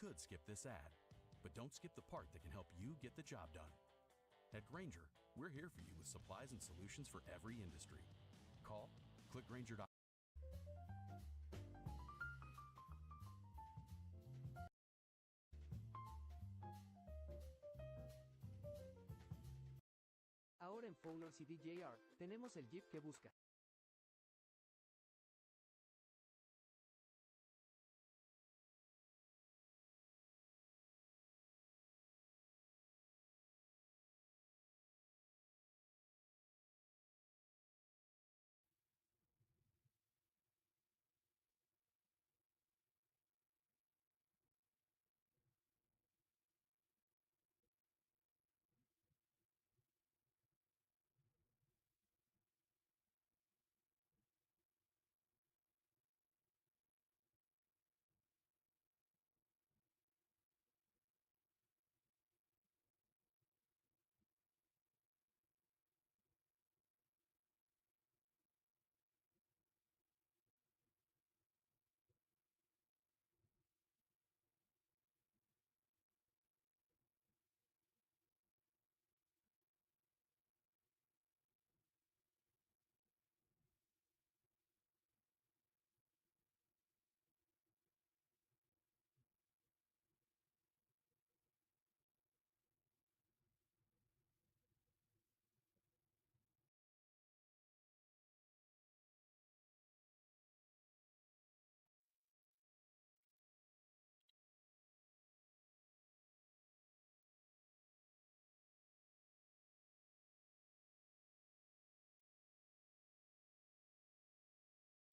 could skip this ad, but don't skip the part that can help you get the job done. At Grainger, we're here for you with supplies and solutions for every industry. Call, click Grainger.com. Ahora en Phoners y DJR tenemos el GIF que busca.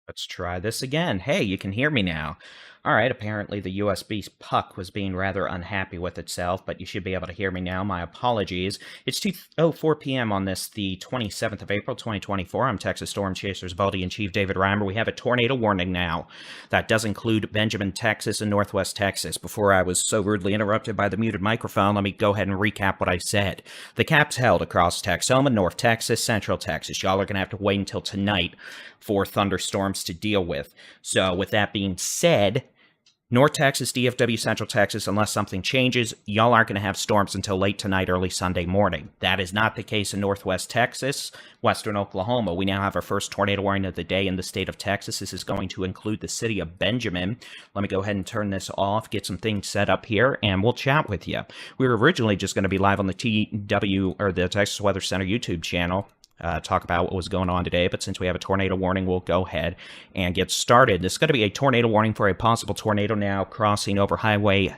Let's try this again. Hey, you can hear me now. All right, apparently the USB puck was being rather unhappy with itself, but you should be able to hear me now. My apologies. It's 2:04 p.m. on this, the 27th of April, 2024. I'm Texas Storm Chasers Buddy-in-Chief David Reimer. We have a tornado warning now. That does include Benjamin, Texas, and Northwest Texas. Before I was so rudely interrupted by the muted microphone, let me go ahead and recap what I said. The cap's held across Texoma, North Texas, Central Texas. Y'all are going to have to wait until tonight for thunderstorms to deal with. So with that being said, North Texas, DFW, Central Texas, unless something changes, y'all aren't going to have storms until late tonight, early Sunday morning. That is not the case in Northwest Texas, Western Oklahoma. We now have our first tornado warning of the day in the state of Texas. This is going to include the city of Benjamin. Let me go ahead and turn this off, get some things set up here, and we'll chat with you. We were originally just going to be live on the TW, or the Texas Weather Center YouTube channel. Talk about what was going on today, but since we have a tornado warning, we'll go ahead and get started. This is going to be a tornado warning for a possible tornado now crossing over Highway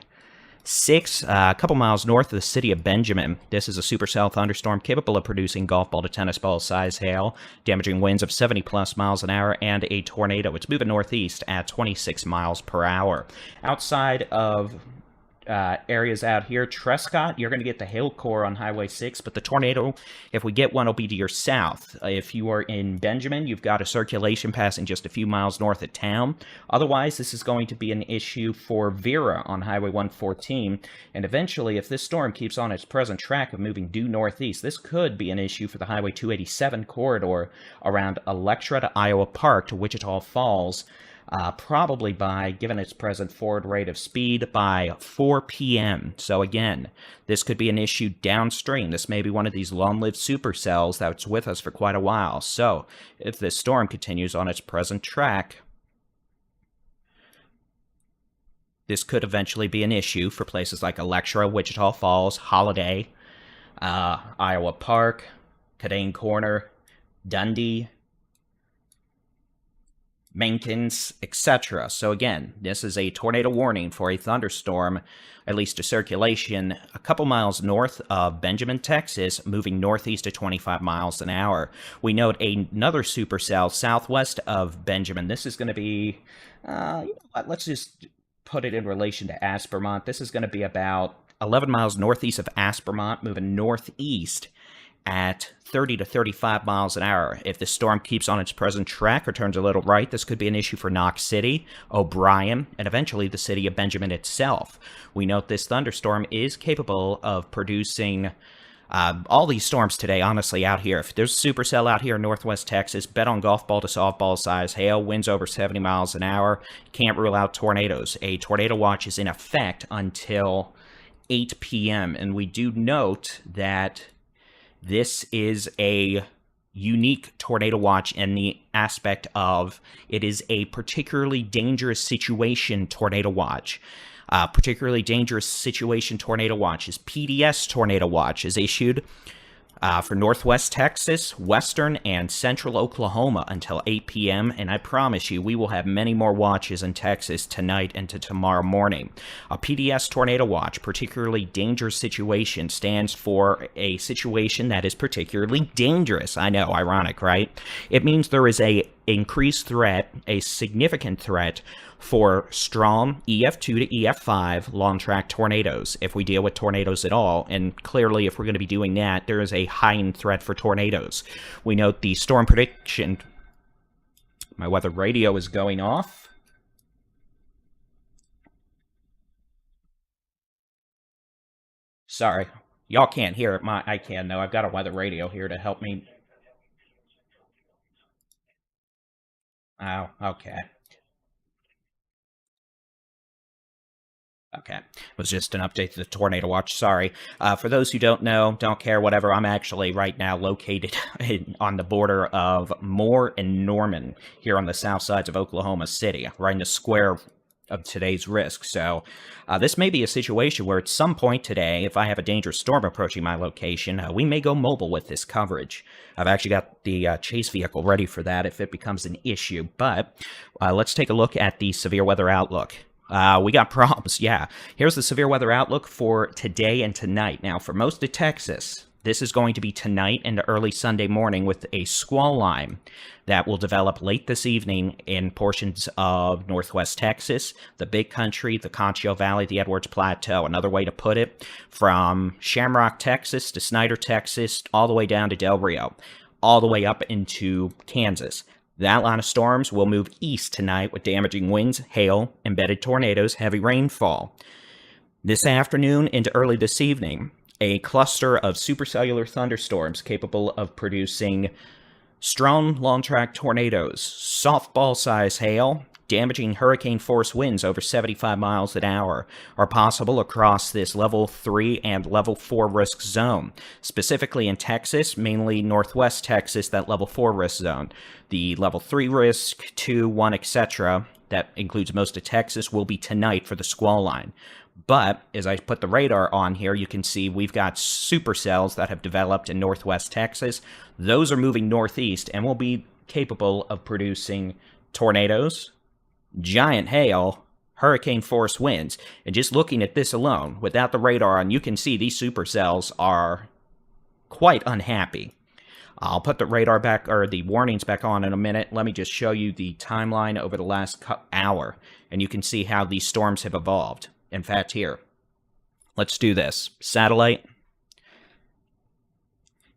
6, a couple miles north of the city of Benjamin. This is a supercell thunderstorm capable of producing golf ball to tennis ball size hail, damaging winds of 70 plus miles an hour, and a tornado. It's moving northeast at 26 miles per hour. Outside of areas out here, Trescott, you're going to get the hail core on Highway 6, but the tornado, if we get one, will be to your south. If you are in Benjamin, you've got a circulation passing just a few miles north of town. Otherwise, this is going to be an issue for Vera on Highway 114, and eventually, if this storm keeps on its present track of moving due northeast, this could be an issue for the Highway 287 corridor around Electra to Iowa Park to Wichita Falls, probably by, given its present forward rate of speed, by 4 p.m. So again, this could be an issue downstream. This may be one of these long-lived supercells that's with us for quite a while. So if this storm continues on its present track, this could eventually be an issue for places like Electra, Wichita Falls, Holiday, Iowa Park, Cadane Corner, Dundee, Mankins, etc. So again, this is a tornado warning for a thunderstorm, at least a circulation, a couple miles north of Benjamin, Texas, moving northeast at 25 miles an hour. We note another supercell southwest of Benjamin. This is going to be, you know what, let's just put it in relation to Aspermont. This is going to be about 11 miles northeast of Aspermont, moving northeast at 30 to 35 miles an hour. If the storm keeps on its present track or turns a little right, this could be an issue for Knox City, O'Brien, and eventually the city of Benjamin itself. We note this thunderstorm is capable of producing All these storms today, honestly, out here. If there's a supercell out here in northwest Texas, bet on golf ball to softball size hail, winds over 70 miles an hour. Can't rule out tornadoes. A tornado watch is in effect until 8 p.m. And we do note that this is a unique tornado watch in the aspect of it is a particularly dangerous situation tornado watch. Particularly dangerous situation tornado watch is PDS tornado watch is issued for northwest Texas, western, and central Oklahoma until 8 p.m. And I promise you, we will have many more watches in Texas tonight and to tomorrow morning. A PDS tornado watch, particularly dangerous situation, stands for a situation that is particularly dangerous. I know, ironic, right? It means there is a increased threat, a significant threat for strong EF2 to EF5 long-track tornadoes, if we deal with tornadoes at all. And clearly, if we're going to be doing that, there is a heightened threat for tornadoes. We note the storm prediction. My weather radio is going off. Sorry. Y'all can't hear it. I can, though. I've got a weather radio here to help me. Oh, okay. Okay. It was just an update to the tornado watch. Sorry. For those who don't know, don't care, whatever, I'm actually right now located on the border of Moore and Norman here on the south sides of Oklahoma City, right in the square of today's risk. So this may be a situation where at some point today, if I have a dangerous storm approaching my location, we may go mobile with this coverage. I've actually got the chase vehicle ready for that if it becomes an issue. But let's take a look at the severe weather outlook. We got problems, yeah. Here's the severe weather outlook for today and tonight. Now, for most of Texas, this is going to be tonight and early Sunday morning with a squall line that will develop late this evening in portions of northwest Texas, the Big Country, the Concho Valley, the Edwards Plateau. Another way to put it, from Shamrock, Texas to Snyder, Texas, all the way down to Del Rio, all the way up into Kansas. That line of storms will move east tonight with damaging winds, hail, embedded tornadoes, heavy rainfall. This afternoon into early this evening, a cluster of supercellular thunderstorms capable of producing strong long-track tornadoes, softball-size hail, damaging hurricane-force winds over 75 miles an hour are possible across this level 3 and level 4 risk zone. Specifically in Texas, mainly northwest Texas, that level 4 risk zone. The level 3 risk, 2, 1, etc., that includes most of Texas, will be tonight for the squall line. But as I put the radar on here, you can see we've got supercells that have developed in northwest Texas. Those are moving northeast and will be capable of producing tornadoes, giant hail, hurricane-force winds. And just looking at this alone, without the radar on, you can see these supercells are quite unhappy. I'll put the radar back, or the warnings back on in a minute. Let me just show you the timeline over the last hour, and you can see how these storms have evolved. In fact, here, let's do this. Satellite.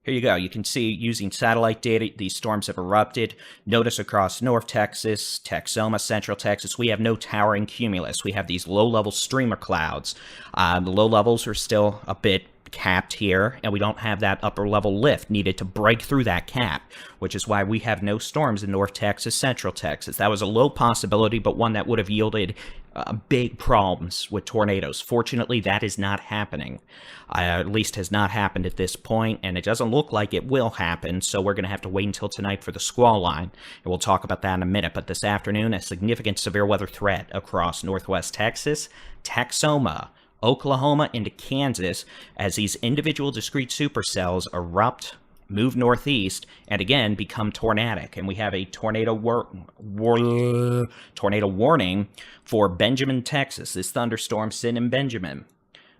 Here you go. You can see using satellite data, these storms have erupted. Notice across North Texas, Texoma, Central Texas, we have no towering cumulus. We have these low-level streamer clouds. The low levels are still a bit capped here, and we don't have that upper level lift needed to break through that cap, which is why we have no storms in North Texas, Central Texas. That was a low possibility, but one that would have yielded big problems with tornadoes. Fortunately, that is not happening. At least has not happened at this point, and it doesn't look like it will happen, so we're going to have to wait until tonight for the squall line, and we'll talk about that in a minute. But this afternoon, a significant severe weather threat across northwest Texas, Texoma, Oklahoma into Kansas as these individual discrete supercells erupt, move northeast, and again become tornadic. And we have a tornado warning for Benjamin, Texas. This thunderstorm sitting in Benjamin.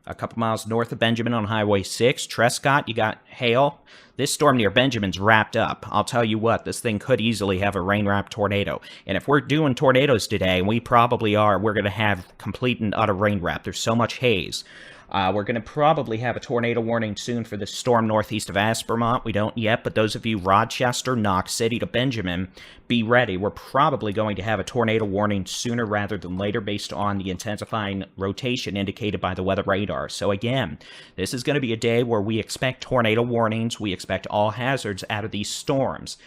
A couple miles north of Benjamin on Highway 6. Trescott, you got hail. This storm near Benjamin's wrapped up. I'll tell you what, this thing could easily have a rain-wrapped tornado. And if we're doing tornadoes today, and we probably are, we're going to have complete and utter rain wrap. There's so much haze. We're going to probably have a tornado warning soon for this storm northeast of Aspermont. We don't yet, but those of you Rochester, Knox City to Benjamin, be ready. We're probably going to have a tornado warning sooner rather than later based on the intensifying rotation indicated by the weather radar. So again, this is going to be a day where we expect tornado warnings. We expect all hazards out of these storms.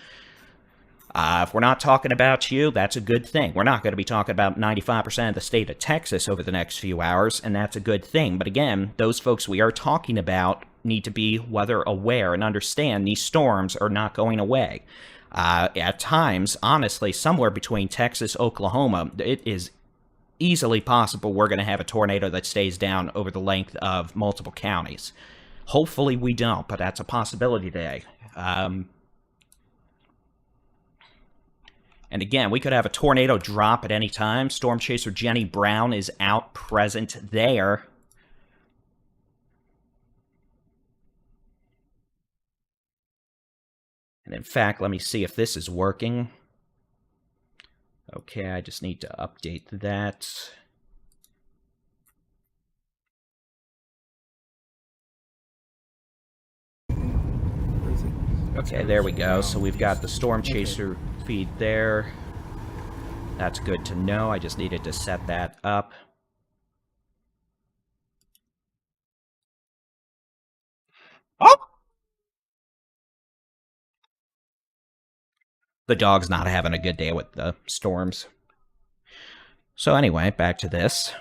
If we're not talking about you, that's a good thing. We're not going to be talking about 95% of the state of Texas over the next few hours, and that's a good thing. But again, those folks we are talking about need to be weather aware and understand these storms are not going away. At times, honestly, somewhere between Texas, Oklahoma, it is easily possible we're going to have a tornado that stays down over the length of multiple counties. Hopefully we don't, but that's a possibility today. And again, we could have a tornado drop at any time. Storm Chaser Jenny Brown is out present there. And in fact, let me see if this is working. Okay, I just need to update that. Okay, there we go. So we've got the Storm Chaser feed there. That's good to know. I just needed to set that up. Oh! The dog's not having a good day with the storms. So anyway, back to this.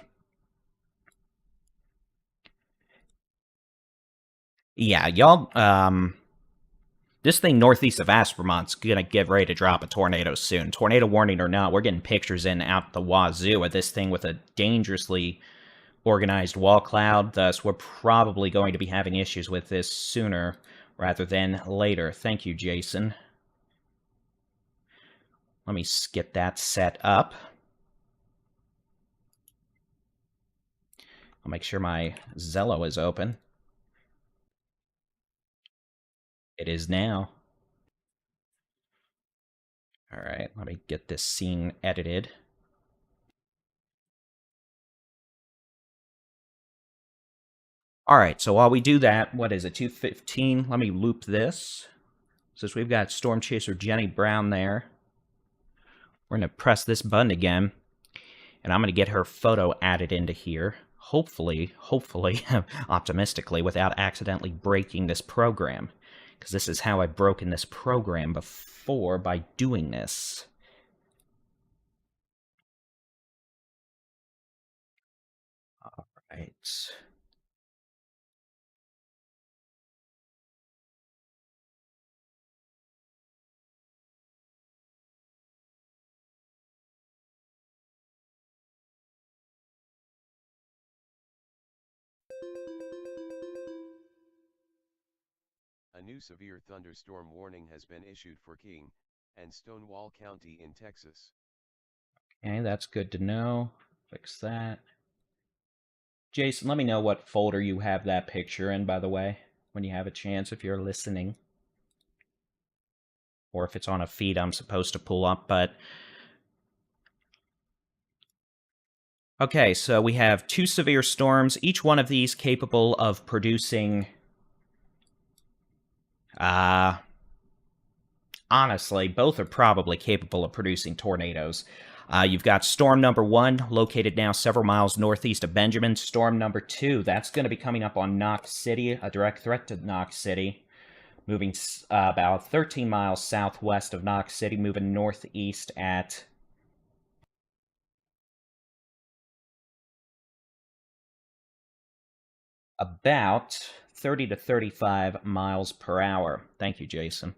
Yeah, y'all, this thing northeast of Aspermont's gonna get ready to drop a tornado soon. Tornado warning or not, we're getting pictures in out the wazoo of this thing with a dangerously organized wall cloud. Thus, we're probably going to be having issues with this sooner rather than later. Thank you, Jason. Let me get that set up. I'll make sure my Zello is open. It is now. Alright, let me get this scene edited. Alright, so while we do that, what is it, 2:15? Let me loop this. Since we've got Storm Chaser Jenny Brown there, we're going to press this button again, and I'm going to get her photo added into here. Hopefully, optimistically, without accidentally breaking this program. Because this is how I've broken this program before, by doing this. Alright. A new severe thunderstorm warning has been issued for King and Stonewall County in Texas. Okay, that's good to know. Fix that. Jason, let me know what folder you have that picture in, by the way, when you have a chance, if you're listening. Or if it's on a feed I'm supposed to pull up, but... Okay, so we have 2 severe storms, each one of these capable of producing... honestly, both are probably capable of producing tornadoes. You've got storm number 1, located now several miles northeast of Benjamin. Storm number 2, that's going to be coming up on Knox City, a direct threat to Knox City. Moving about 13 miles southwest of Knox City, moving northeast at... about 30 to 35 miles per hour. Thank you, Jason.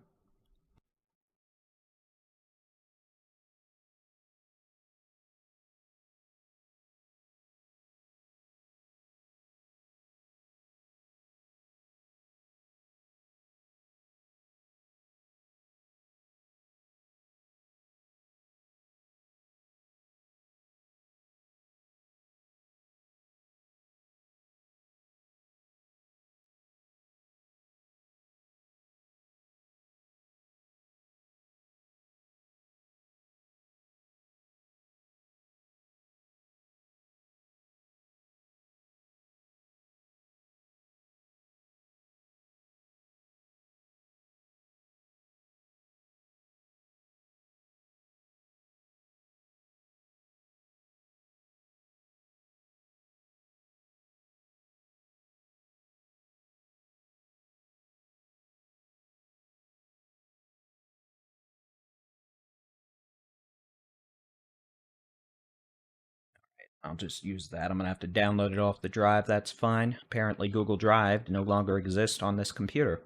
I'll just use that. I'm going to have to download it off the drive. That's fine. Apparently Google Drive no longer exists on this computer.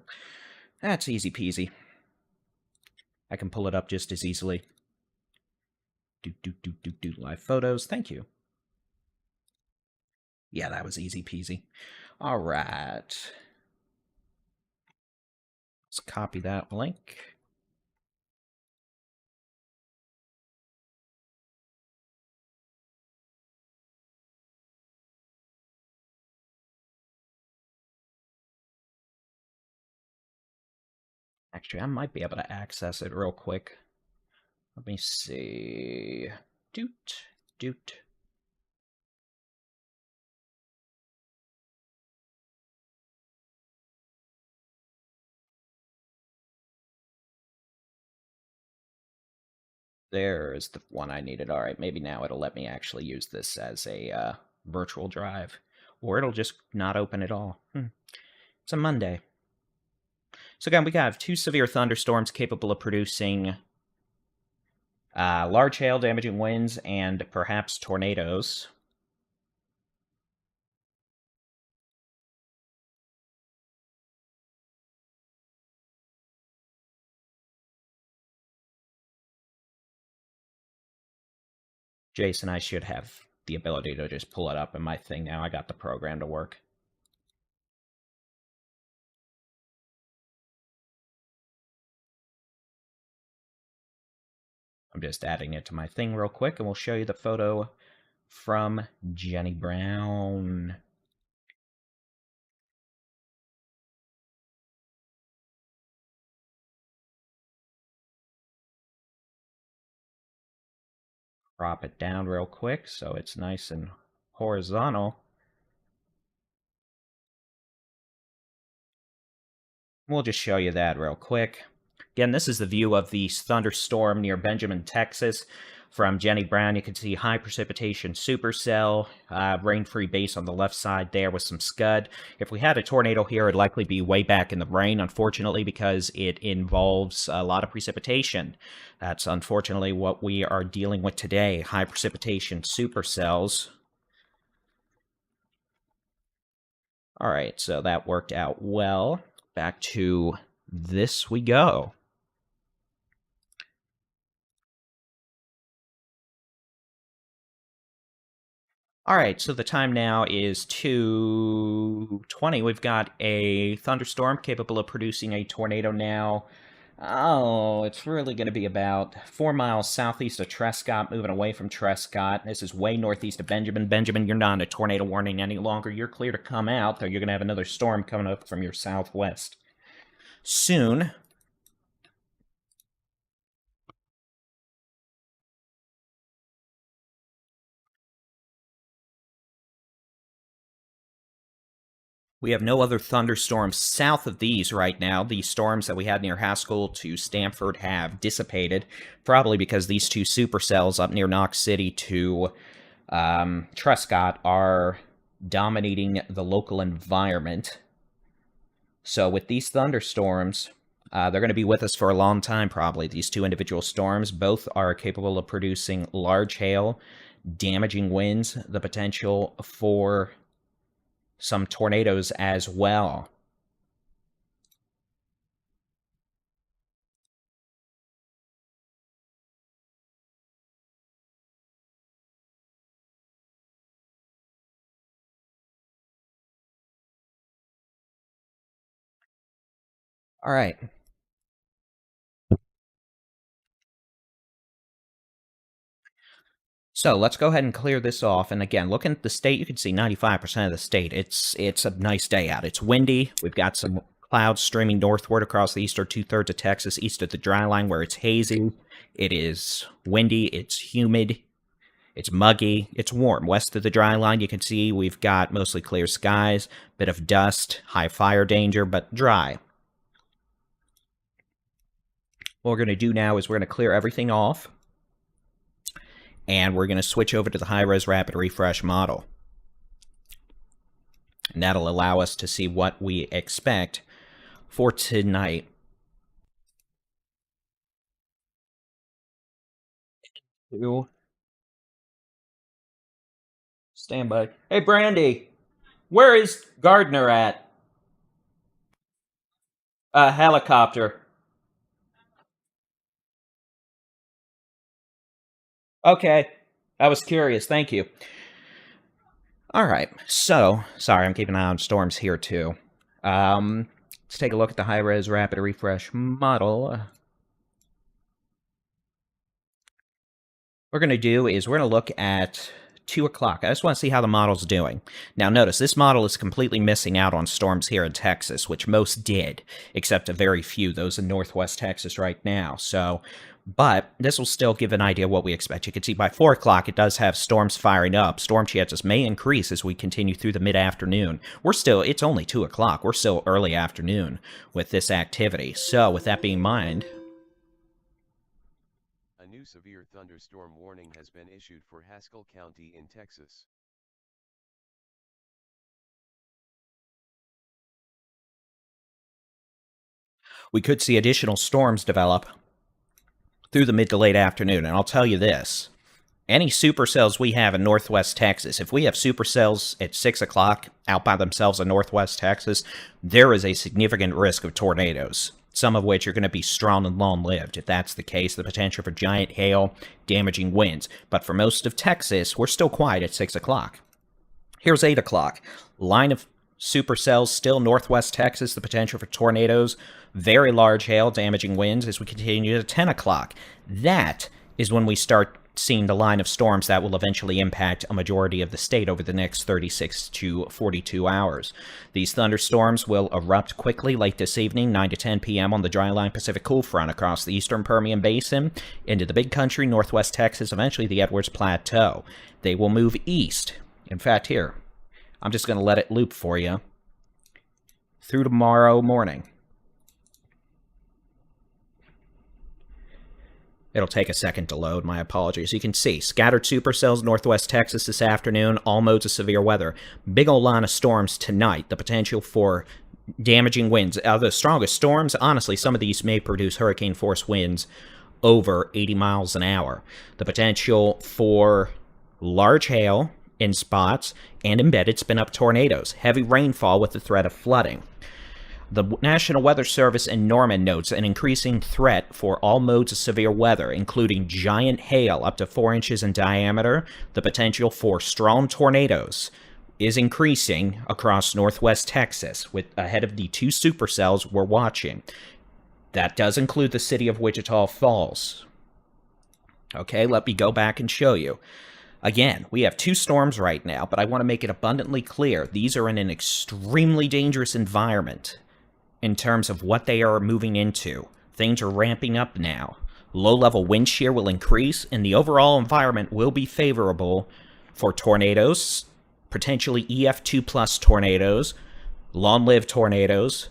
That's easy peasy. I can pull it up just as easily. Do live photos. Thank you. Yeah, that was easy peasy. All right. Let's copy that link. Actually, I might be able to access it real quick. Let me see. Doot. There's the one I needed. All right, maybe now it'll let me actually use this as a virtual drive. Or it'll just not open at all. It's a Monday. So again, we have 2 severe thunderstorms capable of producing large hail, damaging winds, and perhaps tornadoes. Jason, I should have the ability to just pull it up in my thing now. I got the program to work. I'm just adding it to my thing real quick, and we'll show you the photo from Jenny Brown. Crop it down real quick so it's nice and horizontal. We'll just show you that real quick. Again, this is the view of the thunderstorm near Benjamin, Texas. From Jenny Brown, you can see high precipitation supercell, rain-free base on the left side there with some scud. If we had a tornado here, it'd likely be way back in the rain, unfortunately, because it involves a lot of precipitation. That's unfortunately what we are dealing with today, high precipitation supercells. All right, so that worked out well. Back to this we go. All right, so the time now is 2:20. We've got a thunderstorm capable of producing a tornado now. Oh, it's really going to be about 4 miles southeast of Trescott, moving away from Trescott. This is way northeast of Benjamin. Benjamin, you're not in a tornado warning any longer. You're clear to come out, though you're going to have another storm coming up from your southwest soon. We have no other thunderstorms south of these right now. The storms that we had near Haskell to Stamford have dissipated, probably because these 2 supercells up near Knox City to Trescott are dominating the local environment. So with these thunderstorms, they're going to be with us for a long time, probably. These 2 individual storms, both are capable of producing large hail, damaging winds, the potential for some tornadoes as well. All right. So let's go ahead and clear this off. And again, looking at the state, you can see 95% of the state. It's a nice day out. It's windy. We've got some clouds streaming northward across the eastern 2/3 of Texas, east of the dry line where it's hazy. It is windy. It's humid. It's muggy. It's warm. West of the dry line, you can see we've got mostly clear skies, bit of dust, high fire danger, but dry. What we're going to do now is we're going to clear everything off, and we're going to switch over to the high-res rapid refresh model. And that'll allow us to see what we expect for tonight. Stand by. Hey, Brandy, where is Gardner at? Helicopter. Okay. I was curious. Thank you. All right. So, sorry, I'm keeping an eye on storms here too. Let's take a look at the high-res rapid refresh model. What we're going to do is we're going to look at 2 o'clock. I just want to see how the model's doing. Now notice, this model is completely missing out on storms here in Texas, which most did, except a very few, those in northwest Texas right now. But this will still give an idea of what we expect. You can see by 4 o'clock, it does have storms firing up. Storm chances may increase as we continue through the mid-afternoon. It's only 2 o'clock. We're still early afternoon with this activity. So with that being in mind, a new severe thunderstorm warning has been issued for Haskell County in Texas. we could see additional storms develop through the mid to late afternoon. And I'll tell you this, any supercells we have in northwest Texas, if we have supercells at 6 o'clock out by themselves in northwest Texas, there is a significant risk of tornadoes, some of which are going to be strong and long-lived. If that's the case, the potential for giant hail, damaging winds. But for most of Texas, we're still quiet at 6 o'clock. Here's 8 o'clock. Line of supercells still northwest Texas, the potential for tornadoes, very large hail, damaging winds as we continue to 10 o'clock. That is when we start seeing the line of storms that will eventually impact a majority of the state over the next 36 to 42 hours. These thunderstorms will erupt quickly late this evening, 9 to 10 p.m. on the dry-line Pacific Cool Front across the eastern Permian Basin, into the Big Country, northwest Texas, eventually the Edwards Plateau. They will move east. In fact, here, I'm just going to let it loop for you through tomorrow morning. It'll take a second to load, my apologies. You can see, scattered supercells northwest Texas this afternoon, all modes of severe weather. Big old line of storms tonight, the potential for damaging winds. The strongest storms, honestly, some of these may produce hurricane-force winds over 80 miles an hour. The potential for large hail in spots and embedded spin-up tornadoes. Heavy rainfall with the threat of flooding. The National Weather Service in Norman notes an increasing threat for all modes of severe weather, including giant hail up to 4 inches in diameter. The potential for strong tornadoes is increasing across northwest Texas, with ahead of the 2 supercells we're watching. That does include the city of Wichita Falls. Okay, let me go back and show you. Again, we have 2 storms right now, but I want to make it abundantly clear these are in an extremely dangerous environment in terms of what they are moving into. Things are ramping up now. Low-level wind shear will increase, and the overall environment will be favorable for tornadoes, potentially EF2 plus tornadoes, long-lived tornadoes,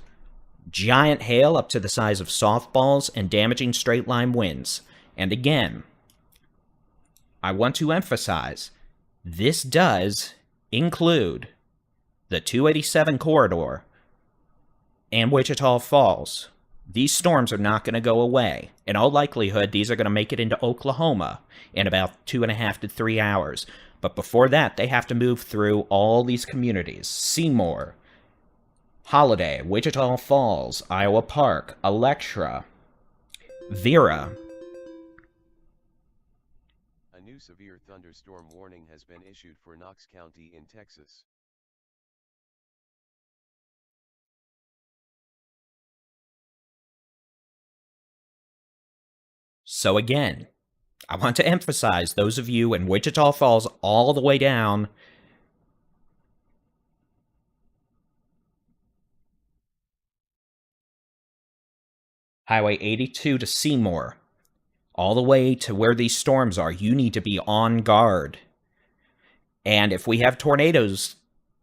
giant hail up to the size of softballs, and damaging straight-line winds. And again, I want to emphasize, this does include the 287 corridor and Wichita Falls. These storms are not going to go away. In all likelihood, these are going to make it into Oklahoma in about 2.5 to 3 hours. But before that, they have to move through all these communities. Seymour, Holiday, Wichita Falls, Iowa Park, Electra, Vera. A new severe thunderstorm warning has been issued for Knox County in Texas. So again, I want to emphasize those of you in Wichita Falls all the way down Highway 82 to Seymour, all the way to where these storms are, you need to be on guard. And if we have tornadoes,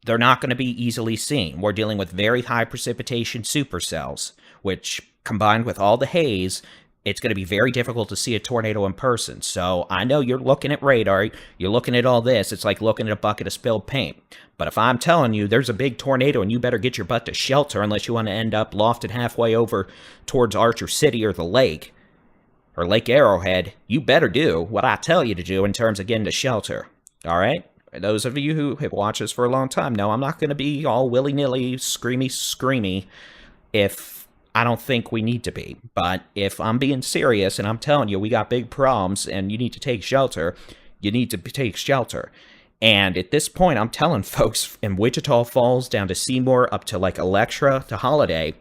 they're not going to be easily seen. We're dealing with very high precipitation supercells, which combined with all the haze, it's going to be very difficult to see a tornado in person. So I know you're looking at radar, you're looking at all this, it's like looking at a bucket of spilled paint. But if I'm telling you there's a big tornado and you better get your butt to shelter unless you want to end up lofted halfway over towards Archer City or the lake, or Lake Arrowhead, you better do what I tell you to do in terms of getting to shelter. All right? those of you who have watched us for a long time know I'm not going to be all willy-nilly, screamy if I don't think we need to be. But if I'm being serious and I'm telling you we got big problems and you need to take shelter, you need to take shelter. And at this point, I'm telling folks in Wichita Falls down to Seymour up to like Electra to Holiday,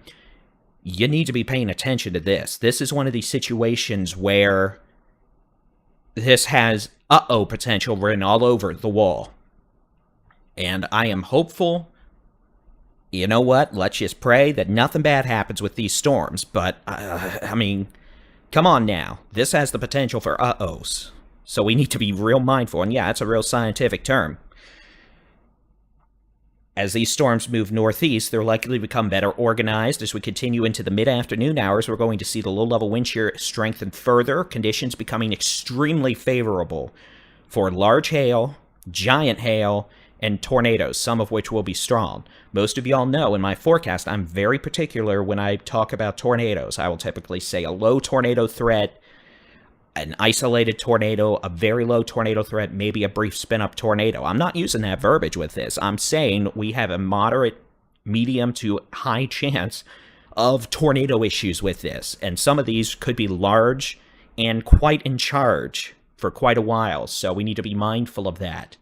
you need to be paying attention to this. This is one of these situations where this has potential written all over the wall. And I am hopeful. You know what? Let's just pray that nothing bad happens with these storms. But, I mean, come on now. This has the potential for uh-ohs. So we need to be real mindful. And yeah, it's a real scientific term. As these storms move northeast, they're likely to become better organized. As we continue into the mid-afternoon hours, we're going to see the low-level wind shear strengthen further, conditions becoming extremely favorable for large hail, giant hail, and tornadoes, some of which will be strong. Most of y'all know in my forecast, I'm very particular when I talk about tornadoes. I will typically say a low tornado threat, an isolated tornado, a very low tornado threat, maybe a brief spin-up tornado. I'm not using that verbiage with this. I'm saying we have a moderate, medium to high chance of tornado issues with this. And some of these could be large and quite in charge for quite a while. So we need to be mindful of that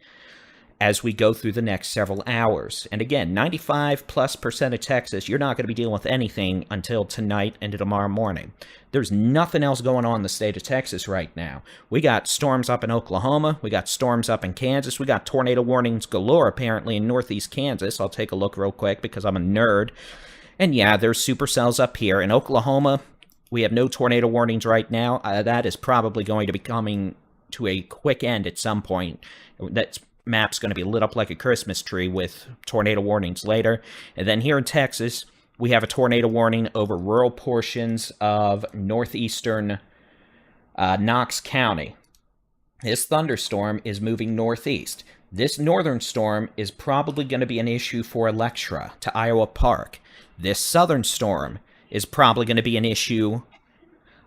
as we go through the next several hours. And again, 95+% of Texas, you're not going to be dealing with anything until tonight and tomorrow morning. There's nothing else going on in the state of Texas right now. We got storms up in Oklahoma. We got storms up in Kansas. We got tornado warnings galore, apparently, in northeast Kansas. I'll take a look real quick because I'm a nerd. And yeah, there's supercells up here. In Oklahoma, we have no tornado warnings right now. That is probably going to be coming to a quick end at some point. That's map's going to be lit up like a Christmas tree with tornado warnings later. And then here in Texas, we have a tornado warning over rural portions of northeastern Knox County. This thunderstorm is moving northeast. This northern storm is probably going to be an issue for Electra to Iowa Park. This southern storm is probably going to be an issue.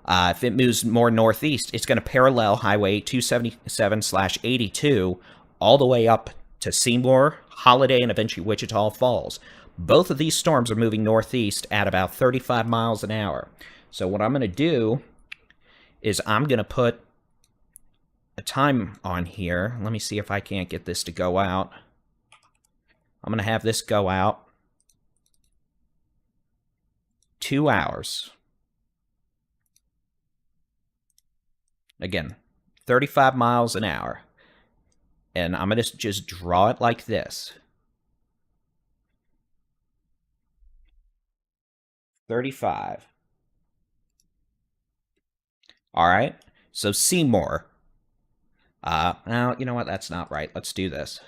If it moves more northeast, it's going to parallel Highway 277/82 all the way up to Seymour, Holiday, and eventually Wichita Falls. Both of these storms are moving northeast at about 35 miles an hour. So what I'm going to do is I'm going to put a time on here. Let me see if I can't get this to go out. I'm going to have this go out 2 hours. Again, 35 miles an hour. And I'm going to just draw it like this. 35. All right. So Seymour. Now, you know what? That's not right. Let's do this.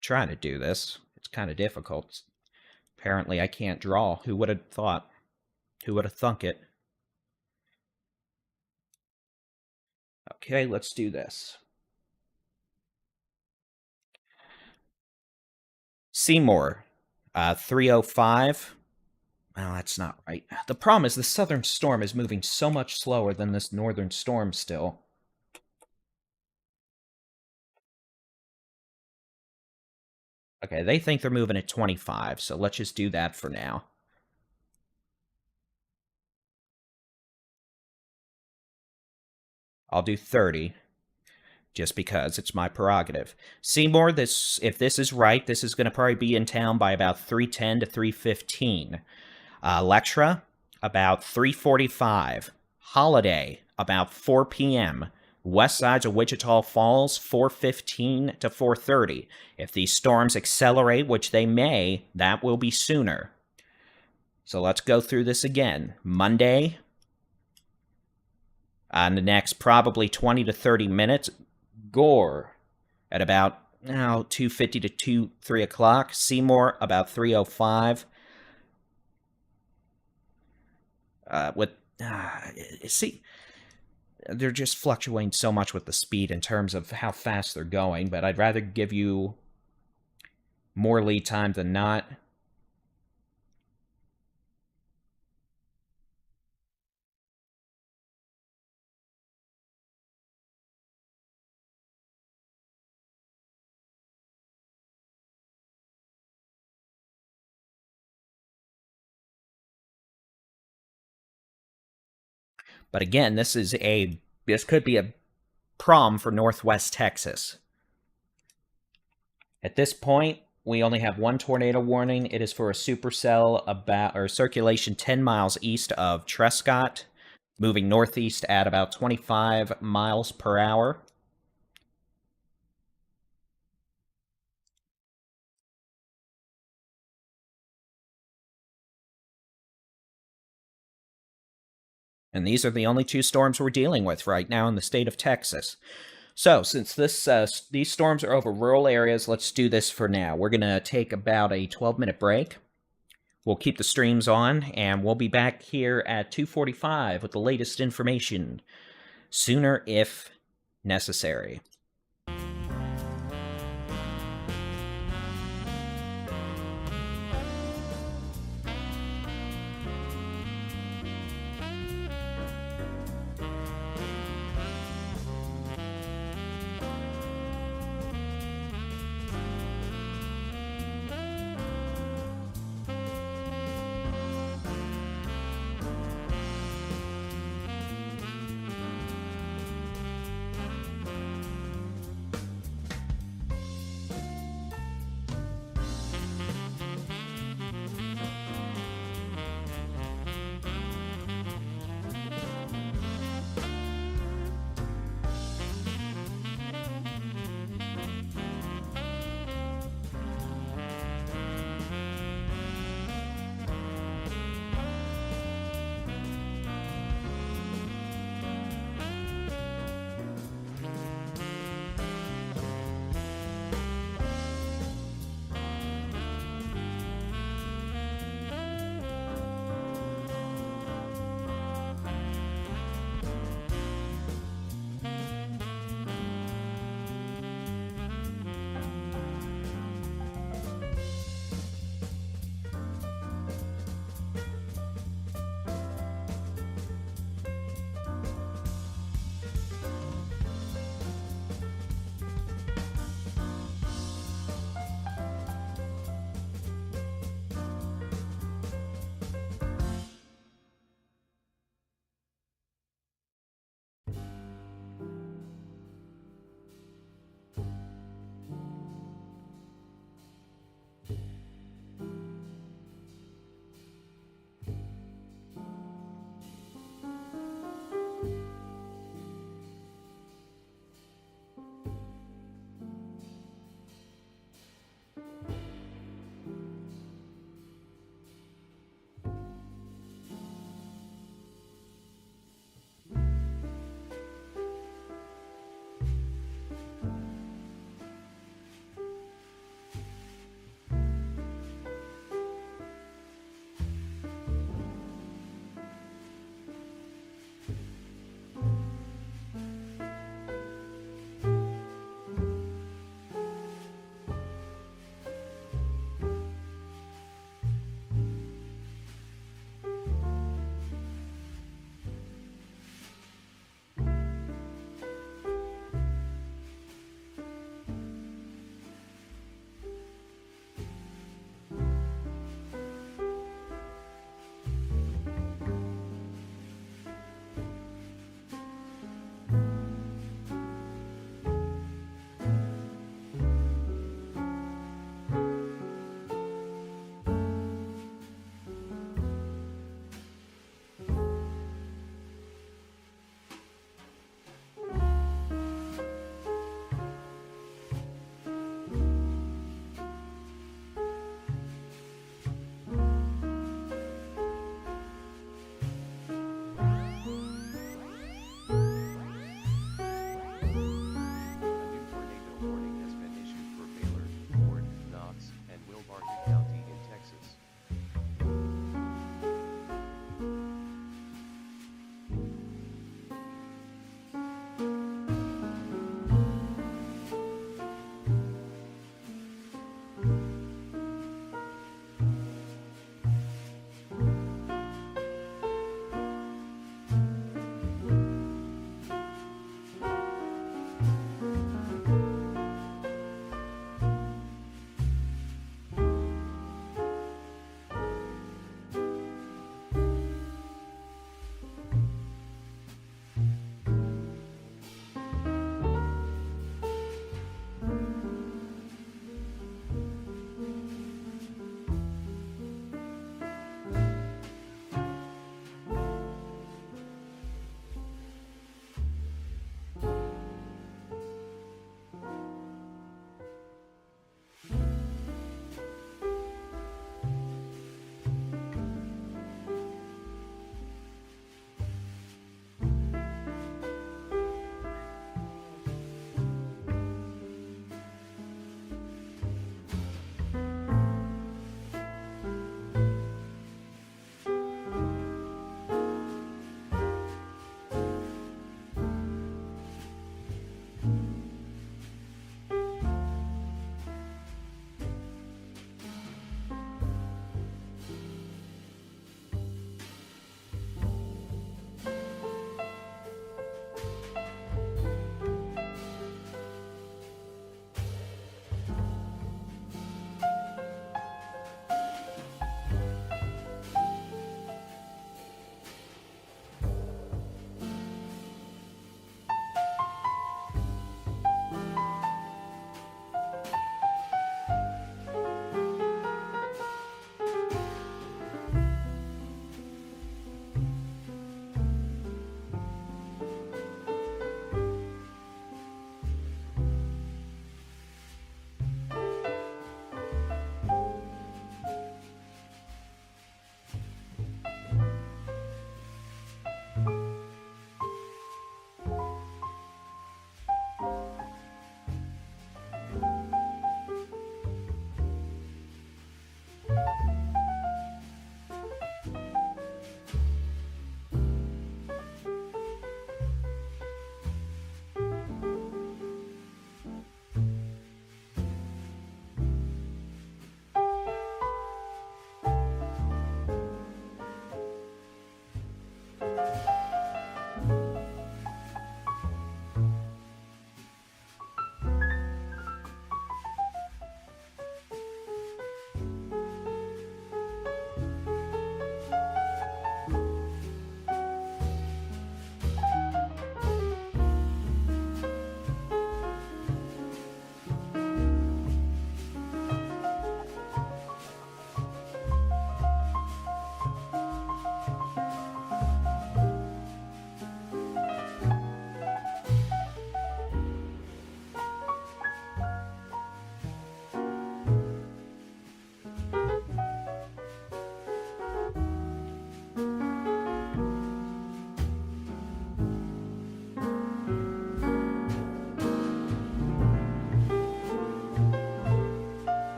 Trying to do this. It's kind of difficult. Apparently, I can't draw. Who would have thought? Who would have thunk it? Okay, let's do this. Seymour, 305. Well, that's not right. The problem is the southern storm is moving so much slower than this northern storm still. Okay, they think they're moving at 25, so let's just do that for now. I'll do 30, just because it's my prerogative. Seymour, if this is right, this is going to probably be in town by about 3:10 to 3:15. Electra, about 3:45. Holiday, about 4 p.m. West sides of Wichita Falls, 4:15 to 4:30. If these storms accelerate, which they may, that will be sooner. So let's go through this again. Monday, in the next probably 20 to 30 minutes, Gore at about 2:50 to 3 o'clock. Seymour about 3:05. See, they're just fluctuating so much with the speed in terms of how fast they're going, but I'd rather give you more lead time than not. But again, this could be a problem for Northwest Texas. At this point, we only have one tornado warning. It is for a supercell circulation 10 miles east of Trescott, moving northeast at about 25 miles per hour. And these are the only two storms we're dealing with right now in the state of Texas. So, since these storms are over rural areas, let's do this for now. We're going to take about a 12-minute break. We'll keep the streams on, and we'll be back here at 2:45 with the latest information, sooner if necessary.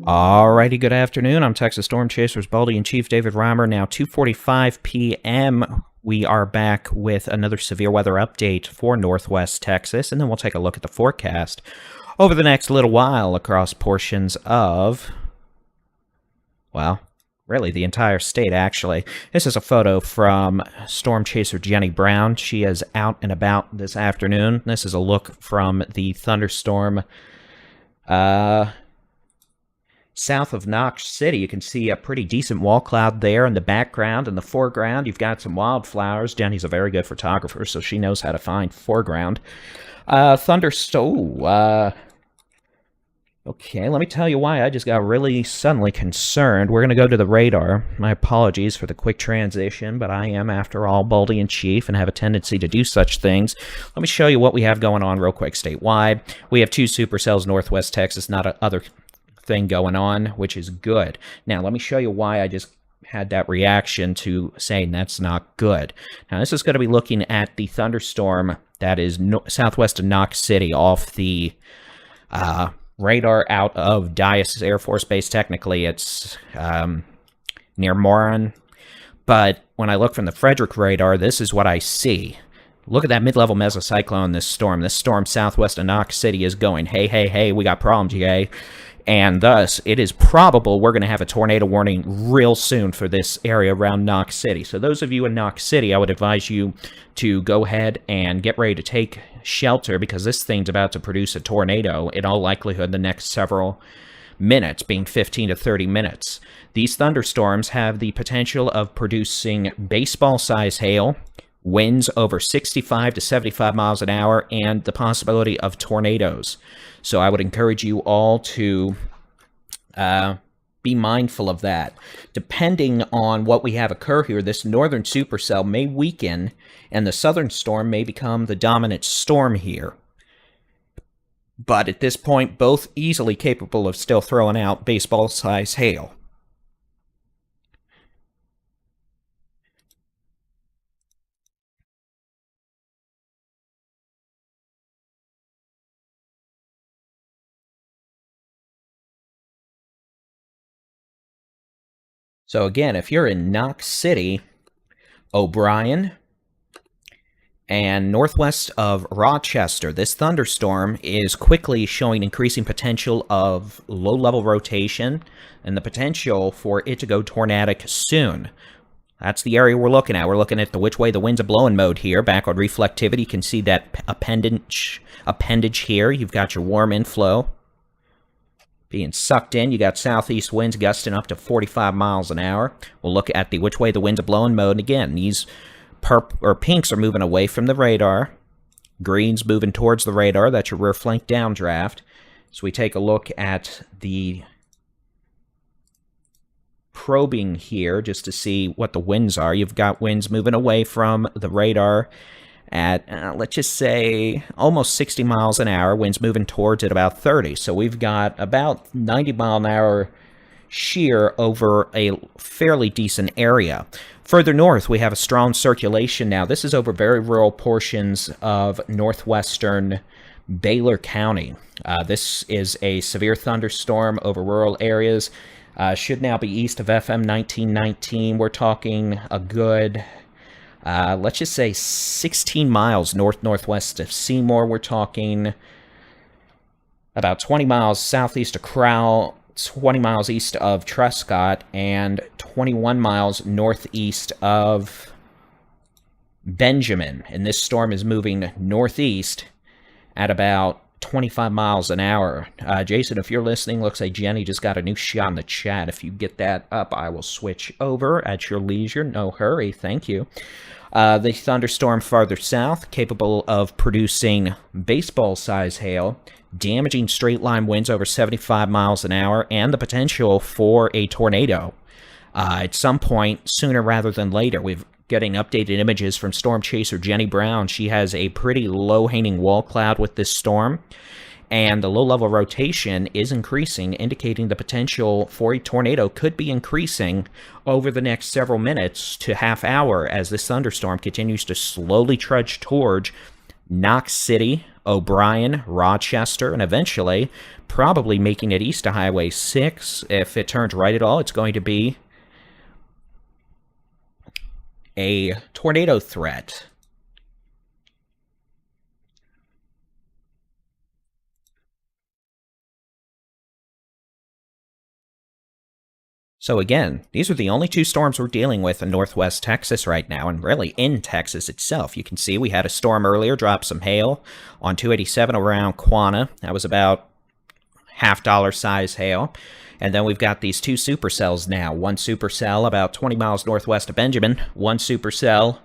Alrighty, good afternoon. I'm Texas Storm Chasers Baldy and Chief David Reimer. Now 2:45 p.m. We are back with another severe weather update for Northwest Texas, and then we'll take a look at the forecast over the next little while across portions of, well, really the entire state, actually. This is a photo from Storm Chaser Jenny Brown. She is out and about this afternoon. This is a look from the thunderstorm south of Knox City. You can see a pretty decent wall cloud there in the background. In the foreground, you've got some wildflowers. Jenny's a very good photographer, so she knows how to find foreground. Thunderstorm. Okay, let me tell you why I just got really suddenly concerned. We're going to go to the radar. My apologies for the quick transition, but I am, after all, Baldy in Chief and have a tendency to do such things. Let me show you what we have going on real quick statewide. We have 2 supercells Northwest Texas, not other thing going on, which is good. Now, let me show you why I just had that reaction to saying that's not good. Now, this is going to be looking at the thunderstorm that is southwest of Knox City off the radar out of Dias Air Force Base. Technically, it's near Moran. But when I look from the Frederick radar, this is what I see. Look at that mid-level mesocyclone, this storm. This storm southwest of Knox City is going, hey, hey, hey, we got problems, yay. And thus, it is probable we're going to have a tornado warning real soon for this area around Knox City. So those of you in Knox City, I would advise you to go ahead and get ready to take shelter, because this thing's about to produce a tornado in all likelihood the next several minutes, being 15 to 30 minutes. These thunderstorms have the potential of producing baseball-size hail, winds over 65 to 75 miles an hour, and the possibility of tornadoes. So I would encourage you all to be mindful of that. Depending on what we have occur here, this northern supercell may weaken, and the southern storm may become the dominant storm here. But at this point, both easily capable of still throwing out baseball-size hail. So again, if you're in Knox City, O'Brien, and northwest of Rochester, this thunderstorm is quickly showing increasing potential of low-level rotation and the potential for it to go tornadic soon. That's the area we're looking at. We're looking at the which way the winds are blowing mode here. Back on reflectivity, you can see that appendage here. You've got your warm inflow being sucked in. You got southeast winds gusting up to 45 miles an hour. We'll look at the which way the winds are blowing mode. And again, these pinks are moving away from the radar. Green's moving towards the radar. That's your rear flank downdraft. So we take a look at the probing here just to see what the winds are. You've got winds moving away from the radar at, let's just say, almost 60 miles an hour. Winds moving towards at about 30. So we've got about 90 mile an hour shear over a fairly decent area. Further north, we have a strong circulation now. This is over very rural portions of northwestern Baylor County. This is a severe thunderstorm over rural areas. Should now be east of FM 1919. We're talking a good, let's just say 16 miles northwest of Seymour. We're talking about 20 miles southeast of Crowell, 20 miles east of Truscott, and 21 miles northeast of Benjamin. And this storm is moving northeast at about 25 miles an hour. Jason, if you're listening, looks like Jenny just got a new shot in the chat. If you get that up, I will switch over at your leisure. No hurry. Thank you. The thunderstorm farther south, capable of producing baseball-size hail, damaging straight-line winds over 75 miles an hour, and the potential for a tornado. At some point, sooner rather than later, we're getting updated images from storm chaser Jenny Brown. She has a pretty low-hanging wall cloud with this storm, and the low-level rotation is increasing, indicating the potential for a tornado could be increasing over the next several minutes to half hour as this thunderstorm continues to slowly trudge towards Knox City, O'Brien, Rochester, and eventually probably making it east to Highway 6. If it turns right at all, it's going to be a tornado threat. So again, these are the only two storms we're dealing with in northwest Texas right now, and really in Texas itself. You can see we had a storm earlier, drop some hail on 287 around Quanah. That was about $half size hail. And then we've got these two supercells now. One supercell about 20 miles northwest of Benjamin, one supercell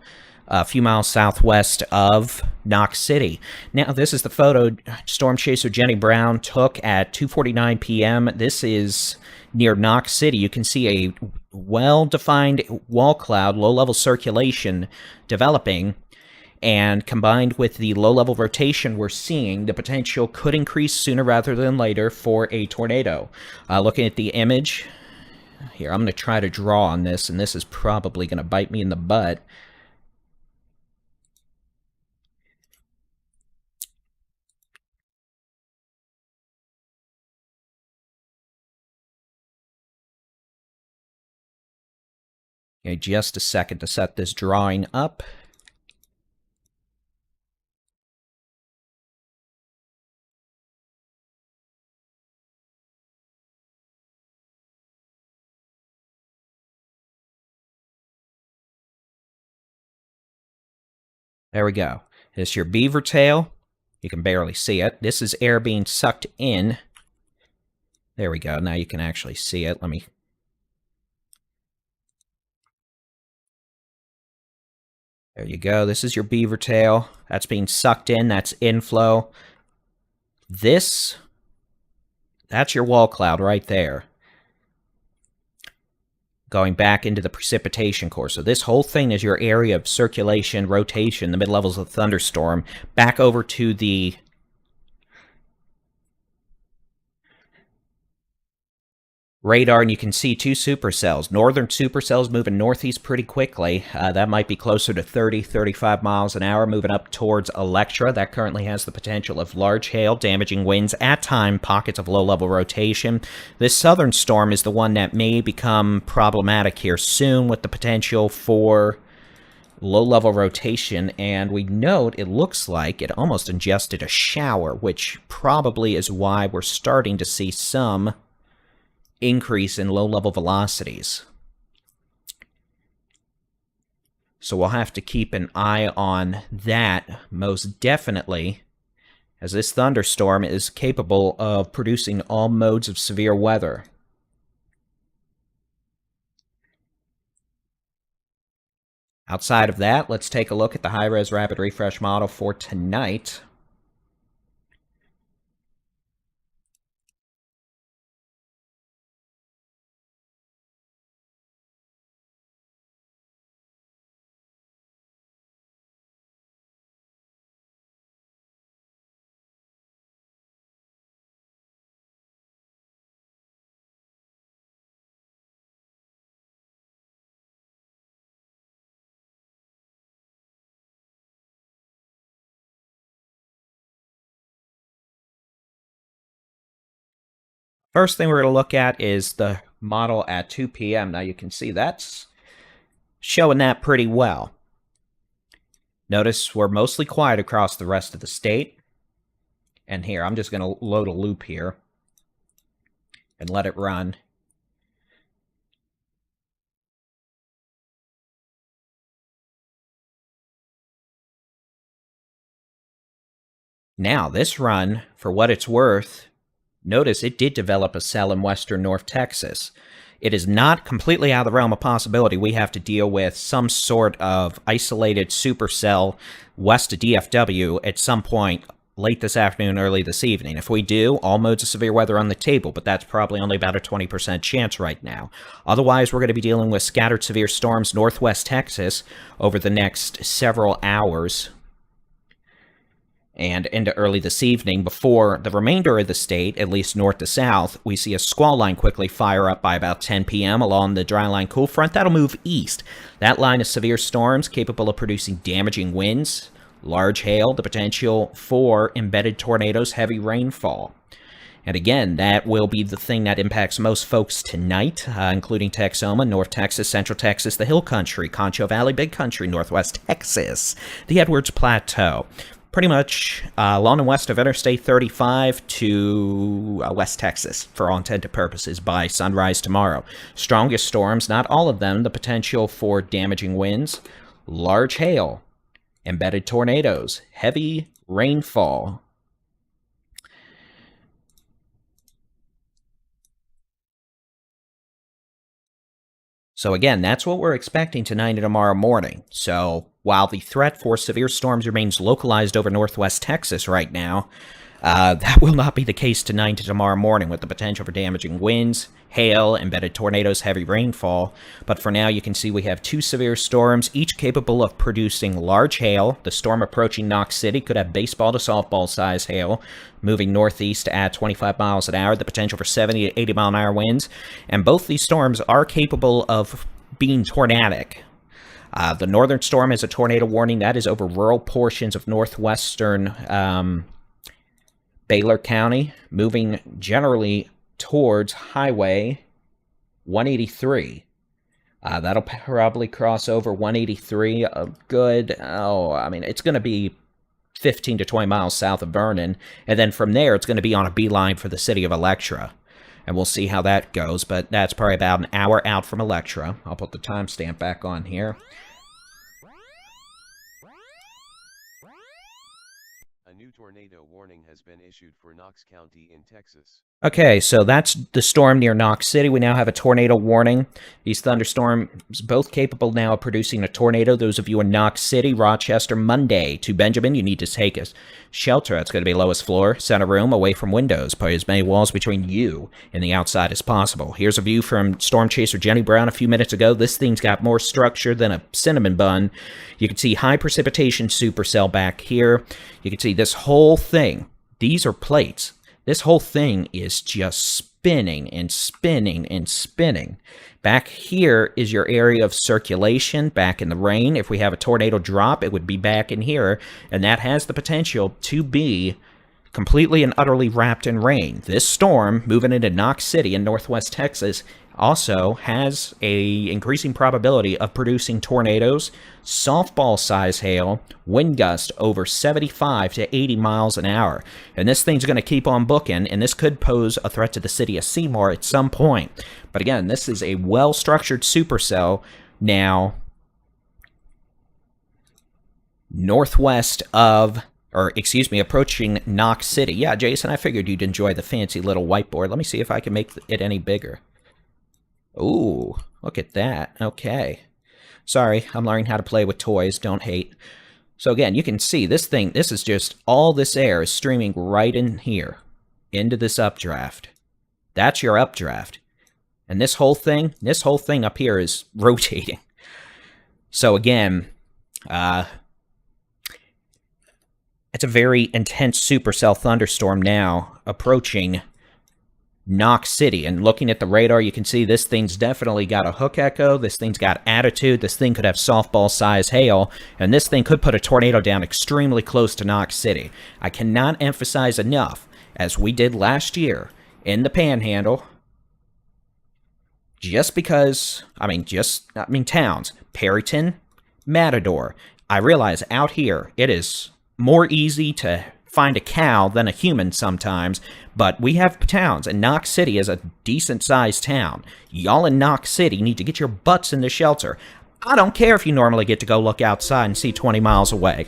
a few miles southwest of Knox City. Now, this is the photo Storm Chaser Jenny Brown took at 2:49 p.m. This is near Knox City. You can see a well-defined wall cloud, low-level circulation developing, and combined with the low-level rotation we're seeing, the potential could increase sooner rather than later for a tornado. Looking at the image, here, I'm going to try to draw on this, and this is probably going to bite me in the butt. Okay, just a second to set this drawing up. There we go. This is your beaver tail. You can barely see it. This is air being sucked in. There we go. Now you can actually see it. Let me... There you go. This is your beaver tail. That's being sucked in. That's inflow. That's your wall cloud right there. Going back into the precipitation core. So this whole thing is your area of circulation, rotation, the mid-levels of the thunderstorm, back over to the radar, and you can see two supercells. Northern supercells moving northeast pretty quickly. That might be closer to 30, 35 miles an hour, moving up towards Electra. That currently has the potential of large hail, damaging winds, at time pockets of low-level rotation. This southern storm is the one that may become problematic here soon, with the potential for low-level rotation, and we note it looks like it almost ingested a shower, which probably is why we're starting to see some increase in low-level velocities. So we'll have to keep an eye on that most definitely, as this thunderstorm is capable of producing all modes of severe weather. Outside of that, let's take a look at the high-res rapid refresh model for tonight. First thing we're going to look at is the model at 2 p.m. Now you can see that's showing that pretty well. Notice we're mostly quiet across the rest of the state. And here, I'm just going to load a loop here and let it run. Now, this run, for what it's worth, notice it did develop a cell in western North Texas. It is not completely out of the realm of possibility we have to deal with some sort of isolated supercell west of DFW at some point late this afternoon, early this evening. If we do, all modes of severe weather on the table, but that's probably only about a 20% chance right now. Otherwise, we're going to be dealing with scattered severe storms northwest Texas over the next several hours and into early this evening. Before the remainder of the state, at least north to south, we see a squall line quickly fire up by about 10 p.m. along the dry line cool front. That'll move east. That line of severe storms capable of producing damaging winds, large hail, the potential for embedded tornadoes, heavy rainfall. And again, that will be the thing that impacts most folks tonight, including Texoma, North Texas, Central Texas, the Hill Country, Concho Valley, Big Country, Northwest Texas, the Edwards Plateau. Pretty much along and west of Interstate 35 to West Texas, for all intended purposes, by sunrise tomorrow. Strongest storms, not all of them, the potential for damaging winds, large hail, embedded tornadoes, heavy rainfall. So again, that's what we're expecting tonight and tomorrow morning. So while the threat for severe storms remains localized over northwest Texas right now, that will not be the case tonight and tomorrow morning, with the potential for damaging winds, hail, embedded tornadoes, heavy rainfall. But for now, you can see we have two severe storms, each capable of producing large hail. The storm approaching Knox City could have baseball to softball size hail, moving northeast at 25 miles an hour, the potential for 70 to 80 mile an hour winds. And both these storms are capable of being tornadic. The northern storm has a tornado warning that is over rural portions of northwestern Baylor County, moving generally towards Highway 183. That'll probably cross over 183 a good, it's going to be 15 to 20 miles south of Vernon. And then from there, it's going to be on a beeline for the city of Electra. And we'll see how that goes, but that's probably about an hour out from Electra. I'll put the timestamp back on here. A new tornado warning has been issued for Knox County in Texas. Okay, so that's the storm near Knox City. We now have a tornado warning. These thunderstorms both capable now of producing a tornado. Those of you in Knox City, Rochester, Monday to Benjamin, you need to take a shelter. That's going to be lowest floor, center room, away from windows. Put as many walls between you and the outside as possible. Here's a view from Storm Chaser Jenny Brown a few minutes ago. This thing's got more structure than a cinnamon bun. You can see high precipitation supercell back here. You can see this whole thing. These are plates. This whole thing is just spinning and spinning and spinning. Back here is your area of circulation back in the rain. If we have a tornado drop, it would be back in here, and that has the potential to be completely and utterly wrapped in rain. This storm, moving into Knox City in northwest Texas, also has a increasing probability of producing tornadoes, softball-size hail, wind gust over 75 to 80 miles an hour. And this thing's going to keep on booking, and this could pose a threat to the city of Seymour at some point. But again, this is a well-structured supercell now northwest of, approaching Knox City. Yeah, Jason, I figured you'd enjoy the fancy little whiteboard. Let me see if I can make it any bigger. Ooh, look at that. Okay. Sorry, I'm learning how to play with toys. Don't hate. So again, you can see this thing, this is just, all this air is streaming right in here, into this updraft. That's your updraft. And this whole thing up here is rotating. So again, it's a very intense supercell thunderstorm now approaching Knox City. And looking at the radar, you can see this thing's definitely got a hook echo. This thing's got attitude. This thing could have softball-size hail. And this thing could put a tornado down extremely close to Knox City. I cannot emphasize enough, as we did last year in the Panhandle, towns, Perryton, Matador. I realize out here it is more easy to find a cow than a human sometimes, but we have towns, and Knox City is a decent-sized town. Y'all in Knox City need to get your butts in the shelter. I don't care if you normally get to go look outside and see 20 miles away.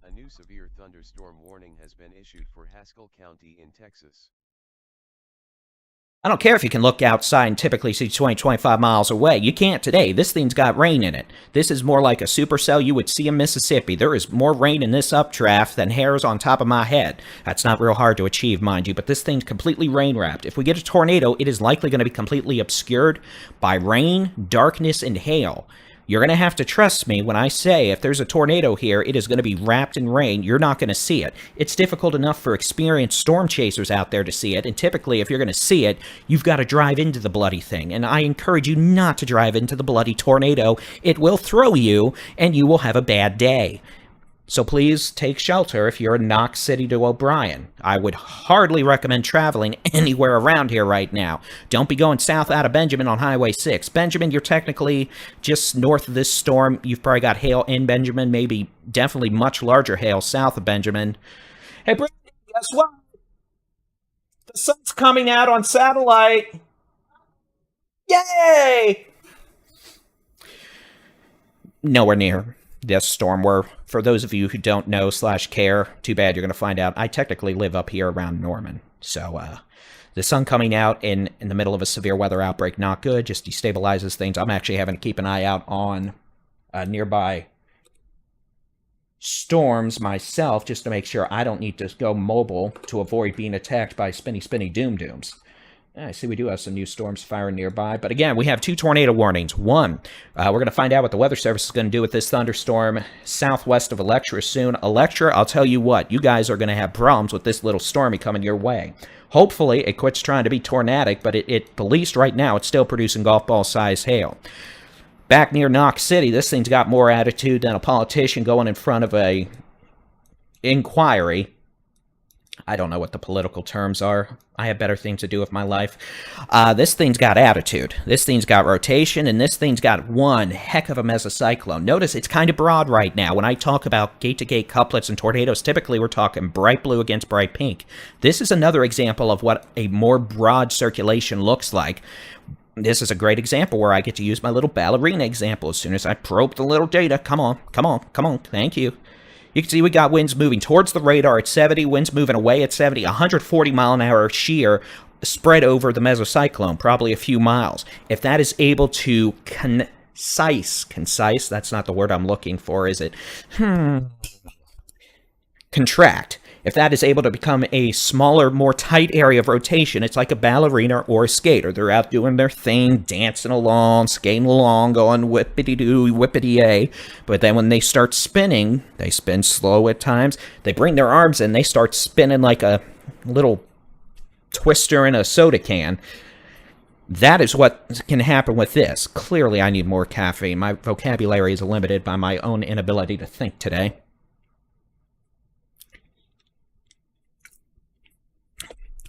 A new severe thunderstorm warning has been issued for Haskell County in Texas. I don't care if you can look outside and typically see 20, 25 miles away. You can't today. This thing's got rain in it. This is more like a supercell you would see in Mississippi. There is more rain in this updraft than hairs on top of my head. That's not real hard to achieve, mind you, but this thing's completely rain-wrapped. If we get a tornado, it is likely going to be completely obscured by rain, darkness, and hail. You're going to have to trust me when I say if there's a tornado here, it is going to be wrapped in rain. You're not going to see it. It's difficult enough for experienced storm chasers out there to see it, and typically if you're going to see it, you've got to drive into the bloody thing. And I encourage you not to drive into the bloody tornado. It will throw you, and you will have a bad day. So please take shelter if you're in Knox City to O'Brien. I would hardly recommend traveling anywhere around here right now. Don't be going south out of Benjamin on Highway 6. Benjamin, you're technically just north of this storm. You've probably got hail in Benjamin, maybe definitely much larger hail south of Benjamin. Hey, Brandon, guess what? The sun's coming out on satellite. Yay! Nowhere near this storm. For those of you who don't know / care, too bad, you're going to find out. I technically live up here around Norman. So the sun coming out in the middle of a severe weather outbreak, not good, just destabilizes things. I'm actually having to keep an eye out on nearby storms myself just to make sure I don't need to go mobile to avoid being attacked by spinny doom-dooms. I see we do have some new storms firing nearby. But again, we have 2 tornado warnings. One, we're going to find out what the Weather Service is going to do with this thunderstorm southwest of Electra soon. Electra, I'll tell you what, you guys are going to have problems with this little stormy coming your way. Hopefully, it quits trying to be tornadic, but at least right now, it's still producing golf ball-sized hail. Back near Knox City, this thing's got more attitude than a politician going in front of a inquiry. I don't know what the political terms are. I have better things to do with my life. This thing's got attitude. This thing's got rotation, and this thing's got one heck of a mesocyclone. Notice it's kind of broad right now. When I talk about gate-to-gate couplets and tornadoes, typically we're talking bright blue against bright pink. This is another example of what a more broad circulation looks like. This is a great example where I get to use my little ballerina example as soon as I probe the little data. Come on, come on, come on. Thank you. You can see we got winds moving towards the radar at 70, winds moving away at 70, 140 mile an hour shear spread over the mesocyclone, probably a few miles. If that is able to concise, that's not the word I'm looking for, is it? Contract. If that is able to become a smaller, more tight area of rotation, it's like a ballerina or a skater. They're out doing their thing, dancing along, skating along, going whippity-doo, whippity-yay. But then when they start spinning, they spin slow at times. They bring their arms in, they start spinning like a little twister in a soda can. That is what can happen with this. Clearly, I need more caffeine. My vocabulary is limited by my own inability to think today.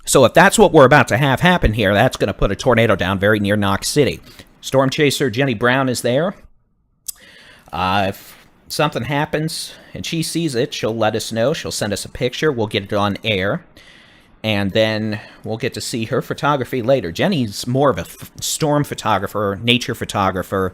So if that's what we're about to have happen here, that's going to put a tornado down very near Knox City. Storm chaser Jenny Brown is there. If something happens and she sees it, she'll let us know. She'll send us a picture. We'll get it on air. And then we'll get to see her photography later. Jenny's more of a storm photographer, nature photographer,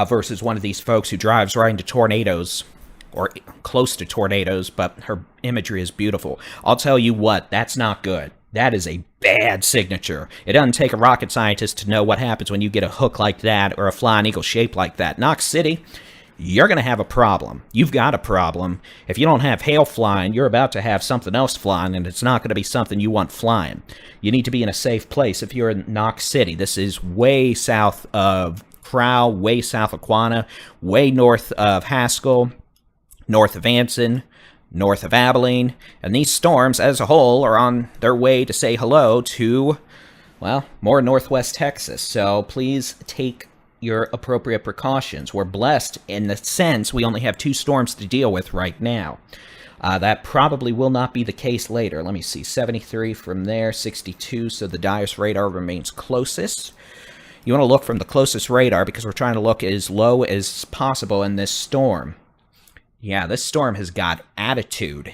versus one of these folks who drives right into tornadoes or close to tornadoes, but her imagery is beautiful. I'll tell you what, that's not good. That is a bad signature. It doesn't take a rocket scientist to know what happens when you get a hook like that or a flying eagle shape like that. Knox City, you're going to have a problem. You've got a problem. If you don't have hail flying, you're about to have something else flying, and it's not going to be something you want flying. You need to be in a safe place if you're in Knox City. This is way south of Crowell, way south of Quanah, way north of Haskell, north of Anson, north of Abilene, and these storms as a whole are on their way to say hello to, well, more northwest Texas. So please take your appropriate precautions. We're blessed in the sense we only have 2 storms to deal with right now. That probably will not be the case later. Let me see, 73 from there, 62, so the Dias radar remains closest. You want to look from the closest radar because we're trying to look as low as possible in this storm. Yeah, this storm has got attitude.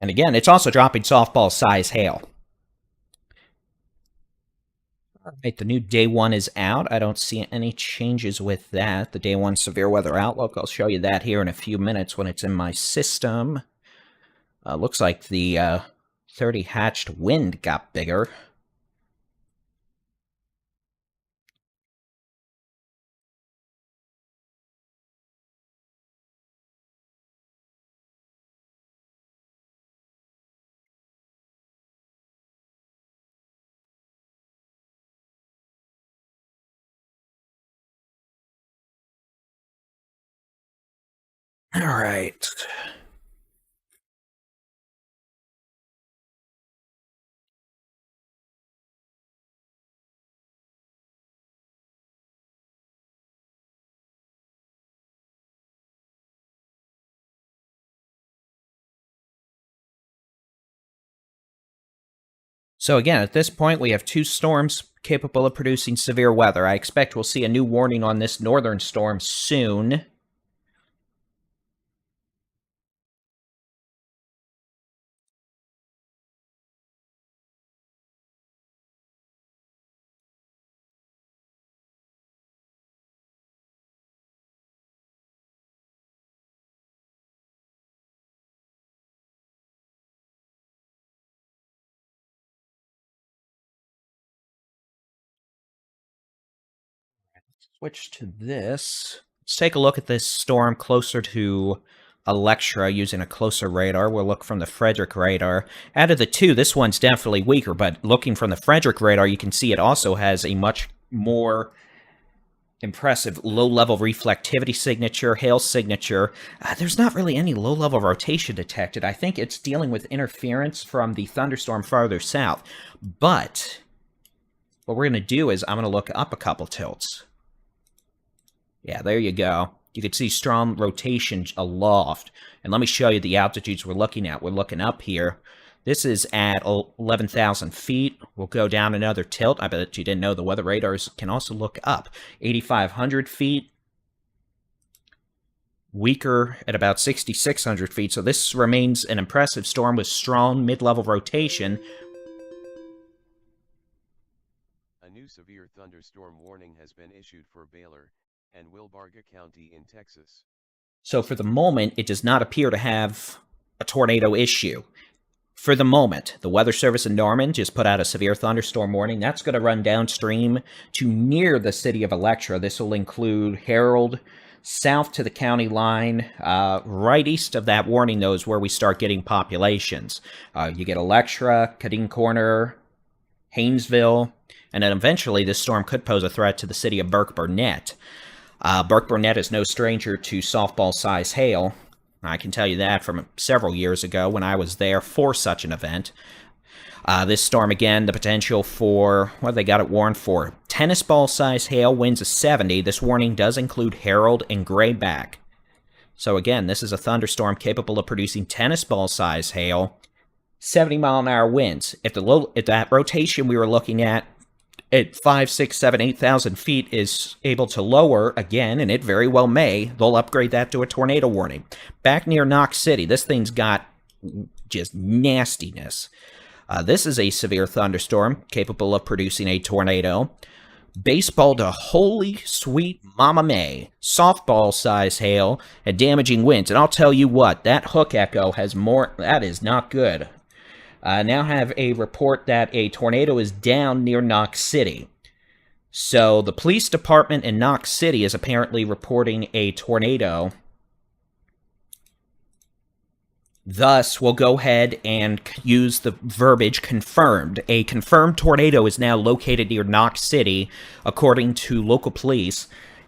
And again, it's also dropping softball-size hail. All right, the new Day 1 is out. I don't see any changes with that. The Day 1 severe weather outlook, I'll show you that here in a few minutes when it's in my system. Looks like the 30 hatched wind got bigger. All right. So again, at this point, we have 2 storms capable of producing severe weather. I expect we'll see a new warning on this northern storm soon. Switch to this. Let's take a look at this storm closer to Electra using a closer radar. We'll look from the Frederick radar. Out of the 2, this one's definitely weaker, but looking from the Frederick radar, you can see it also has a much more impressive low-level reflectivity signature, hail signature. There's not really any low-level rotation detected. I think it's dealing with interference from the thunderstorm farther south. But what we're going to do is I'm going to look up a couple tilts. Yeah, there you go. You can see strong rotation aloft. And let me show you the altitudes we're looking at. We're looking up here. This is at 11,000 feet. We'll go down another tilt. I bet you didn't know the weather radars can also look up. 8,500 feet. Weaker at about 6,600 feet. So this remains an impressive storm with strong mid-level rotation. A new severe thunderstorm warning has been issued for Baylor and Wilbarger County in Texas. So for the moment, it does not appear to have a tornado issue. For the moment, the Weather Service in Norman just put out a severe thunderstorm warning. That's going to run downstream to near the city of Electra. This will include Harold, south to the county line. Right east of that warning, though, is where we start getting populations. You get Electra, Cadine Corner, Haynesville, and then eventually this storm could pose a threat to the city of Burke-Burnett. Burke-Burnett is no stranger to softball-size hail. I can tell you that from several years ago when I was there for such an event. This storm, again, the potential for, what they got it warned for? Tennis ball-size hail, winds of 70. This warning does include Harold and Grayback. So again, this is a thunderstorm capable of producing tennis ball-size hail, 70-mile-an-hour winds. If that rotation we were looking at 5, 6, 7, 8,000 feet is able to lower again, and it very well may, they'll upgrade that to a tornado warning. Back near Knox City, this thing's got just nastiness. This is a severe thunderstorm capable of producing a tornado. Baseball to holy sweet Mama May. Softball size hail and damaging winds. And I'll tell you what, that hook echo has more. That is not good. Now have a report that a tornado is down near Knox City. So the police department in Knox City is apparently reporting a tornado. Thus, we'll go ahead and use the verbiage confirmed. A confirmed tornado is now located near Knox City, according to local police.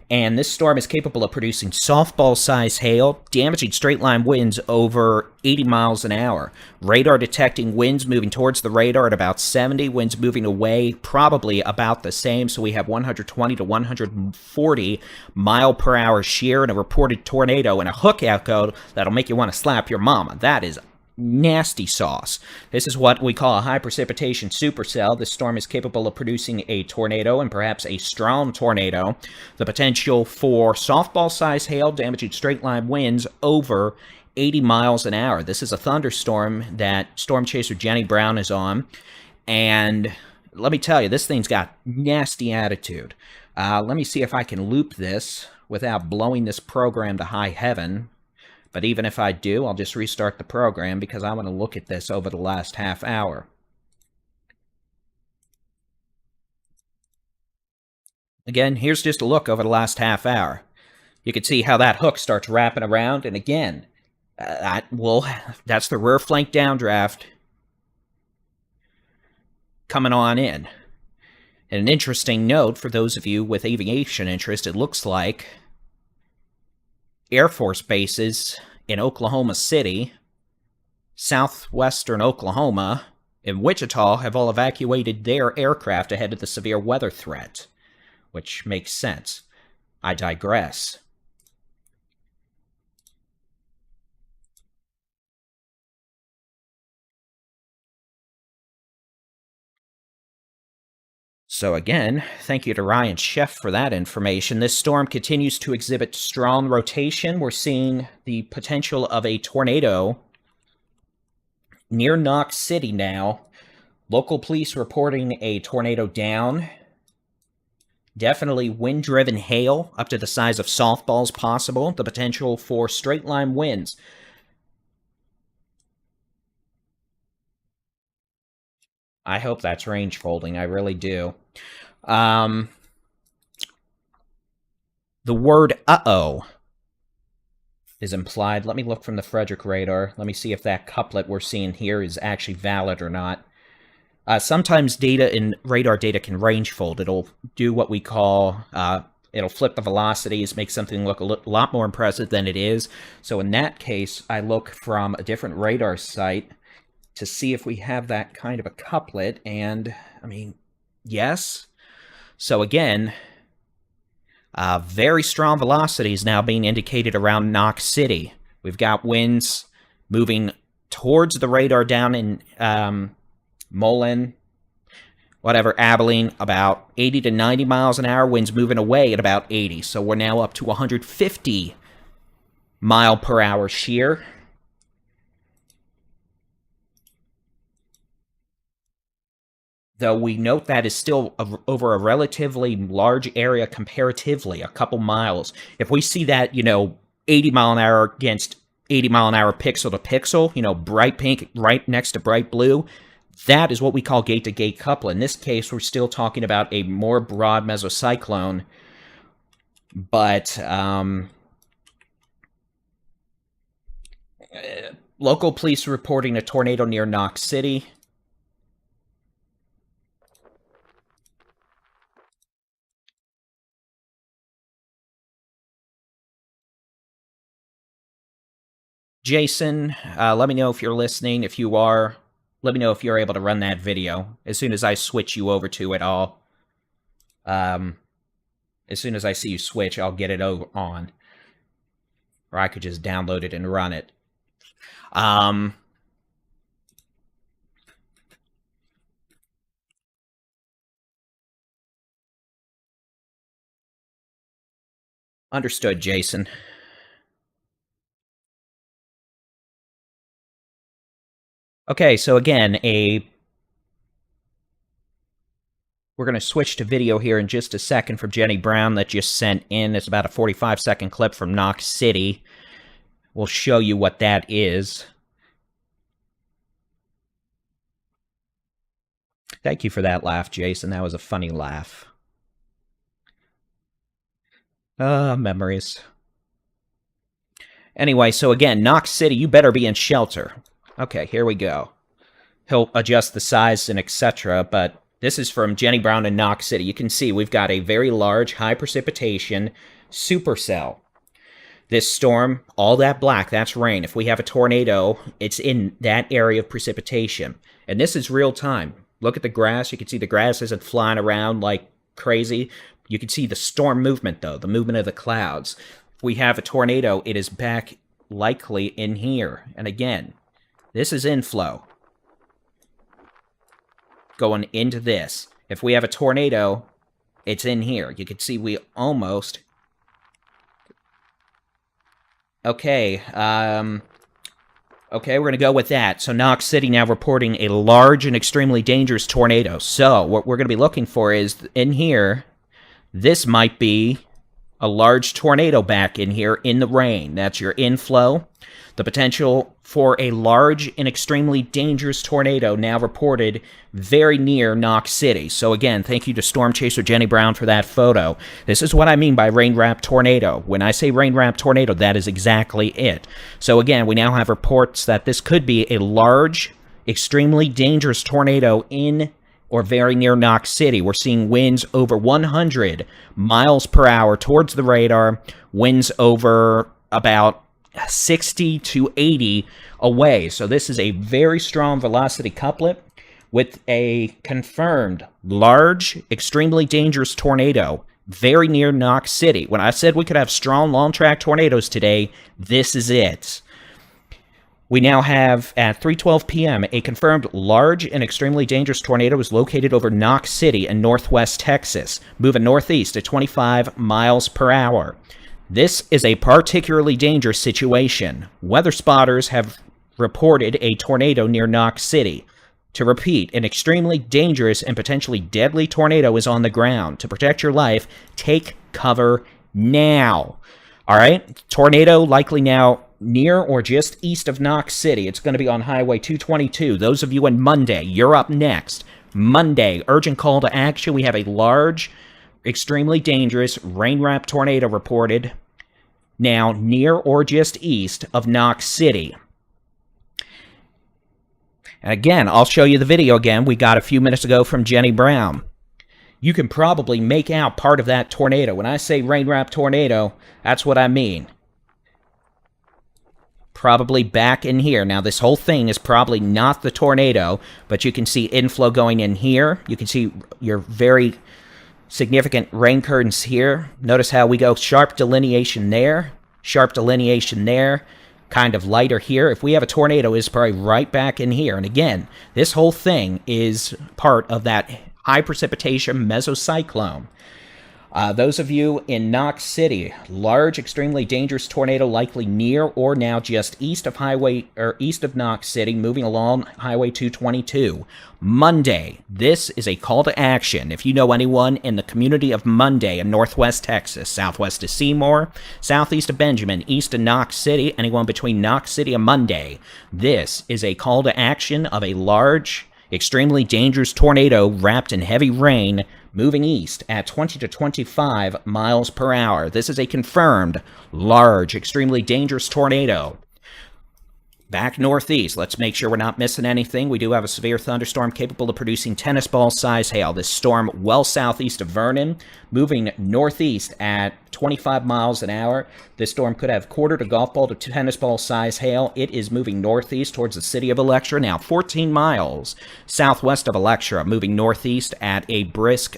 And this storm is capable of producing softball-sized hail, damaging straight-line winds over 80 miles an hour. Radar detecting winds moving towards the radar at about 70, winds moving away probably about the same. So we have 120 to 140 mile per hour shear and a reported tornado and a hook echo that'll make you want to slap your mama. That is nasty sauce. This is what we call a high precipitation supercell. This storm is capable of producing a tornado and perhaps a strong tornado. The potential for softball-sized hail damaging straight-line winds over 80 miles an hour. This is a thunderstorm that Storm Chaser Jenny Brown is on. And let me tell you, this thing's got nasty attitude. Let me see if I can loop this without blowing this program to high heaven. But even if I do, I'll just restart the program because I want to look at this over the last half hour. Again, here's just a look over the last half hour. You can see how that hook starts wrapping around, and again, that's the rear flank downdraft coming on in. And an interesting note for those of you with aviation interest, it looks like Air Force bases in Oklahoma City, southwestern Oklahoma, and Wichita have all evacuated their aircraft ahead of the severe weather threat, which makes sense. I digress. So again, thank you to Ryan Sheff for that information. This storm continues to exhibit strong rotation. We're seeing the potential of a tornado near Knox City now. Local police reporting a tornado down. Definitely wind-driven hail up to the size of softballs possible. The potential for straight-line winds. I hope that's range folding. I really do. The word uh-oh is implied. Let me look from the Frederick radar. Let me see if that couplet we're seeing here is actually valid or not. Sometimes data in radar data can range fold. It'll do what we call, it'll flip the velocities, make something look a lot more impressive than it is. So in that case, I look from a different radar site to see if we have that kind of a couplet, and, I mean, yes. So again, very strong velocities now being indicated around Knox City. We've got winds moving towards the radar down in Mullen, Abilene, about 80 to 90 miles an hour. Winds moving away at about 80. So we're now up to 150 mile per hour shear. Though we note that is still over a relatively large area comparatively, a couple miles. If we see that, 80 mile an hour against 80 mile an hour pixel to pixel, bright pink right next to bright blue, that is what we call gate-to-gate coupling. In this case, we're still talking about a more broad mesocyclone, but local police reporting a tornado near Knox City. Jason, let me know if you're listening. If you are, let me know if you're able to run that video as soon as I switch you over to it all. As soon as I see you switch, I'll get it on. Or I could just download it and run it. Understood, Jason. Okay, so again, we're going to switch to video here in just a second from Jenny Brown that just sent in. It's about a 45-second clip from Knox City. We'll show you what that is. Thank you for that laugh, Jason. That was a funny laugh. Memories. Anyway, so again, Knox City, you better be in shelter. Okay, here we go. He'll adjust the size and etc., but this is from Jenny Brown in Knox City. You can see we've got a very large, high precipitation supercell. This storm, all that black, that's rain. If we have a tornado, it's in that area of precipitation. And this is real time. Look at the grass. You can see the grass isn't flying around like crazy. You can see the storm movement, though, the movement of the clouds. If we have a tornado, it is back likely in here. And again, this is inflow going into this. If we have a tornado, it's in here. You can see we almost... Okay, we're going to go with that. So Knox City now reporting a large and extremely dangerous tornado. So what we're going to be looking for is in here, this might be a large tornado back in here in the rain. That's your inflow. The potential for a large and extremely dangerous tornado now reported very near Knox City. So again, thank you to Storm Chaser Jenny Brown for that photo. This is what I mean by rain-wrapped tornado. When I say rain-wrapped tornado, that is exactly it. So again, we now have reports that this could be a large, extremely dangerous tornado in or very near Knox City. We're seeing winds over 100 miles per hour towards the radar, winds over about 60 to 80 away. So this is a very strong velocity couplet with a confirmed large, extremely dangerous tornado very near Knox City. When I said we could have strong long-track tornadoes today, this is it. We now have, at 3:12 p.m., a confirmed large and extremely dangerous tornado is located over Knox City in northwest Texas, moving northeast at 25 miles per hour. This is a particularly dangerous situation. Weather spotters have reported a tornado near Knox City. To repeat, an extremely dangerous and potentially deadly tornado is on the ground. To protect your life, take cover now. All right? Tornado likely now near or just east of Knox City. It's going to be on Highway 222. Those of you in Monday, you're up next. Monday, urgent call to action. We have a large, extremely dangerous rain-wrapped tornado reported now near or just east of Knox City. And again, I'll show you the video again we got a few minutes ago from Jenny Brown. You can probably make out part of that tornado. When I say rain-wrapped tornado, that's what I mean. Probably back in here. Now, this whole thing is probably not the tornado, but you can see inflow going in here. You can see your very significant rain curtains here. Notice how we go sharp delineation there, kind of lighter here. If we have a tornado, it's probably right back in here. And again, this whole thing is part of that high precipitation mesocyclone. Those of you in Knox City, large, extremely dangerous tornado likely near or now just east of Knox City, moving along Highway 222. Monday, this is a call to action. If you know anyone in the community of Monday in northwest Texas, southwest of Seymour, southeast of Benjamin, east of Knox City, anyone between Knox City and Monday, this is a call to action of a large, extremely dangerous tornado wrapped in heavy rain moving east at 20 to 25 miles per hour. This is a confirmed large, extremely dangerous tornado. Back northeast, let's make sure we're not missing anything. We do have a severe thunderstorm capable of producing tennis ball size hail. This storm well southeast of Vernon, moving northeast at 25 miles an hour. This storm could have quarter to golf ball to tennis ball size hail. It is moving northeast towards the city of Electra, now 14 miles southwest of Electra, moving northeast at a brisk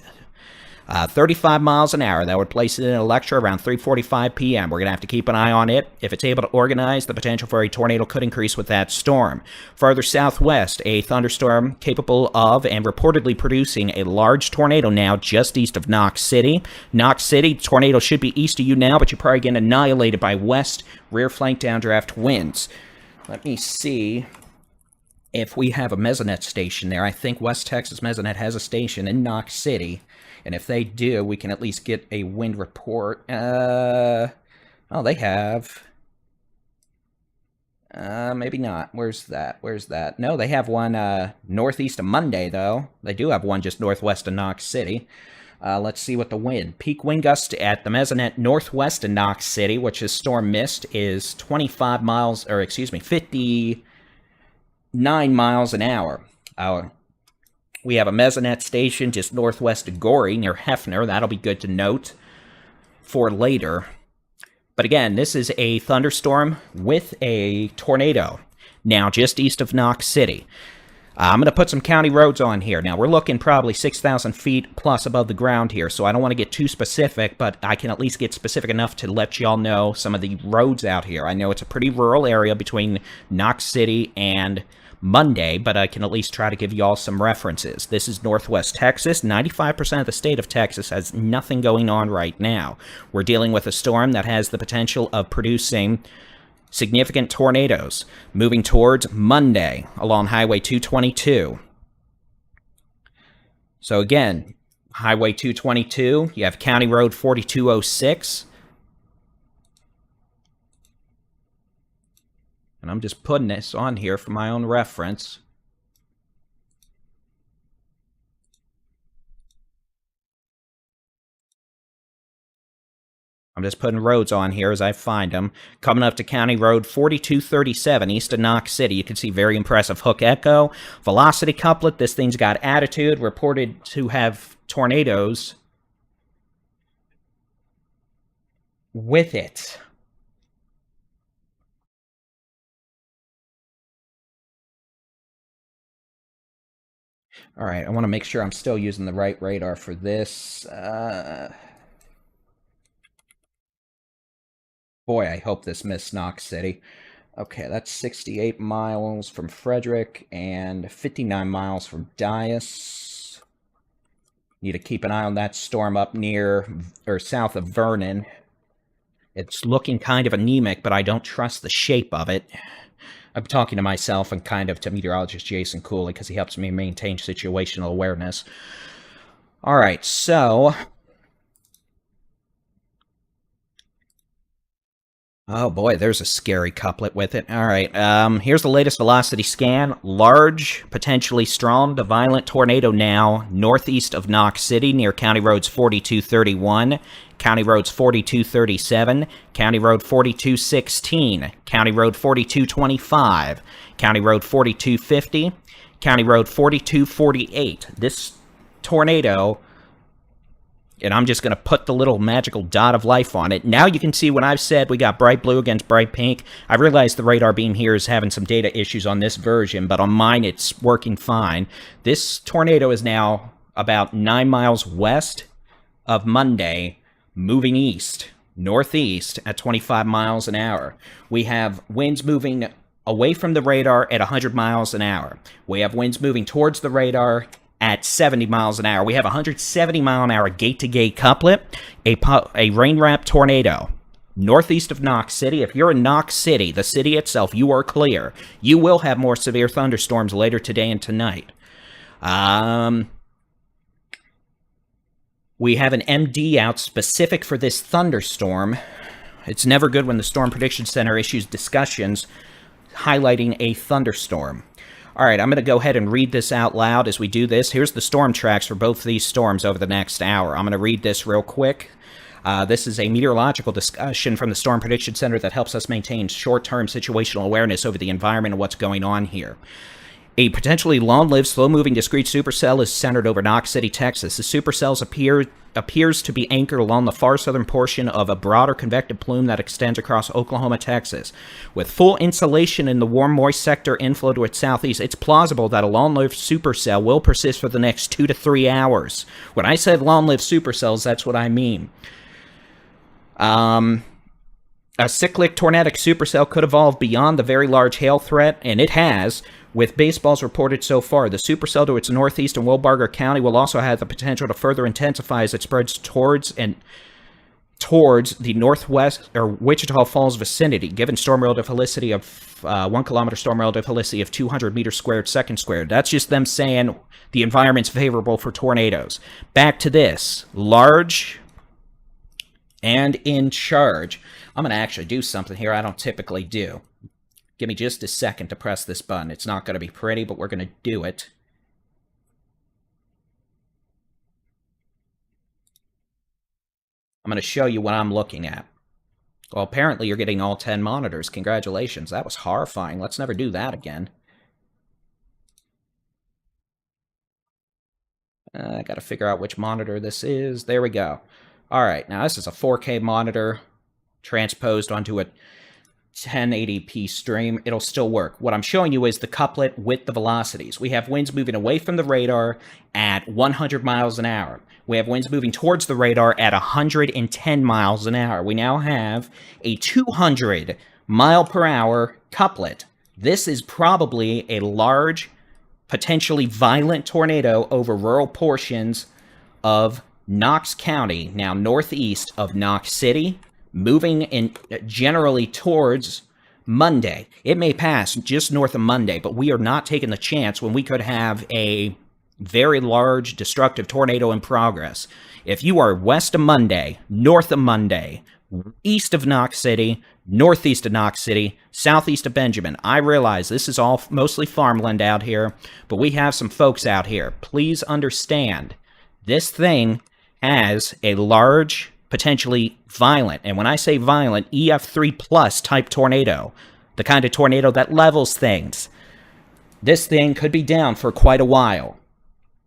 35 miles an hour. That would place it in Electra around 3:45 p.m. We're going to have to keep an eye on it. If it's able to organize, the potential for a tornado could increase with that storm. Further southwest, a thunderstorm capable of and reportedly producing a large tornado now just east of Knox City. Knox City, tornado should be east of you now, but you're probably getting annihilated by west rear flank downdraft winds. Let me see if we have a Mesonet station there. I think West Texas Mesonet has a station in Knox City. And if they do, we can at least get a wind report. Oh, they have. Maybe not. Where's that? No, they have one northeast of Monday, though. They do have one just northwest of Knox City. Let's see what the wind. Peak wind gust at the Mesonet northwest of Knox City, which is storm mist, is 59 miles an hour. We have a Mesonet station just northwest of Gorey, near Hefner. That'll be good to note for later. But again, this is a thunderstorm with a tornado, now just east of Knox City. I'm going to put some county roads on here. Now, we're looking probably 6,000 feet plus above the ground here, so I don't want to get too specific, but I can at least get specific enough to let y'all know some of the roads out here. I know it's a pretty rural area between Knox City and Monday, but I can at least try to give you all some references. This is northwest Texas. 95% of the state of Texas has nothing going on right now. We're dealing with a storm that has the potential of producing significant tornadoes moving towards Monday along Highway 222. So again, Highway 222, you have County Road 4206. And I'm just putting this on here for my own reference. I'm just putting roads on here as I find them. Coming up to County Road 4237 east of Knox City, you can see very impressive hook echo. Velocity couplet, this thing's got attitude, reported to have tornadoes with it. All right, I want to make sure I'm still using the right radar for this. Boy, I hope this missed Knox City. Okay, that's 68 miles from Frederick and 59 miles from Dias. Need to keep an eye on that storm up near or south of Vernon. It's looking kind of anemic, but I don't trust the shape of it. I'm talking to myself and kind of to meteorologist Jason Cooley because he helps me maintain situational awareness. All right, so... Oh boy, there's a scary couplet with it. All right, here's the latest velocity scan. Large, potentially strong to violent tornado now northeast of Knox City near County Roads 4231, County Roads 4237, County Road 4216, County Road 4225, County Road 4250, County Road 4248. This tornado... And I'm just going to put the little magical dot of life on it. Now you can see when I've said we got bright blue against bright pink, I realize the radar beam here is having some data issues on this version, but on mine it's working fine. This tornado is now about 9 miles west of Monday, moving east, northeast at 25 miles an hour. We have winds moving away from the radar at 100 miles an hour. We have winds moving towards the radar at 70 miles an hour. We have a 170 mile an hour gate-to-gate couplet, a rain-wrapped tornado northeast of Knox City. If you're in Knox City, the city itself, you are clear. You will have more severe thunderstorms later today and tonight. We have an MD out specific for this thunderstorm. It's never good when the Storm Prediction Center issues discussions highlighting a thunderstorm. All right, I'm going to go ahead and read this out loud as we do this. Here's the storm tracks for both these storms over the next hour. I'm going to read this real quick. This is a meteorological discussion from the Storm Prediction Center that helps us maintain short-term situational awareness over the environment and what's going on here. A potentially long-lived, slow-moving, discrete supercell is centered over Knox City, Texas. The supercell appears to be anchored along the far southern portion of a broader convective plume that extends across Oklahoma, Texas. With full insulation in the warm, moist sector inflow to its southeast, it's plausible that a long-lived supercell will persist for the next 2 to 3 hours. When I said long-lived supercells, that's what I mean. A cyclic tornadic supercell could evolve beyond the very large hail threat, and it has, with baseballs reported so far. The supercell to its northeast in Wilbarger County will also have the potential to further intensify as it spreads towards the northwest or Wichita Falls vicinity, given storm relative helicity of 1 kilometer storm relative helicity of 200 meters squared second squared. That's just them saying the environment's favorable for tornadoes. Back to this. Large and in charge. I'm going to actually do something here I don't typically do. Give me just a second to press this button. It's not going to be pretty, but we're going to do it. I'm going to show you what I'm looking at. Well, apparently you're getting all 10 monitors. Congratulations. That was horrifying. Let's never do that again. I got to figure out which monitor this is. There we go. All right, now this is a 4K monitor transposed onto a 1080p stream. It'll still work. What I'm showing you is the couplet with the velocities. We have winds moving away from the radar at 100 miles an hour. We have winds moving towards the radar at 110 miles an hour. We now have a 200 mile per hour couplet. This is probably a large, potentially violent tornado over rural portions of Knox County, now northeast of Knox City, moving in generally towards Monday. It may pass just north of Monday, but we are not taking the chance when we could have a very large destructive tornado in progress. If you are west of Monday, north of Monday, east of Knox City, northeast of Knox City, southeast of Benjamin, I realize this is all mostly farmland out here, but we have some folks out here. Please understand, this thing has a large, potentially violent, and when I say violent, EF3 plus type tornado, the kind of tornado that levels things. This thing could be down for quite a while.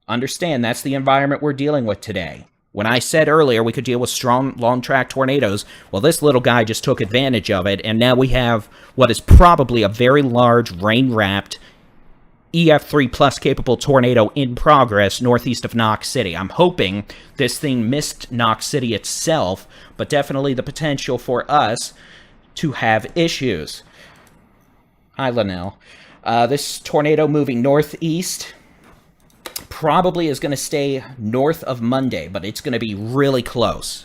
Understand, that's the environment we're dealing with today. When I said earlier we could deal with strong, long-track tornadoes, well, this little guy just took advantage of it, and now we have what is probably a very large, rain-wrapped EF3 plus capable tornado in progress northeast of Knox City. I'm hoping this thing missed Knox City itself, but definitely the potential for us to have issues. Hi, Linnell. This tornado moving northeast probably is going to stay north of Monday, but it's going to be really close.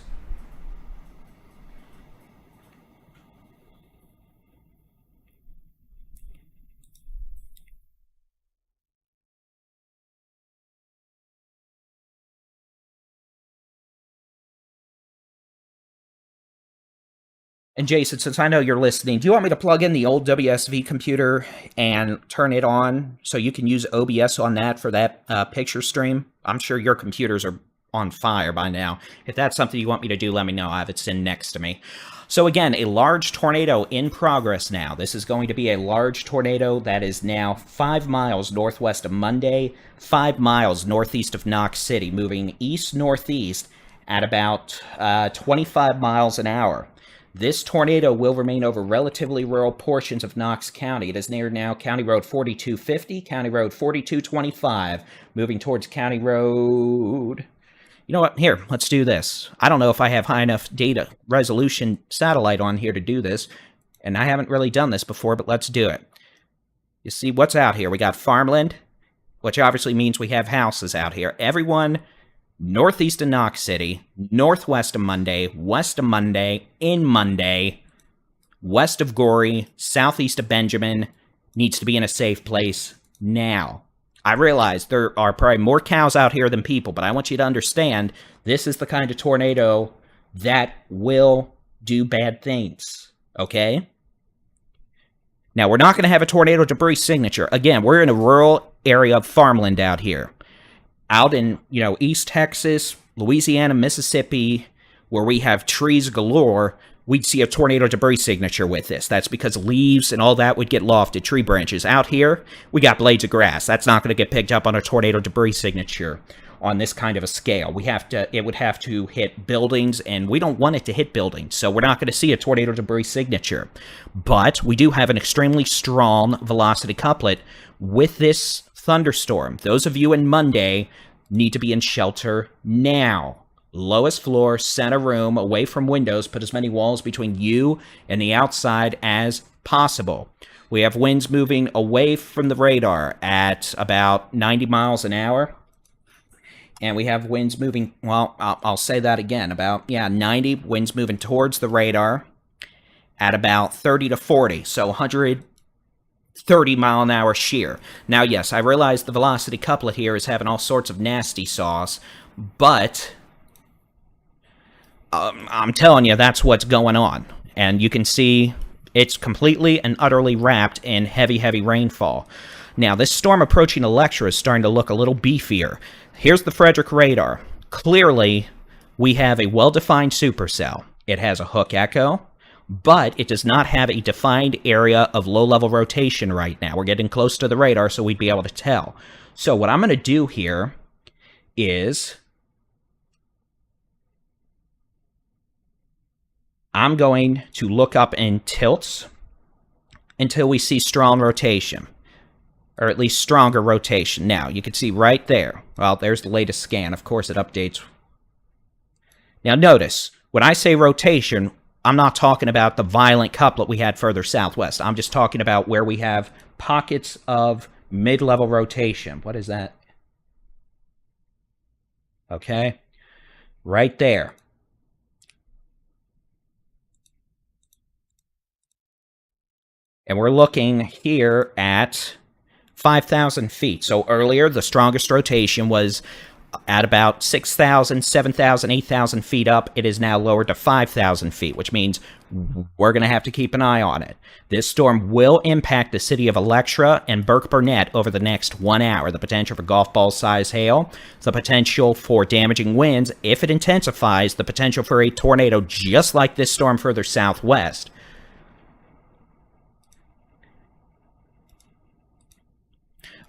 And Jason, since I know you're listening, do you want me to plug in the old WSV computer and turn it on so you can use OBS on that for that picture stream? I'm sure your computers are on fire by now. If that's something you want me to do, let me know. I have it sitting next to me. So again, a large tornado in progress now. This is going to be a large tornado that is now 5 miles northwest of Monday, 5 miles northeast of Knox City, moving east-northeast at about 25 miles an hour. This tornado will remain over relatively rural portions of Knox County. It is near now County Road 4250, County Road 4225, moving towards County Road... You know what? Here, let's do this. I don't know if I have high enough data resolution satellite on here to do this, and I haven't really done this before, but let's do it. You see what's out here? We got farmland, which obviously means we have houses out here. Everyone northeast of Knox City, northwest of Monday, west of Monday, in Monday, west of Gorey, southeast of Benjamin, needs to be in a safe place now. I realize there are probably more cows out here than people, but I want you to understand this is the kind of tornado that will do bad things, okay? Now, we're not going to have a tornado debris signature. Again, we're in a rural area of farmland out here. Out in, East Texas, Louisiana, Mississippi, where we have trees galore, we'd see a tornado debris signature with this. That's because leaves and all that would get lofted, tree branches. Out here, we got blades of grass. That's not going to get picked up on a tornado debris signature on this kind of a scale. It would have to hit buildings, and we don't want it to hit buildings, so we're not going to see a tornado debris signature. But we do have an extremely strong velocity couplet with this thunderstorm. Those of you in Monday need to be in shelter now. Lowest floor, center room, away from windows. Put as many walls between you and the outside as possible. We have winds moving away from the radar at about 90 miles an hour. And we have winds moving, well, I'll say that again, about, 90 winds moving towards the radar at about 30 to 40. So 130 mile an hour shear. Now, yes, I realize the velocity couplet here is having all sorts of nasty sauce, but I'm telling you, that's what's going on. And you can see it's completely and utterly wrapped in heavy, heavy rainfall. Now, this storm approaching Electra is starting to look a little beefier. Here's the Frederick radar. Clearly, we have a well-defined supercell. It has a hook echo, but it does not have a defined area of low-level rotation right now. We're getting close to the radar, so we'd be able to tell. So what I'm going to do here is I'm going to look up in tilts until we see strong rotation, or at least stronger rotation. Now, you can see right there. Well, there's the latest scan. Of course, it updates. Now, notice, when I say rotation, I'm not talking about the violent couplet we had further southwest. I'm just talking about where we have pockets of mid-level rotation. What is that? Okay. Right there. And we're looking here at 5,000 feet. So earlier, the strongest rotation was at about 6,000, 7,000, 8,000 feet up. It is now lowered to 5,000 feet, which means we're going to have to keep an eye on it. This storm will impact the city of Electra and Burke-Burnett over the next 1 hour. The potential for golf ball-size hail, the potential for damaging winds. If it intensifies, the potential for a tornado just like this storm further southwest.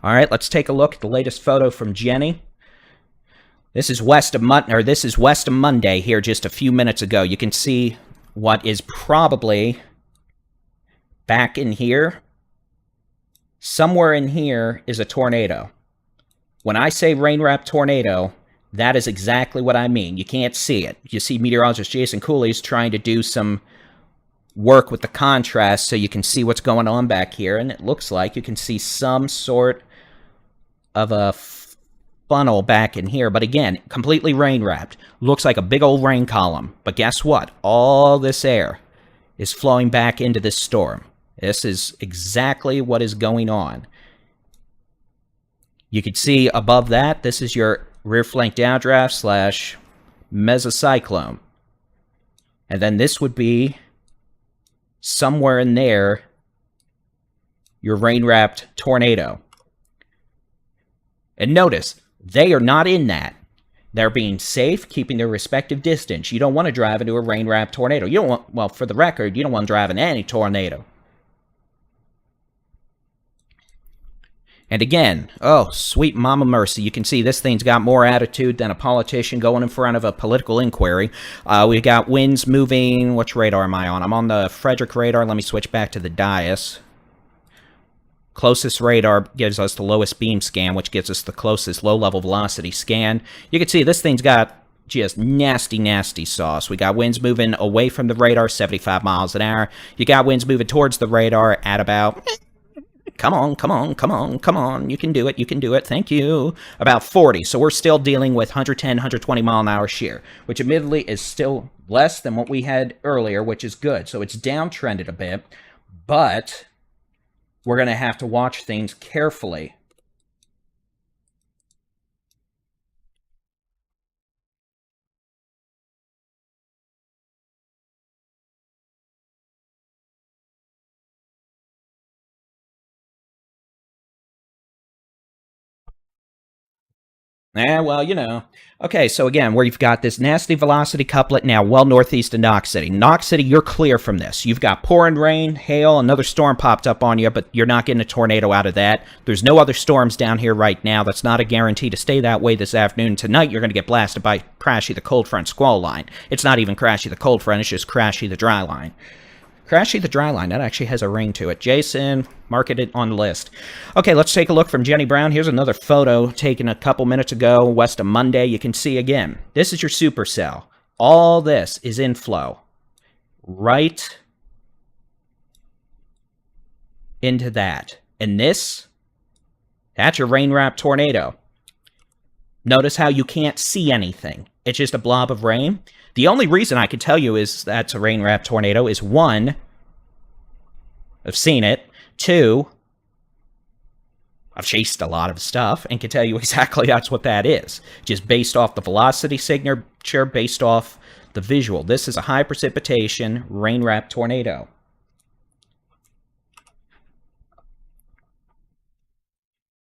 All right, let's take a look at the latest photo from Jenny. This is west of Monday here just a few minutes ago. You can see what is probably back in here. Somewhere in here is a tornado. When I say rain-wrapped tornado, that is exactly what I mean. You can't see it. You see meteorologist Jason Cooley's trying to do some work with the contrast so you can see what's going on back here, and it looks like you can see some sort of a funnel back in here, but again, completely rain-wrapped. Looks like a big old rain column, but guess what? All this air is flowing back into this storm. This is exactly what is going on. You can see above that, this is your rear flank downdraft / mesocyclone. And then this would be somewhere in there, your rain-wrapped tornado. And notice, they are not in that. They're being safe, keeping their respective distance. You don't want to drive into a rain-wrapped tornado. You don't want, well, for the record, you don't want to drive into any tornado. And again, oh, sweet mama mercy, you can see this thing's got more attitude than a politician going in front of a political inquiry. We've got winds moving. Which radar am I on? I'm on the Frederick radar. Let me switch back to the Dias. Closest radar gives us the lowest beam scan, which gives us the closest low-level velocity scan. You can see this thing's got just nasty, nasty sauce. We got winds moving away from the radar, 75 miles an hour. You got winds moving towards the radar at about... Come on, come on, come on, come on. You can do it, you can do it. Thank you. About 40. So we're still dealing with 110, 120 mile an hour shear, which admittedly is still less than what we had earlier, which is good. So it's downtrended a bit, but we're going to have to watch things carefully. Well, you know. Okay, so again, where you've got this nasty velocity couplet now well northeast of Knox City. Knox City, you're clear from this. You've got pouring rain, hail, another storm popped up on you, but you're not getting a tornado out of that. There's no other storms down here right now. That's not a guarantee to stay that way this afternoon. Tonight, you're going to get blasted by Crashy the cold front squall line. It's not even Crashy the cold front, it's just Crashy the dry line. Crashy the dry line, that actually has a ring to it. Jason, mark it on the list. Okay, let's take a look from Jenny Brown. Here's another photo taken a couple minutes ago, west of Monday. You can see again, this is your supercell. All this is inflow right into that. And this, that's your rain-wrapped tornado. Notice how you can't see anything. It's just a blob of rain. The only reason I could tell you is that's a rain-wrapped tornado is, one, I've seen it. Two, I've chased a lot of stuff and can tell you exactly that's what that is. Just based off the velocity signature, based off the visual. This is a high precipitation rain-wrapped tornado.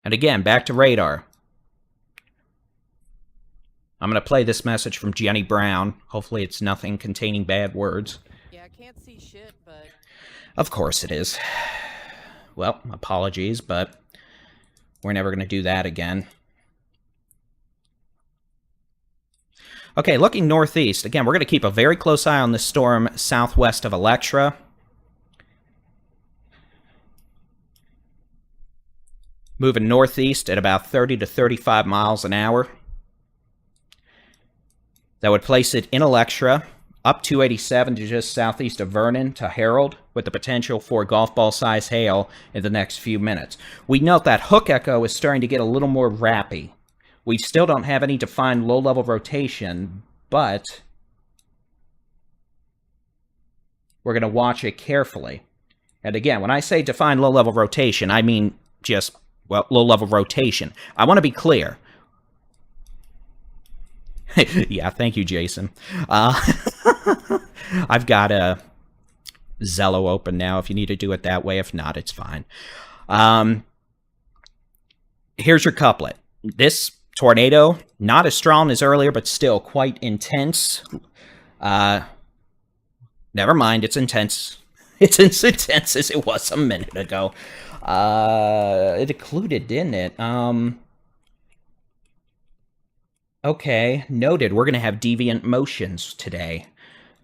And again, back to radar. I'm going to play this message from Jenny Brown. Hopefully it's nothing containing bad words. Yeah, I can't see shit, but... Of course it is. Well, apologies, but we're never going to do that again. Okay, looking northeast. Again, we're going to keep a very close eye on this storm southwest of Electra. Moving northeast at about 30 to 35 miles an hour. That would place it in Electra, up 287 to just southeast of Vernon to Herald, with the potential for golf ball-size hail in the next few minutes. We note that hook echo is starting to get a little more rappy. We still don't have any defined low-level rotation, but we're going to watch it carefully. And again, when I say defined low-level rotation, I mean just, well, low-level rotation. I want to be clear. Yeah, thank you, Jason. I've got a Zello open now if you need to do it that way. If not, it's fine. Here's your couplet. This tornado, not as strong as earlier, but still quite intense. Never mind, it's intense. It's as intense as it was a minute ago. It occluded, didn't it? Okay, noted. We're going to have deviant motions today.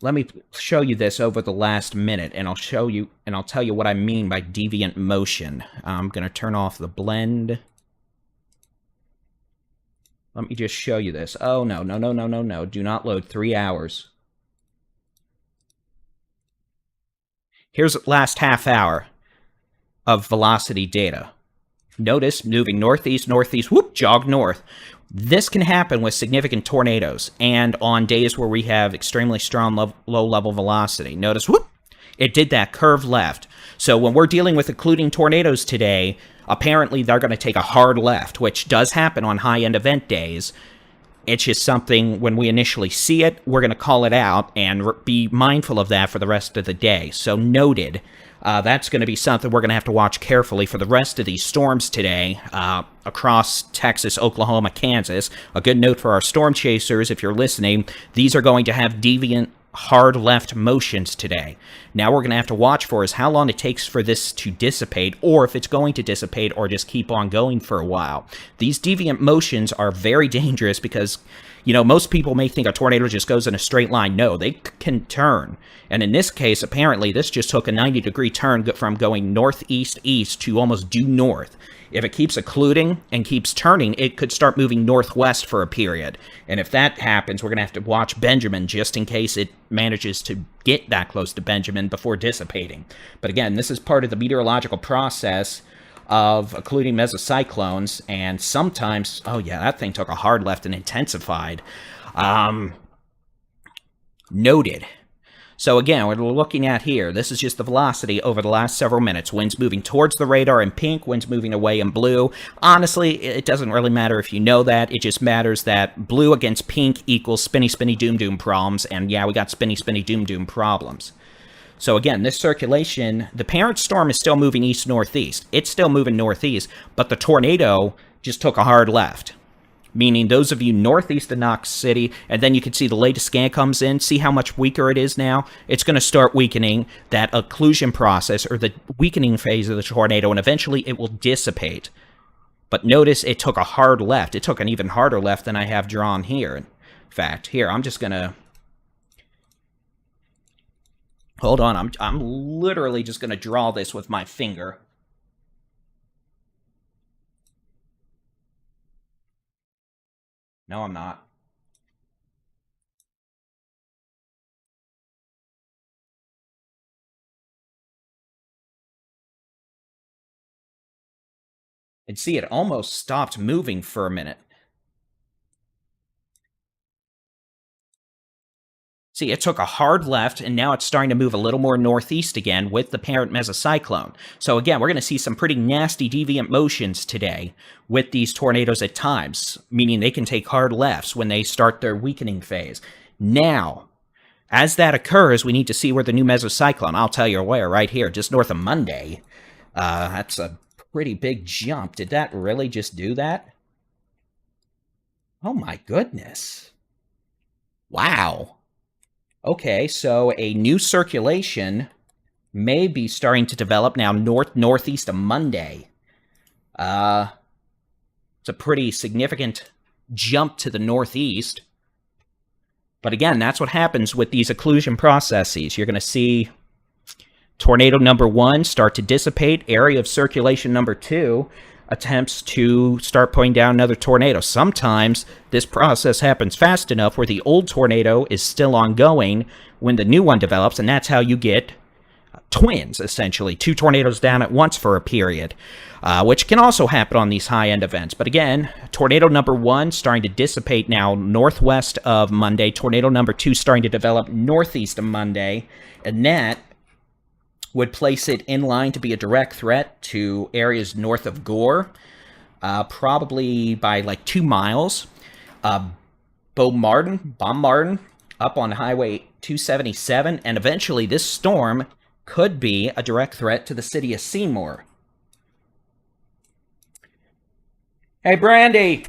let me show you this over the last minute, and I'll show you, and I'll tell you what I mean by deviant motion. I'm going to turn off the blend. Let me just show you this. Oh, no. Do not load 3 hours. Here's the last half hour of velocity data. Notice moving northeast, northeast, whoop, jog north. This can happen with significant tornadoes and on days where we have extremely strong low-level velocity. Notice, whoop, it did that curve left. So when we're dealing with occluding tornadoes today, apparently they're going to take a hard left, which does happen on high-end event days. It's just something, when we initially see it, we're going to call it out and be mindful of that for the rest of the day. So noted. That's going to be something we're going to have to watch carefully for the rest of these storms today across Texas, Oklahoma, Kansas. A good note for our storm chasers, if you're listening, these are going to have deviant hard left motions today. Now we're going to have to watch for is how long it takes for this to dissipate, or if it's going to dissipate or just keep on going for a while. These deviant motions are very dangerous because, you know, most people may think a tornado just goes in a straight line. No, they can turn. And in this case, apparently, this just took a 90-degree turn from going northeast-east to almost due north. If it keeps occluding and keeps turning, it could start moving northwest for a period. And if that happens, we're going to have to watch Benjamin just in case it manages to get that close to Benjamin before dissipating. But again, this is part of the meteorological process of occluding mesocyclones, and sometimes, oh yeah, that thing took a hard left and intensified. Noted. So again, what we're looking at here, this is just the velocity over the last several minutes. Winds moving towards the radar in pink, winds moving away in blue. Honestly, it doesn't really matter if you know that. It just matters that blue against pink equals spinny, spinny, doom, doom problems. And yeah, we got spinny, spinny, doom, doom problems. So again, this circulation, the parent storm is still moving east-northeast. It's still moving northeast, but the tornado just took a hard left. Meaning those of you northeast of Knox City, and then you can see the latest scan comes in, see how much weaker it is now? It's going to start weakening that occlusion process, or the weakening phase of the tornado, and eventually it will dissipate. But notice it took a hard left. It took an even harder left than I have drawn here. In fact, here, I'm just going to... Hold on, I'm literally just going to draw this with my finger. No, I'm not. And see, it almost stopped moving for a minute. See, it took a hard left, and now it's starting to move a little more northeast again with the parent mesocyclone. So again, we're going to see some pretty nasty deviant motions today with these tornadoes at times, meaning they can take hard lefts when they start their weakening phase. Now, as that occurs, we need to see where the new mesocyclone, I'll tell you where, right here, just north of Monday. That's a pretty big jump. Did that really just do that? Oh my goodness. Wow. Okay, so a new circulation may be starting to develop now northeast of Monday. It's a pretty significant jump to the northeast. But again, that's what happens with these occlusion processes. You're going to see tornado number 1 start to dissipate. Area of circulation number 2 attempts to start putting down another tornado. Sometimes this process happens fast enough where the old tornado is still ongoing when the new one develops, and that's how you get twins, essentially. 2 tornadoes down at once for a period, which can also happen on these high-end events. But again, tornado number 1 starting to dissipate now northwest of Monday. Tornado number 2 starting to develop northeast of Monday, and that would place it in line to be a direct threat to areas north of Gore, probably by like 2 miles. Bombardin, up on Highway 277, and eventually this storm could be a direct threat to the city of Seymour. Hey, Brandy!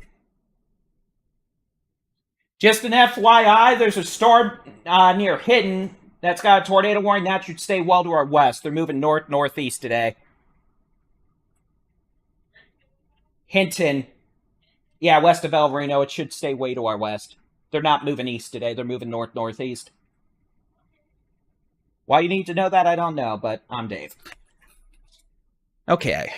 Just an FYI, there's a storm near Hidden that's got a tornado warning. That should stay well to our west. They're moving northeast today. Hinton. Yeah, west of El Reno. It should stay way to our west. They're not moving east today. They're moving northeast. Why you need to know that, I don't know, but I'm Dave. Okay.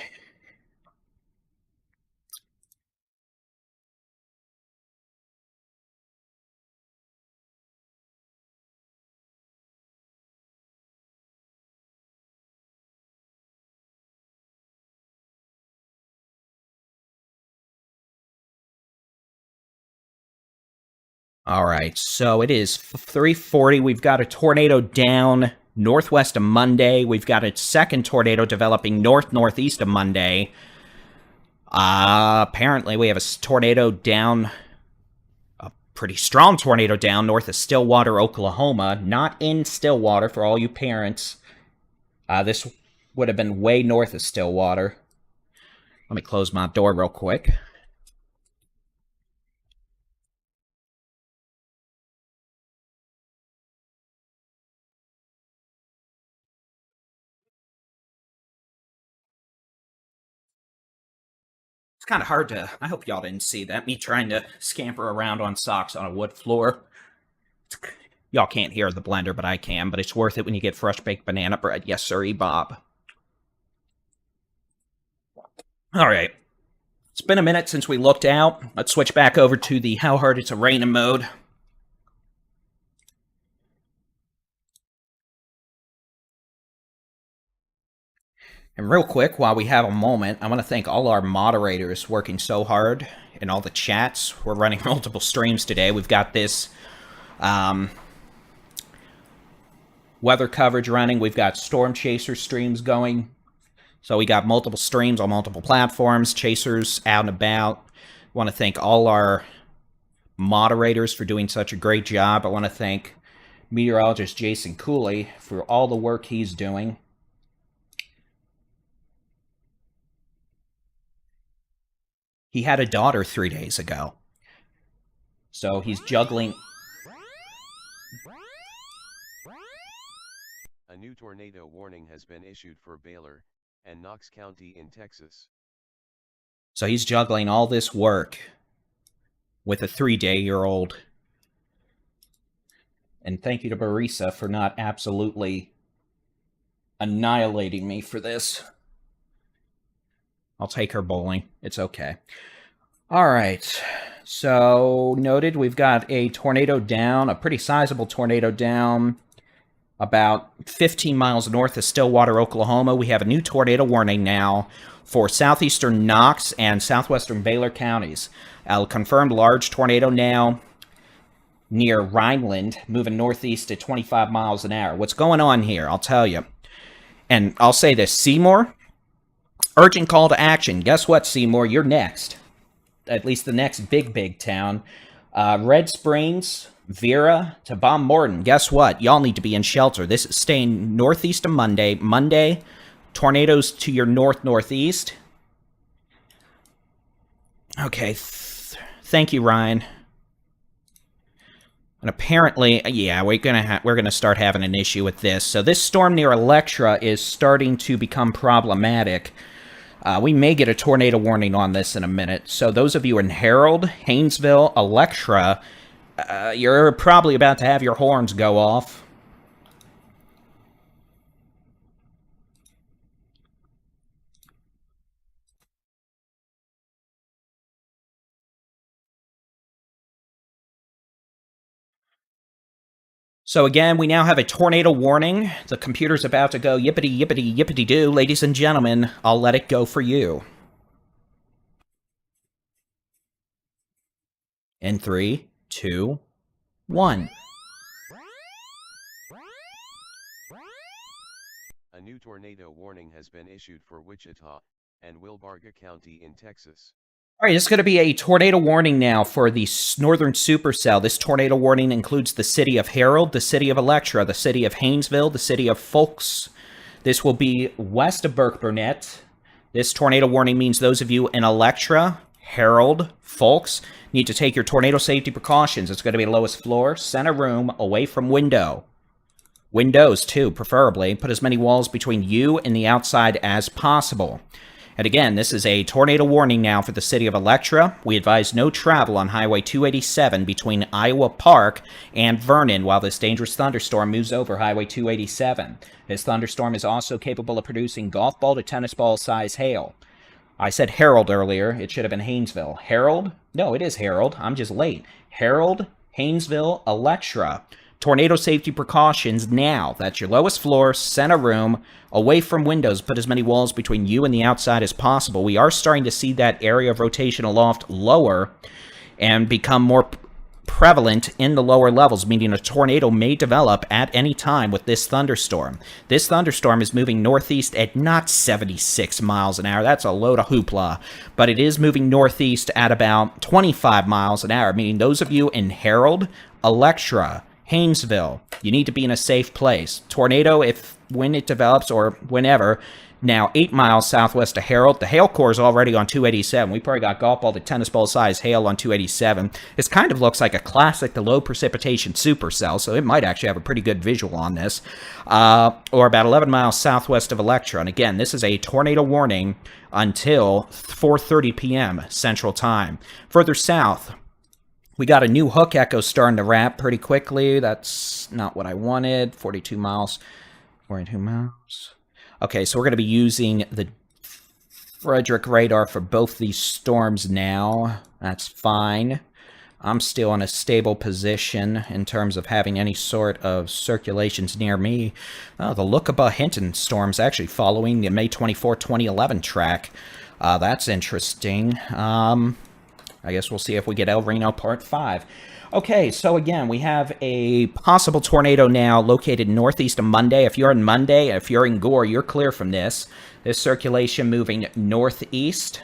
Alright, so it is 3:40. We've got a tornado down northwest of Monday. We've got a second tornado developing northeast of Monday. Apparently we have a tornado down, a pretty strong tornado down north of Stillwater, Oklahoma. Not in Stillwater for all you parents. This would have been way north of Stillwater. Let me close my door real quick. It's kind of hard to... I hope y'all didn't see that. Me trying to scamper around on socks on a wood floor. Y'all can't hear the blender, but I can. But it's worth it when you get fresh baked banana bread. Yes, sir, Bob. Alright. It's been a minute since we looked out. Let's switch back over to the how hard it's a raining mode. And real quick, while we have a moment, I want to thank all our moderators working so hard in all the chats. We're running multiple streams today. We've got this weather coverage running. We've got Storm Chaser streams going. So we got multiple streams on multiple platforms. Chasers out and about. I want to thank all our moderators for doing such a great job. I want to thank meteorologist Jason Cooley for all the work he's doing. He had a daughter 3 days ago. So he's juggling. A new tornado warning has been issued for Baylor and Knox County in Texas. So he's juggling all this work with a 3-day-old. And thank you to Barisa for not absolutely annihilating me for this. I'll take her bowling. It's okay. All right. So, noted, we've got a tornado down, a pretty sizable tornado down, about 15 miles north of Stillwater, Oklahoma. We have a new tornado warning now for southeastern Knox and southwestern Baylor counties. A confirmed large tornado now near Rhineland, moving northeast at 25 miles an hour. What's going on here? I'll tell you. And I'll say this, Seymour, urgent call to action. Guess what, Seymour? You're next. At least the next big town. Red Springs, Vera, to Bomb Morton. Guess what? Y'all need to be in shelter. This is staying northeast of Monday. Monday, tornadoes to your northeast. Okay. Thank you, Ryan. And apparently, yeah, we're gonna start having an issue with this. So this storm near Electra is starting to become problematic. We may get a tornado warning on this in a minute. So those of you in Harold, Haynesville, Electra, you're probably about to have your horns go off. So again, we now have a tornado warning. The computer's about to go yippity, yippity, yippity-doo. Ladies and gentlemen, I'll let it go for you. In 3, 2, 1. A new tornado warning has been issued for Wichita and Wilbarga County in Texas. All right, it's going to be a tornado warning now for the northern supercell. This tornado warning includes the city of Harold, the city of Electra, the city of Haynesville, the city of Folks. This will be west of Burke Burnett. This tornado warning means those of you in Electra, Harold, Folks, need to take your tornado safety precautions. It's going to be lowest floor, center room, away from window. Windows, too, preferably. Put as many walls between you and the outside as possible. And again, this is a tornado warning now for the city of Electra. We advise no travel on Highway 287 between Iowa Park and Vernon while this dangerous thunderstorm moves over Highway 287. This thunderstorm is also capable of producing golf ball to tennis ball size hail. I said Harold earlier. It should have been Haynesville. Harold? No, it is Harold. I'm just late. Harold, Haynesville, Electra. Tornado safety precautions now. That's your lowest floor, center room, away from windows. Put as many walls between you and the outside as possible. We are starting to see that area of rotational loft lower and become more prevalent in the lower levels, meaning a tornado may develop at any time with this thunderstorm. This thunderstorm is moving northeast at not 76 miles an hour. That's a load of hoopla. But it is moving northeast at about 25 miles an hour, meaning those of you in Harold, Electra, Haynesville, you need to be in a safe place. Tornado, when it develops or whenever, now 8 miles southwest of Harold. The hail core is already on 287. We probably got golf ball to tennis ball size hail on 287. This kind of looks like a classic, the low precipitation supercell, so it might actually have a pretty good visual on this. Or about 11 miles southwest of Electra. And again, this is a tornado warning until 4:30 p.m. Central Time. Further south, we got a new hook echo starting to wrap pretty quickly. That's not what I wanted. 42 miles. 42 miles. Okay, so we're going to be using the Frederick radar for both these storms now. That's fine. I'm still in a stable position in terms of having any sort of circulations near me. Oh, the Lookaba-Hinton storm's actually following the May 24, 2011 track. That's interesting. I guess we'll see if we get El Reno Part 5. Okay, so again, we have a possible tornado now located northeast of Monday. If you're in Monday, if you're in Gore, you're clear from this. This circulation moving northeast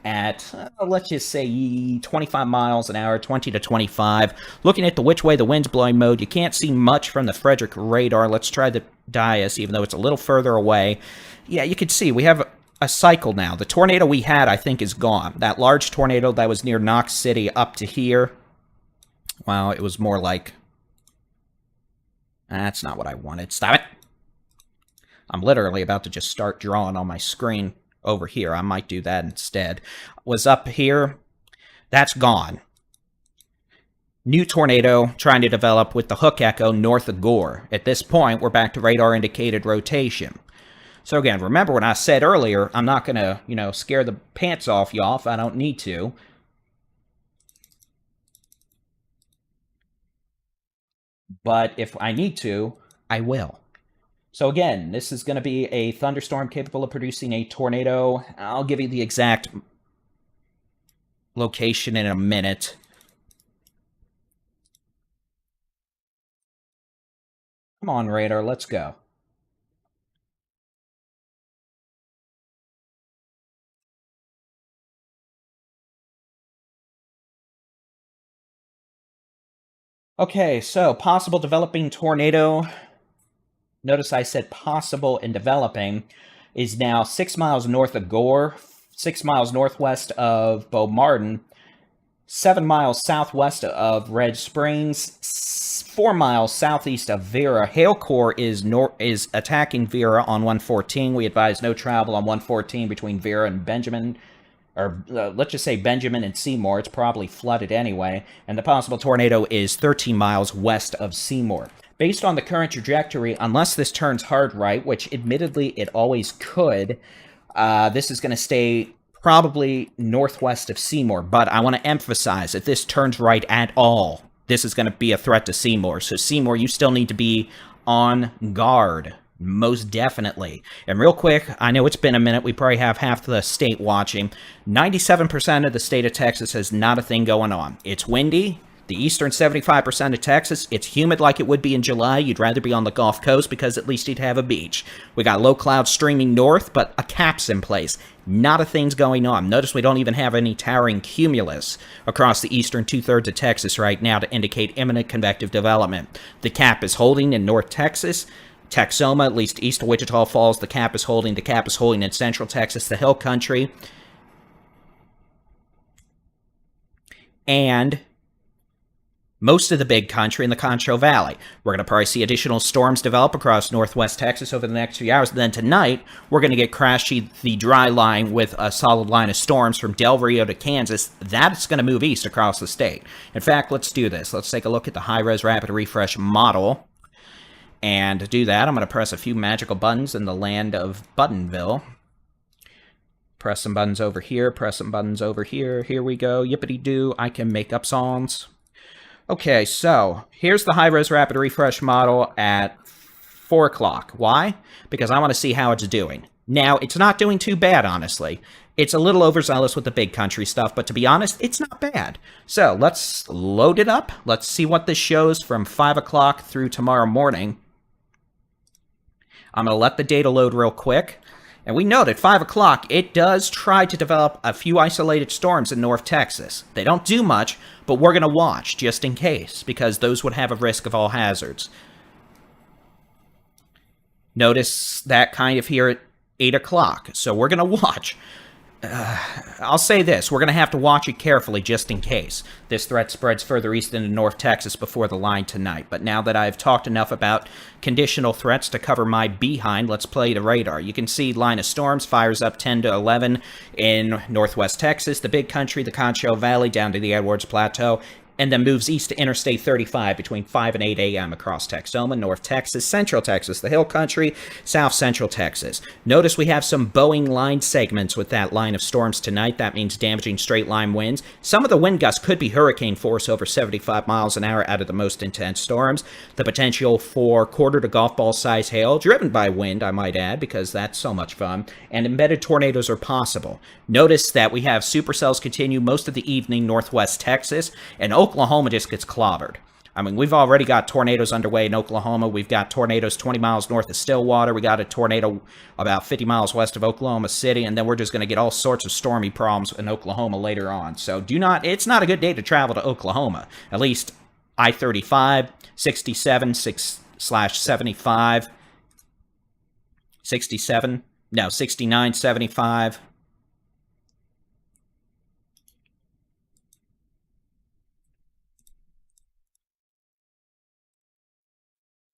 at, let's just say, 25 miles an hour, 20 to 25. Looking at the which way the wind's blowing mode, you can't see much from the Frederick radar. Let's try the Dias, even though it's a little further away. Yeah, you can see we have a cycle now. The tornado we had, I think, is gone. That large tornado that was near Knox City up to here, well, it was more like... That's not what I wanted. Stop it! I'm literally about to just start drawing on my screen over here. I might do that instead. Was up here. That's gone. New tornado trying to develop with the hook echo north of Gore. At this point, we're back to radar-indicated rotation. So again, remember what I said earlier, I'm not going to, scare the pants off y'all if I don't need to. But if I need to, I will. So again, this is going to be a thunderstorm capable of producing a tornado. I'll give you the exact location in a minute. Come on, radar, let's go. Okay, so possible developing tornado. Notice I said possible and developing is now 6 miles north of Gore, 6 miles northwest of Beaumartin, 7 miles southwest of Red Springs, 4 miles southeast of Vera. Hail core is attacking Vera on 114. We advise no travel on 114 between Vera and Benjamin. Or let's just say Benjamin and Seymour. It's probably flooded anyway. And the possible tornado is 13 miles west of Seymour. Based on the current trajectory, unless this turns hard right, which admittedly it always could, this is going to stay probably northwest of Seymour. But I want to emphasize, if this turns right at all, this is going to be a threat to Seymour. So Seymour, you still need to be on guard. Most definitely. And real quick, I know it's been a minute. We probably have half the state watching. 97% of the state of Texas has not a thing going on. It's windy. The eastern 75% of Texas, it's humid like it would be in July. You'd rather be on the Gulf Coast because at least you'd have a beach. We got low clouds streaming north, but a cap's in place. Not a thing's going on. Notice we don't even have any towering cumulus across the eastern two-thirds of Texas right now to indicate imminent convective development. The cap is holding in North Texas. Texoma, at least east of Wichita Falls, the cap is holding. The cap is holding in central Texas, the hill country. And most of the big country in the Concho Valley. We're going to probably see additional storms develop across northwest Texas over the next few hours. And then tonight, we're going to get crashy the dry line with a solid line of storms from Del Rio to Kansas. That's going to move east across the state. In fact, let's do this. Let's take a look at the high-res rapid refresh model. And to do that, I'm going to press a few magical buttons in the land of Buttonville. Press some buttons over here, press some buttons over here. Here we go. Yippity-doo. I can make up songs. Okay, so here's the high-res rapid refresh model at 4 o'clock. Why? Because I want to see how it's doing. Now, it's not doing too bad, honestly. It's a little overzealous with the big country stuff, but to be honest, it's not bad. So let's load it up. Let's see what this shows from 5 o'clock through tomorrow morning. I'm going to let the data load real quick. And we note at 5 o'clock, it does try to develop a few isolated storms in North Texas. They don't do much, but we're going to watch just in case, because those would have a risk of all hazards. Notice that kind of here at 8 o'clock, so we're going to watch. I'll say this, we're going to have to watch it carefully just in case this threat spreads further east into North Texas before the line tonight. But now that I've talked enough about conditional threats to cover my behind, let's play the radar. You can see line of storms fires up 10 to 11 in northwest Texas, the big country, the Concho Valley, down to the Edwards Plateau, and then moves east to Interstate 35 between 5 and 8 a.m. across Texoma, North Texas, Central Texas, the Hill Country, South Central Texas. Notice we have some Boeing line segments with that line of storms tonight. That means damaging straight line winds. Some of the wind gusts could be hurricane force over 75 miles an hour out of the most intense storms. The potential for quarter to golf ball size hail, driven by wind, I might add, because that's so much fun. And embedded tornadoes are possible. Notice that we have supercells continue most of the evening northwest Texas, and Oklahoma just gets clobbered. I mean, we've already got tornadoes underway in Oklahoma. We've got tornadoes 20 miles north of Stillwater. We got a tornado about 50 miles west of Oklahoma City, and then we're just going to get all sorts of stormy problems in Oklahoma later on. So it's not a good day to travel to Oklahoma. At least I-35, 67, 6/75, 67, no, 69, 75.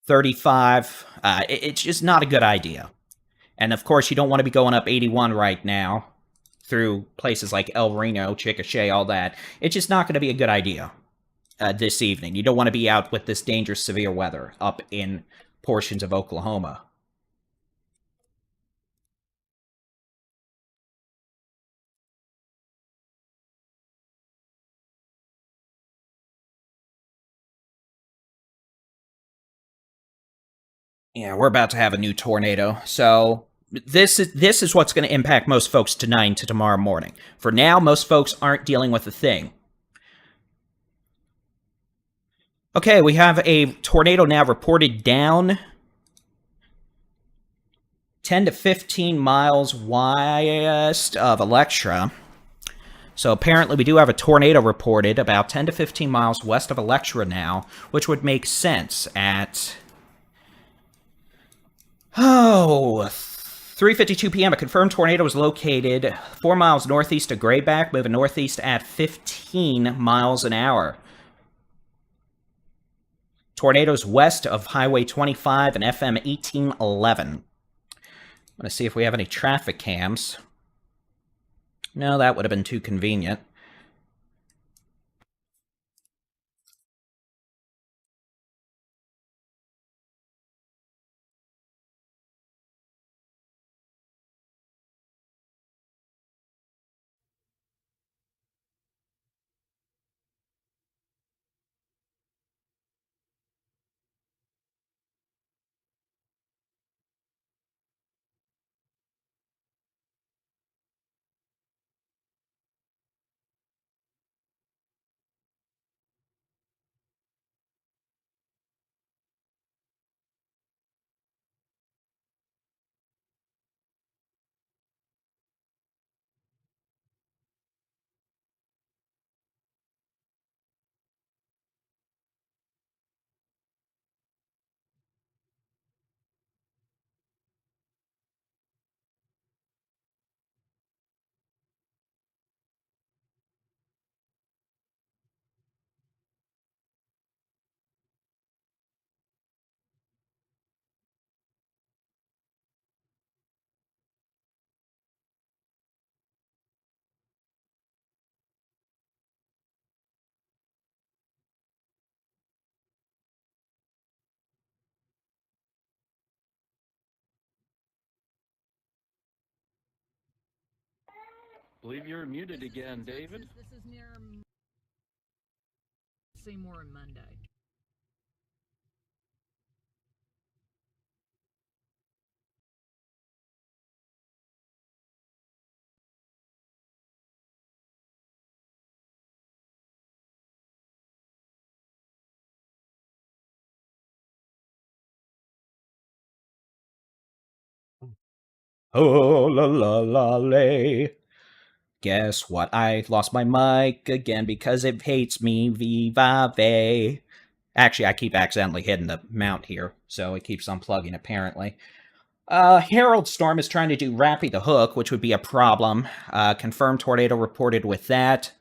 35. It's just not a good idea. And of course, you don't want to be going up 81 right now through places like El Reno, Chickasha, all that. It's just not going to be a good idea this evening. You don't want to be out with this dangerous severe weather up in portions of Oklahoma. Yeah, we're about to have a new tornado. So this is what's going to impact most folks tonight and to tomorrow morning. For now, most folks aren't dealing with a thing. Okay, we have a tornado now reported down 10 to 15 miles west of Electra. So apparently we do have a tornado reported about 10 to 15 miles west of Electra now, which would make sense at 3:52 p.m. A confirmed tornado was located 4 miles northeast of Grayback, moving northeast at 15 miles an hour. Tornadoes west of Highway 25 and FM 1811. I'm going to see if we have any traffic cams. No, that would have been too convenient. Believe you're muted again, David. This is near Seymour and Monday. Oh, la la la lay. Guess what? I lost my mic again because it hates me. Viva ve. Actually, I keep accidentally hitting the mount here, so it keeps unplugging apparently. Harold Storm is trying to do Rappy the Hook, which would be a problem. Confirmed tornado reported with that.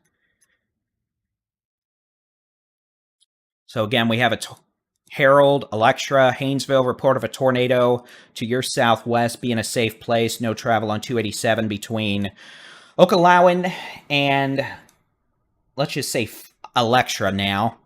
So again, we have a Harold, Electra, Haynesville, report of a tornado to your southwest. Be in a safe place. No travel on 287 between Okalawan and, let's just say, Electra now.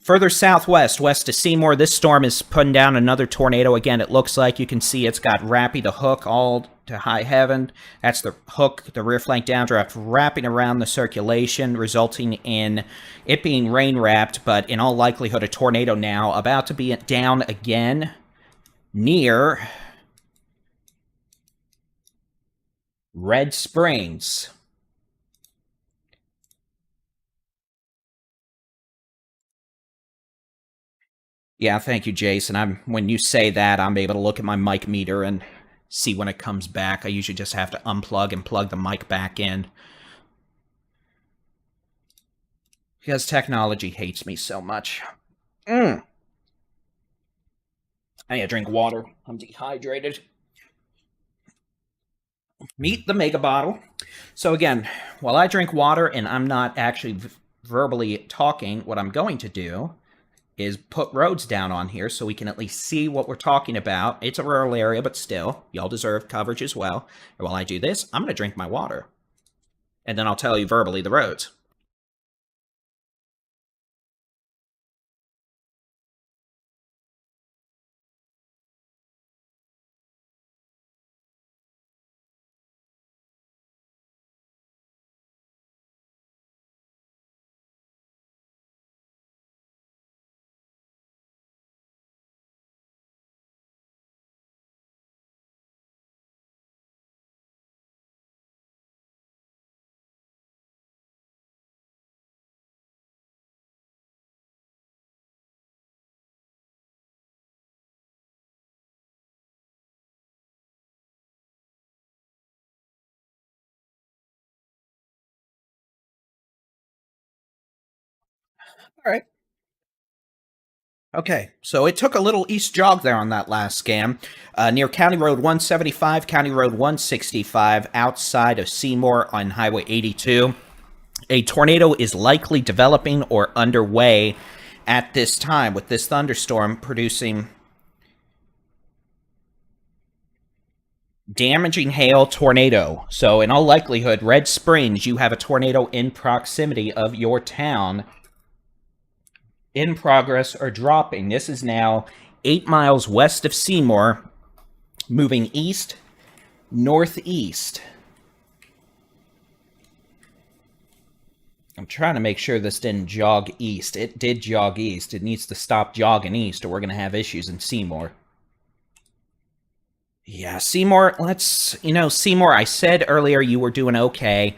Further southwest, west to Seymour, this storm is putting down another tornado. Again, it looks like you can see it's got Rappy the Hook all to high heaven. That's the hook, the rear flank downdraft, wrapping around the circulation, resulting in it being rain-wrapped, but in all likelihood, a tornado now about to be down again near Red Springs. Yeah, thank you, Jason. When you say that, I'm able to look at my mic meter and see when it comes back. I usually just have to unplug and plug the mic back in. Because technology hates me so much. I need to drink water. I'm dehydrated. Meet the mega bottle. So again, while I drink water and I'm not actually verbally talking, what I'm going to do is put roads down on here so we can at least see what we're talking about. It's a rural area, but still, y'all deserve coverage as well. And while I do this, I'm going to drink my water. And then I'll tell you verbally the roads. All right. Okay, so it took a little east jog there on that last scam. Near County Road 175, County Road 165, outside of Seymour on Highway 82. A tornado is likely developing or underway at this time, with this thunderstorm producing damaging hail tornado. So in all likelihood, Red Springs, you have a tornado in proximity of your town, in progress or dropping. This is now 8 miles west of Seymour, moving east, northeast. I'm trying to make sure this didn't jog east. It did jog east. It needs to stop jogging east or we're going to have issues in Seymour. Yeah, Seymour, Seymour, I said earlier you were doing okay.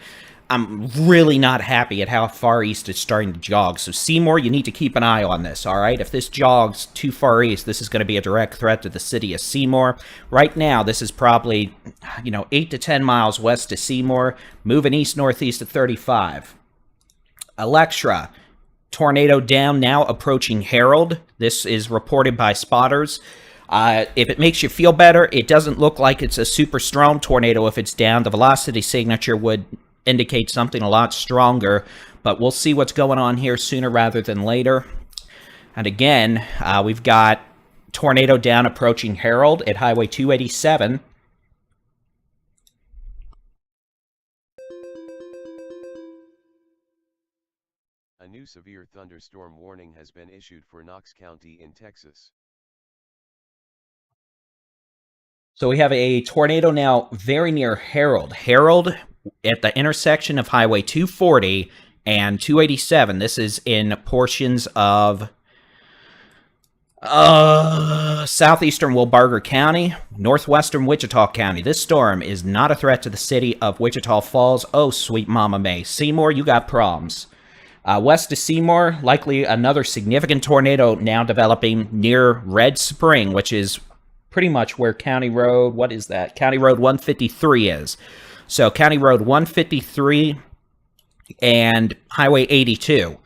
I'm really not happy at how far east it's starting to jog. So Seymour, you need to keep an eye on this, all right? If this jogs too far east, this is going to be a direct threat to the city of Seymour. Right now, this is probably, 8 to 10 miles west of Seymour, moving east-northeast at 35. Electra, tornado down now, approaching Harold. This is reported by spotters. If it makes you feel better, it doesn't look like it's a super strong tornado if it's down. The velocity signature would indicate something a lot stronger, but we'll see what's going on here sooner rather than later. And again, we've got tornado down approaching Harold at Highway 287. A new severe thunderstorm warning has been issued for Knox County in Texas. So we have a tornado now very near Harold. Harold at the intersection of Highway 240 and 287. This is in portions of southeastern Wilbarger County, northwestern Wichita County. This storm is not a threat to the city of Wichita Falls. Oh, sweet Mama May. Seymour, you got problems. West of Seymour, likely another significant tornado now developing near Red Spring, which is pretty much where County Road, what is that? County Road 153 is. So County Road 153 and Highway 82.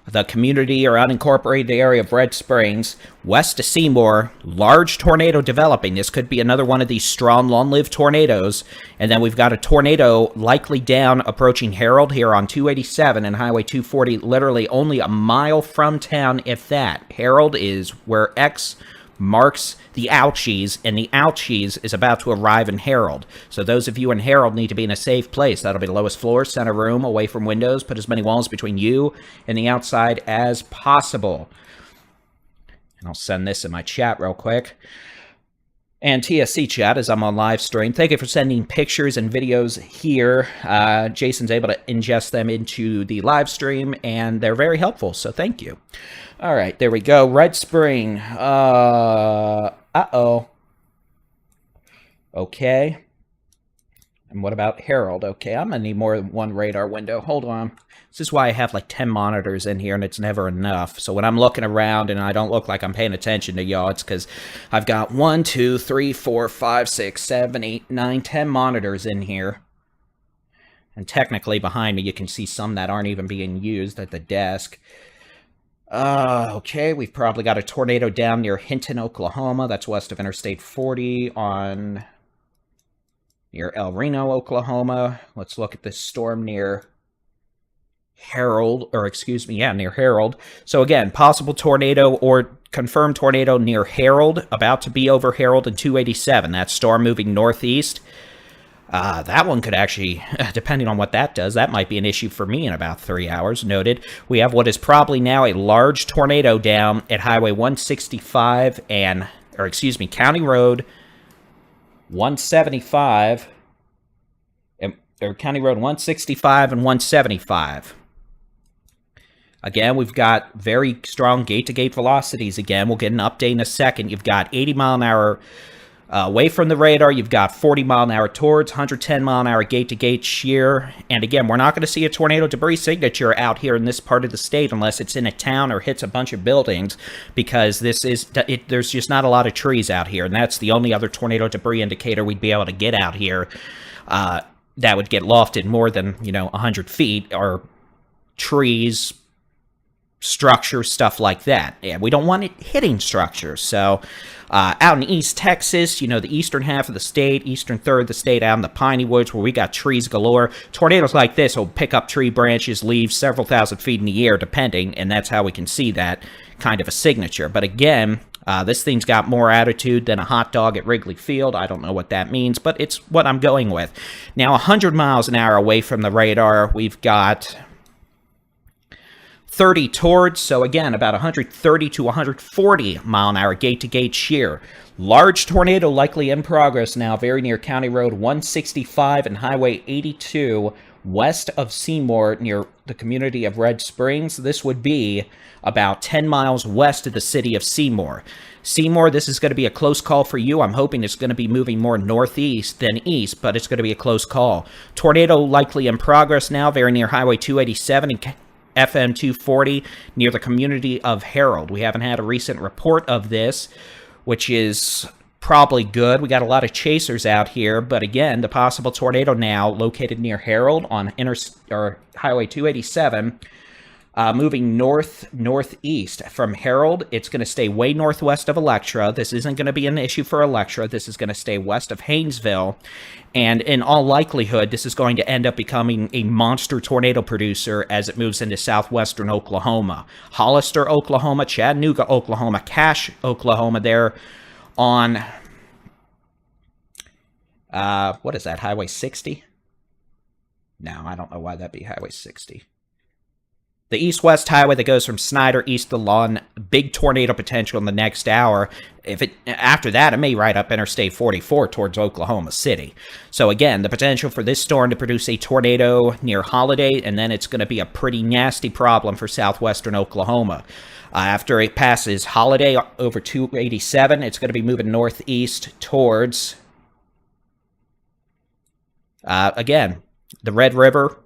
The community or unincorporated area of Red Springs, west of Seymour, large tornado developing. This could be another one of these strong, long-lived tornadoes. And then we've got a tornado likely down approaching Harold here on 287 and Highway 240, literally only a mile from town, if that. Harold is where X marks the ouchies, and the ouchies is about to arrive in Harold. So those of you in Harold need to be in a safe place. That'll be the lowest floor, center room, away from windows. Put as many walls between you and the outside as possible. And I'll send this in my chat real quick. And TSC chat, as I'm on live stream, thank you for sending pictures and videos here. Jason's able to ingest them into the live stream, and they're very helpful, so thank you. All right, there we go. Red Spring. Uh-oh. Okay. And what about Harold? Okay, I'm going to need more than one radar window. Hold on. This is why I have like 10 monitors in here, and it's never enough. So when I'm looking around and I don't look like I'm paying attention to y'all, it's because I've got 1, 2, 3, 4, 5, 6, 7, 8, 9, 10 monitors in here. And technically behind me, you can see some that aren't even being used at the desk. Okay, we've probably got a tornado down near Hinton, Oklahoma. That's west of Interstate 40 on near El Reno, Oklahoma. Let's look at this storm near Harold, or excuse me, near Harold. So again, possible tornado or confirmed tornado near Harold, about to be over Harold in 287. That storm moving northeast. That one could actually, depending on what that does, that might be an issue for me in about 3 hours. Noted. We have what is probably now a large tornado down at Highway 165 and, or excuse me, County Road 175, or County Road 165 and 175. Again, we've got very strong gate-to-gate velocities. Again, we'll get an update in a second. You've got 80 mile an hour away from the radar, you've got 40 mile an hour towards, 110 mile an hour gate-to-gate shear. And again, we're not going to see a tornado debris signature out here in this part of the state unless it's in a town or hits a bunch of buildings, because there's just not a lot of trees out here, and that's the only other tornado debris indicator we'd be able to get out here that would get lofted more than 100 feet, or trees, structures, stuff like that. Yeah, we don't want it hitting structures. So out in East Texas, the eastern half of the state, eastern third of the state, out in the piney woods where we got trees galore, tornadoes like this will pick up tree branches, leaves several thousand feet in the air, depending, and that's how we can see that kind of a signature. But again, this thing's got more attitude than a hot dog at Wrigley Field. I don't know what that means, but it's what I'm going with. Now, 100 miles an hour away from the radar, we've got 30 towards, so again, about 130 to 140 mile an hour gate-to-gate shear. Large tornado likely in progress now, very near County Road 165 and Highway 82, west of Seymour, near the community of Red Springs. This would be about 10 miles west of the city of Seymour. Seymour, this is going to be a close call for you. I'm hoping it's going to be moving more northeast than east, but it's going to be a close call. Tornado likely in progress now, very near Highway 287 and FM 240 near the community of Harold. We haven't had a recent report of this, which is probably good. We got a lot of chasers out here, but again, the possible tornado now located near Harold on Highway 287, moving northeast from Harold. It's going to stay way northwest of Electra. This isn't going to be an issue for Electra. This is going to stay west of Haynesville. And in all likelihood, this is going to end up becoming a monster tornado producer as it moves into southwestern Oklahoma. Hollister, Oklahoma, Chattanooga, Oklahoma, Cache, Oklahoma, there on, what is that, Highway 60? No, I don't know why that'd be Highway 60. The east-west highway that goes from Snyder east to Lawn, big tornado potential in the next hour. After that, it may ride up Interstate 44 towards Oklahoma City. So again, the potential for this storm to produce a tornado near Holiday, and then it's going to be a pretty nasty problem for southwestern Oklahoma. After it passes Holiday over 287, it's going to be moving northeast towards, again, the Red River,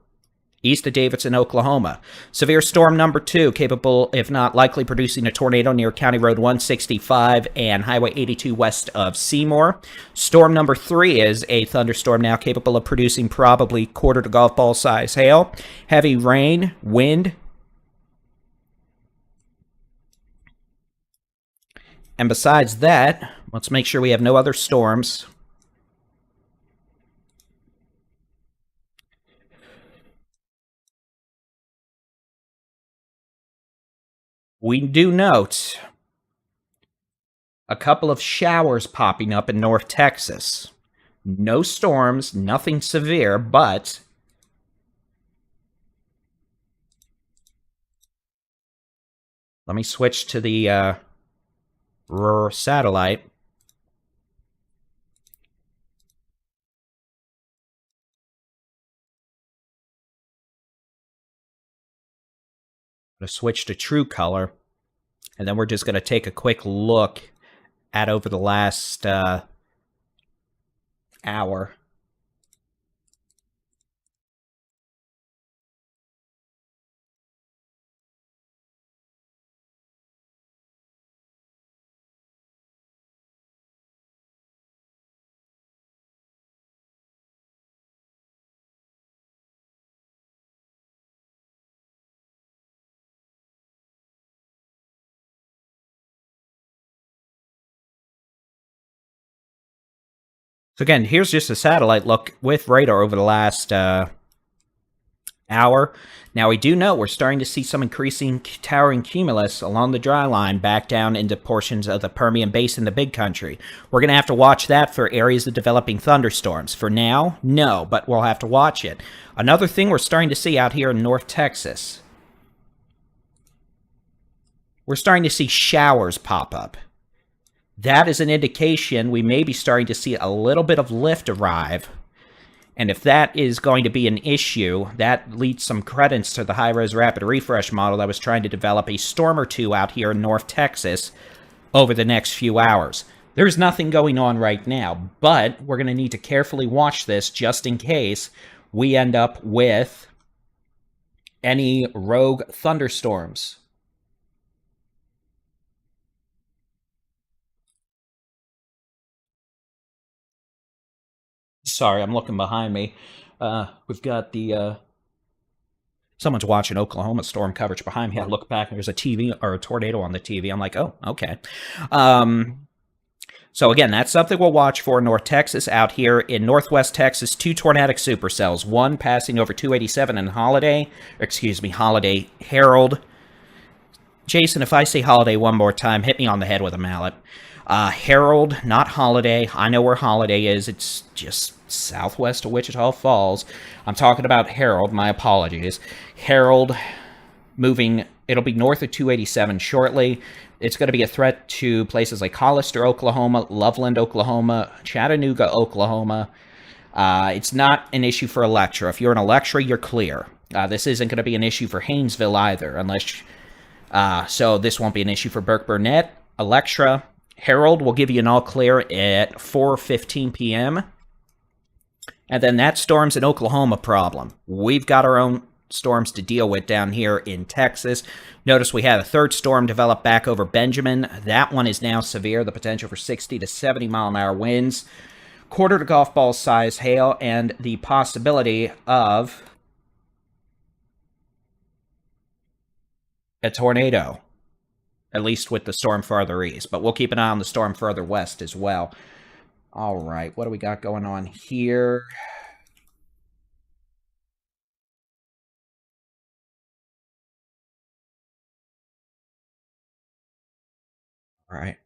east of Davidson, Oklahoma. Severe storm number 2, capable, if not likely, producing a tornado near County Road 165 and Highway 82 west of Seymour. Storm number 3 is a thunderstorm now capable of producing probably quarter to golf ball size hail, heavy rain, wind. And besides that, let's make sure we have no other storms. We do note a couple of showers popping up in North Texas. No storms, nothing severe, but let me switch to the satellite. I'm going to switch to true color, and then we're just going to take a quick look at over the last hour. So again, here's just a satellite look with radar over the last hour. Now, we do know we're starting to see some increasing towering cumulus along the dry line back down into portions of the Permian Basin, the big country. We're going to have to watch that for areas of developing thunderstorms. For now, no, but we'll have to watch it. Another thing we're starting to see out here in North Texas, we're starting to see showers pop up. That is an indication we may be starting to see a little bit of lift arrive. And if that is going to be an issue, that leads some credence to the high-res rapid refresh model that was trying to develop a storm or two out here in North Texas over the next few hours. There's nothing going on right now, but we're going to need to carefully watch this just in case we end up with any rogue thunderstorms. Sorry, I'm looking behind me. We've got the someone's watching Oklahoma storm coverage behind me. I look back and there's a TV or a tornado on the TV. I'm like, oh, okay. So again, that's something we'll watch for. North Texas. Out here in Northwest Texas, 2 tornadic supercells. One passing over 287 in Holiday Herald. Jason, if I say Holiday one more time, hit me on the head with a mallet. Herald, not Holiday. I know where Holiday is. It's just southwest of Wichita Falls. I'm talking about Herald. My apologies. Herald moving. It'll be north of 287 shortly. It's going to be a threat to places like Hollister, Oklahoma, Loveland, Oklahoma, Chattanooga, Oklahoma. It's not an issue for Electra. If you're in Electra, you're clear. This isn't going to be an issue for Haynesville either, unless... so this won't be an issue for Burke-Burnett. Electra. Herald will give you an all clear at 4:15 p.m. And then that storm's an Oklahoma problem. We've got our own storms to deal with down here in Texas. Notice we had a third storm develop back over Benjamin. That one is now severe. The potential for 60 to 70 mile an hour winds, quarter to golf ball size hail, and the possibility of a tornado. At least with the storm farther east. But we'll keep an eye on the storm further west as well. All right, what do we got going on here? All right.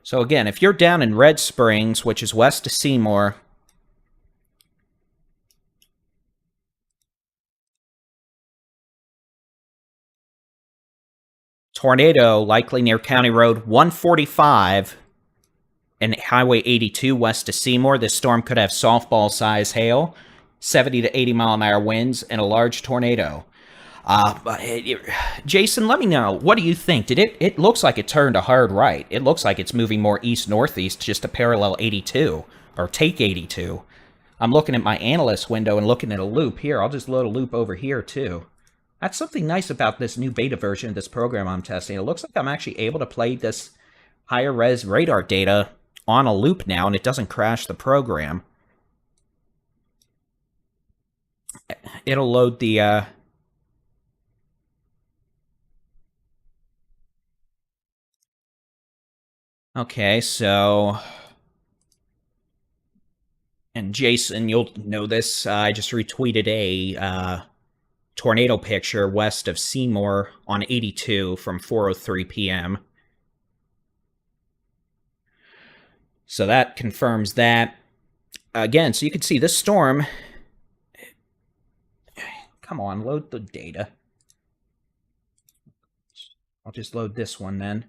So again, if you're down in Red Springs, which is west of Seymour, tornado likely near County Road 145 and Highway 82 west of Seymour. This storm could have softball-size hail, 70 to 80 mile an hour winds, and a large tornado. Jason, let me know. What do you think? It looks like it turned a hard right. It looks like it's moving more east-northeast just to parallel 82, or take 82. I'm looking at my analyst window and looking at a loop here. I'll just load a loop over here, too. That's something nice about this new beta version of this program I'm testing. It looks like I'm actually able to play this higher res radar data on a loop now, and it doesn't crash the program. It'll load the... Okay, so... And Jason, you'll know this, I just retweeted a tornado picture west of Seymour on 82 from 4:03 p.m. So that confirms that. Again, so you can see this storm... Come on, load the data. I'll just load this one then.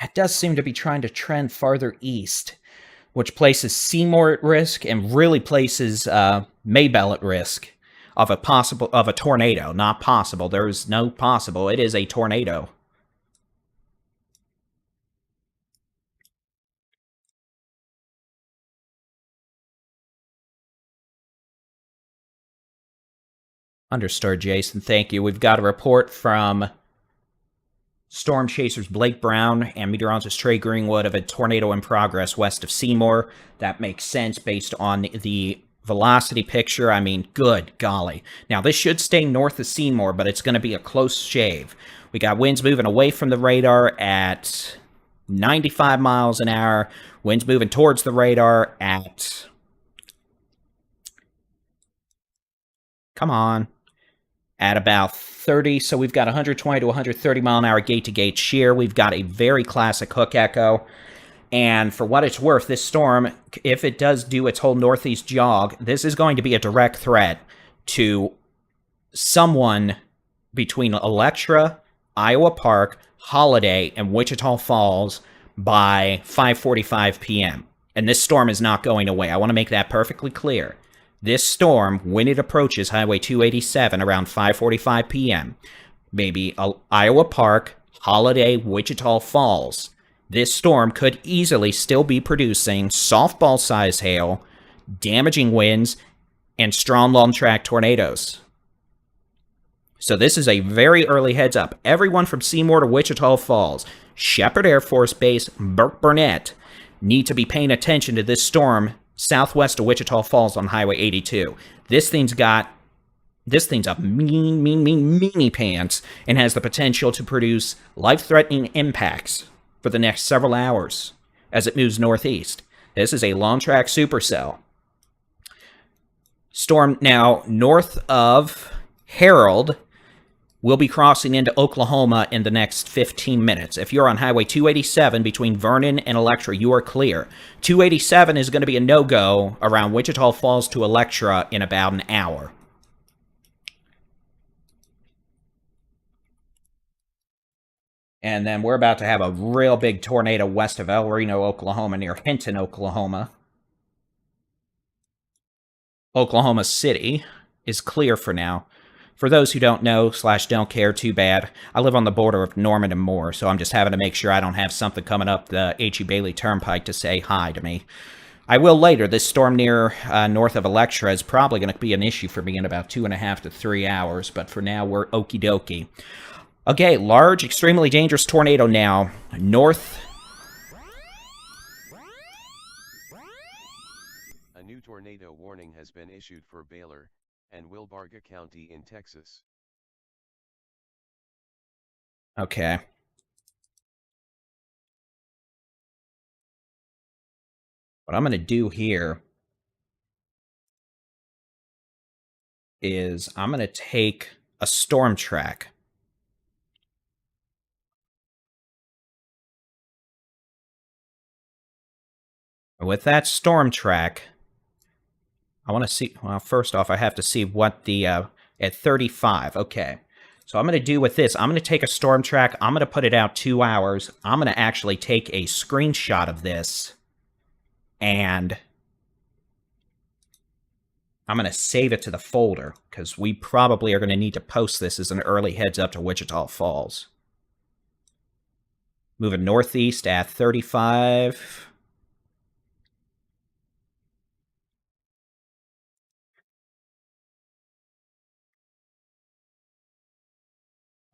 It does seem to be trying to trend farther east, which places Seymour at risk and really places Maybell at risk of a tornado. Not possible. There is no possible. It is a tornado. Understood, Jason. Thank you. We've got a report from storm chasers Blake Brown and meteorologist Trey Greenwood of a tornado in progress west of Seymour. That makes sense based on the velocity picture. I mean, good golly. Now, this should stay north of Seymour, but it's going to be a close shave. We got winds moving away from the radar at 95 miles an hour. Winds moving towards the radar at... Come on. At about 30, so we've got 120 to 130 mile an hour gate-to-gate shear. We've got a very classic hook echo. And for what it's worth, this storm, if it does do its whole northeast jog, this is going to be a direct threat to someone between Electra, Iowa Park, Holiday, and Wichita Falls by 5:45 p.m. And this storm is not going away. I want to make that perfectly clear. This storm, when it approaches Highway 287 around 5:45 p.m., maybe Iowa Park, Holiday, Wichita Falls, this storm could easily still be producing softball-sized hail, damaging winds, and strong long-track tornadoes. So this is a very early heads up. Everyone from Seymour to Wichita Falls, Shepherd Air Force Base, Burke Burnett, need to be paying attention to this storm southwest of Wichita Falls on Highway 82. This thing's a meanie pants and has the potential to produce life-threatening impacts for the next several hours as it moves northeast. This is a long-track supercell. Storm now north of Harold will be crossing into Oklahoma in the next 15 minutes. If you're on Highway 287 between Vernon and Electra, you are clear. 287 is going to be a no-go around Wichita Falls to Electra in about an hour. And then we're about to have a real big tornado west of El Reno, Oklahoma, near Hinton, Oklahoma. Oklahoma City is clear for now. For those who don't know / don't care, too bad. I live on the border of Norman and Moore, so I'm just having to make sure I don't have something coming up the H.E. Bailey Turnpike to say hi to me. I will later. This storm near north of Electra is probably going to be an issue for me in about 2.5 to 3 hours, but for now we're okie dokie. Okay, large, extremely dangerous tornado now. North. A new tornado warning has been issued for Baylor and Wilbarga County in Texas. Okay. What I'm going to do here is I'm going to take a storm track. With that storm track, I want to see... Well, first off, I have to see what the... at 35, okay. So I'm going to do with this, I'm going to take a storm track, I'm going to put it out 2 hours, I'm going to actually take a screenshot of this, and I'm going to save it to the folder, because we probably are going to need to post this as an early heads up to Wichita Falls. Moving northeast at 35.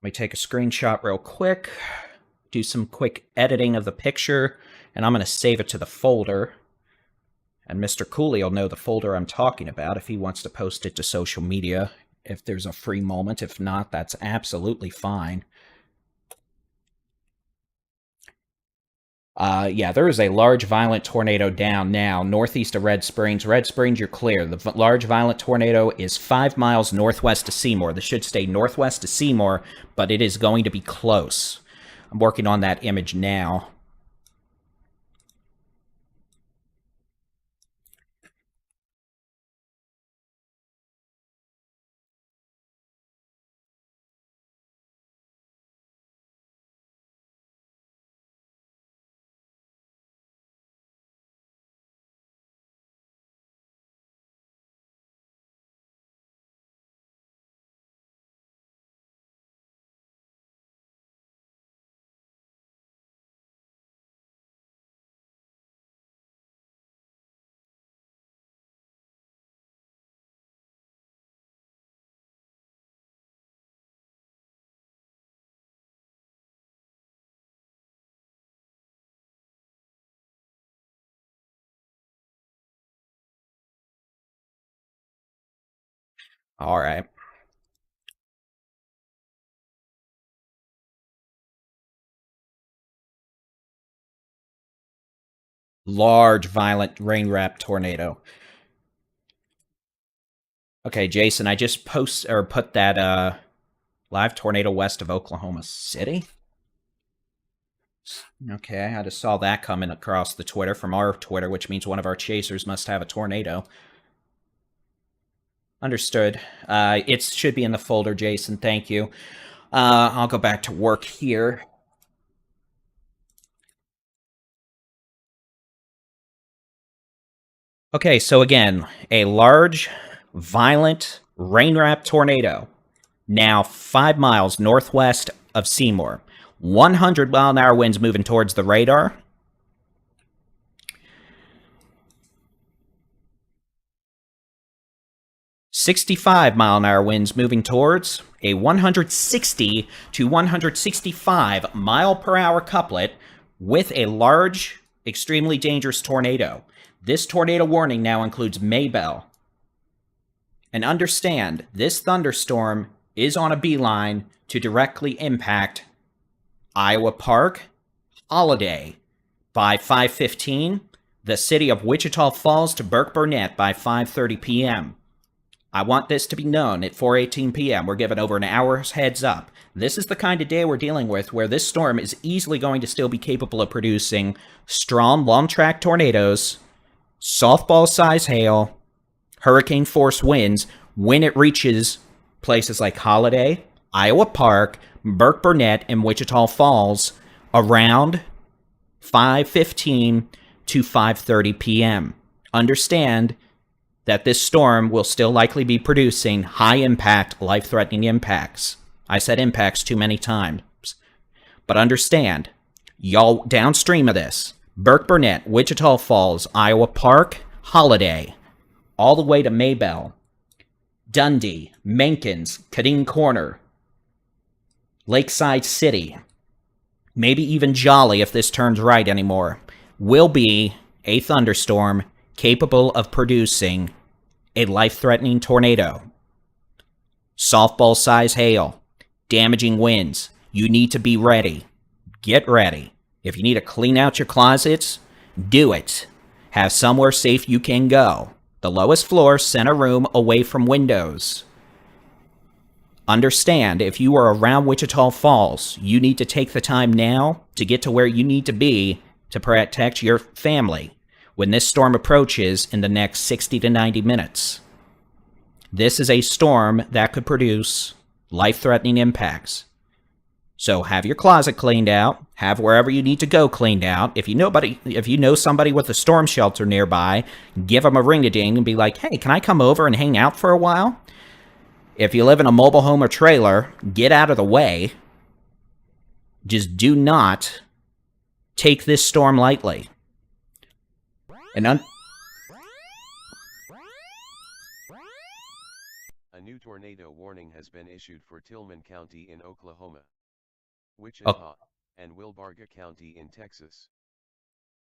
Let me take a screenshot real quick, do some quick editing of the picture, and I'm going to save it to the folder. And Mr. Cooley will know the folder I'm talking about if he wants to post it to social media, if there's a free moment. If not, that's absolutely fine. Yeah, there is a large violent tornado down now, northeast of Red Springs. Red Springs, you're clear. The large violent tornado is 5 miles northwest of Seymour. This should stay northwest of Seymour, but it is going to be close. I'm working on that image now. All right. Large violent rain-wrapped tornado. Okay, Jason, I just put that live tornado west of Oklahoma City. Okay, I just saw that coming across the Twitter from our Twitter, which means one of our chasers must have a tornado. Understood. It should be in the folder, Jason. Thank you. I'll go back to work here. Okay, so again, a large, violent, rain-wrapped tornado, now 5 miles northwest of Seymour. 100-mile-an-hour winds moving towards the radar. .65-mile-an-hour winds moving towards a 160 to 165 mile-per-hour couplet with a large, extremely dangerous tornado. This tornado warning now includes Maybell. And understand, this thunderstorm is on a beeline to directly impact Iowa Park, Holiday by 5:15, the city of Wichita Falls to Burke-Burnett by 5:30 p.m. I want this to be known at 4:18 p.m. We're given over an hour's heads up. This is the kind of day we're dealing with where this storm is easily going to still be capable of producing strong, long-track tornadoes, softball-size hail, hurricane-force winds when it reaches places like Holiday, Iowa Park, Burke-Burnett, and Wichita Falls around 5:15 to 5:30 p.m. Understand that this storm will still likely be producing high-impact, life-threatening impacts. I said impacts too many times. But understand, y'all downstream of this, Burke-Burnett, Wichita Falls, Iowa Park, Holiday, all the way to Maybell, Dundee, Menkins, Cadine Corner, Lakeside City, maybe even Jolly if this turns right anymore, will be a thunderstorm capable of producing a life-threatening tornado. Softball-size hail, damaging winds. You need to be ready. Get ready. If you need to clean out your closets, do it. Have somewhere safe you can go. The lowest floor, center room, away from windows. Understand, if you are around Wichita Falls, you need to take the time now to get to where you need to be to protect your family. when this storm approaches in the next 60 to 90 minutes. This is a storm that could produce life-threatening impacts. So have your closet cleaned out, have wherever you need to go cleaned out. If you know somebody with a storm shelter nearby, give them a ring-a-ding and be like, hey, can I come over and hang out for a while? If you live in a mobile home or trailer, get out of the way. Just do not take this storm lightly. And A new tornado warning has been issued for Tillman County in Oklahoma, Wichita, and Wilbarger County in Texas.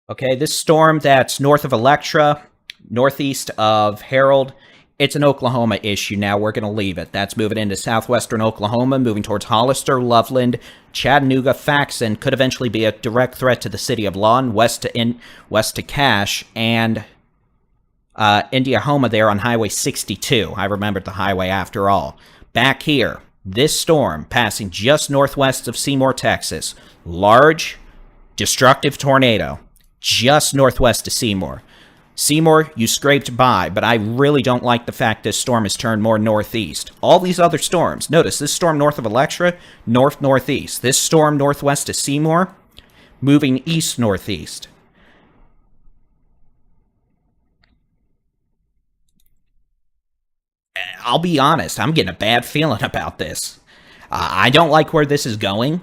Okay, this storm that's north of Electra, northeast of Harold, it's an Oklahoma issue now. We're going to leave it. That's moving into southwestern Oklahoma, moving towards Hollister, Loveland, Chattanooga, Faxon. Could eventually be a direct threat to the city of Lawton, west to Cache, and Indiahoma there on Highway 62. I remembered the highway after all. Back here, this storm passing just northwest of Seymour, Texas. Large, destructive tornado just northwest of Seymour. Seymour, you scraped by, but I really don't like the fact this storm has turned more northeast. All these other storms, notice this storm north of Electra, north-northeast. This storm northwest of Seymour, moving east-northeast. I'll be honest, I'm getting a bad feeling about this. I don't like where this is going.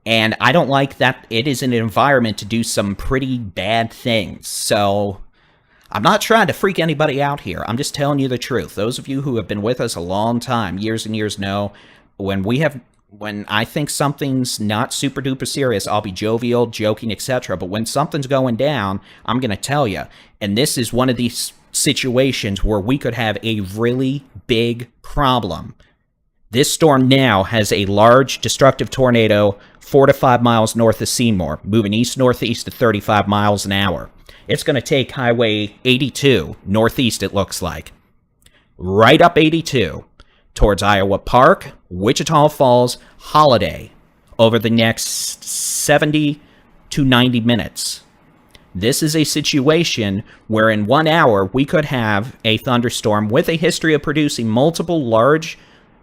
And I don't like that it is an environment to do some pretty bad things. So I'm not trying to freak anybody out here. I'm just telling you the truth. Those of you who have been with us a long time, years and years, know when I think something's not super duper serious, I'll be jovial, joking, etc. But when something's going down, I'm going to tell you. And this is one of these situations where we could have a really big problem. This storm now has a large, destructive tornado 4 to 5 miles north of Seymour, moving east-northeast at 35 miles an hour. It's going to take Highway 82, northeast it looks like, right up 82, towards Iowa Park, Wichita Falls, Holiday, over the next 70 to 90 minutes. This is a situation where in 1 hour we could have a thunderstorm with a history of producing multiple large,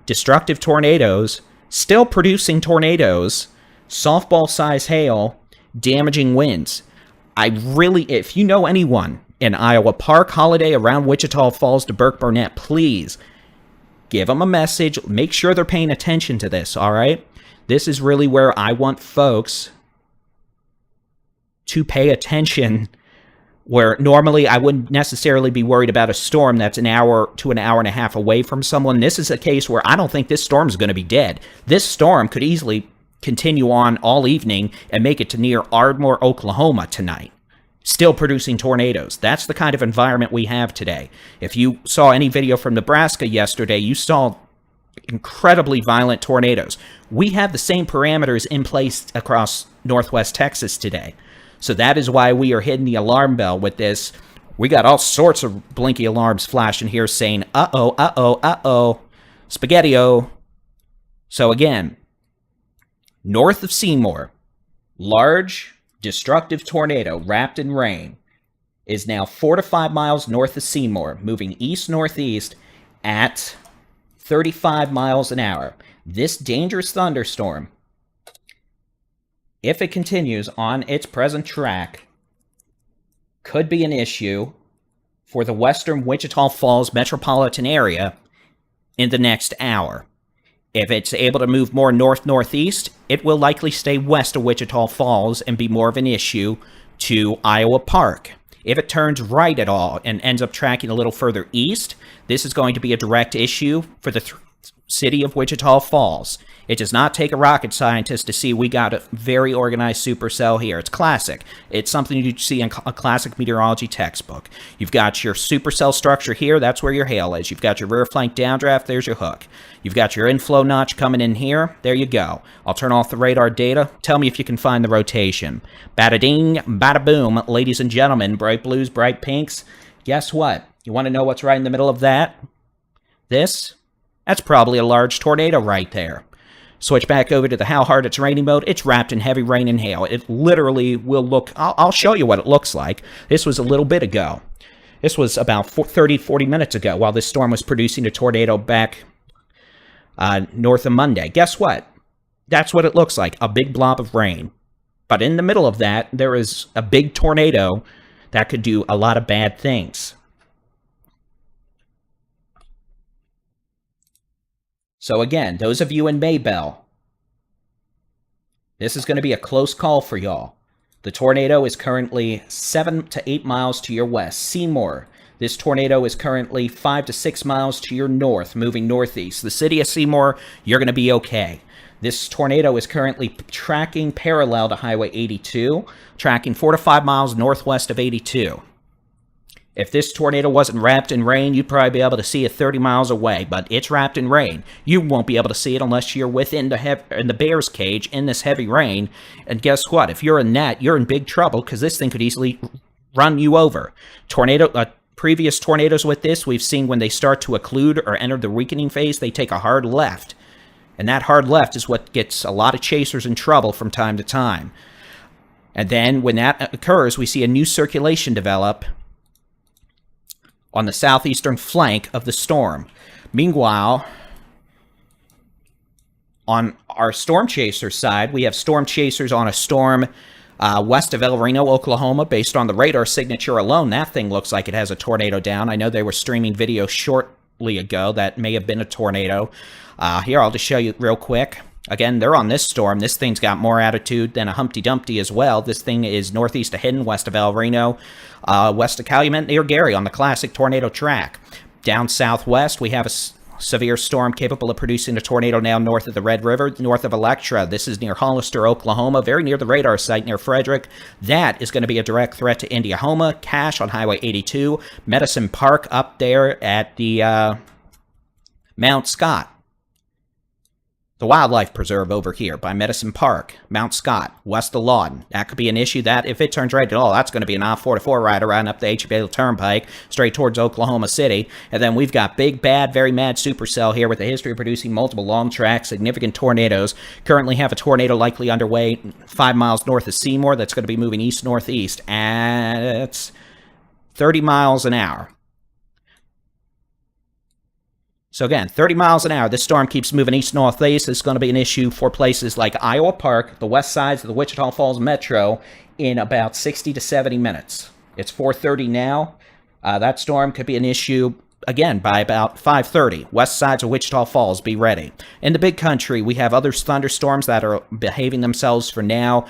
destructive tornadoes, still producing tornadoes, softball-size hail, damaging winds. If you know anyone in Iowa Park, Holiday, around Wichita Falls to Burke Burnett, please give them a message. Make sure they're paying attention to this, all right? This is really where I want folks to pay attention, where normally I wouldn't necessarily be worried about a storm that's an hour to an hour and a half away from someone. This is a case where I don't think this storm is going to be dead. This storm could easily continue on all evening and make it to near Ardmore, Oklahoma tonight, still producing tornadoes. That's the kind of environment we have today. If you saw any video from Nebraska yesterday, you saw incredibly violent tornadoes. We have the same parameters in place across northwest Texas today. So that is why we are hitting the alarm bell with this. We got all sorts of blinky alarms flashing here saying, uh-oh, uh-oh, uh-oh, spaghetti-o. So again, north of Seymour, large, destructive tornado wrapped in rain is now 4 to 5 miles north of Seymour, moving east-northeast at 35 miles an hour. This dangerous thunderstorm, if it continues on its present track, could be an issue for the western Wichita Falls metropolitan area in the next hour. If it's able to move more north-northeast, it will likely stay west of Wichita Falls and be more of an issue to Iowa Park. If it turns right at all and ends up tracking a little further east, this is going to be a direct issue for the city of Wichita Falls. It does not take a rocket scientist to see we got a very organized supercell here. It's classic. It's something you see in a classic meteorology textbook. You've got your supercell structure here. That's where your hail is. You've got your rear flank downdraft. There's your hook. You've got your inflow notch coming in here. There you go. I'll turn off the radar data. Tell me if you can find the rotation. Bada-ding, bada-boom. Ladies and gentlemen, bright blues, bright pinks. Guess what? You want to know what's right in the middle of that? That's probably a large tornado right there. Switch back over to the how hard it's raining mode. It's wrapped in heavy rain and hail. It literally will look... I'll show you what it looks like. This was a little bit ago. This was about 30, 40 minutes ago while this storm was producing a tornado back north of Monday. Guess what? That's what it looks like, a big blob of rain. But in the middle of that, there is a big tornado that could do a lot of bad things. So again, those of you in Maybell, this is going to be a close call for y'all. The tornado is currently 7 to 8 miles to your west. Seymour, this tornado is currently 5 to 6 miles to your north, moving northeast. The city of Seymour, you're going to be okay. This tornado is currently tracking parallel to Highway 82, tracking 4 to 5 miles northwest of 82. If this tornado wasn't wrapped in rain, you'd probably be able to see it 30 miles away, but it's wrapped in rain. You won't be able to see it unless you're within the bear's cage in this heavy rain. And guess what? If you're in that, you're in big trouble because this thing could easily run you over. Previous tornadoes with this, we've seen when they start to occlude or enter the weakening phase, they take a hard left. And that hard left is what gets a lot of chasers in trouble from time to time. And then when that occurs, we see a new circulation develop on the southeastern flank of the storm. Meanwhile, on our storm chaser side, we have storm chasers on a storm west of El Reno, Oklahoma. Based on the radar signature alone, that thing looks like it has a tornado down. I know they were streaming video shortly ago that may have been a tornado. Here, I'll just show you real quick. Again, they're on this storm. This thing's got more attitude than a Humpty Dumpty as well. This thing is northeast of Hidden, west of El Reno, west of Calumet, near Gary on the classic tornado track. Down southwest, we have a severe storm capable of producing a tornado now north of the Red River, north of Electra. This is near Hollister, Oklahoma, very near the radar site near Frederick. That is going to be a direct threat to Indiahoma, Cache on Highway 82, Medicine Park up there at the Mount Scott. The wildlife preserve over here by Medicine Park, Mount Scott, west of Lawton. That could be an issue that, if it turns right at all, that's going to be an I-44 ride around up the H-Bale Turnpike, straight towards Oklahoma City. And then we've got big, bad, very mad supercell here with a history of producing multiple long tracks, significant tornadoes. Currently have a tornado likely underway 5 miles north of Seymour that's going to be moving east-northeast at 30 miles an hour. So again, 30 miles an hour, this storm keeps moving east-northeast. It's going to be an issue for places like Iowa Park, the west sides of the Wichita Falls Metro, in about 60 to 70 minutes. It's 4:30 now. That storm could be an issue, again, by about 5:30. West sides of Wichita Falls, be ready. In the big country, we have other thunderstorms that are behaving themselves for now.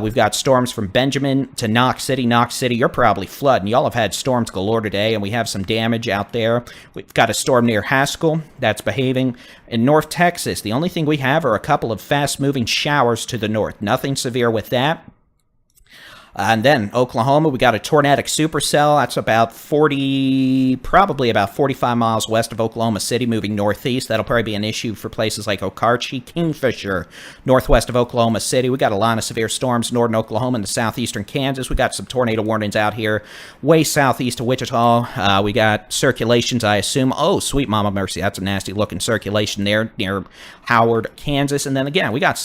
We've got storms from Benjamin to Knox City. Knox City, you're probably flooding. Y'all have had storms galore today, and we have some damage out there. We've got a storm near Haskell that's behaving. In North Texas, the only thing we have are a couple of fast-moving showers to the north. Nothing severe with that. And then Oklahoma, we got a tornadic supercell. That's probably about 45 miles west of Oklahoma City, moving northeast. That'll probably be an issue for places like Okarche, Kingfisher, northwest of Oklahoma City. We got a line of severe storms, northern Oklahoma and southeastern Kansas. We got some tornado warnings out here, way southeast of Wichita. We got circulations, I assume. Oh, sweet mama mercy, that's a nasty looking circulation there near Howard, Kansas. And then again, we got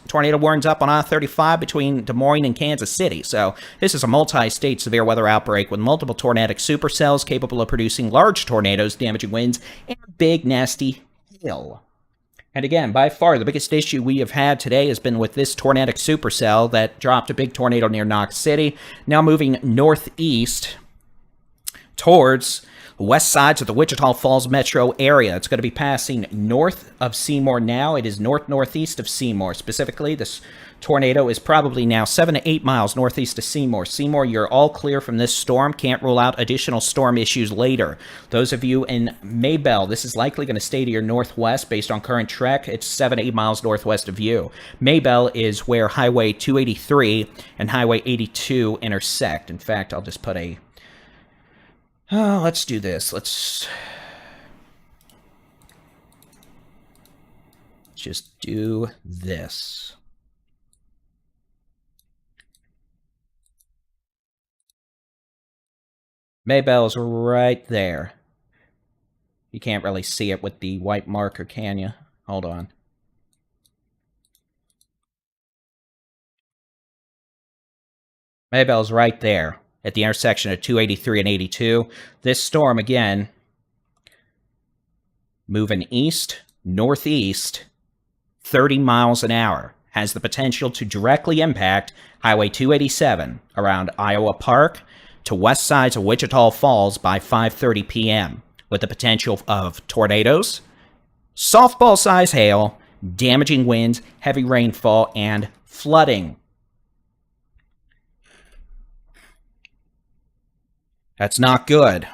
tornado warnings up on I-35 between Des Moines and Kansas City. So this is a multi-state severe weather outbreak with multiple tornadic supercells capable of producing large tornadoes, damaging winds, and big, nasty hail. And again, by far, the biggest issue we have had today has been with this tornadic supercell that dropped a big tornado near Knox City, now moving northeast towards west sides of the Wichita Falls metro area. It's going to be passing north of Seymour now. It is north-northeast of Seymour. Specifically, this tornado is probably now 7 to 8 miles northeast of Seymour. Seymour, you're all clear from this storm. Can't rule out additional storm issues later. Those of you in Maybell, this is likely going to stay to your northwest based on current trek. It's 7 to 8 miles northwest of you. Maybell is where Highway 283 and Highway 82 intersect. In fact, I'll just put a... Oh, let's do this. Let's just do this. Maybell's right there. You can't really see it with the white marker, can you? Hold on. Maybell's right there at the intersection of 283 and 82. This storm, again, moving east, northeast, 30 miles an hour, has the potential to directly impact Highway 287 around Iowa Park to west sides of Wichita Falls by 5:30 p.m., with the potential of tornadoes, softball-size hail, damaging winds, heavy rainfall, and flooding. That's not good.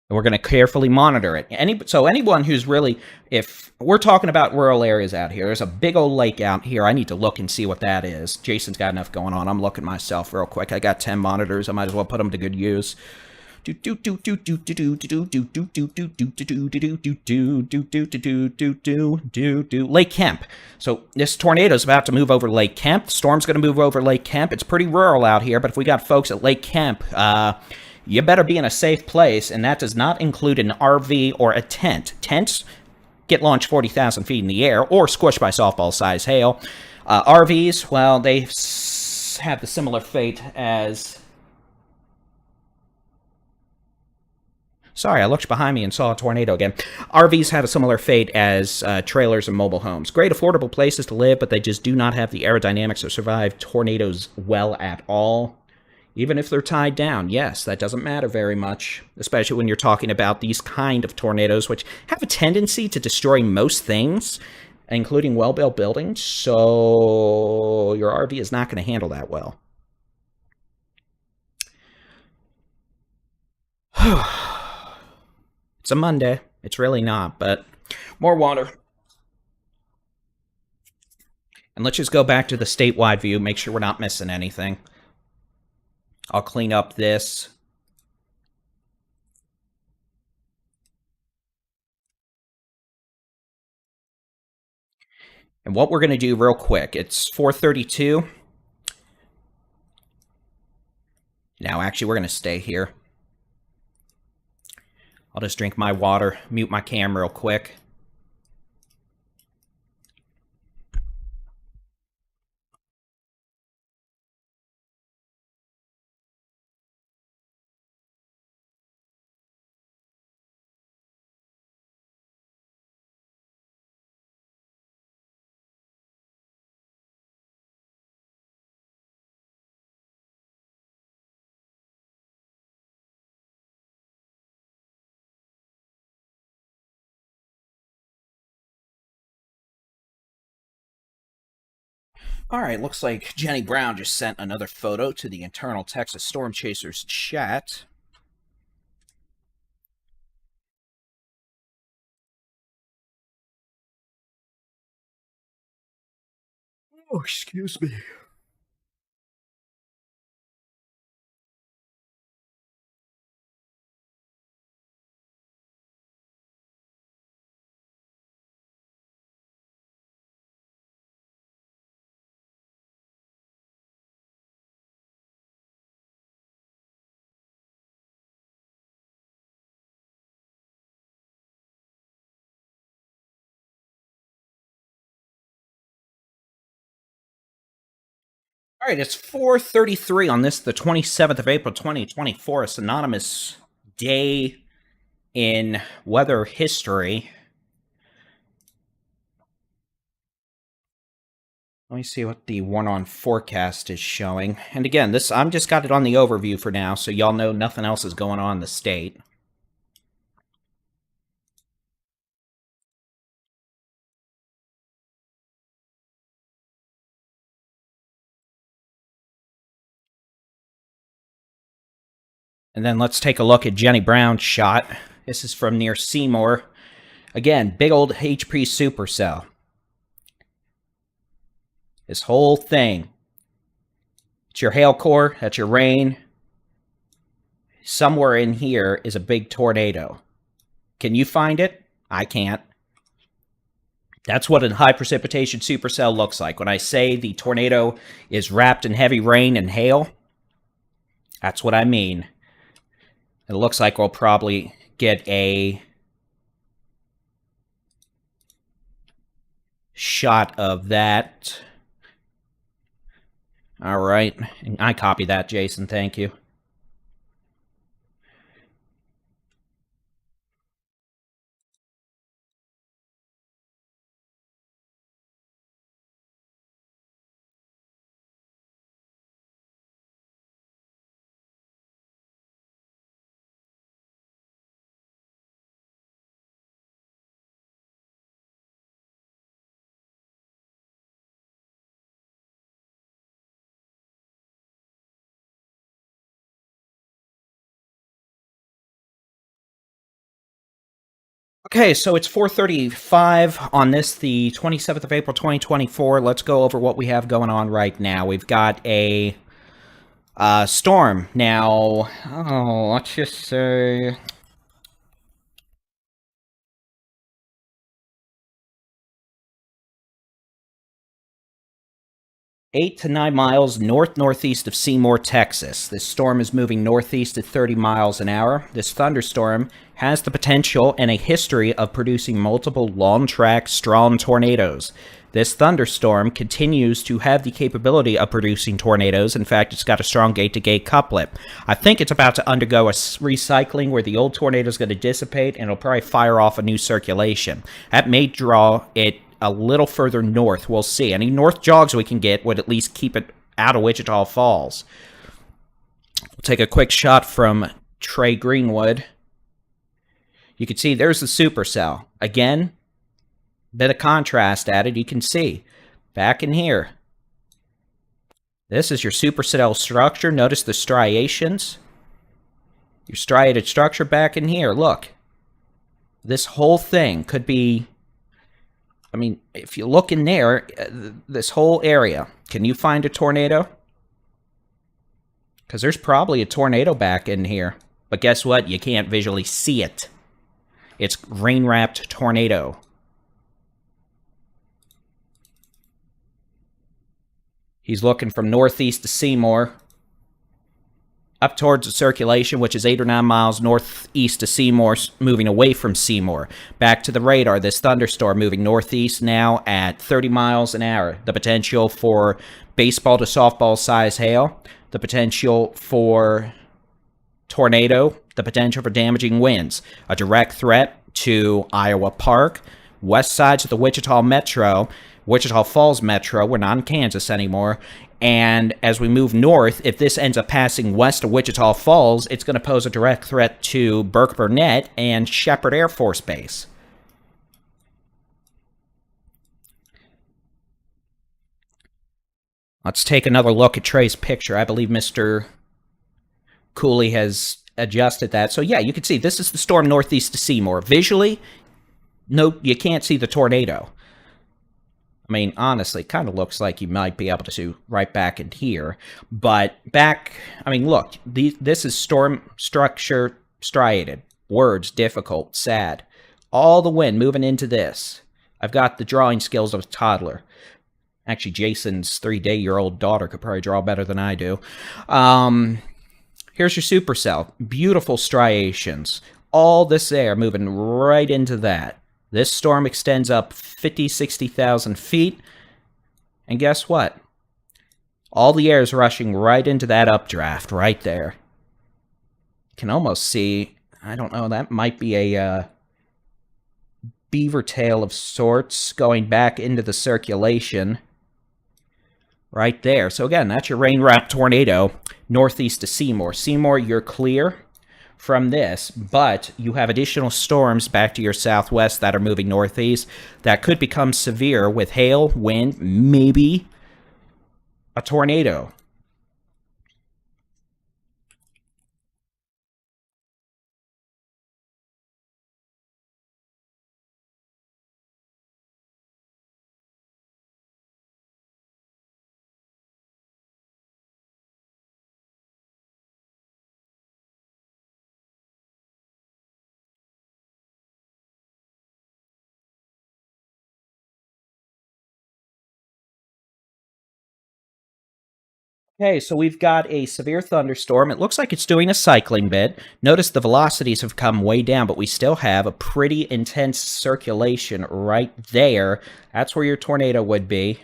And we're going to carefully monitor it. So anyone who's really, if we're talking about rural areas out here, there's a big old lake out here. I need to look and see what that is. Jason's got enough going on. I'm looking myself real quick. I got 10 monitors. I might as well put them to good use. Lake Kemp. So this tornado is about to move over Lake Kemp. The storm's going to move over Lake Kemp. It's pretty rural out here, but if we got folks at Lake Kemp, you better be in a safe place, and that does not include an RV or a tent. Tents get launched 40,000 feet in the air or squished by softball-sized hail. RVs, well, they have the similar fate as... Sorry, I looked behind me and saw a tornado again. RVs have a similar fate as trailers and mobile homes. Great affordable places to live, but they just do not have the aerodynamics to survive tornadoes well at all. Even if they're tied down, yes, that doesn't matter very much, especially when you're talking about these kind of tornadoes, which have a tendency to destroy most things, including well-built buildings, so your RV is not going to handle that well. It's a Monday. It's really not, but more water. And let's just go back to the statewide view, make sure we're not missing anything. I'll clean up this. And what we're going to do real quick, it's 4:32. Now, actually, we're going to stay here. I'll just drink my water, mute my cam real quick. All right, looks like Jenny Brown just sent another photo to the internal Texas Storm Chasers chat. Oh, excuse me. All right, it's 4:33 on this, the 27th of April, 2024, a synonymous day in weather history. Let me see what the one-on forecast is showing. And again, this I'm just got it on the overview for now, so y'all know nothing else is going on in the state. And then let's take a look at Jenny Brown's shot. This is from near Seymour. Again, big old HP supercell. This whole thing. It's your hail core, that's your rain. Somewhere in here is a big tornado. Can you find it? I can't. That's what a high precipitation supercell looks like. When I say the tornado is wrapped in heavy rain and hail, that's what I mean. It looks like we'll probably get a shot of that. All right. I copy that, Jason. Thank you. Okay, so it's 4:35 on this, the 27th of April, 2024. Let's go over what we have going on right now. We've got a storm. Now, let's just say 8 to 9 miles north-northeast of Seymour, Texas. This storm is moving northeast at 30 miles an hour. This thunderstorm has the potential and a history of producing multiple long-track, strong tornadoes. This thunderstorm continues to have the capability of producing tornadoes. In fact, it's got a strong gate-to-gate couplet. I think it's about to undergo a recycling where the old tornado is going to dissipate and it'll probably fire off a new circulation. That may draw it a little further north. We'll see. Any north jogs we can get would at least keep it out of Wichita Falls. We'll take a quick shot from Trey Greenwood. You can see there's the supercell. Again, bit of contrast added. You can see back in here. This is your supercell structure. Notice the striations. Your striated structure back in here. Look. This whole thing could be... I mean, if you look in there, this whole area, can you find a tornado? Because there's probably a tornado back in here. But guess what? You can't visually see it. It's rain-wrapped tornado. He's looking from northeast to Seymour, up towards the circulation, which is 8 or 9 miles northeast to Seymour, moving away from Seymour. Back to the radar, this thunderstorm moving northeast now at 30 miles an hour. The potential for baseball to softball size hail. The potential for tornado. The potential for damaging winds. A direct threat to Iowa Park, west sides of the Wichita Metro, Wichita Falls Metro. We're not in Kansas anymore. And as we move north, if this ends up passing west of Wichita Falls, it's going to pose a direct threat to Burke-Burnett and Shepherd Air Force Base. Let's take another look at Trey's picture. I believe Mr. Cooley has adjusted that. So yeah, you can see this is the storm northeast to Seymour. Visually, no, you can't see the tornado. I mean, honestly, it kind of looks like you might be able to see right back in here. But back, I mean, look, this is storm structure striated. Words, difficult, sad. All the wind moving into this. I've got the drawing skills of a toddler. Actually, Jason's 3-day-old daughter could probably draw better than I do. Here's your supercell. Beautiful striations. All this air moving right into that. This storm extends up 50, 60,000 feet. And guess what? All the air is rushing right into that updraft right there. You can almost see, I don't know, that might be a beaver tail of sorts going back into the circulation right there. So again, that's your rain-wrapped tornado northeast to Seymour. Seymour, you're clear from this, but you have additional storms back to your southwest that are moving northeast that could become severe with hail, wind, maybe a tornado. Okay, so we've got a severe thunderstorm. It looks like it's doing a cycling bit. Notice the velocities have come way down, but we still have a pretty intense circulation right there. That's where your tornado would be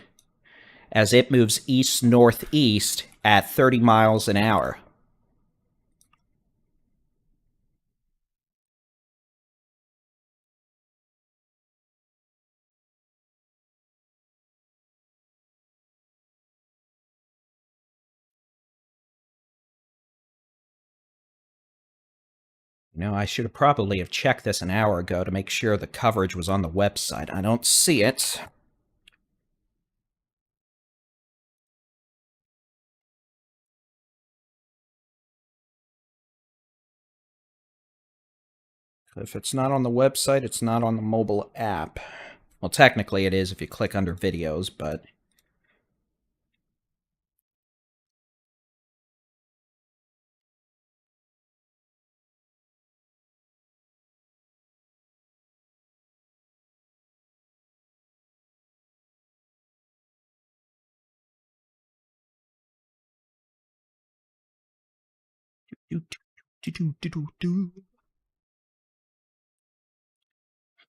as it moves east-northeast at 30 miles an hour. You know, I should have probably have checked this an hour ago to make sure the coverage was on the website. I don't see it. If it's not on the website, it's not on the mobile app. Well, technically it is if you click under videos, but...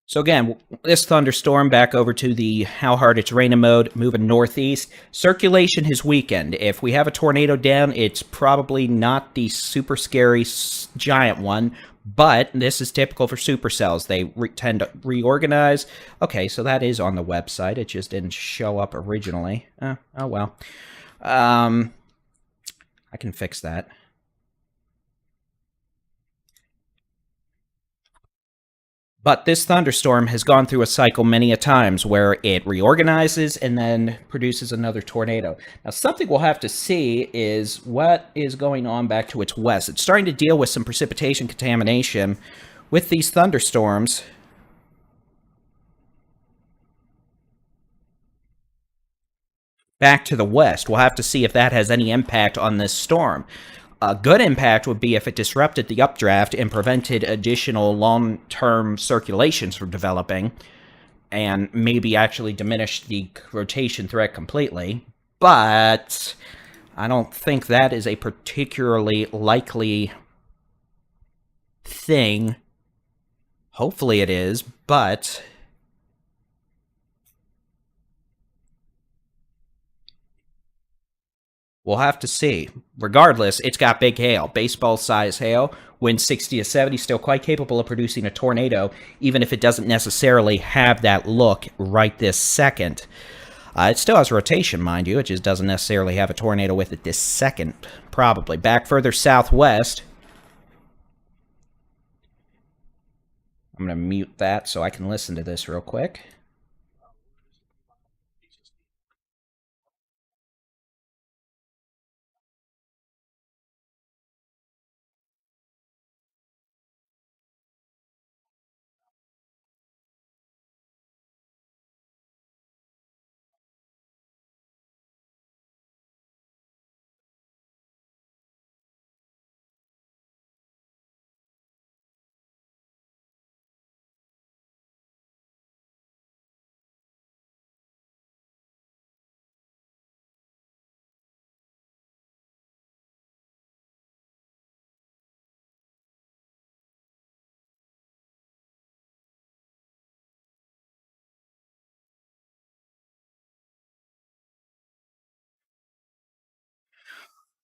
So again, this thunderstorm back over to the how hard it's raining mode, moving northeast. Circulation has weakened. If we have a tornado down, it's probably not the super scary giant one, but this is typical for supercells. They tend to reorganize. Okay, so that is on the website. It just didn't show up originally. Oh well. I can fix that. But this thunderstorm has gone through a cycle many a times where it reorganizes and then produces another tornado. Now, something we'll have to see is what is going on back to its west. It's starting to deal with some precipitation contamination with these thunderstorms. Back to the west. We'll have to see if that has any impact on this storm. A good impact would be if it disrupted the updraft and prevented additional long-term circulations from developing, and maybe actually diminished the rotation threat completely. But I don't think that is a particularly likely thing. Hopefully it is, but... we'll have to see. Regardless, it's got big hail, baseball-size hail. Wind 60 to 70, still quite capable of producing a tornado, even if it doesn't necessarily have that look right this second. It still has rotation, mind you. It just doesn't necessarily have a tornado with it this second, probably. Back further southwest. I'm going to mute that so I can listen to this real quick.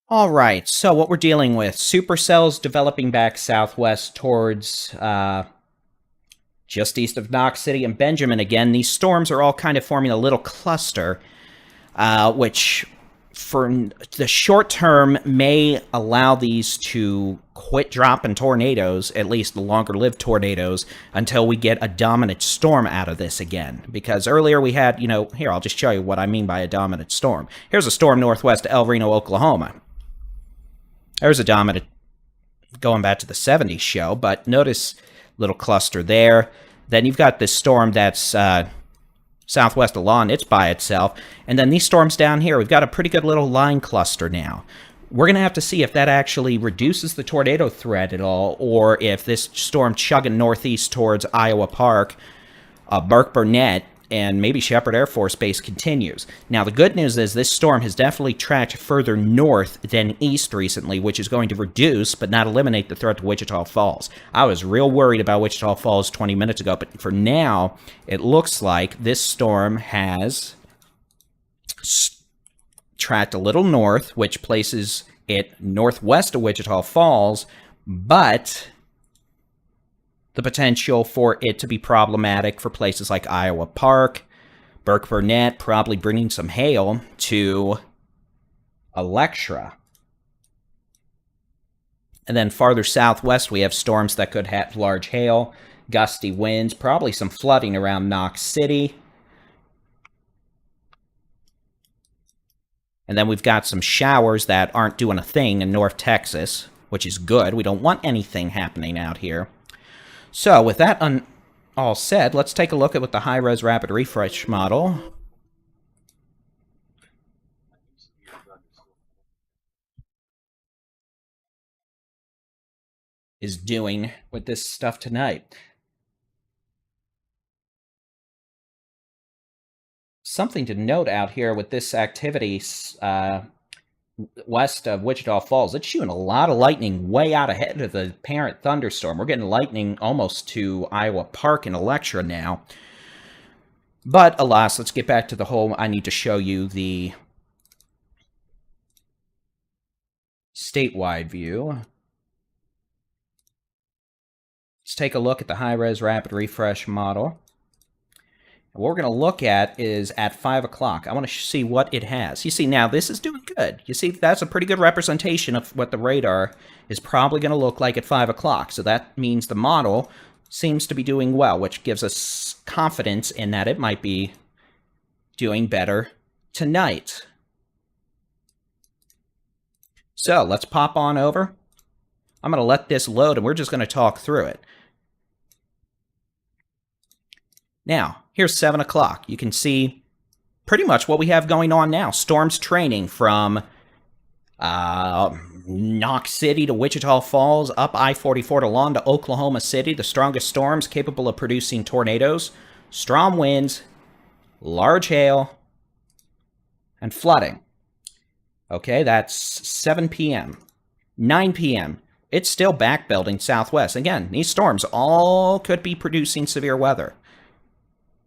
All right, so what we're dealing with, supercells developing back southwest towards just east of Knox City and Benjamin again. These storms are all kind of forming a little cluster, which for the short term may allow these to quit dropping tornadoes, at least the longer-lived tornadoes, until we get a dominant storm out of this again. Because earlier we had, here, I'll just show you what I mean by a dominant storm. Here's a storm northwest of El Reno, Oklahoma. There's a dominant going back to the 70s show, but notice little cluster there. Then you've got this storm that's southwest of Lawton. It's by itself. And then these storms down here, we've got a pretty good little line cluster now. We're going to have to see if that actually reduces the tornado threat at all, or if this storm chugging northeast towards Iowa Park, Burke Burnett, and maybe Shepherd Air Force Base continues. Now, the good news is this storm has definitely tracked further north than east recently, which is going to reduce but not eliminate the threat to Wichita Falls. I was real worried about Wichita Falls 20 minutes ago, but for now, it looks like this storm has tracked a little north, which places it northwest of Wichita Falls, but the potential for it to be problematic for places like Iowa Park, Burke-Burnett, probably bringing some hail to Electra. And then farther southwest, we have storms that could have large hail, gusty winds, probably some flooding around Knox City. And then we've got some showers that aren't doing a thing in North Texas, which is good. We don't want anything happening out here. So, with that all said, let's take a look at what the high-res rapid refresh model is doing with this stuff tonight. Something to note out here with this activity west of Wichita Falls, it's shooting a lot of lightning way out ahead of the parent thunderstorm. We're getting lightning almost to Iowa Park and Electra now. But alas, let's get back to the whole, I need to show you the statewide view. Let's take a look at the high-res rapid refresh model. What we're going to look at is at 5 o'clock. I want to see what it has. You see, now this is doing good. You see, that's a pretty good representation of what the radar is probably going to look like at 5 o'clock. So that means the model seems to be doing well, which gives us confidence in that it might be doing better tonight. So let's pop on over. I'm going to let this load, and we're just going to talk through it. Now, here's 7 o'clock. You can see pretty much what we have going on now. Storms training from Knox City to Wichita Falls, up I-44 to Lawn to Oklahoma City. The strongest storms capable of producing tornadoes, strong winds, large hail, and flooding. Okay, that's 7 p.m. 9 p.m. It's still backbuilding southwest. Again, these storms all could be producing severe weather.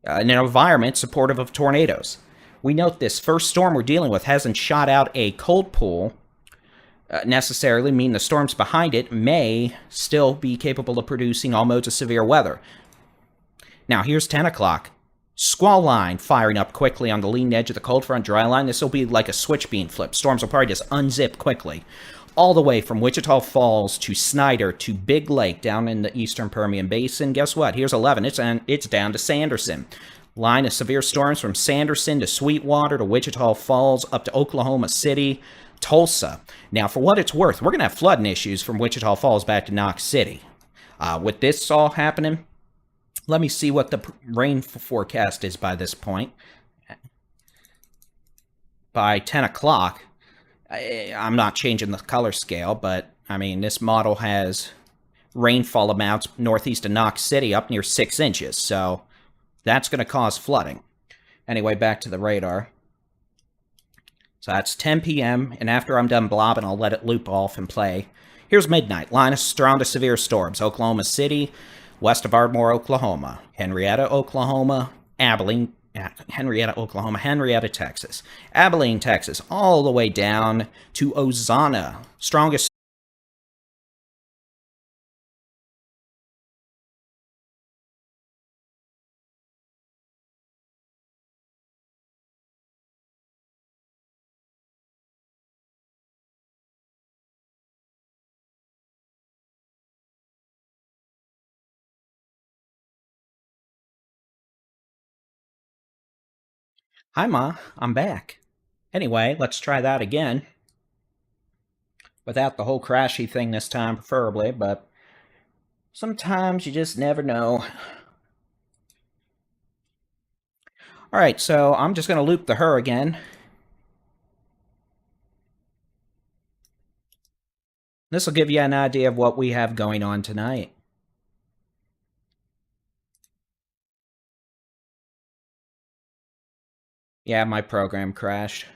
In an environment supportive of tornadoes. We note this first storm we're dealing with hasn't shot out a cold pool, necessarily mean the storms behind it may still be capable of producing all modes of severe weather. Now, here's 10 o'clock. Squall line firing up quickly on the leading edge of the cold front dry line. This will be like a switch being flipped. Storms will probably just unzip quickly. All the way from Wichita Falls to Snyder to Big Lake down in the eastern Permian Basin. Guess what? Here's 11. It's down to Sanderson. Line of severe storms from Sanderson to Sweetwater to Wichita Falls up to Oklahoma City, Tulsa. Now, for what it's worth, we're going to have flooding issues from Wichita Falls back to Knox City. With this all happening, let me see what the rain forecast is by this point. By 10 o'clock, I'm not changing the color scale, but, I mean, this model has rainfall amounts northeast of Knox City up near 6 inches, so that's going to cause flooding. Anyway, back to the radar. So that's 10 p.m., and after I'm done blobbing, I'll let it loop off and play. Here's midnight. Line of strong to severe storms. Oklahoma City, west of Ardmore, Oklahoma. Henrietta, Oklahoma. Abilene, Henrietta, Oklahoma, Henrietta, Texas, Abilene, Texas, all the way down to Ozana. Strongest. Hi, Ma. I'm back. Anyway, let's try that again. Without the whole crashy thing this time, preferably, but sometimes you just never know. Alright, so I'm just going to loop the her again. This will give you an idea of what we have going on tonight. Yeah, my program crashed.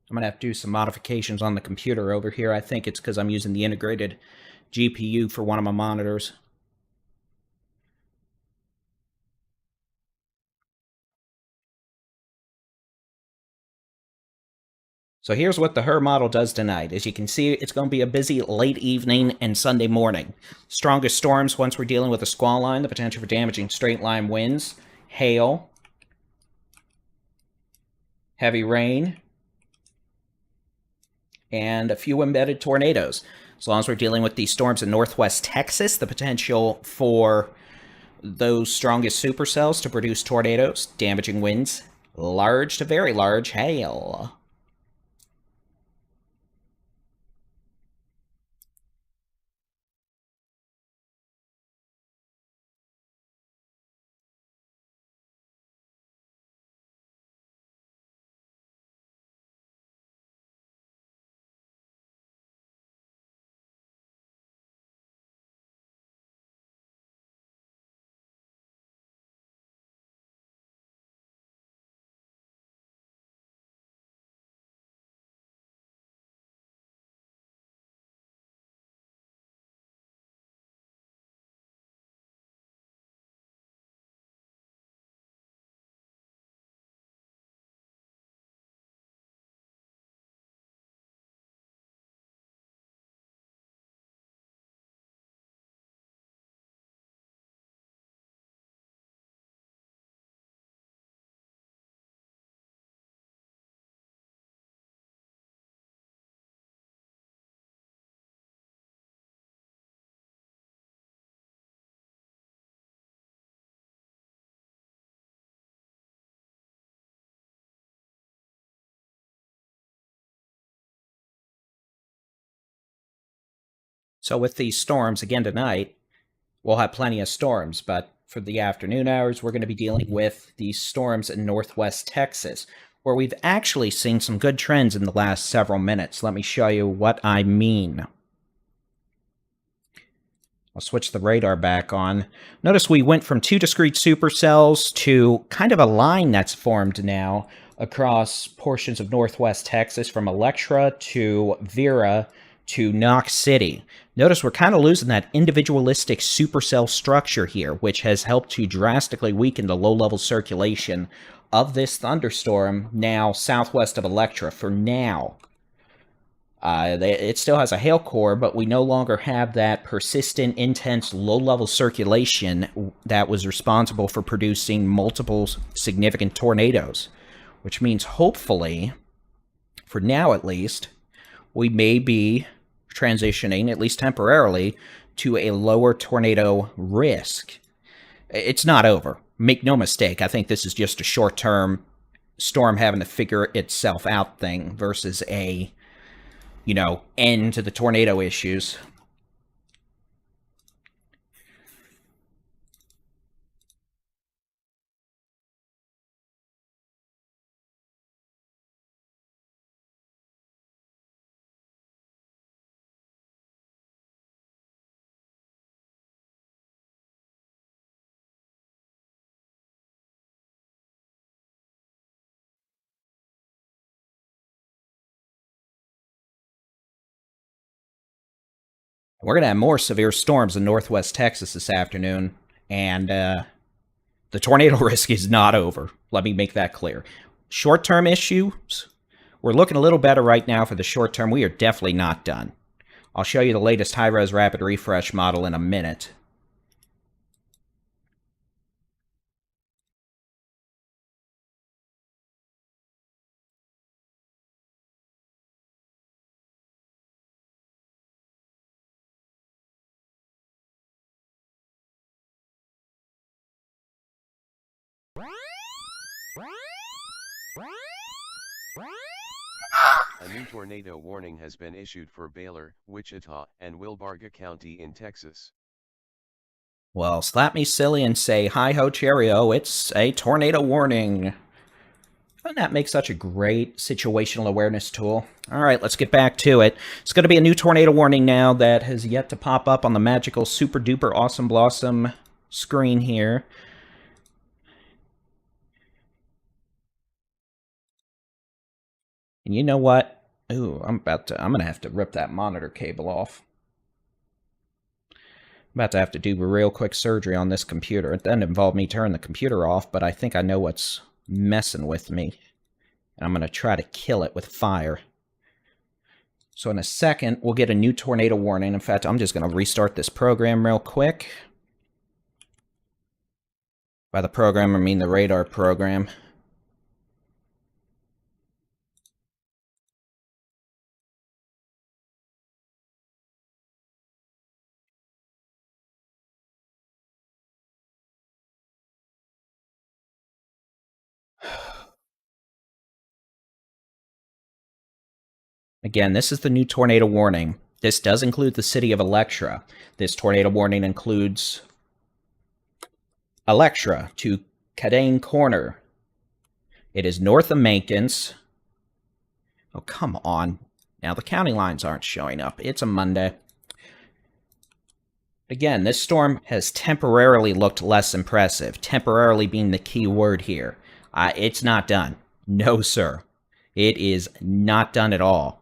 I'm gonna have to do some modifications on the computer over here. I think it's because I'm using the integrated GPU for one of my monitors. So here's what the HER model does tonight. As you can see, it's going to be a busy late evening and Sunday morning. Strongest storms once we're dealing with a squall line, the potential for damaging straight line winds, hail, heavy rain, and a few embedded tornadoes. As long as we're dealing with these storms in northwest Texas, the potential for those strongest supercells to produce tornadoes, damaging winds, large to very large hail. So with these storms, again tonight, we'll have plenty of storms, but for the afternoon hours, we're going to be dealing with these storms in northwest Texas, where we've actually seen some good trends in the last several minutes. Let me show you what I mean. I'll switch the radar back on. Notice we went from 2 discrete supercells to kind of a line that's formed now across portions of northwest Texas from Electra to Vera to Knox City. Notice we're kind of losing that individualistic supercell structure here, which has helped to drastically weaken the low-level circulation of this thunderstorm now southwest of Electra for now. It still has a hail core, but we no longer have that persistent, intense, low-level circulation that was responsible for producing multiple significant tornadoes, which means hopefully, for now at least, we may be transitioning, at least temporarily, to a lower tornado risk. It's not over. Make no mistake, I think this is just a short-term storm having to figure itself out thing versus a end to the tornado issues. We're going to have more severe storms in northwest Texas this afternoon, and the tornado risk is not over. Let me make that clear. Short-term issues, we're looking a little better right now for the short term. We are definitely not done. I'll show you the latest high-res rapid refresh model in a minute. A new tornado warning has been issued for Baylor, Wichita, and Wilbarger County in Texas. Well, slap me silly and say, hi-ho, cheerio, it's a tornado warning. Doesn't that make such a great situational awareness tool? All right, let's get back to it. It's going to be a new tornado warning now that has yet to pop up on the magical super-duper awesome blossom screen here. And you know what? Ooh, I'm gonna have to rip that monitor cable off. I'm about to have to do a real quick surgery on this computer. It doesn't involve me turning the computer off, but I think I know what's messing with me. And I'm gonna try to kill it with fire. So in a second, we'll get a new tornado warning. In fact, I'm just gonna restart this program real quick. By the program, I mean the radar program. Again, this is the new tornado warning. This does include the city of Electra. This tornado warning includes Electra to Cadane Corner. It is north of Mankins. Oh, come on. Now, the county lines aren't showing up. It's a Monday. Again, this storm has temporarily looked less impressive. Temporarily being the key word here. It's not done. No, sir. It is not done at all.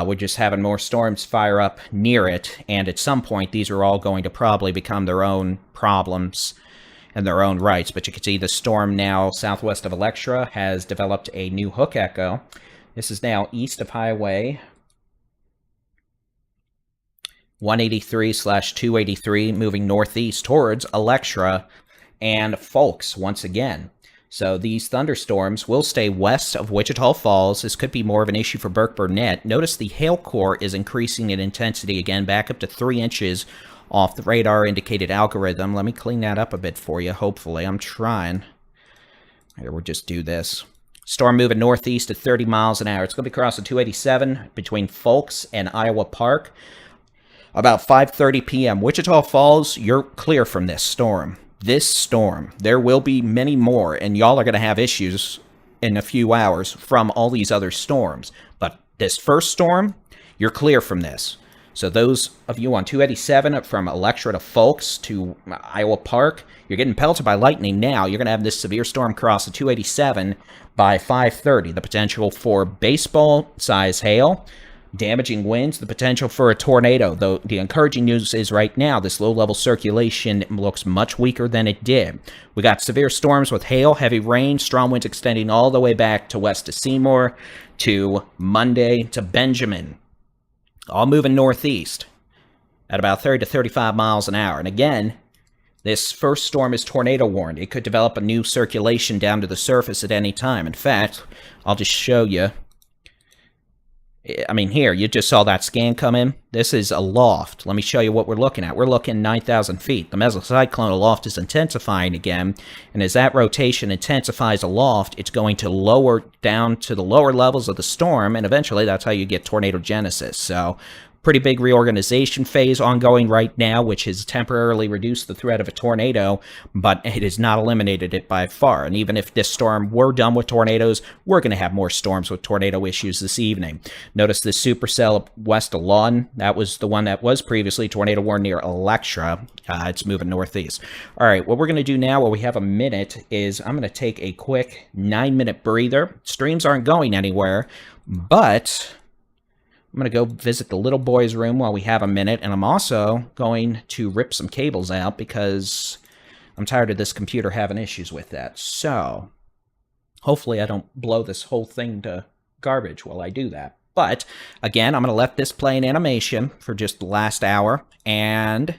We're just having more storms fire up near it, and at some point, these are all going to probably become their own problems and their own rights. But you can see the storm now southwest of Electra has developed a new hook echo. This is now east of Highway 183/283, moving northeast towards Electra and Folks once again. So these thunderstorms will stay west of Wichita Falls. This could be more of an issue for Burke Burnett. Notice the hail core is increasing in intensity again, back up to 3 inches off the radar indicated algorithm. Let me clean that up a bit for you, hopefully. I'm trying. Here, we'll just do this. Storm moving northeast at 30 miles an hour. It's going to be crossing 287 between Folks and Iowa Park. About 5:30 p.m. Wichita Falls, you're clear from this storm. This storm. There will be many more, and y'all are going to have issues in a few hours from all these other storms. But this first storm, you're clear from this. So those of you on 287 from Electra to Folks to Iowa Park, you're getting pelted by lightning now. You're going to have this severe storm cross the 287 by 5:30. The potential for baseball-size hail, damaging winds, the potential for a tornado. Though the encouraging news is right now, this low-level circulation looks much weaker than it did. We got severe storms with hail, heavy rain, strong winds extending all the way back to west of Seymour, to Monday, to Benjamin. All moving northeast at about 30 to 35 miles an hour. And again, this first storm is tornado warned. It could develop a new circulation down to the surface at any time. In fact, I'll just show you. I mean, here, you just saw that scan come in. This is a loft. Let me show you what we're looking at. We're looking 9,000 feet. The mesocyclone aloft is intensifying again, and as that rotation intensifies aloft, it's going to lower down to the lower levels of the storm, and eventually that's how you get tornado genesis. So, pretty big reorganization phase ongoing right now, which has temporarily reduced the threat of a tornado, but it has not eliminated it by far. And even if this storm were done with tornadoes, we're going to have more storms with tornado issues this evening. Notice this supercell west of Lawton. That was the one that was previously tornado warned near Electra. It's moving northeast. All right, what we're going to do now while we have a minute is I'm going to take a quick 9-minute breather. Streams aren't going anywhere, but I'm going to go visit the little boy's room while we have a minute, and I'm also going to rip some cables out because I'm tired of this computer having issues with that. So, hopefully I don't blow this whole thing to garbage while I do that. But, again, I'm going to let this play in animation for just the last hour, and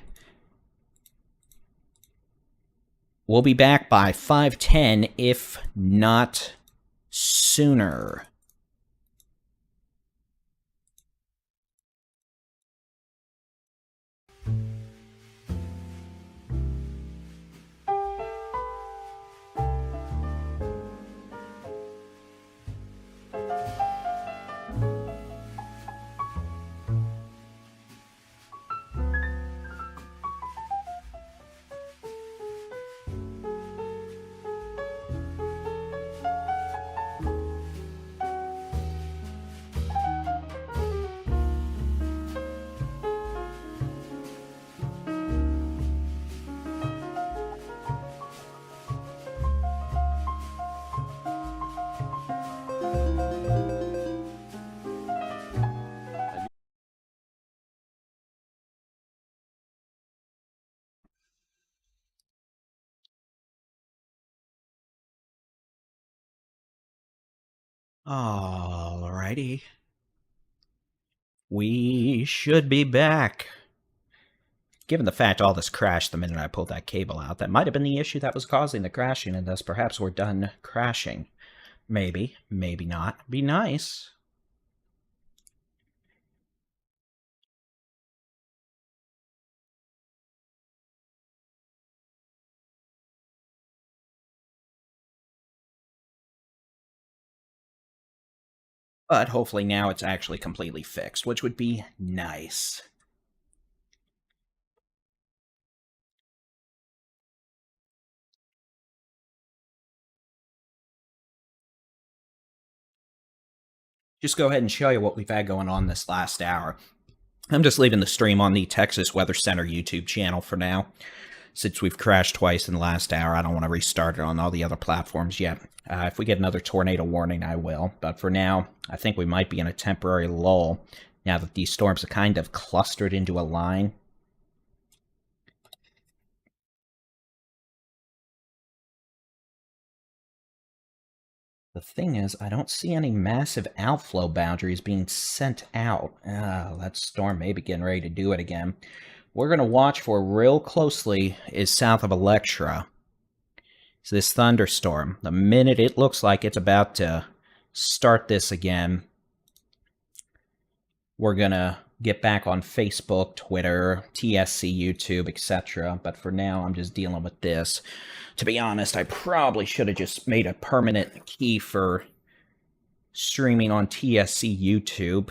we'll be back by 5:10, if not sooner. Alrighty. We should be back. Given the fact all this crashed the minute I pulled that cable out, that might have been the issue that was causing the crashing, and thus perhaps we're done crashing. Maybe, maybe not. Be nice. But hopefully now it's actually completely fixed, which would be nice. Just go ahead and show you what we've had going on this last hour. I'm just leaving the stream on the Texas Weather Center YouTube channel for now. Since we've crashed twice in the last hour, I don't want to restart it on all the other platforms yet. If we get another tornado warning, I will. But for now, I think we might be in a temporary lull now that these storms are kind of clustered into a line. The thing is, I don't see any massive outflow boundaries being sent out. That storm may be getting ready to do it again. We're going to watch for real closely is south of Electra. It's this thunderstorm. The minute it looks like it's about to start this again, we're going to get back on Facebook, Twitter, TSC, YouTube, etc. But for now, I'm just dealing with this. To be honest, I probably should have just made a permanent key for streaming on TSC YouTube.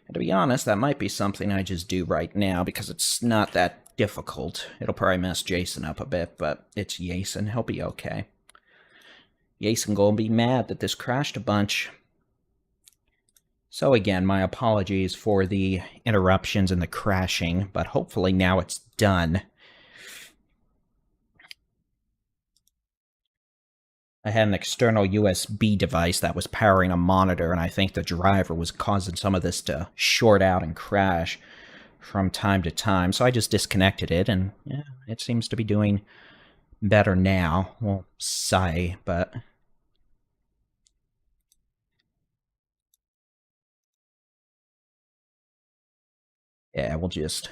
And to be honest, that might be something I just do right now because it's not that difficult. It'll probably mess Jason up a bit, but it's Jason. He'll be okay. Jason gonna be mad that this crashed a bunch. So again, my apologies for the interruptions and the crashing, but hopefully now it's done. I had an external USB device that was powering a monitor, and I think the driver was causing some of this to short out and crash from time to time. So I just disconnected it, and yeah, it seems to be doing better now. Well, sigh, but yeah, we'll just...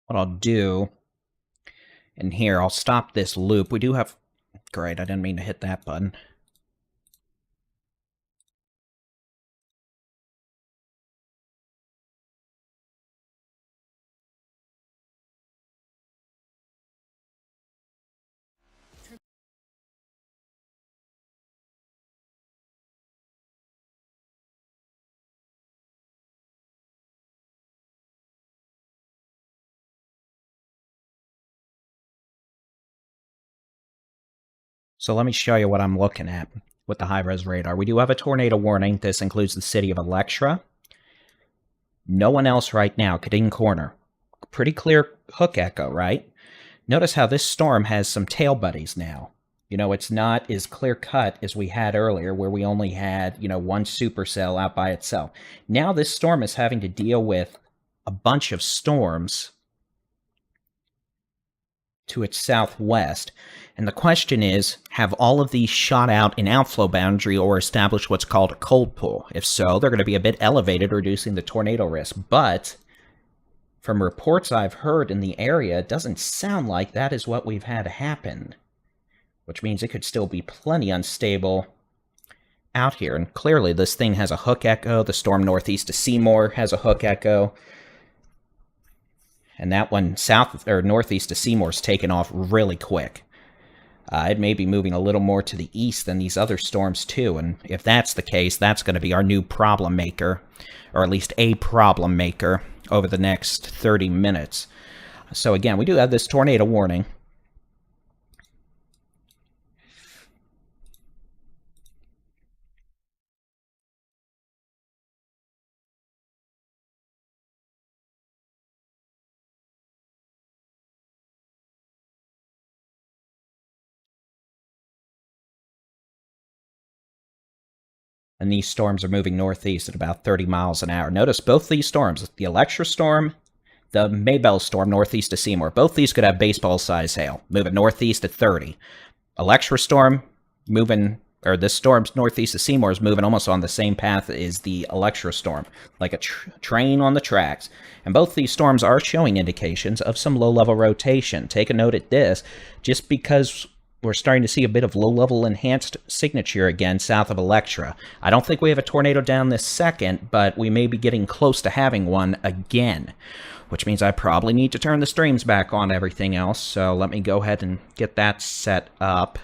What I'll do, and here, I'll stop this loop. We do have... Great, I didn't mean to hit that button. So let me show you what I'm looking at with the high-res radar. We do have a tornado warning. This includes the city of Electra. No one else right now. Kading Corner. Pretty clear hook echo, right? Notice how this storm has some tail buddies now. You know, it's not as clear-cut as we had earlier, where we only had, you know, one supercell out by itself. Now this storm is having to deal with a bunch of storms to its southwest. And the question is, have all of these shot out an outflow boundary or established what's called a cold pool? If so, they're going to be a bit elevated, reducing the tornado risk. But from reports I've heard in the area, it doesn't sound like that is what we've had happen, which means it could still be plenty unstable out here. And clearly this thing has a hook echo. The storm northeast of Seymour has a hook echo. And that one south or northeast of Seymour's taken off really quick. It may be moving a little more to the east than these other storms too, and if that's the case, that's going to be our new problem maker, or at least a problem maker, over the next 30 minutes. So again, we do have this tornado warning. and these storms are moving northeast at about 30 miles an hour. Notice both these storms, the Electra storm, the Maybelle storm northeast of Seymour, both these could have baseball-sized hail, moving northeast at 30. Electra storm moving, or this storm's northeast of Seymour is moving almost on the same path as the Electra storm, like a train on the tracks. And both these storms are showing indications of some low-level rotation. Take a note at this, just because we're starting to see a bit of low-level enhanced signature again south of Electra. I don't think we have a tornado down this second, but we may be getting close to having one again, which means I probably need to turn the streams back on everything else. So let me go ahead and get that set up.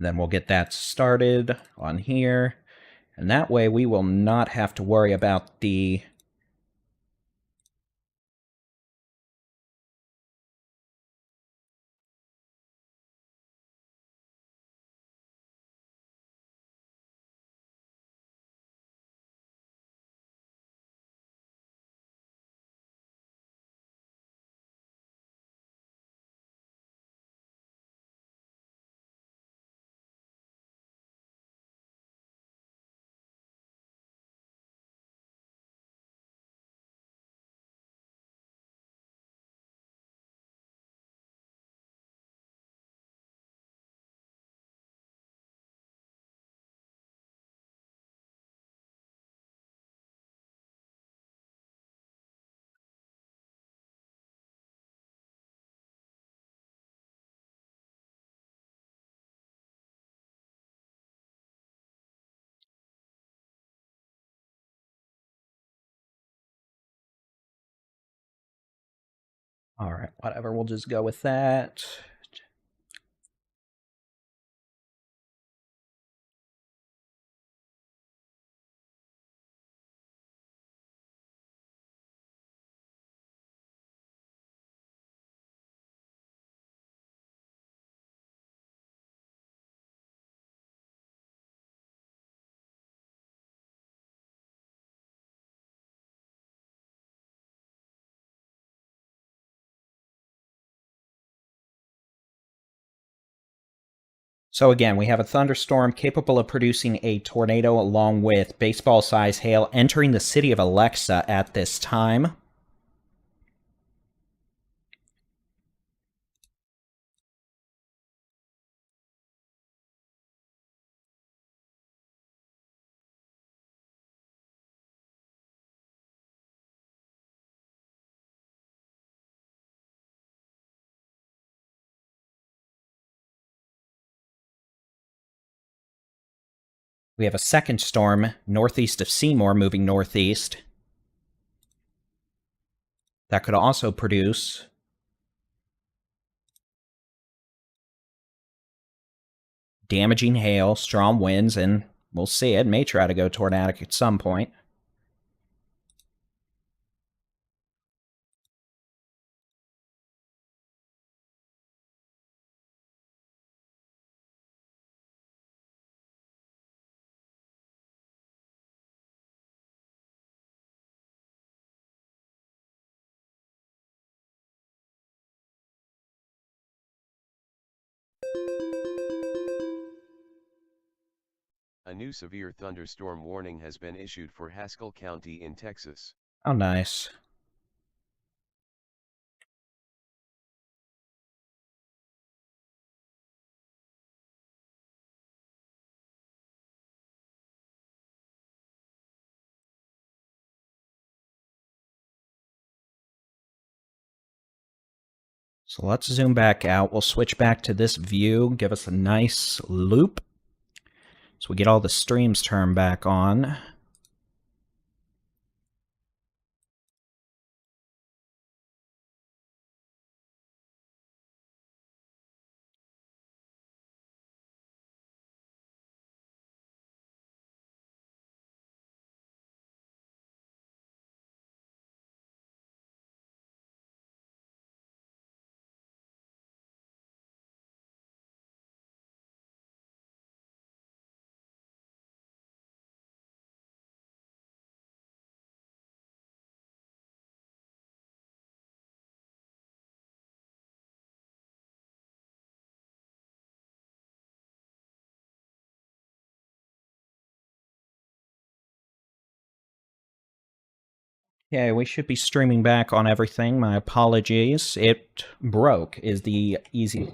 Then we'll get that started on here. And that way we will not have to worry about the all right, whatever, we'll just go with that. So again, we have a thunderstorm capable of producing a tornado along with baseball-sized hail entering the city of Alexa at this time. We have a second storm northeast of Seymour moving northeast. That could also produce damaging hail, strong winds, and we'll see. It may try to go tornadic at some point. A new severe thunderstorm warning has been issued for Haskell County in Texas. Oh, nice. So let's zoom back out. We'll switch back to this view, give us a nice loop. So we get all the streams turned back on. Yeah, we should be streaming back on everything. My apologies. It broke is the easy.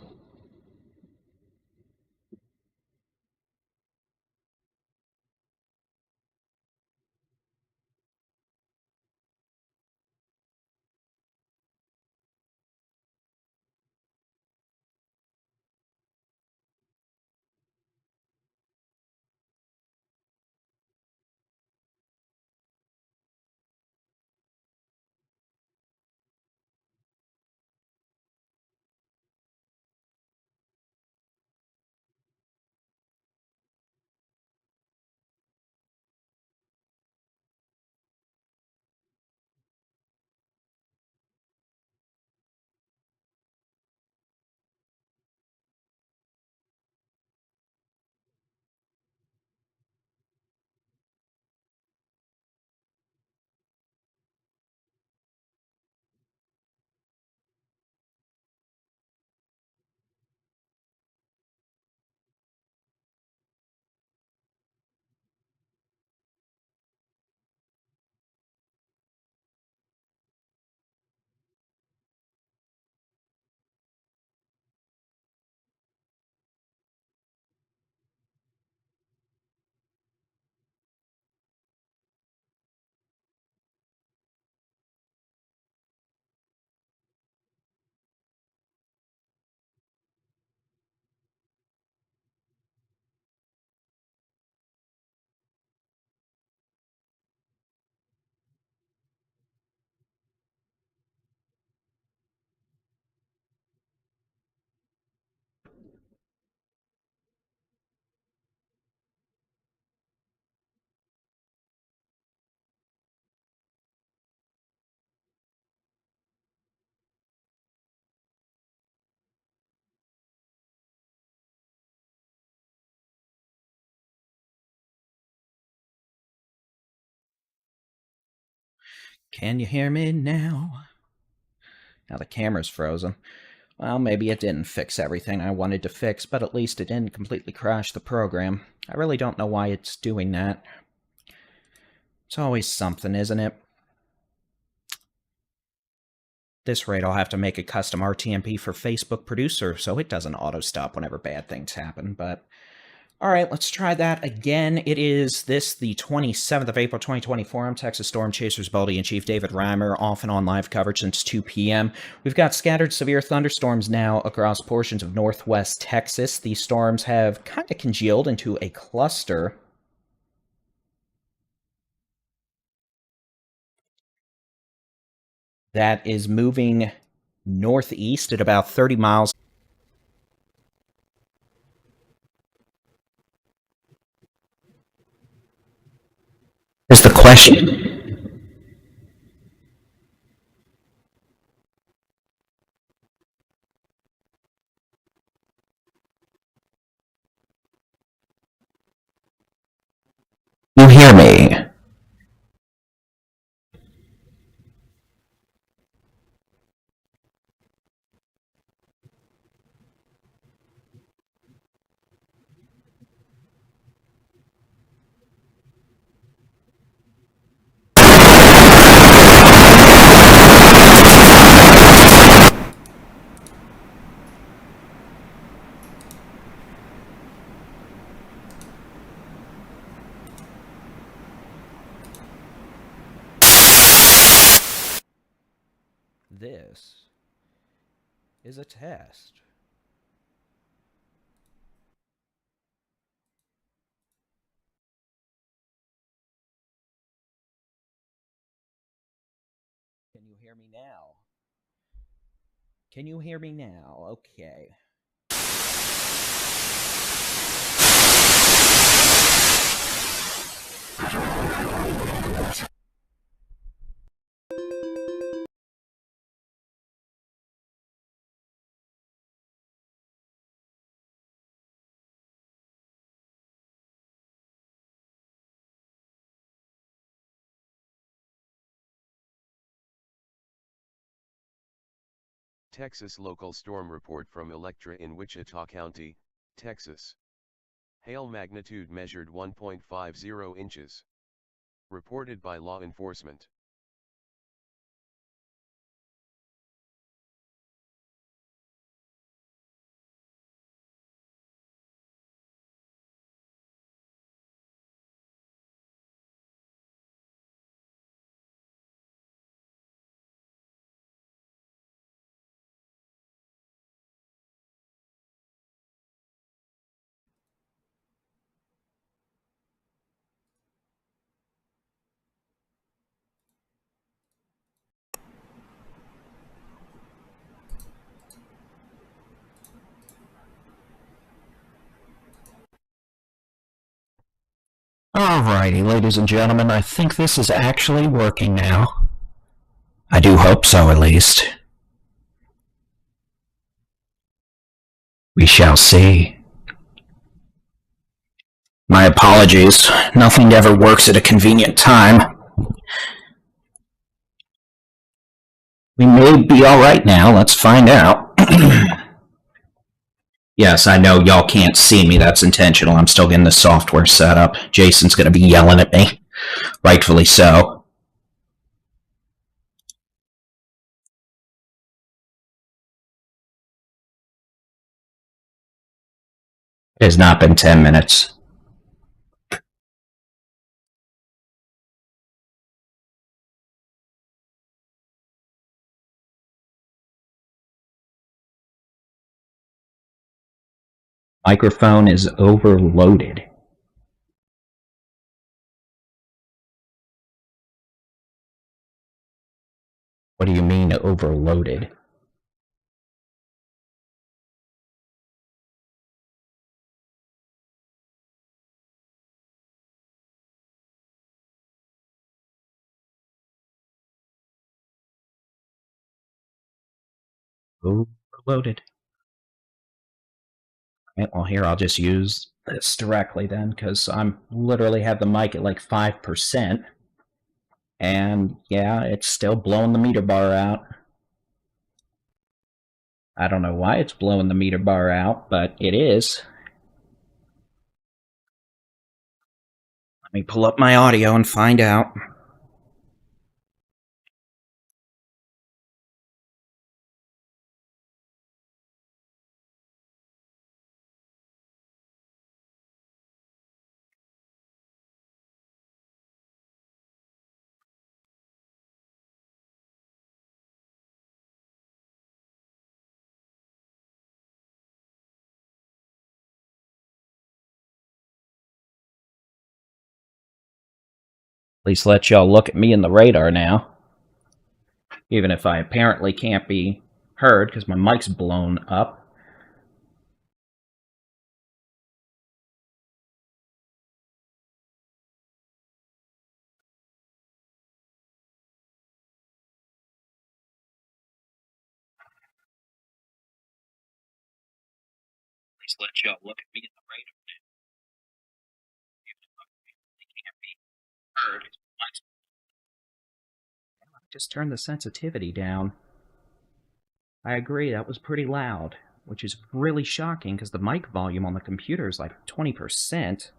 Can you hear me now? Now the camera's frozen. Well, maybe it didn't fix everything I wanted to fix, but at least it didn't completely crash the program. I really don't know why it's doing that. It's always something, isn't it? This rate, I'll have to make a custom RTMP for Facebook Producer so it doesn't auto-stop whenever bad things happen, but... Alright, let's try that again. It is the 27th of April, 2024. I'm Texas Storm Chasers Baldy-in-Chief David Reimer, off and on live coverage since 2 p.m. We've got scattered severe thunderstorms now across portions of northwest Texas. These storms have kind of congealed into a cluster that is moving northeast at about 30 miles. Is the question. You hear me? This is a test. Can you hear me now? Can you hear me now? Okay. Texas local storm report from Electra in Wichita County, Texas. Hail magnitude measured 1.50 inches. Reported by law enforcement. Alrighty, ladies and gentlemen, I think this is actually working now. I do hope so, at least. We shall see. My apologies. Nothing ever works at a convenient time. We may be alright now. Let's find out. Yes, I know y'all can't see me. That's intentional. I'm still getting the software set up. Jason's gonna be yelling at me. Rightfully so. It has not been 10 minutes. Microphone is overloaded. What do you mean overloaded? Overloaded. Right, well, here, I'll just use this directly then, because I'm literally have the mic at like 5%. And yeah, it's still blowing the meter bar out. I don't know why it's blowing the meter bar out, but it is. Let me pull up my audio and find out. At least let y'all look at me in the radar now. Even if I apparently can't be heard because my mic's blown up. Please let y'all look at me in the radar now. Even if I apparently can't be heard because my mic's blown up. I just turned the sensitivity down. I agree, that was pretty loud, which is really shocking because the mic volume on the computer is like 20%.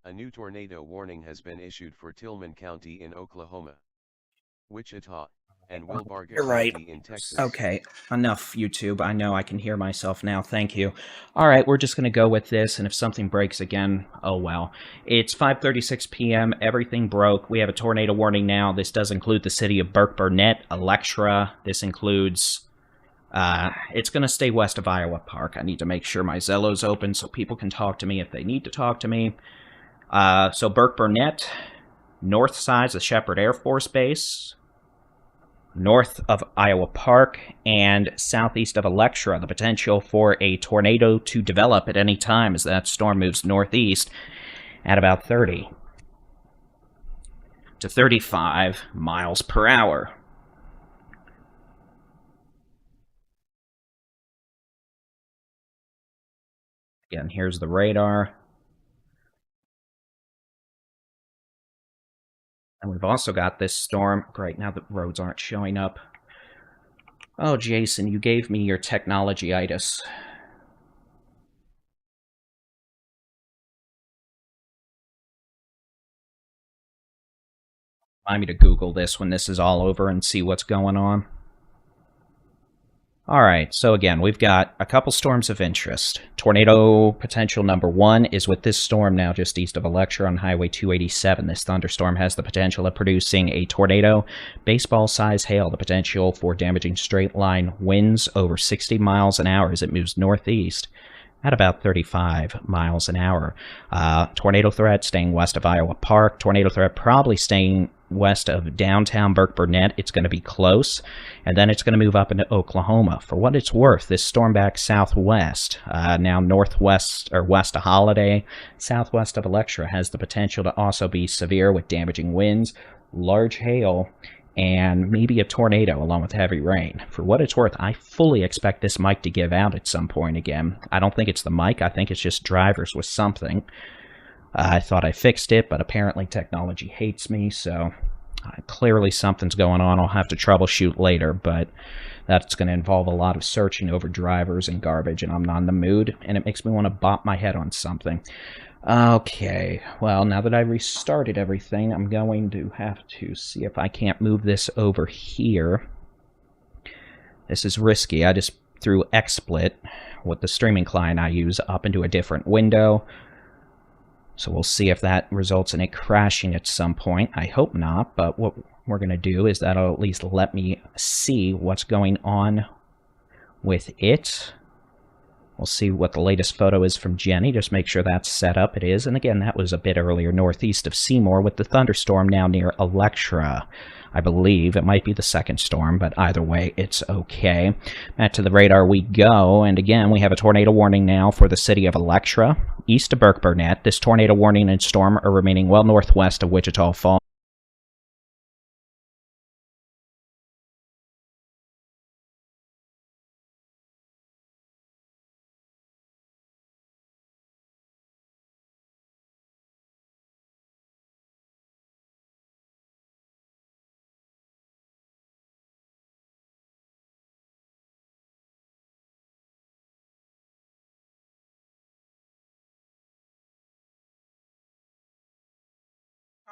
A new tornado warning has been issued for Tillman County in Oklahoma, Wichita, and Wilbarger County in Texas. Okay, enough, YouTube. I know I can hear myself now. Thank you. All right, we're just going to go with this, and if something breaks again, oh well. It's 5:36 p.m. Everything broke. We have a tornado warning now. This does include the city of Burke-Burnett, Electra. This includes... it's going to stay west of Iowa Park. I need to make sure my Zello's open so people can talk to me if they need to talk to me. So Burke-Burnett, north side is the Shepherd Air Force Base, north of Iowa Park, and southeast of Electra. The potential for a tornado to develop at any time as that storm moves northeast at about 30 to 35 miles per hour. Again, here's the radar. And we've also got this storm. Great, now the roads aren't showing up. Oh, Jason, you gave me your technology-itis. Remind me to Google this when this is all over and see what's going on. Alright, so again, we've got a couple storms of interest. Tornado potential number 1 is with this storm now just east of Electra on Highway 287. This thunderstorm has the potential of producing a tornado, baseball-size hail, the potential for damaging straight-line winds over 60 miles an hour as it moves northeast. at about 35 miles an hour. Tornado threat staying west of Iowa Park. Tornado threat probably staying west of downtown Burke-Burnett. It's going to be close, and then it's going to move up into Oklahoma. For what it's worth, this storm back southwest, now northwest or west of Holiday, southwest of Electra, has the potential to also be severe with damaging winds, large hail, and maybe a tornado along with heavy rain. For what it's worth, I fully expect this mic to give out at some point again. I don't think it's the mic. I think it's just drivers with something. I thought I fixed it, but apparently technology hates me, so clearly something's going on. I'll have to troubleshoot later, but that's going to involve a lot of searching over drivers and garbage, and I'm not in the mood, and it makes me want to bop my head on something. Okay, well, now that I restarted everything, I'm going to have to see if I can't move this over here. This is risky. I just threw XSplit with the streaming client I use up into a different window. So we'll see if that results in it crashing at some point. I hope not, but what we're going to do is that'll at least let me see what's going on with it. We'll see what the latest photo is from Jenny, just make sure that's set up. It is, and again, that was a bit earlier northeast of Seymour with the thunderstorm now near Electra. I believe it might be the second storm, but either way, it's okay. Back to the radar we go, and again, we have a tornado warning now for the city of Electra, east of Burke-Burnett. This tornado warning and storm are remaining well northwest of Wichita Falls.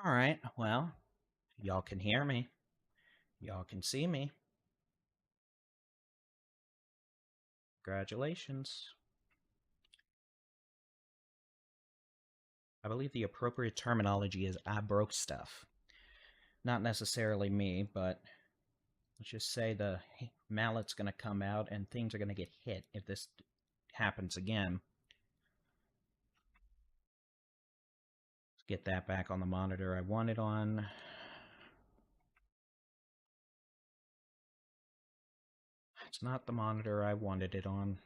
Alright, well, y'all can hear me. Y'all can see me. Congratulations. I believe the appropriate terminology is I broke stuff. Not necessarily me, but let's just say the mallet's going to come out and things are going to get hit if this happens again. Let's get that back on the monitor I want it on. It's not the monitor I wanted it on.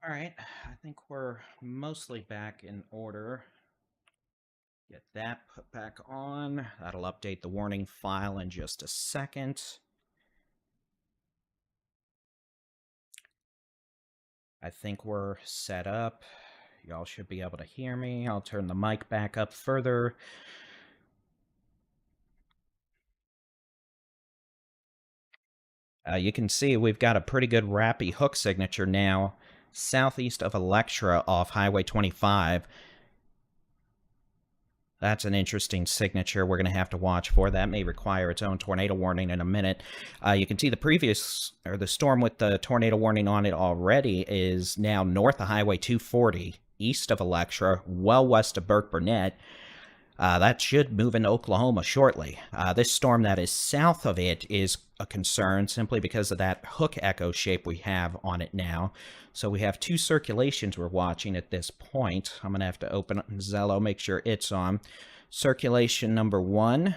Alright, I think we're mostly back in order. Get that put back on. That'll update the warning file in just a second. I think we're set up. Y'all should be able to hear me. I'll turn the mic back up further. You can see we've got a pretty good rappy hook signature now, southeast of Electra off Highway 25. That's an interesting signature we're going to have to watch for. That may require its own tornado warning in a minute. You can see the storm with the tornado warning on it already is now north of Highway 240, east of Electra, well west of Burke-Burnett. That should move into Oklahoma shortly. This storm that is south of it is a concern simply because of that hook echo shape we have on it now. So we have two circulations we're watching at this point. I'm going to have to open up Zello, make sure it's on. Circulation number 1,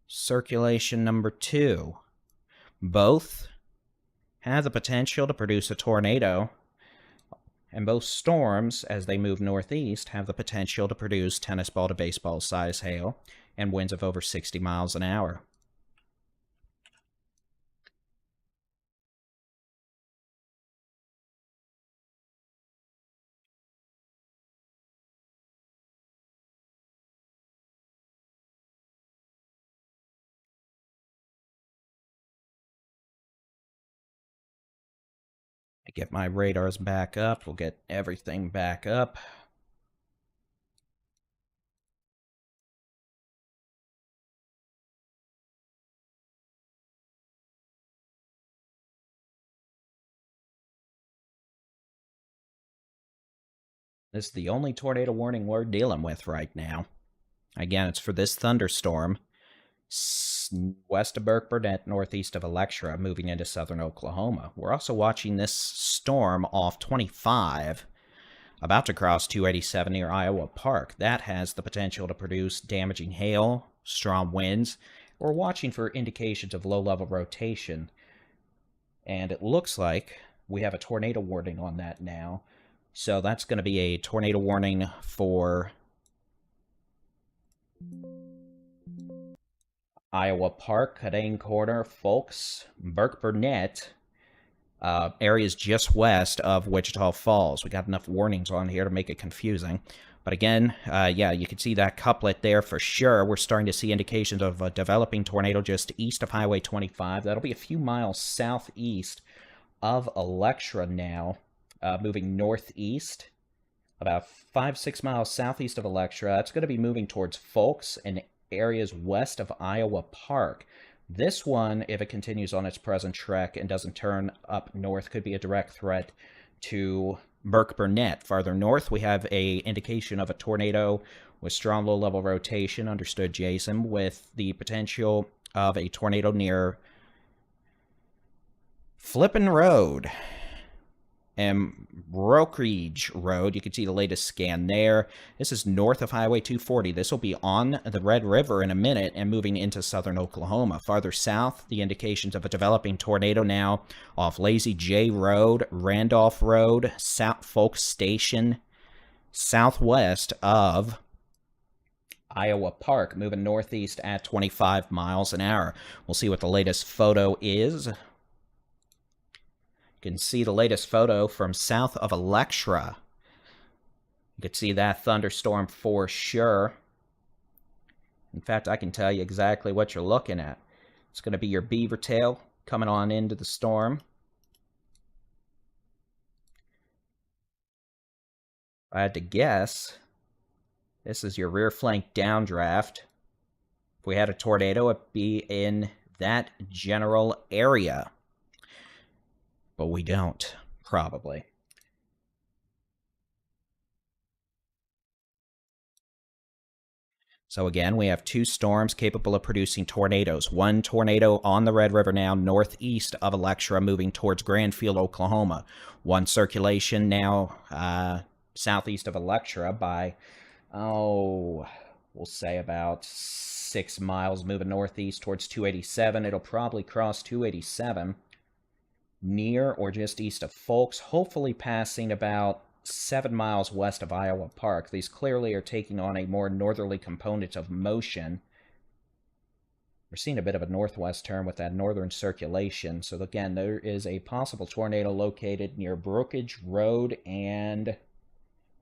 circulation number 2. Both have the potential to produce a tornado, and both storms, as they move northeast, have the potential to produce tennis ball to baseball size hail and winds of over 60 miles an hour. Get my radars back up. We'll get everything back up. This is the only tornado warning we're dealing with right now. Again, it's for this thunderstorm west of Burke Burnett, northeast of Electra, moving into southern Oklahoma. We're also watching this storm off 25, about to cross 287 near Iowa Park. That has the potential to produce damaging hail, strong winds. We're watching for indications of low-level rotation, and it looks like we have a tornado warning on that now. So that's going to be a tornado warning for Iowa Park, Cadane Corner, Folks, Burke Burnett, areas just west of Wichita Falls. We got enough warnings on here to make it confusing. But again, yeah, you can see that couplet there for sure. We're starting to see indications of a developing tornado just east of Highway 25. That'll be a few miles southeast of Electra now, moving northeast, about 5-6 miles southeast of Electra. It's going to be moving towards Folks and areas west of Iowa Park. This one, if it continues on its present trek and doesn't turn up north, could be a direct threat to Burke Burnett. Farther north, we have a indication of a tornado with strong low-level rotation, understood, Jason, with the potential of a tornado near Flippin Road and Brokerage Road. You can see the latest scan there. This is north of Highway 240. This will be on the Red River in a minute and moving into southern Oklahoma. Farther south, the indications of a developing tornado now off Lazy J Road, Randolph Road, South Folk Station, southwest of Iowa Park, moving northeast at 25 miles an hour. We'll see what the latest photo is. You can see the latest photo from south of Electra. You can see that thunderstorm for sure. In fact, I can tell you exactly what you're looking at. It's going to be your beaver tail coming on into the storm. If I had to guess, this is your rear flank downdraft. If we had a tornado, it'd be in that general area. But we don't, probably. So again, we have two storms capable of producing tornadoes. One tornado on the Red River now, northeast of Electra, moving towards Grandfield, Oklahoma. One circulation now southeast of Electra by, we'll say about 6 miles, moving northeast towards 287. It'll probably cross 287. Near or just east of Folks, hopefully passing about 7 miles west of Iowa Park. These clearly are taking on a more northerly component of motion. We're seeing a bit of a northwest turn with that northern circulation. So again, there is a possible tornado located near Brookage Road and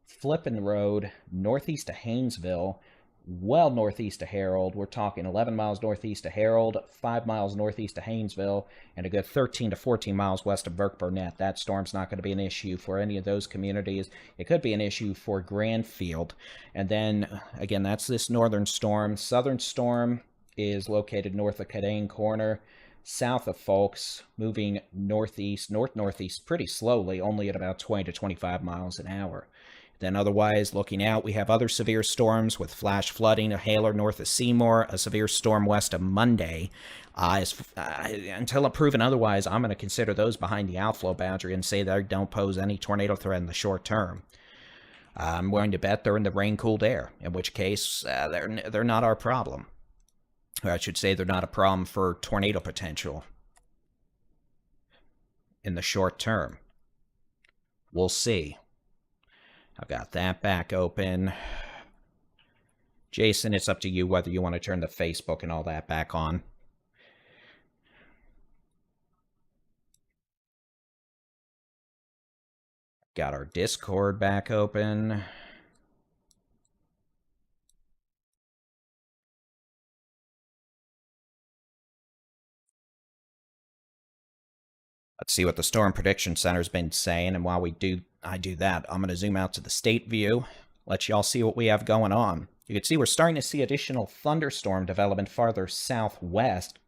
Flippin Road, northeast of Haynesville, well northeast of Harold. We're talking 11 miles northeast of Harold, 5 miles northeast of Haynesville, and a good 13 to 14 miles west of Burke Burnett. That storm's not going to be an issue for any of those communities. It could be an issue for Grandfield. And then, again, that's this northern storm. Southern storm is located north of Cadane Corner, south of Folks, moving northeast, north-northeast pretty slowly, only at about 20 to 25 miles an hour. Then otherwise, looking out, we have other severe storms with flash flooding, a hailer north of Seymour, a severe storm west of Monday. Until proven otherwise, I'm going to consider those behind the outflow boundary and say they don't pose any tornado threat in the short term. I'm willing to bet they're in the rain-cooled air, in which case they're not our problem. Or I should say they're not a problem for tornado potential in the short term. We'll see. I've got that back open. Jason, it's up to you whether you want to turn the Facebook and all that back on. Got our Discord back open. Let's see what the Storm Prediction Center's been saying, and while I do that, I'm going to zoom out to the state view, let y'all see what we have going on. You can see we're starting to see additional thunderstorm development farther southwest.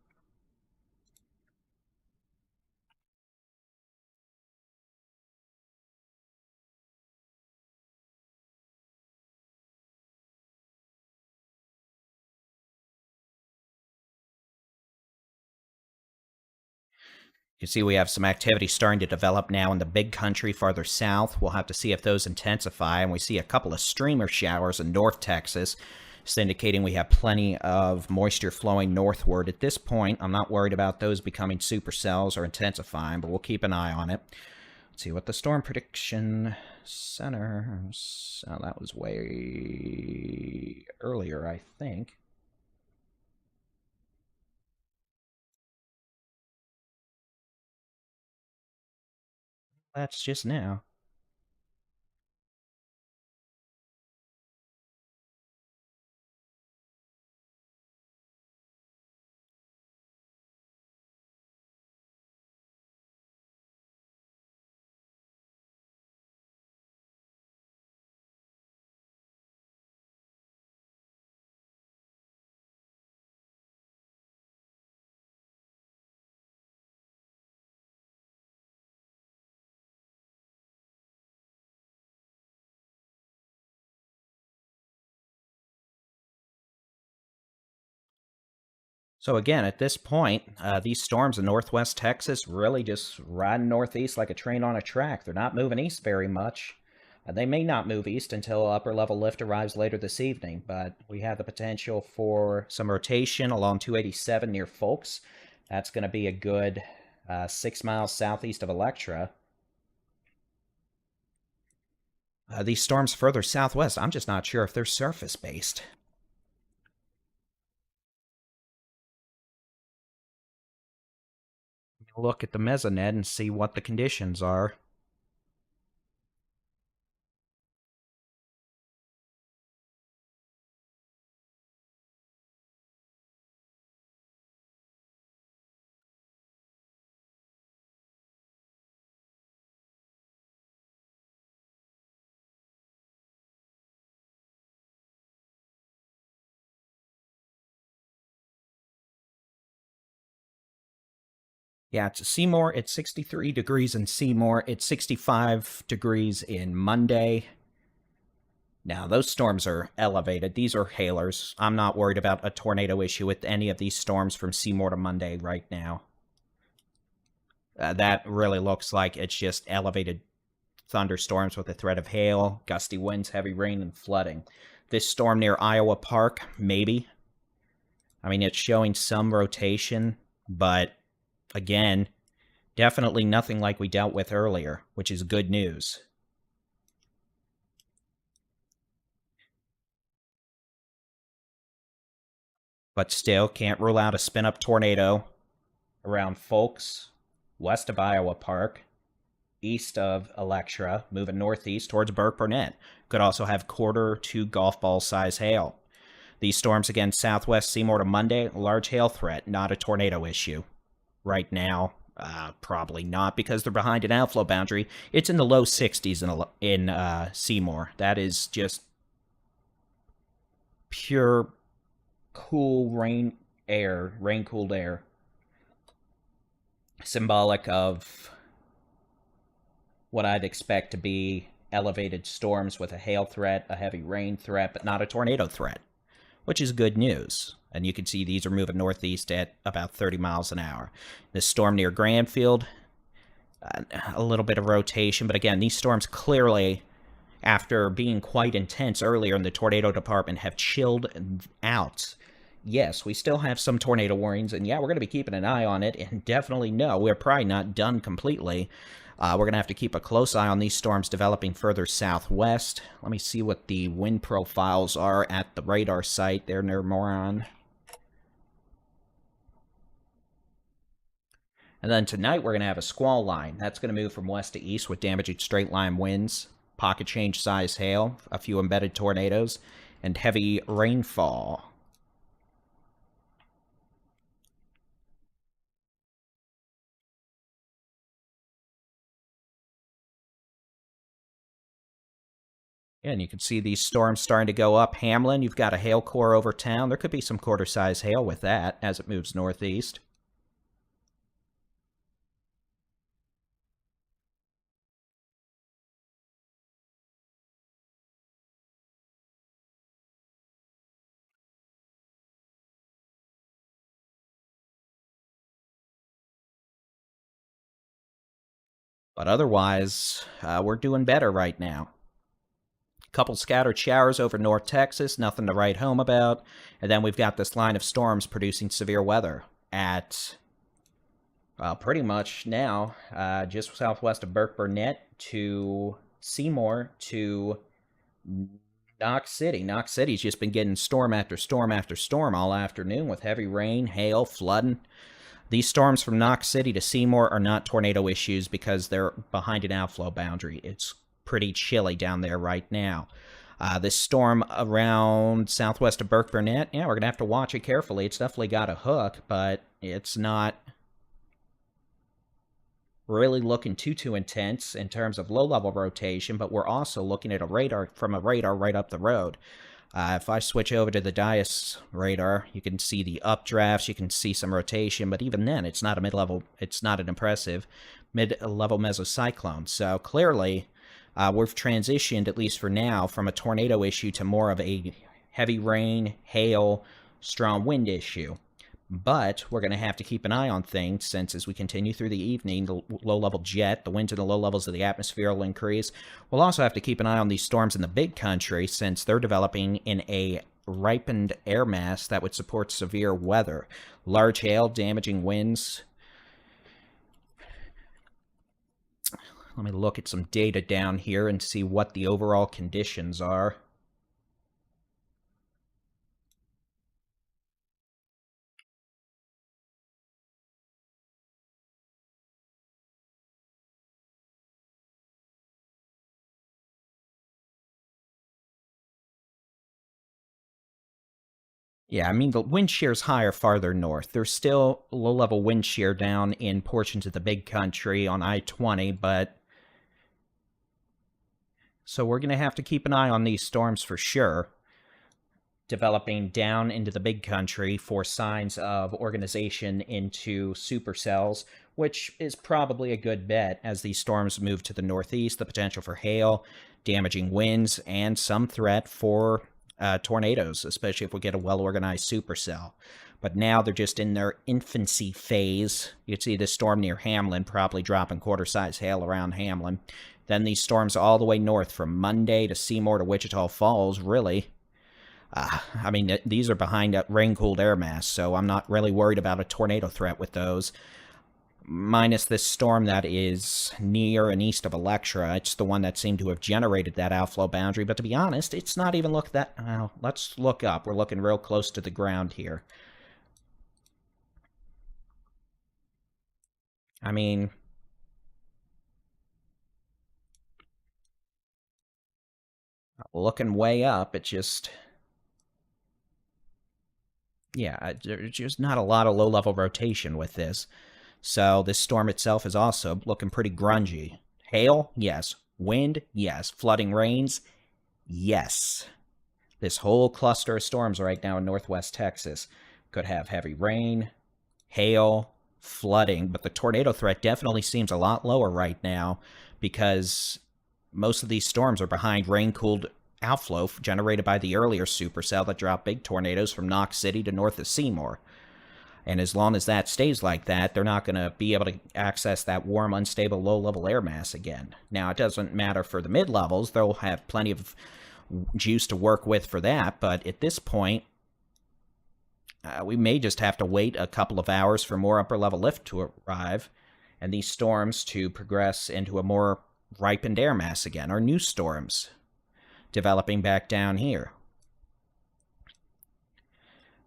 You see we have some activity starting to develop now in the big country farther south. We'll have to see if those intensify, and we see a couple of streamer showers in North Texas. It's indicating we have plenty of moisture flowing northward. At this point, I'm not worried about those becoming supercells or intensifying, but we'll keep an eye on it. Let's see what the Storm Prediction Center... Oh, that was way earlier, I think. That's just now. So again, at this point, these storms in northwest Texas really just riding northeast like a train on a track. They're not moving east very much. They may not move east until upper-level lift arrives later this evening, but we have the potential for some rotation along 287 near Folks. That's going to be a good 6 miles southeast of Electra. These storms further southwest, I'm just not sure if they're surface-based. Look at the mesonet and see what the conditions are. Yeah, it's Seymour. It's 63 degrees in Seymour. It's 65 degrees in Monday. Now, those storms are elevated. These are hailers. I'm not worried about a tornado issue with any of these storms from Seymour to Monday right now. That really looks like it's just elevated thunderstorms with a threat of hail, gusty winds, heavy rain, and flooding. This storm near Iowa Park, maybe. I mean, it's showing some rotation, but again, definitely nothing like we dealt with earlier, which is good news. But still, can't rule out a spin-up tornado around Folks, west of Iowa Park, east of Electra, moving northeast towards Burke Burnett. Could also have quarter to golf ball size hail. These storms again southwest Seymour to Monday, large hail threat, not a tornado issue. Right now, probably not, because they're behind an outflow boundary. It's in the low 60s in Seymour. That is just pure cool rain-cooled air. Symbolic of what I'd expect to be elevated storms with a hail threat, a heavy rain threat, but not a tornado threat, which is good news. And you can see these are moving northeast at about 30 miles an hour. This storm near Granfield, a little bit of rotation, but again, these storms clearly after being quite intense earlier in the tornado department, have chilled out. Yes, we still have some tornado warnings, and yeah, we're going to be keeping an eye on it, and definitely no, we're probably not done completely. We're going to have to keep a close eye on these storms developing further southwest. Let me see what the wind profiles are at the radar site there near Moron. And then tonight we're going to have a squall line. That's going to move from west to east with damaging straight-line winds, pocket change size hail, a few embedded tornadoes, and heavy rainfall. And you can see these storms starting to go up. Hamlin, you've got a hail core over town. There could be some quarter-size hail with that as it moves northeast. But otherwise, we're doing better right now. Couple scattered showers over North Texas, nothing to write home about. And then we've got this line of storms producing severe weather at, well, pretty much now, just southwest of Burke Burnett to Seymour to Knox City. Knox City's just been getting storm after storm after storm all afternoon with heavy rain, hail, flooding. These storms from Knox City to Seymour are not tornado issues because they're behind an outflow boundary. It's pretty chilly down there right now. This storm around southwest of Burke Burnett, yeah, we're going to have to watch it carefully. It's definitely got a hook, but it's not really looking too intense in terms of low-level rotation, but we're also looking at a radar right up the road. If I switch over to the Dias radar, you can see the updrafts, you can see some rotation, but even then, it's not a mid-level, it's not an impressive mid-level mesocyclone. So clearly, we've transitioned, at least for now, from a tornado issue to more of a heavy rain, hail, strong wind issue. But we're going to have to keep an eye on things, since as we continue through the evening, the low-level jet, the winds in the low levels of the atmosphere will increase. We'll also have to keep an eye on these storms in the big country, since they're developing in a ripened air mass that would support severe weather. Large hail, damaging winds. Let me look at some data down here and see what the overall conditions are. Yeah, I mean, the wind shear's higher farther north. There's still low-level wind shear down in portions of the big country on I-20, but... So we're going to have to keep an eye on these storms for sure, developing down into the big country for signs of organization into supercells, which is probably a good bet as these storms move to the northeast, the potential for hail, damaging winds, and some threat for tornadoes, especially if we get a well-organized supercell. But now they're just in their infancy phase. You can see this storm near Hamlin probably dropping quarter-size hail around Hamlin. Then these storms all the way north from Monday to Seymour to Wichita Falls, really. I mean, these are behind a rain-cooled air mass, so I'm not really worried about a tornado threat with those. Minus this storm that is near and east of Electra. It's the one that seemed to have generated that outflow boundary, but to be honest, it's not even looked that... Well, let's look up. We're looking real close to the ground here. I mean... looking way up, it just... Yeah, there's just not a lot of low-level rotation with this. So this storm itself is also looking pretty grungy. Hail? Yes. Wind? Yes. Flooding rains? Yes. This whole cluster of storms right now in northwest Texas could have heavy rain, hail, flooding, but the tornado threat definitely seems a lot lower right now because most of these storms are behind rain-cooled outflow generated by the earlier supercell that dropped big tornadoes from Knox City to north of Seymour. And as long as that stays like that, they're not going to be able to access that warm, unstable, low-level air mass again. Now, it doesn't matter for the mid-levels. They'll have plenty of juice to work with for that. But at this point, we may just have to wait a couple of hours for more upper-level lift to arrive and these storms to progress into a more ripened air mass again, or new storms developing back down here.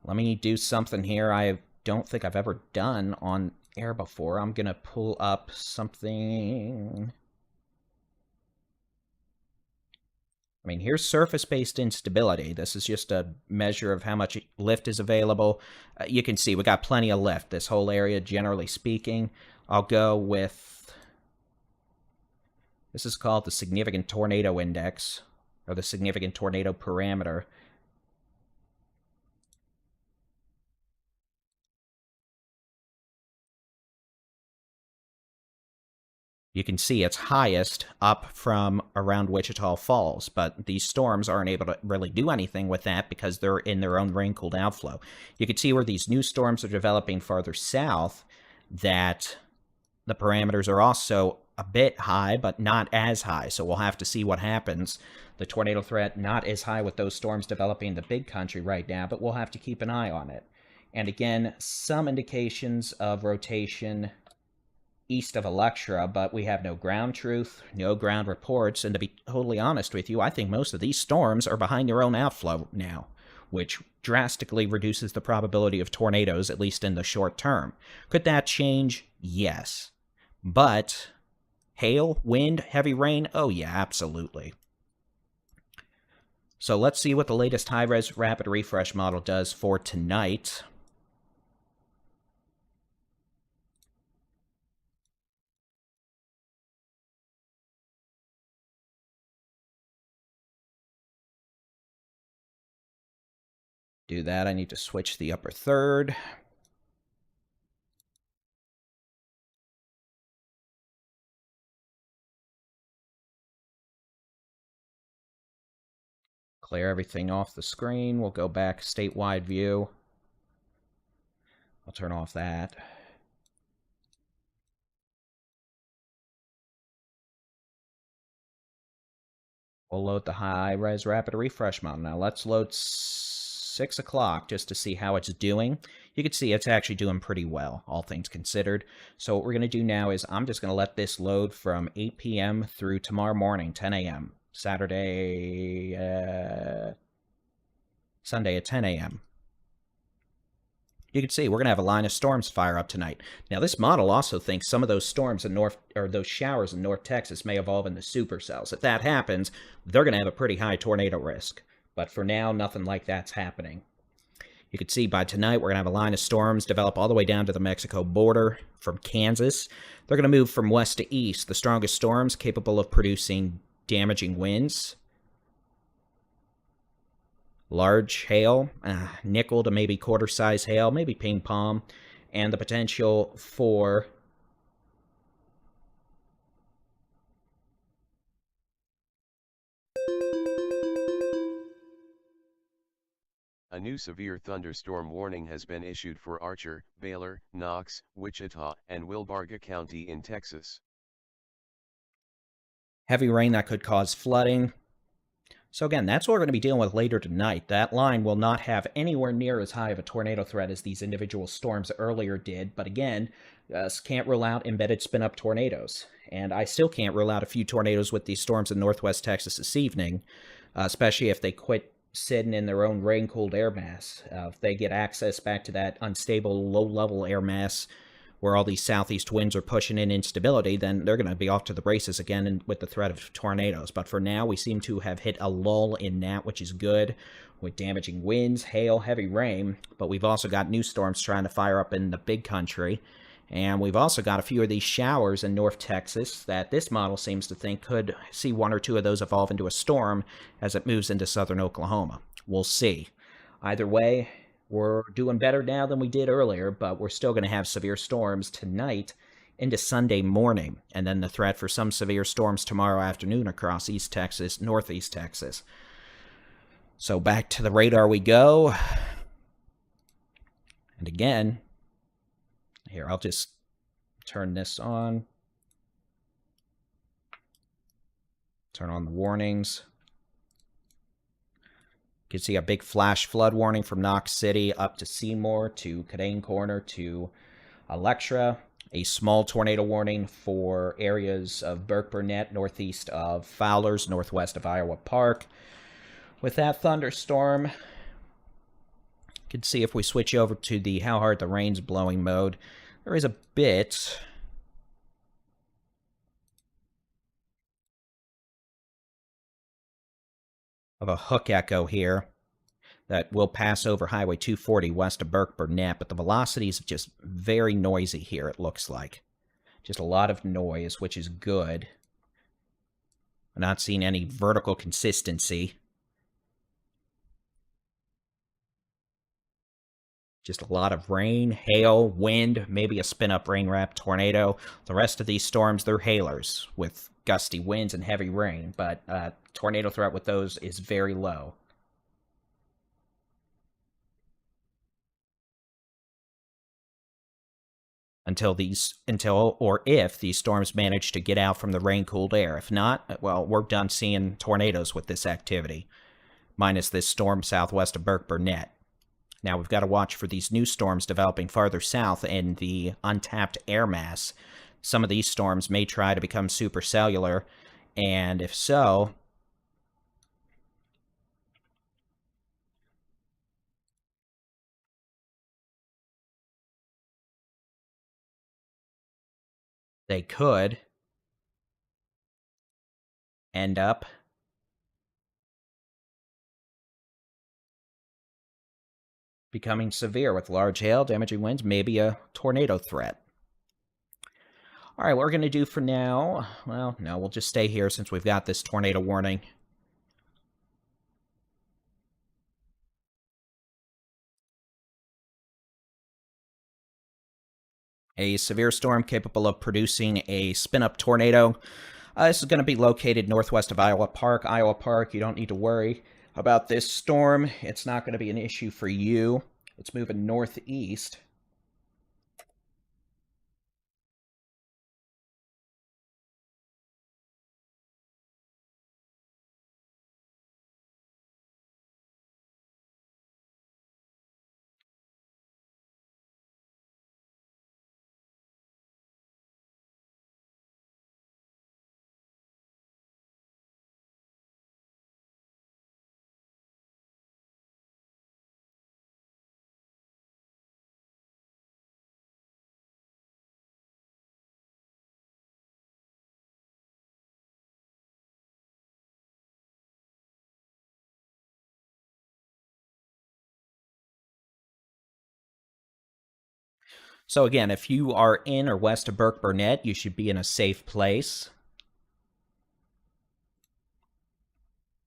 Let me do something here I don't think I've ever done on air before. I'm going to pull up something. I mean, here's surface-based instability. This is just a measure of how much lift is available. You can see we got plenty of lift, this whole area, generally speaking. I'll go with, this is called the Significant Tornado Index, or the Significant Tornado Parameter. You can see it's highest up from around Wichita Falls, but these storms aren't able to really do anything with that because they're in their own rain-cooled outflow. You can see where these new storms are developing farther south, that the parameters are also a bit high, but not as high, so we'll have to see what happens. The tornado threat not as high with those storms developing in the big country right now, but we'll have to keep an eye on it. And again, some indications of rotation east of Electra, but we have no ground truth, no ground reports, and to be totally honest with you, I think most of these storms are behind their own outflow now, which drastically reduces the probability of tornadoes, at least in the short term. Could that change? Yes. But hail, wind, heavy rain? Oh yeah, absolutely. So let's see what the latest high-res rapid refresh model does for tonight. Do that, I need to switch the upper third. Clear everything off the screen. We'll go back statewide view. I'll turn off that. We'll load the high-res rapid refresh model. Now let's load 6 o'clock just to see how it's doing. You can see it's actually doing pretty well, all things considered. So what we're going to do now is I'm just going to let this load from 8 p.m. through tomorrow morning, 10 a.m. Sunday at 10 a.m. You can see we're going to have a line of storms fire up tonight. Now, this model also thinks some of those storms in those showers in North Texas may evolve into supercells. If that happens, they're going to have a pretty high tornado risk. But for now, nothing like that's happening. You can see by tonight, we're going to have a line of storms develop all the way down to the Mexico border from Kansas. They're going to move from west to east. The strongest storms capable of producing damaging winds, large hail, nickel to maybe quarter-size hail, maybe ping pong, and the potential for a new severe thunderstorm warning has been issued for Archer, Baylor, Knox, Wichita, and Wilbarger County in Texas. heavy rain that could cause flooding. So again, that's what we're going to be dealing with later tonight. That line will not have anywhere near as high of a tornado threat as these individual storms earlier did. But again, can't rule out embedded spin-up tornadoes. And I still can't rule out a few tornadoes with these storms in northwest Texas this evening, especially if they quit sitting in their own rain-cooled air mass. If they get access back to that unstable, low-level air mass where all these southeast winds are pushing in instability, then they're going to be off to the races again with the threat of tornadoes. But for now, we seem to have hit a lull in that, which is good, with damaging winds, hail, heavy rain. But we've also got new storms trying to fire up in the big country. And we've also got a few of these showers in North Texas that this model seems to think could see one or two of those evolve into a storm as it moves into southern Oklahoma. We'll see. Either way, we're doing better now than we did earlier, but we're still going to have severe storms tonight into Sunday morning, and then the threat for some severe storms tomorrow afternoon across East Texas, Northeast Texas. So back to the radar we go. And again, Here, I'll just turn this on. Turn on the warnings. You can see a big flash flood warning from Knox City up to Seymour to Cadane Corner to Electra. A small tornado warning for areas of Burke Burnett, northeast of Fowlers, northwest of Iowa Park. With that thunderstorm, you can see if we switch over to the how hard the rain's blowing mode, there is a bit of a hook echo here that will pass over Highway 240 west of Burke Burnett, but the velocities are just very noisy here, it looks like. Just a lot of noise, which is good. I'm not seeing any vertical consistency. Just a lot of rain, hail, wind, maybe a spin-up rain-wrapped tornado. The rest of these storms, they're hailers with gusty winds and heavy rain, but tornado threat with those is very low. Until or if these storms manage to get out from the rain-cooled air. If not, well, we're done seeing tornadoes with this activity, minus this storm southwest of Burke Burnett. Now, we've got to watch for these new storms developing farther south in the untapped air mass. Some of these storms may try to become supercellular, and if so, they could end up becoming severe with large hail, damaging winds, maybe a tornado threat. All right, what we're going to do for now, well, no, we'll just stay here since we've got this tornado warning. A severe storm capable of producing a spin-up tornado. This is going to be located northwest of Iowa Park. Iowa Park, you don't need to worry about this storm. It's not going to be an issue for you. It's moving northeast. So again, if you are in or west of Burke Burnett, you should be in a safe place.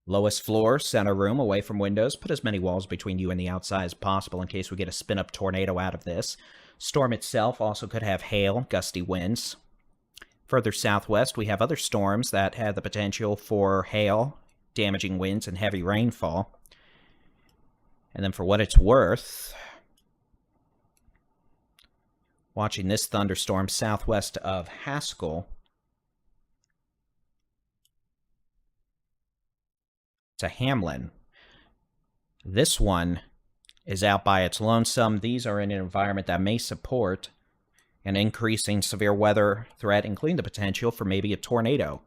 Lowest floor, center room, away from windows. Put as many walls between you and the outside as possible in case we get a spin-up tornado out of this. Storm itself also could have hail, gusty winds. Further southwest, we have other storms that have the potential for hail, damaging winds, and heavy rainfall. And then for what it's worth, watching this thunderstorm southwest of Haskell to Hamlin. This one is out by its lonesome. These are in an environment that may support an increasing severe weather threat, including the potential for maybe a tornado.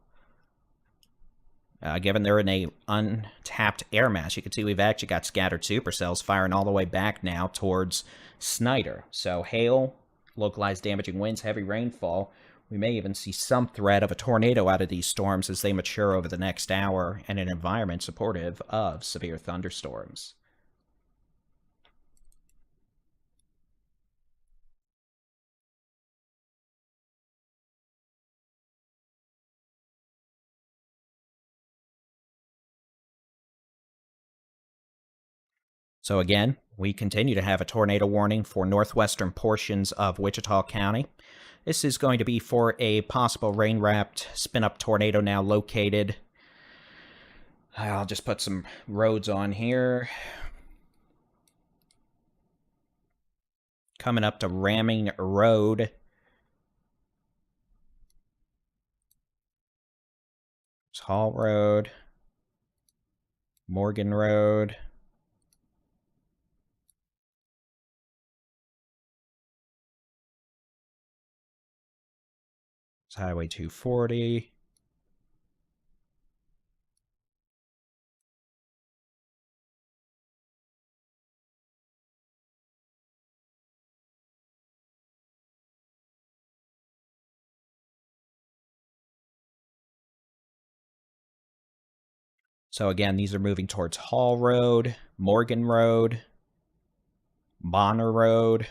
Given they're in a untapped air mass, you can see we've actually got scattered supercells firing all the way back now towards Snyder. So hail, localized damaging winds, heavy rainfall. We may even see some threat of a tornado out of these storms as they mature over the next hour in an environment supportive of severe thunderstorms. So again, we continue to have a tornado warning for northwestern portions of Wichita County. This is going to be for a possible rain-wrapped spin-up tornado now located. I'll just put some roads on here. coming up to Ramming Road. It's Hall Road, Morgan Road. It's Highway 240. So again, these are moving towards Hall Road, Morgan Road, Bonner Road,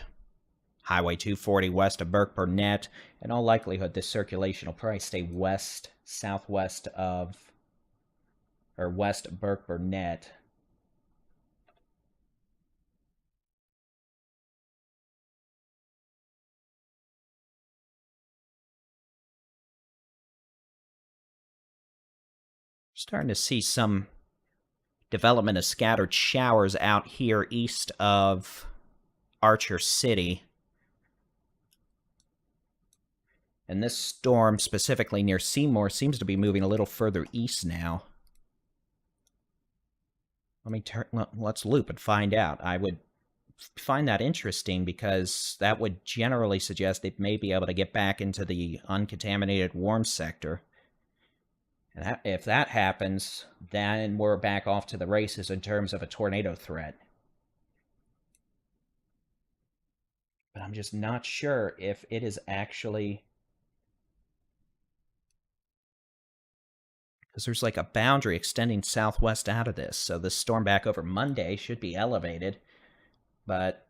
Highway 240 west of Burke Burnett. In all likelihood, this circulation will probably stay southwest of, or west of Burke Burnett. Starting to see some development of scattered showers out here east of Archer City. And this storm, specifically near Seymour, seems to be moving a little further east now. Let's loop and find out. I would find that interesting because that would generally suggest it may be able to get back into the uncontaminated warm sector. And if that happens, then we're back off to the races in terms of a tornado threat. But I'm just not sure if it is actually... because there's like a boundary extending southwest out of this, so this storm back over Monday should be elevated. But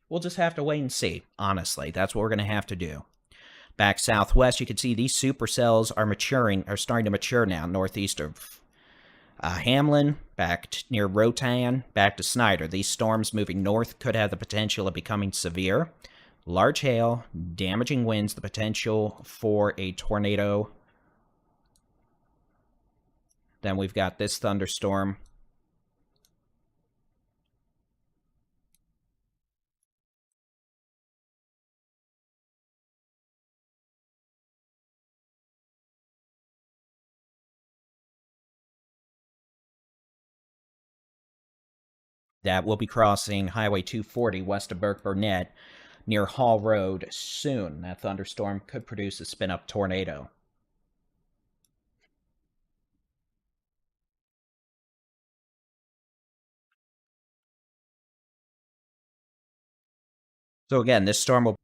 we'll just have to wait and see, honestly. That's what we're going to have to do. Back southwest, you can see these supercells are starting to mature now, northeast of Hamlin, back near Rotan, back to Snyder. These storms moving north could have the potential of becoming severe. Large hail, damaging winds, the potential for a tornado. Then we've got this thunderstorm. That will be crossing Highway 240 west of Burke Burnett near Hall Road soon. That thunderstorm could produce a spin-up tornado. So again, this storm will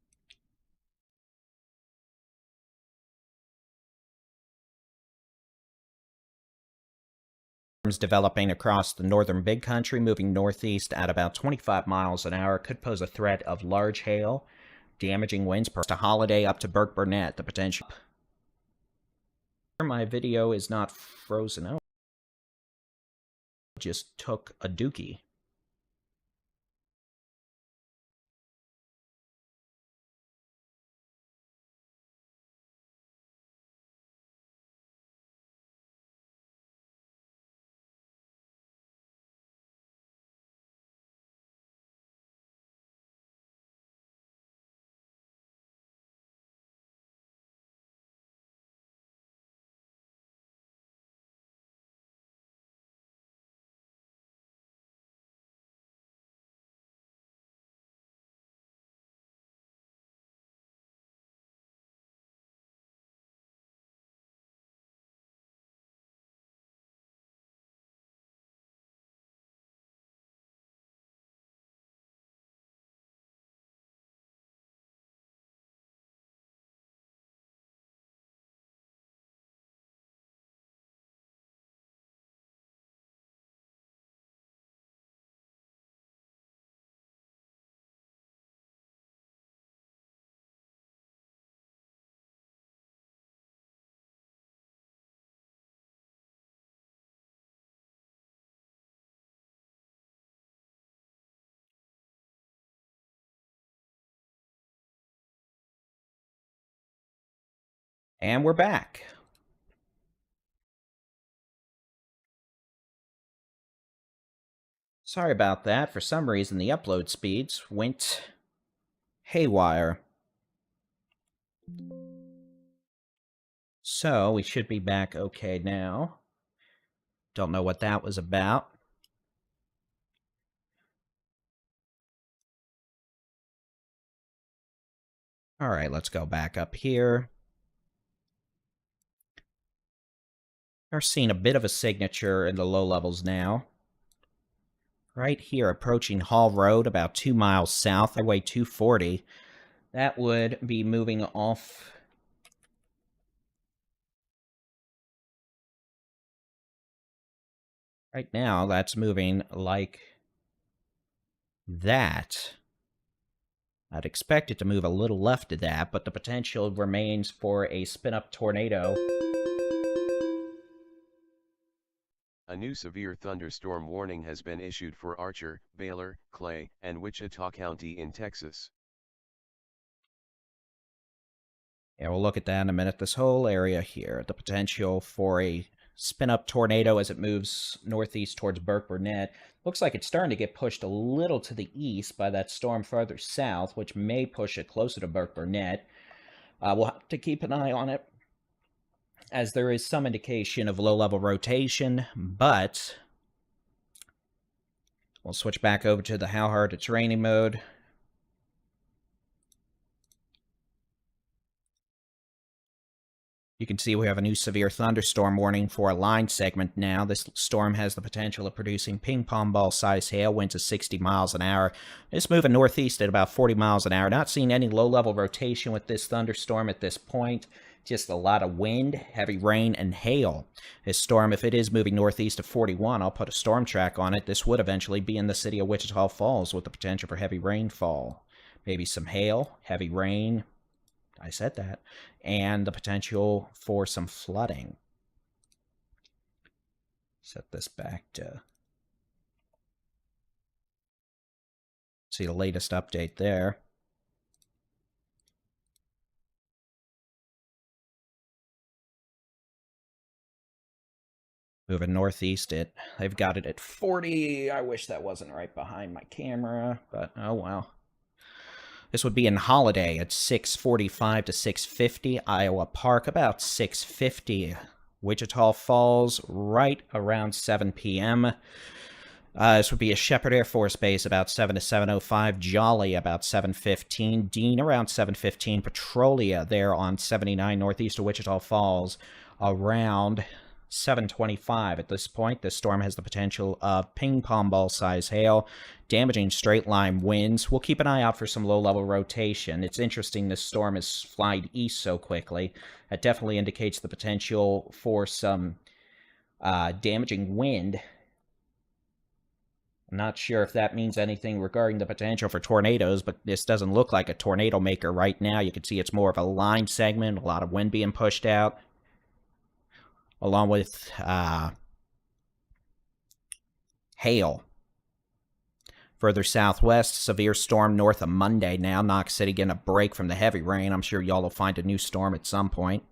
developing across the northern big country, moving northeast at about 25 miles an hour, could pose a threat of large hail, damaging winds, perhaps a holiday up to Burke Burnett, the potential. My video is not frozen out. Just took a dookie. And we're back. Sorry about that. For some reason, the upload speeds went haywire. So, we should be back okay now. Don't know what that was about. Alright, let's go back up here. We're seeing a bit of a signature in the low levels now. Right here, approaching Hall Road, about 2 miles south, Highway 240. That would be moving off. Right now, that's moving like that. I'd expect it to move a little left of that, but the potential remains for a spin-up tornado. A new severe thunderstorm warning has been issued for Archer, Baylor, Clay, and Wichita County in Texas. Yeah, we'll look at that in a minute. This whole area here, the potential for a spin-up tornado as it moves northeast towards Burke Burnett. Looks like it's starting to get pushed a little to the east by that storm farther south, which may push it closer to Burke Burnett. We'll have to keep an eye on it, as there is some indication of low-level rotation, but we'll switch back over to the how hard it's raining mode. You can see we have a new severe thunderstorm warning for a line segment now. This storm has the potential of producing ping-pong ball-sized hail, winds of 60 miles an hour. It's moving northeast at about 40 miles an hour. Not seeing any low-level rotation with this thunderstorm at this point. Just a lot of wind, heavy rain, and hail. This storm, if it is moving northeast of 41, I'll put a storm track on it. This would eventually be in the city of Wichita Falls with the potential for heavy rainfall. Maybe some hail, heavy rain. I said that. And the potential for some flooding. Set this back to see the latest update there. Moving northeast, they've got it at 40. I wish that wasn't right behind my camera, but oh well. This would be in Holiday at 6:45 to 6:50. Iowa Park about 6:50. Wichita Falls right around 7 p.m. This would be a Shepherd Air Force Base about 7 to 7:05. Jolly about 7:15. Dean around 7:15. Petrolia there on 79 northeast of Wichita Falls around 7:25. At this point, this storm has the potential of ping-pong ball-size hail, damaging straight-line winds. We'll keep an eye out for some low-level rotation. It's interesting this storm is flying east so quickly. That definitely indicates the potential for some damaging wind. I'm not sure if that means anything regarding the potential for tornadoes, but this doesn't look like a tornado maker right now. You can see it's more of a line segment, a lot of wind being pushed out, along with hail. Further southwest, severe storm north of Monday now. Knox City getting a break from the heavy rain. I'm sure y'all will find a new storm at some point.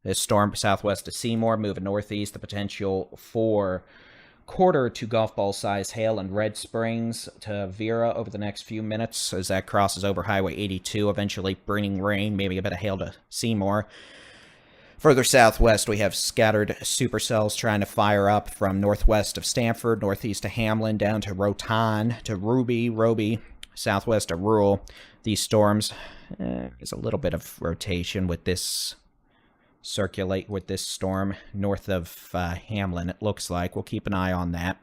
This storm southwest of Seymour, moving northeast. The potential for quarter to golf ball size hail in Red Springs to Vera over the next few minutes as that crosses over Highway 82, eventually bringing rain, maybe a bit of hail to Seymour. Further southwest, we have scattered supercells trying to fire up from northwest of Stanford, northeast of Hamlin, down to Rotan, to Roby, southwest of Rural. These storms, there's a little bit of rotation with this storm north of Hamlin, it looks like. We'll keep an eye on that.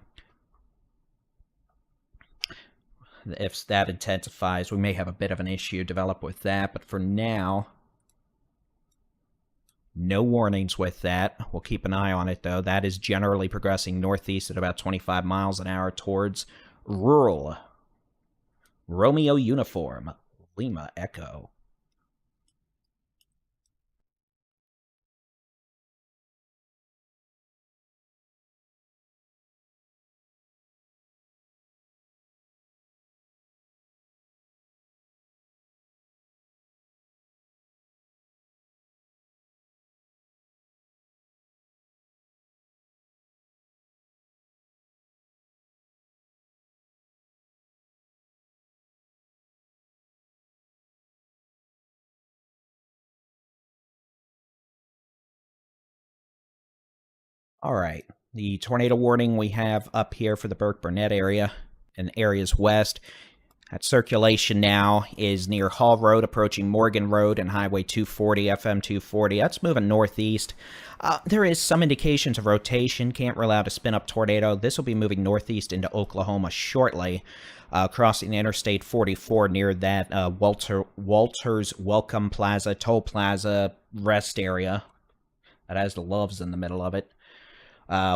If that intensifies, we may have a bit of an issue develop with that, but for now, no warnings with that. We'll keep an eye on it, though. That is generally progressing northeast at about 25 miles an hour towards Rural. Romeo Uniform, Lima Echo. All right. The tornado warning we have up here for the Burke-Burnett area and areas west. That circulation now is near Hall Road, approaching Morgan Road and Highway 240, FM 240. That's moving northeast. There is some indications of rotation. Can't rule out a spin-up tornado. This will be moving northeast into Oklahoma shortly, crossing Interstate 44 near that Walters Welcome Plaza, Toll Plaza rest area. That has the Loves in the middle of it.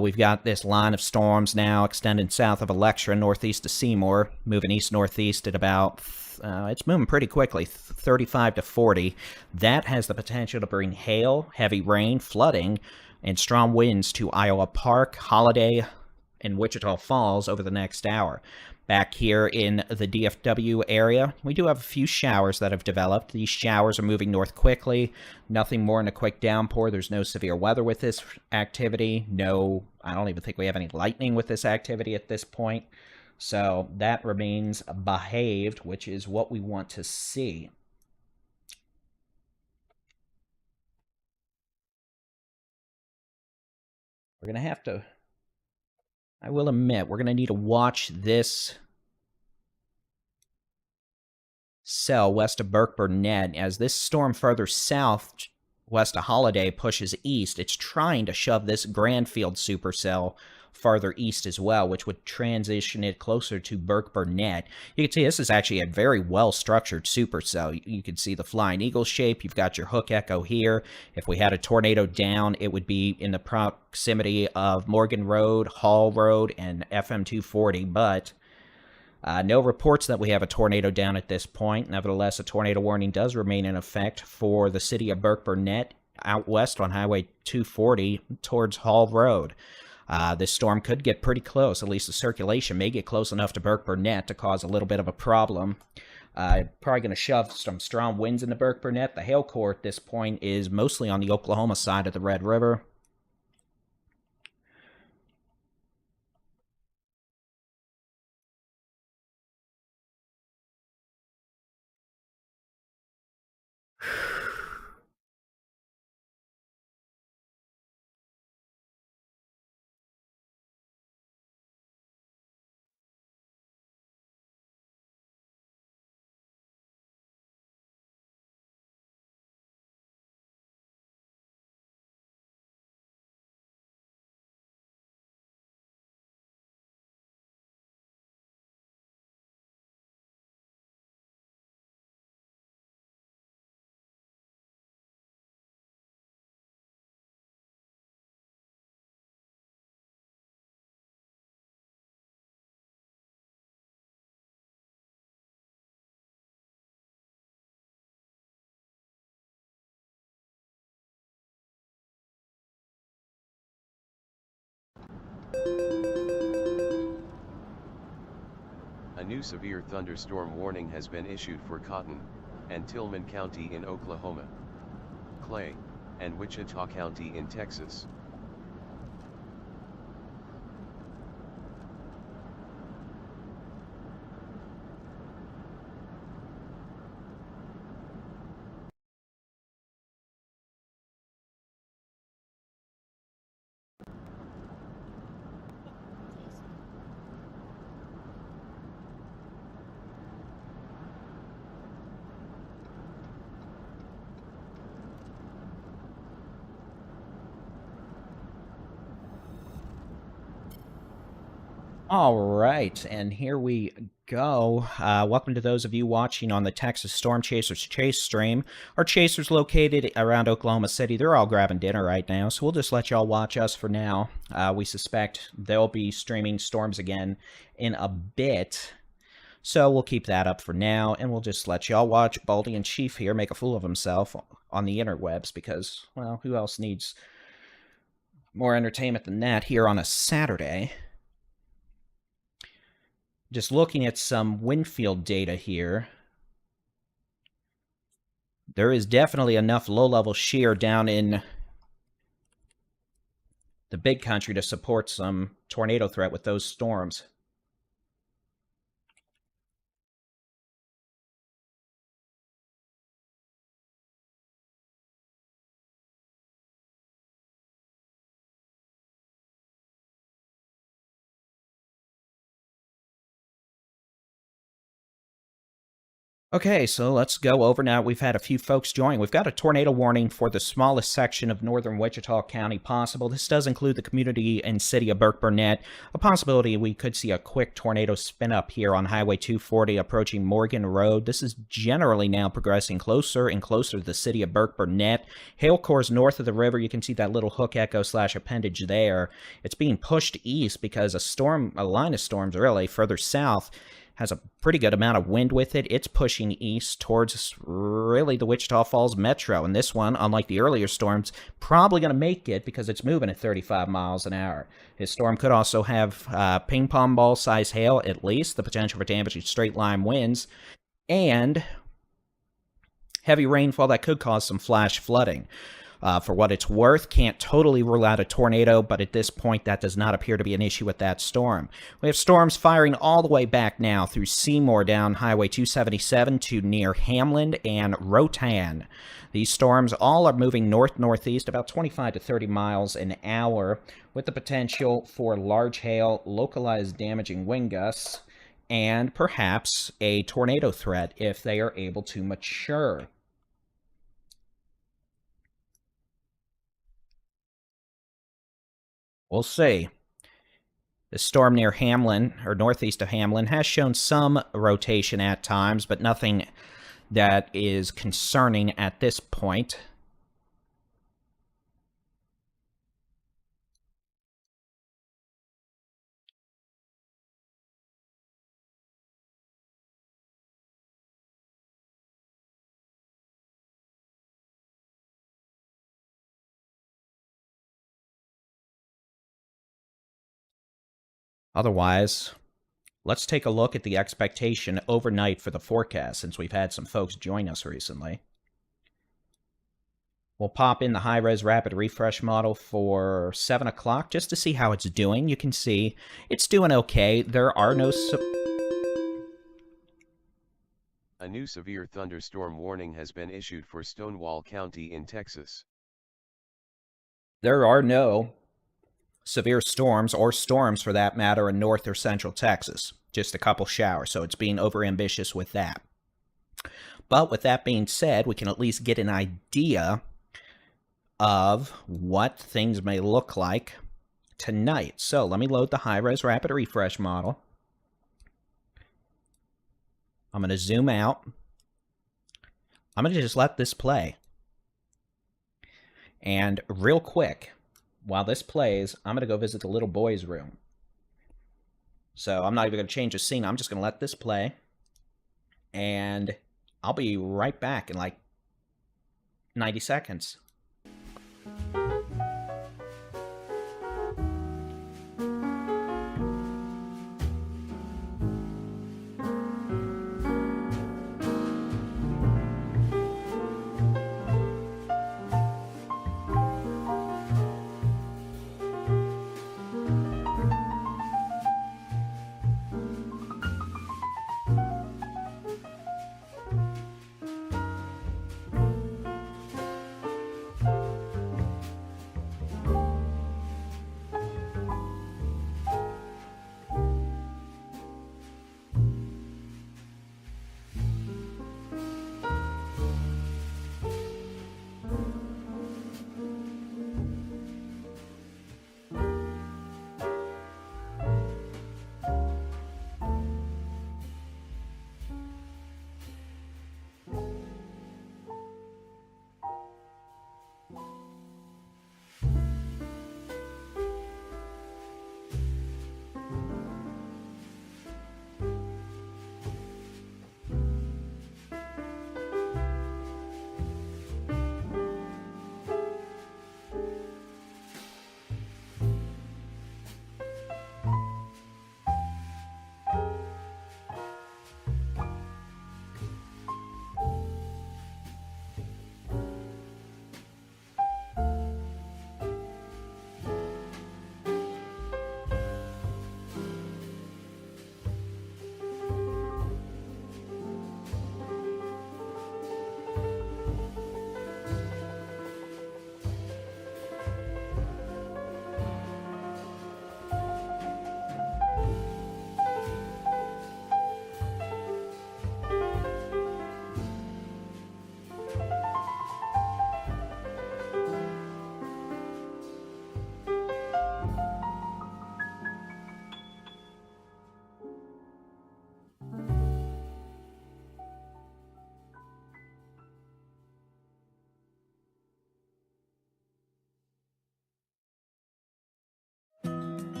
We've got this line of storms now extending south of Electra, northeast to Seymour, moving east-northeast at about, it's moving pretty quickly, 35 to 40. That has the potential to bring hail, heavy rain, flooding, and strong winds to Iowa Park, Holiday, and Wichita Falls over the next hour. Back here in the DFW area, we do have a few showers that have developed. These showers are moving north quickly. Nothing more than a quick downpour. There's no severe weather with this activity. No, I don't even think we have any lightning with this activity at this point. So that remains behaved, which is what we want to see. We're going to have to, I will admit, we're going to need to watch this cell west of Burke-Burnett. As this storm further south west of Holiday pushes east, it's trying to shove this Grandfield supercell farther east as well, which would transition it closer to Burke-Burnett. You can see this is actually a very well-structured supercell. You can see the flying eagle shape. You've got your hook echo here. If we had a tornado down, it would be in the proximity of Morgan Road, Hall Road, and FM 240, but no reports that we have a tornado down at this point. Nevertheless, a tornado warning does remain in effect for the city of Burke-Burnett out west on Highway 240 towards Hall Road. This storm could get pretty close. At least the circulation may get close enough to Burke-Burnett to cause a little bit of a problem. Probably going to shove some strong winds into Burke-Burnett. The hail core at this point is mostly on the Oklahoma side of the Red River. A new severe thunderstorm warning has been issued for Cotton and Tillman County in Oklahoma, Clay, and Wichita County in Texas. All right, and here we go. Welcome to those of you watching on the Texas Storm Chasers Chase stream. Our chasers located around Oklahoma City, they're all grabbing dinner right now, so we'll just let y'all watch us for now. We suspect they'll be streaming storms again in a bit, so we'll keep that up for now, and we'll just let y'all watch Baldy and Chief here make a fool of himself on the interwebs, because, well, who else needs more entertainment than that here on a Saturday? Just looking at some wind field data here, there is definitely enough low-level shear down in the big country to support some tornado threat with those storms. Okay, so let's go over now. We've had a few folks join. We've got a tornado warning for the smallest section of northern Wichita County possible. This does include the community and city of Burke Burnett. A possibility we could see a quick tornado spin up here on Highway 240 approaching Morgan Road. This is generally now progressing closer and closer to the city of Burke Burnett. Hail cores north of the river. You can see that little hook echo / appendage there. It's being pushed east because a line of storms really further south has a pretty good amount of wind with it. It's pushing east towards really the Wichita Falls metro. And this one, unlike the earlier storms, probably going to make it because it's moving at 35 miles an hour. This storm could also have ping pong ball size hail, at least, the potential for damaging straight line winds, and heavy rainfall that could cause some flash flooding. For what it's worth, can't totally rule out a tornado, but at this point that does not appear to be an issue with that storm. We have storms firing all the way back now through Seymour down Highway 277 to near Hamlin and Rotan. These storms all are moving north-northeast about 25 to 30 miles an hour with the potential for large hail, localized damaging wind gusts, and perhaps a tornado threat if they are able to mature. We'll see. The storm near Hamlin, or northeast of Hamlin, has shown some rotation at times, but nothing that is concerning at this point. Otherwise, let's take a look at the expectation overnight for the forecast since we've had some folks join us recently. We'll pop in the high-res rapid refresh model for 7 o'clock just to see how it's doing. You can see it's doing okay. There are no... A new severe thunderstorm warning has been issued for Stonewall County in Texas. There are no severe storms, or storms for that matter, in north or central Texas. Just a couple showers, so it's being overambitious with that. But with that being said, we can at least get an idea of what things may look like tonight. So let me load the high-res rapid refresh model. I'm going to zoom out. I'm going to just let this play. And real quick, while this plays, I'm going to go visit the little boy's room. So I'm not even going to change the scene. I'm just going to let this play. And I'll be right back in like 90 seconds.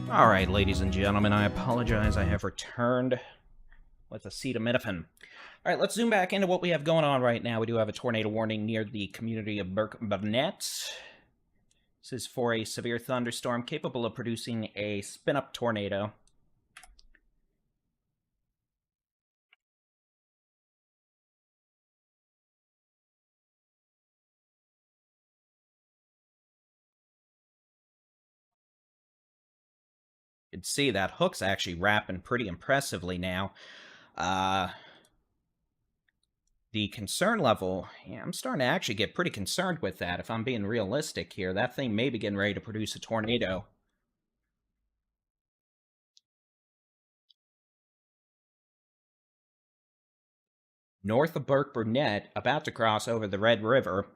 Alright, ladies and gentlemen, I apologize. I have returned with acetaminophen. Alright, let's zoom back into what we have going on right now. We do have a tornado warning near the community of Burnett. This is for a severe thunderstorm capable of producing a spin-up tornado. You can see that hook's actually wrapping pretty impressively now. The concern level, yeah, I'm starting to actually get pretty concerned with that, if I'm being realistic here. That thing may be getting ready to produce a tornado. North of Burke Burnett, about to cross over the Red River,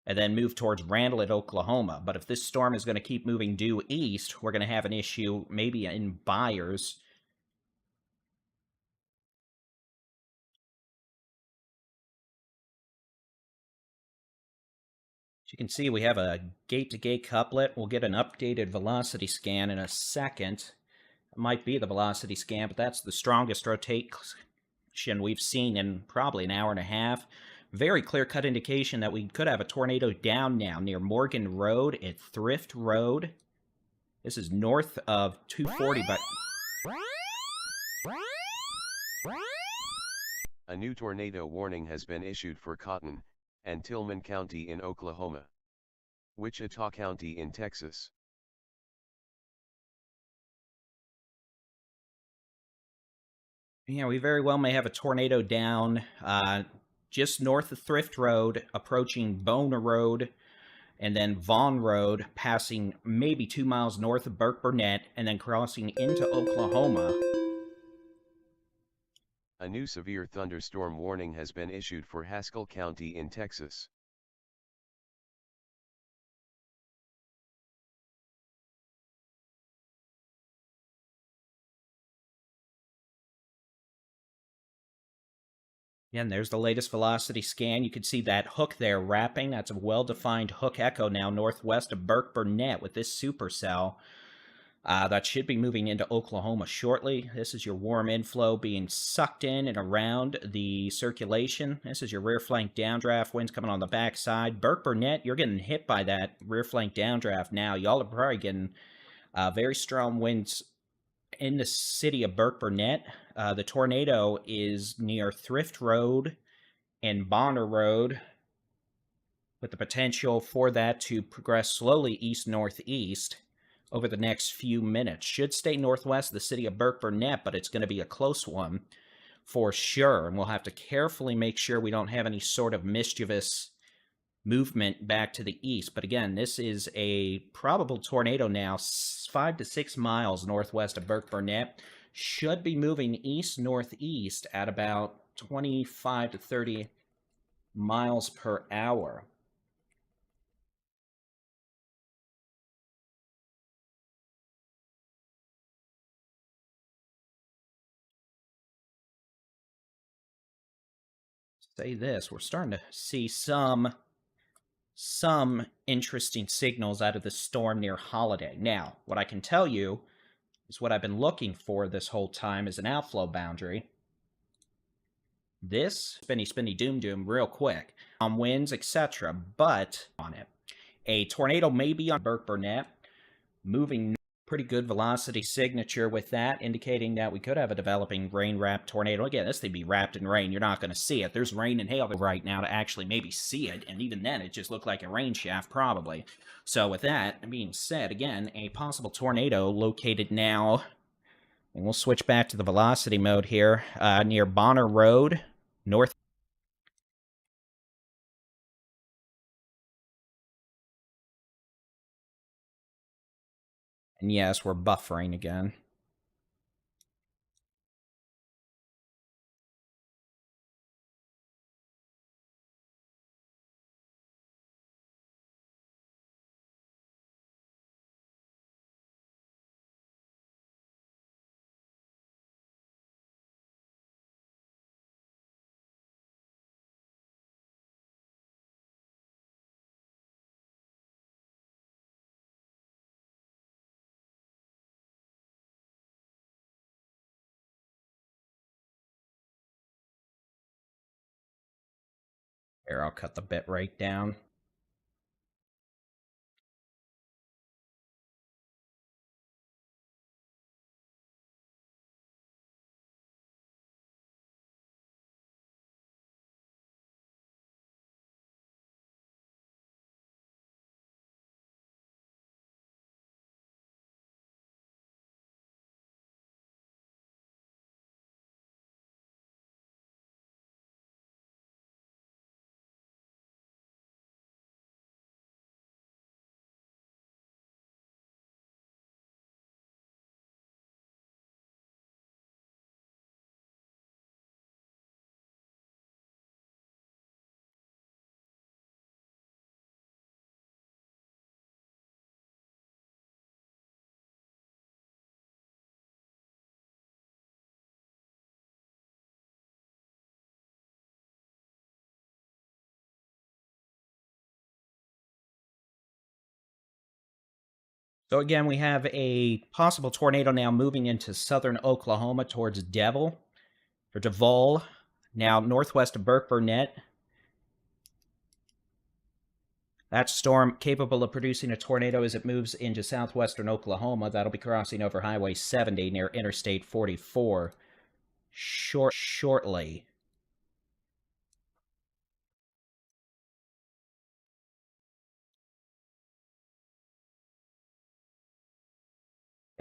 and then move towards Randall, Oklahoma. But if this storm is going to keep moving due east, we're going to have an issue maybe in Byers. As you can see, we have a gate-to-gate couplet. We'll get an updated velocity scan in a second. It might be the velocity scan, but that's the strongest rotation we've seen in probably an hour and a half. Very clear-cut indication that we could have a tornado down now near Morgan Road at Thrift Road. This is north of 240, but... A new tornado warning has been issued for Cotton and Tillman County in Oklahoma, Wichita County in Texas. Yeah, we very well may have a tornado down just north of Thrift Road, approaching Boner Road, and then Vaughn Road, passing maybe 2 miles north of Burke Burnett, and then crossing into Oklahoma. A new severe thunderstorm warning has been issued for Haskell County in Texas. Yeah, and there's the latest velocity scan. You can see that hook there wrapping. That's a well-defined hook echo now northwest of Burke Burnett with this supercell. That should be moving into Oklahoma shortly. This is your warm inflow being sucked in and around the circulation. This is your rear flank downdraft winds coming on the backside. Burke Burnett, you're getting hit by that rear flank downdraft now. Y'all are probably getting very strong winds in the city of Burke Burnett. The tornado is near Thrift Road and Bonner Road, with the potential for that to progress slowly east-northeast over the next few minutes. Should stay northwest of the city of Burke Burnett, but it's going to be a close one for sure. And we'll have to carefully make sure we don't have any sort of mischievous movement back to the east. But again, this is a probable tornado now, 5 to 6 miles northwest of Burke Burnett. Should be moving east-northeast at about 25 to 30 miles per hour. Say this, we're starting to see some interesting signals out of the storm near Holiday. Now, what I can tell you is what I've been looking for this whole time is an outflow boundary. This, spinny, doom, real quick. Winds, etc. But on it. A tornado may be on Burke Burnett, moving pretty good velocity signature with that, indicating that we could have a developing rain-wrapped tornado. Again, this thing be wrapped in rain. You're not going to see it. There's rain and hail right now to actually maybe see it, and even then, it just looked like a rain shaft, probably. So with that being said, again, a possible tornado located now, and we'll switch back to the velocity mode here, near Bonner Road, north. And yes, we're buffering again. Here, I'll cut the bit rate down. So again, we have a possible tornado now moving into southern Oklahoma towards Devil, or Devol, now northwest of Burke Burnett. That storm capable of producing a tornado as it moves into southwestern Oklahoma. That'll be crossing over Highway 70 near Interstate 44 shortly.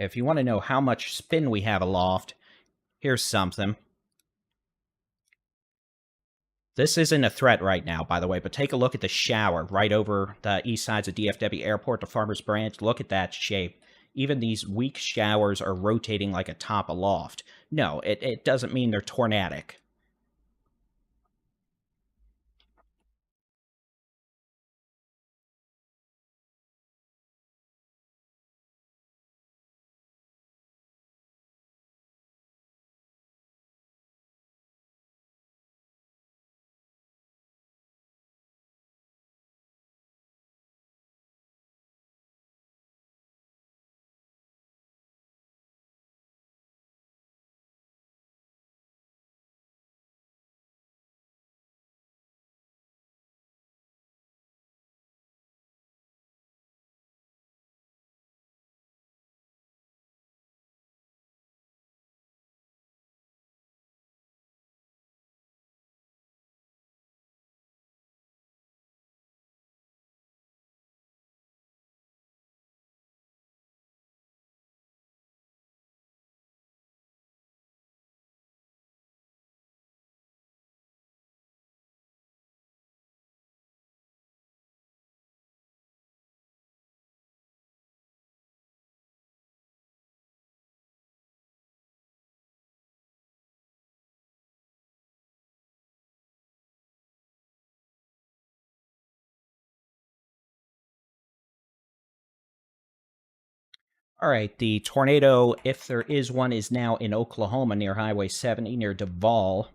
If you want to know how much spin we have aloft, here's something. This isn't a threat right now, by the way, but take a look at the shower right over the east sides of DFW Airport to Farmers Branch. Look at that shape. Even these weak showers are rotating like a top aloft. No, it doesn't mean they're tornadic. All right, the tornado, if there is one, is now in Oklahoma near Highway 70, near Devol.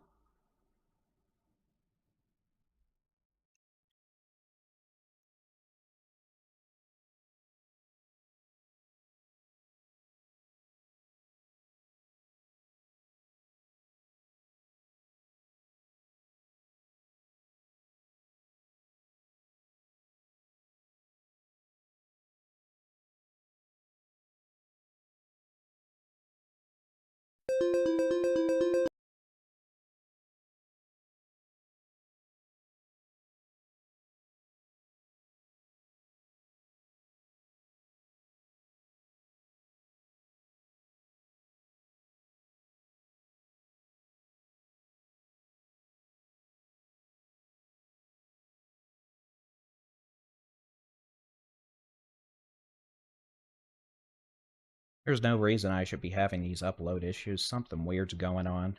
There's no reason I should be having these upload issues. Something weird's going on.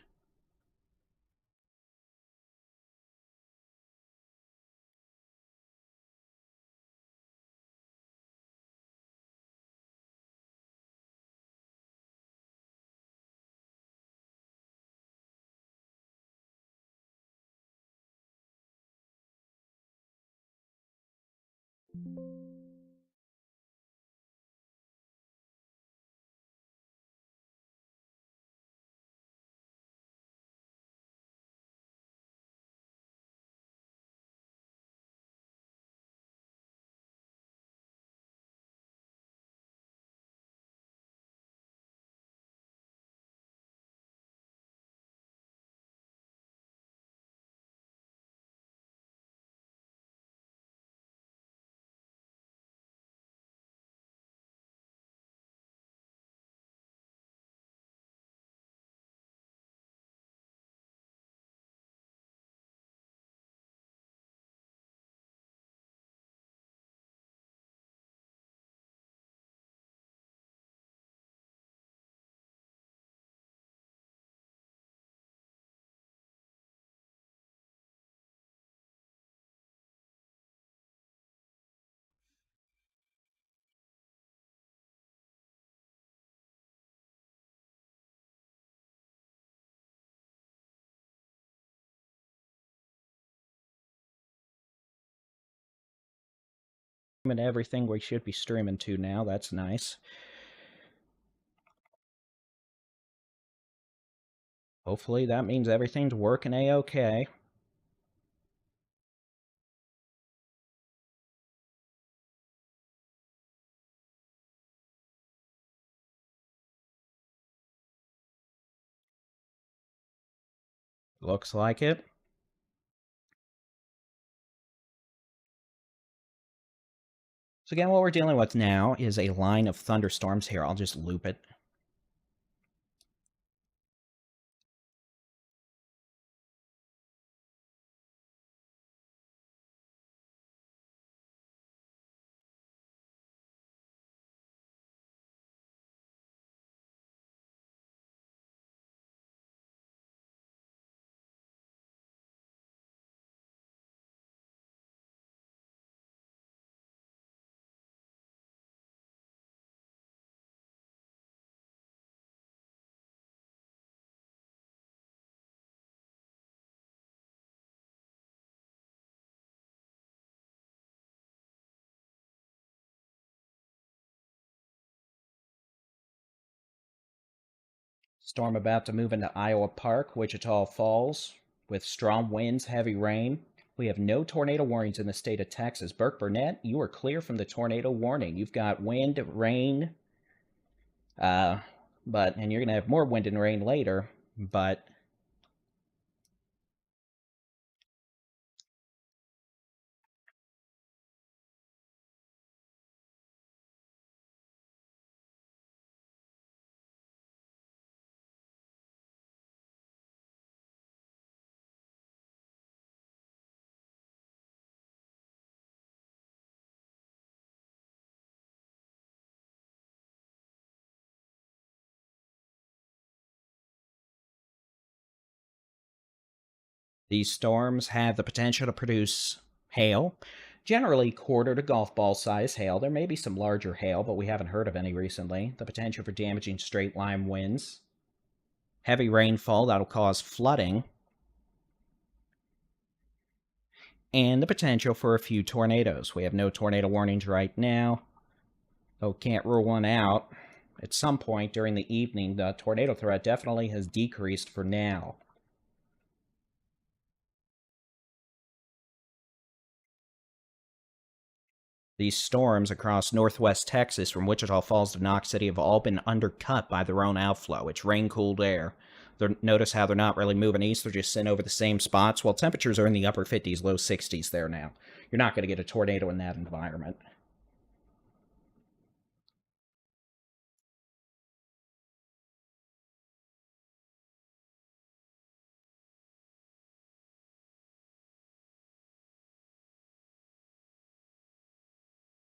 And everything we should be streaming to now. That's nice. Hopefully that means everything's working a-okay. Looks like it. So again, what we're dealing with now is a line of thunderstorms here. I'll just loop it. Storm about to move into Iowa Park, Wichita Falls, with strong winds, heavy rain. We have no tornado warnings in the state of Texas. Burke Burnett, you are clear from the tornado warning. You've got wind, rain, and you're going to have more wind and rain later, but these storms have the potential to produce hail, generally quarter to golf ball size hail. There may be some larger hail, but we haven't heard of any recently. The potential for damaging straight line winds. Heavy rainfall that'll cause flooding. And the potential for a few tornadoes. We have no tornado warnings right now, though can't rule one out. At some point during the evening, the tornado threat definitely has decreased for now. These storms across northwest Texas from Wichita Falls to Knox City have all been undercut by their own outflow. It's rain-cooled air. Notice how they're not really moving east. They're just sitting over the same spots. Well, temperatures are in the upper 50s, low 60s there now. You're not going to get a tornado in that environment.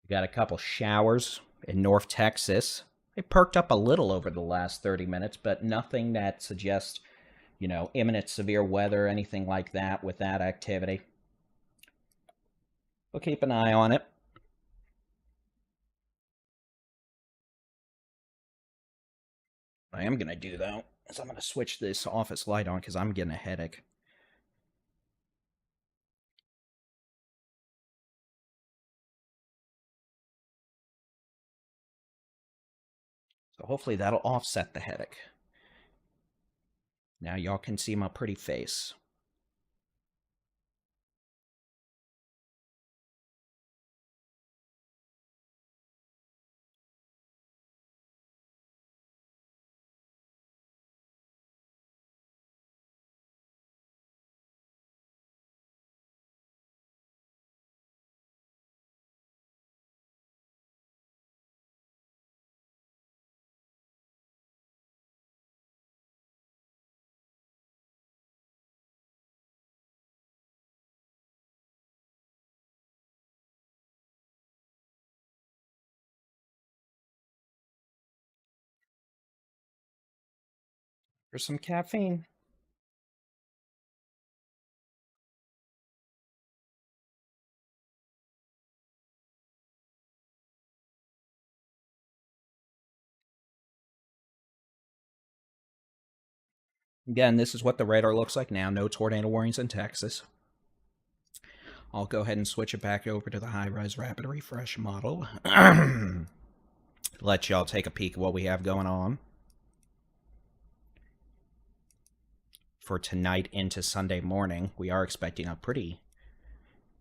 We got a couple showers in North Texas. They perked up a little over the last 30 minutes, but nothing that suggests, imminent severe weather, anything like that with that activity. We'll keep an eye on it. I am going to do, though, is I'm going to switch this office light on because I'm getting a headache. So hopefully that'll offset the headache. Now y'all can see my pretty face. Here's some caffeine. Again, this is what the radar looks like now. No tornado warnings in Texas. I'll go ahead and switch it back over to the high-res rapid refresh model. Let y'all take a peek at what we have going on for tonight into Sunday morning. We are expecting a pretty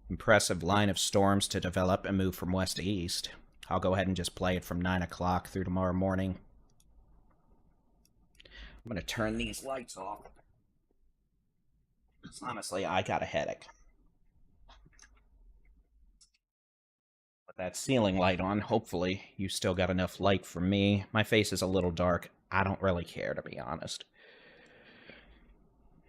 impressive line of storms to develop and move from west to east. I'll go ahead and just play it from 9 o'clock through tomorrow morning. I'm going to turn these lights off. Honestly, I got a headache. Put that ceiling light on. Hopefully, you still got enough light for me. My face is a little dark. I don't really care, to be honest.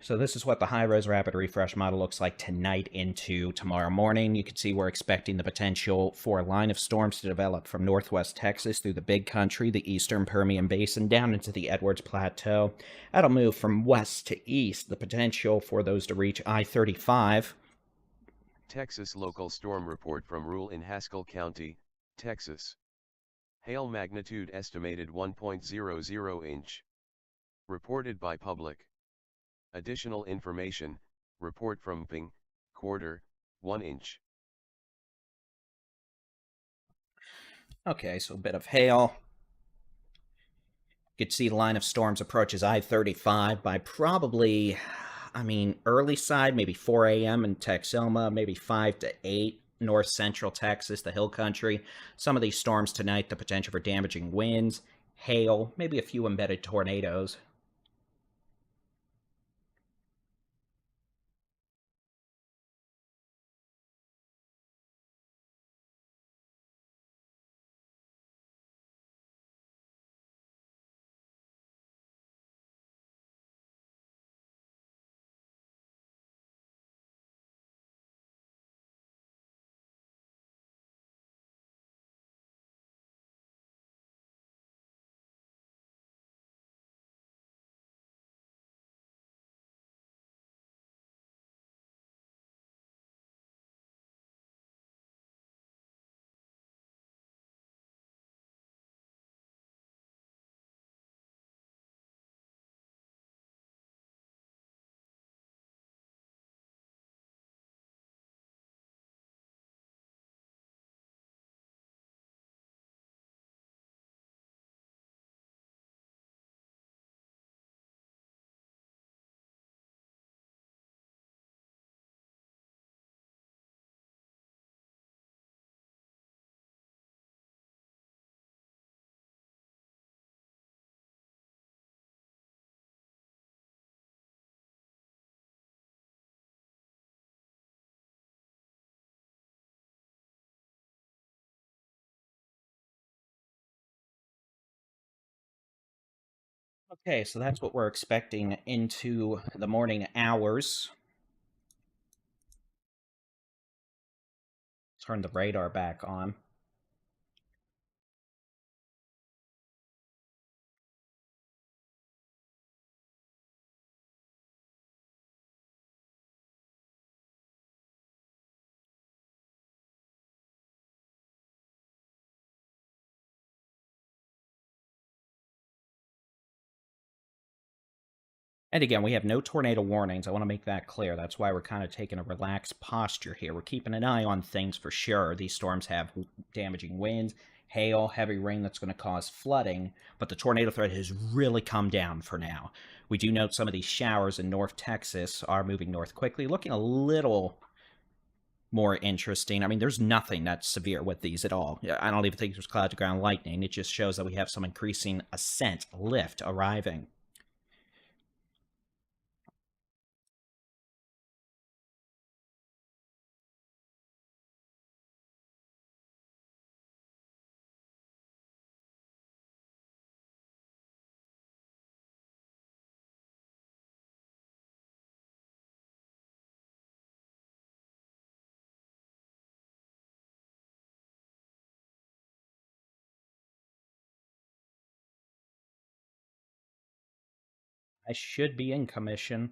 So this is what the high-res rapid refresh model looks like tonight into tomorrow morning. You can see we're expecting the potential for a line of storms to develop from northwest Texas through the Big Country, the eastern Permian Basin, down into the Edwards Plateau. That'll move from west to east. The potential for those to reach I-35. Texas local storm report from Rule in Haskell County, Texas. Hail magnitude estimated 1.00 inch. Reported by public. Additional information, report from Ping, quarter, 1 inch. Okay, so a bit of hail. You could see the line of storms approaches I-35 by probably, early side, maybe 4 a.m. in Texoma, maybe 5 to 8 north central Texas, the hill country. Some of these storms tonight, the potential for damaging winds, hail, maybe a few embedded tornadoes. Okay, so that's what we're expecting into the morning hours. Turn the radar back on. And again, we have no tornado warnings. I want to make that clear. That's why we're kind of taking a relaxed posture here. We're keeping an eye on things for sure. These storms have damaging winds, hail, heavy rain that's going to cause flooding, but the tornado threat has really come down for now. We do note some of these showers in North Texas are moving north quickly, looking a little more interesting. There's nothing that's severe with these at all. I don't even think there's cloud-to-ground lightning. It just shows that we have some increasing ascent, lift arriving. I should be in commission.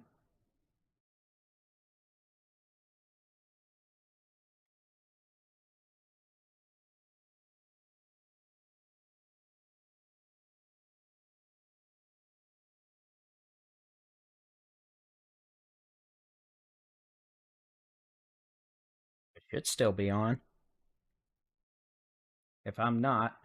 Should still be on. If I'm not,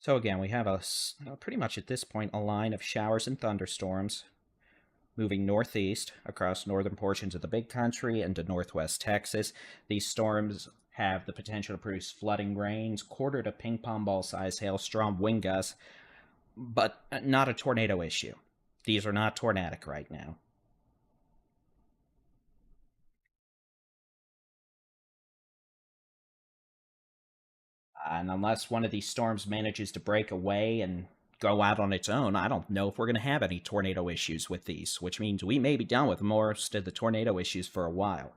so again, we have pretty much at this point a line of showers and thunderstorms moving northeast across northern portions of the big country into northwest Texas. These storms have the potential to produce flooding rains, quarter to ping pong ball size hail, strong wind gusts, but not a tornado issue. These are not tornadic right now. And unless one of these storms manages to break away and go out on its own, I don't know if we're going to have any tornado issues with these, which means we may be done with most of the tornado issues for a while.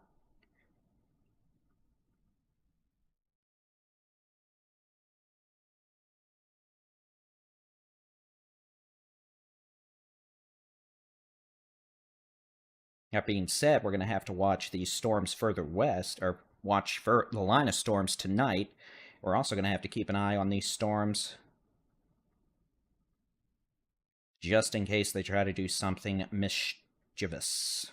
That being said, we're going to have to watch these storms further west, or watch for the line of storms tonight. We're also going to have to keep an eye on these storms just in case they try to do something mischievous.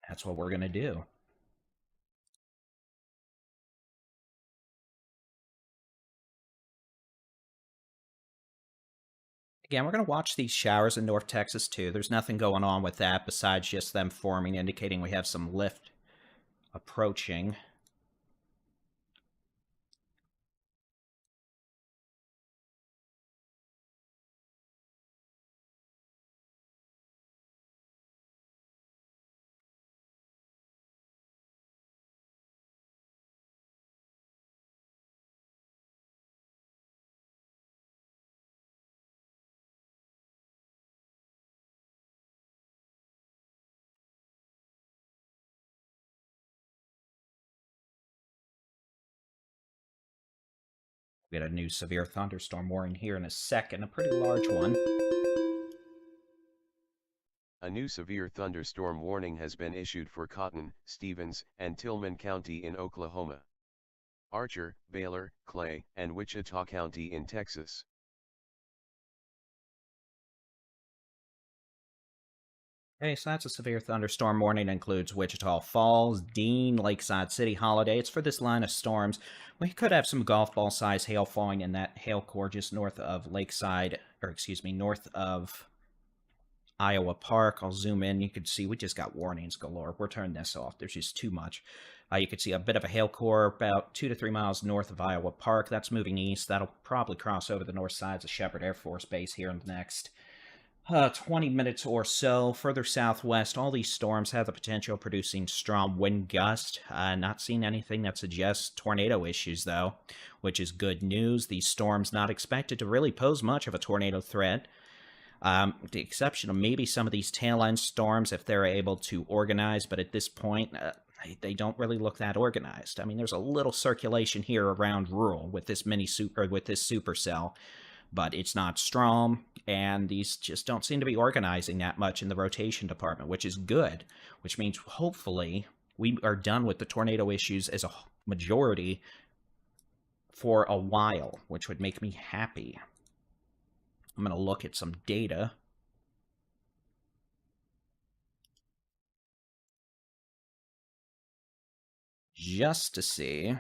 That's what we're going to do. Again, we're going to watch these showers in North Texas too. There's nothing going on with that besides just them forming, indicating we have some lift approaching. We get a new severe thunderstorm warning here in a second, a pretty large one. A new severe thunderstorm warning has been issued for Cotton, Stevens, and Tillman County in Oklahoma, Archer, Baylor, Clay, and Wichita County in Texas. Okay, so that's a severe thunderstorm warning. It includes Wichita Falls, Dean, Lakeside City, Holiday. It's for this line of storms. We could have some golf ball size hail falling in that hail core just north of Lakeside, or excuse me, north of Iowa Park. I'll zoom in. You can see we just got warnings galore. We're turning this off. There's just too much. You can see a bit of a hail core about 2 to 3 miles north of Iowa Park. That's moving east. That'll probably cross over the north sides of Shepherd Air Force Base here in the next 20 minutes or so. Further southwest, all these storms have the potential of producing strong wind gusts. Not seeing anything that suggests tornado issues, though, which is good news. These storms not expected to really pose much of a tornado threat. With the exception of maybe some of these tail end storms if they're able to organize, but at this point, they don't really look that organized. I mean, there's a little circulation here around rural with this supercell, but it's not strong, and these just don't seem to be organizing that much in the rotation department, which is good, which means hopefully we are done with the tornado issues as a majority for a while, which would make me happy. I'm going to look at some data. Just to see.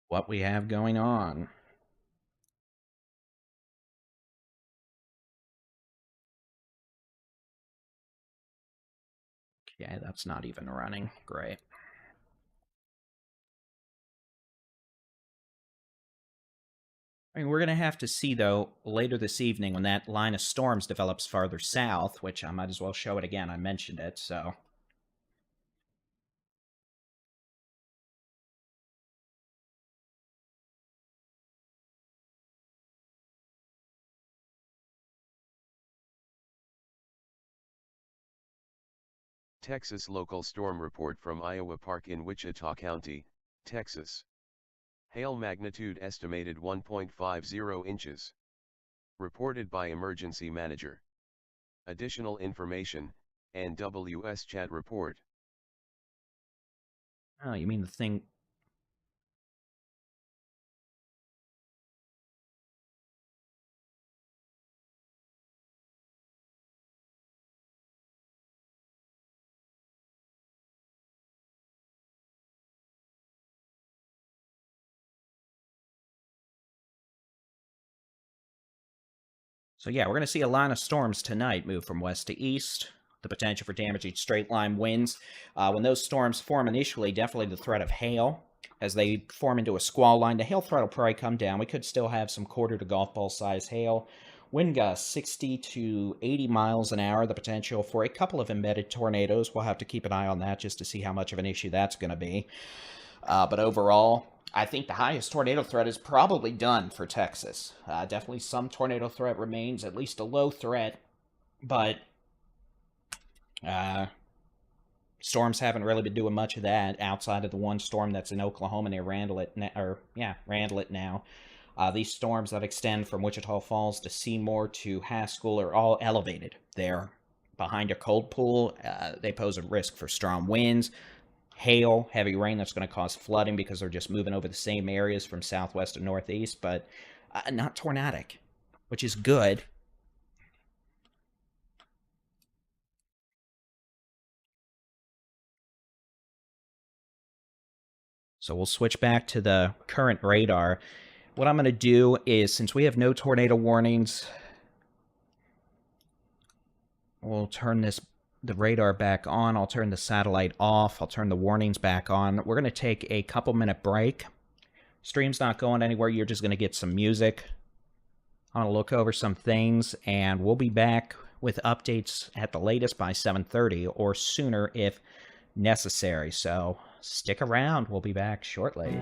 What we have going on. Yeah, that's not even running. Great. I mean, we're going to have to see, though, later this evening when that line of storms develops farther south, which I might as well show it again. I mentioned it, so... Texas local storm report from Iowa Park in Wichita County, Texas. Hail magnitude estimated 1.50 inches. Reported by emergency manager. Additional information, NWS chat report. Oh, you mean the thing... So yeah, we're going to see a line of storms tonight move from west to east. The potential for damaging straight-line winds. When those storms form initially, definitely the threat of hail. As they form into a squall line, the hail threat will probably come down. We could still have some quarter to golf ball size hail. Wind gusts 60 to 80 miles an hour. The potential for a couple of embedded tornadoes. We'll have to keep an eye on that just to see how much of an issue that's going to be. But overall, I think the highest tornado threat is probably done for Texas. Definitely some tornado threat remains, at least a low threat, but storms haven't really been doing much of that outside of the one storm that's in Oklahoma near Randlet now. These storms that extend from Wichita Falls to Seymour to Haskell are all elevated. They're behind a cold pool. They pose a risk for strong winds, hail, heavy rain that's going to cause flooding because they're just moving over the same areas from southwest to northeast, but not tornadic, which is good. So we'll switch back to the current radar. What I'm going to do is, since we have no tornado warnings, we'll turn the radar back on. I'll turn the satellite off. I'll turn the warnings back on. We're going to take a couple-minute break. Stream's not going anywhere. You're just going to get some music. I'm going to look over some things, and we'll be back with updates at the latest by 7:30 or sooner if necessary. So stick around. We'll be back shortly.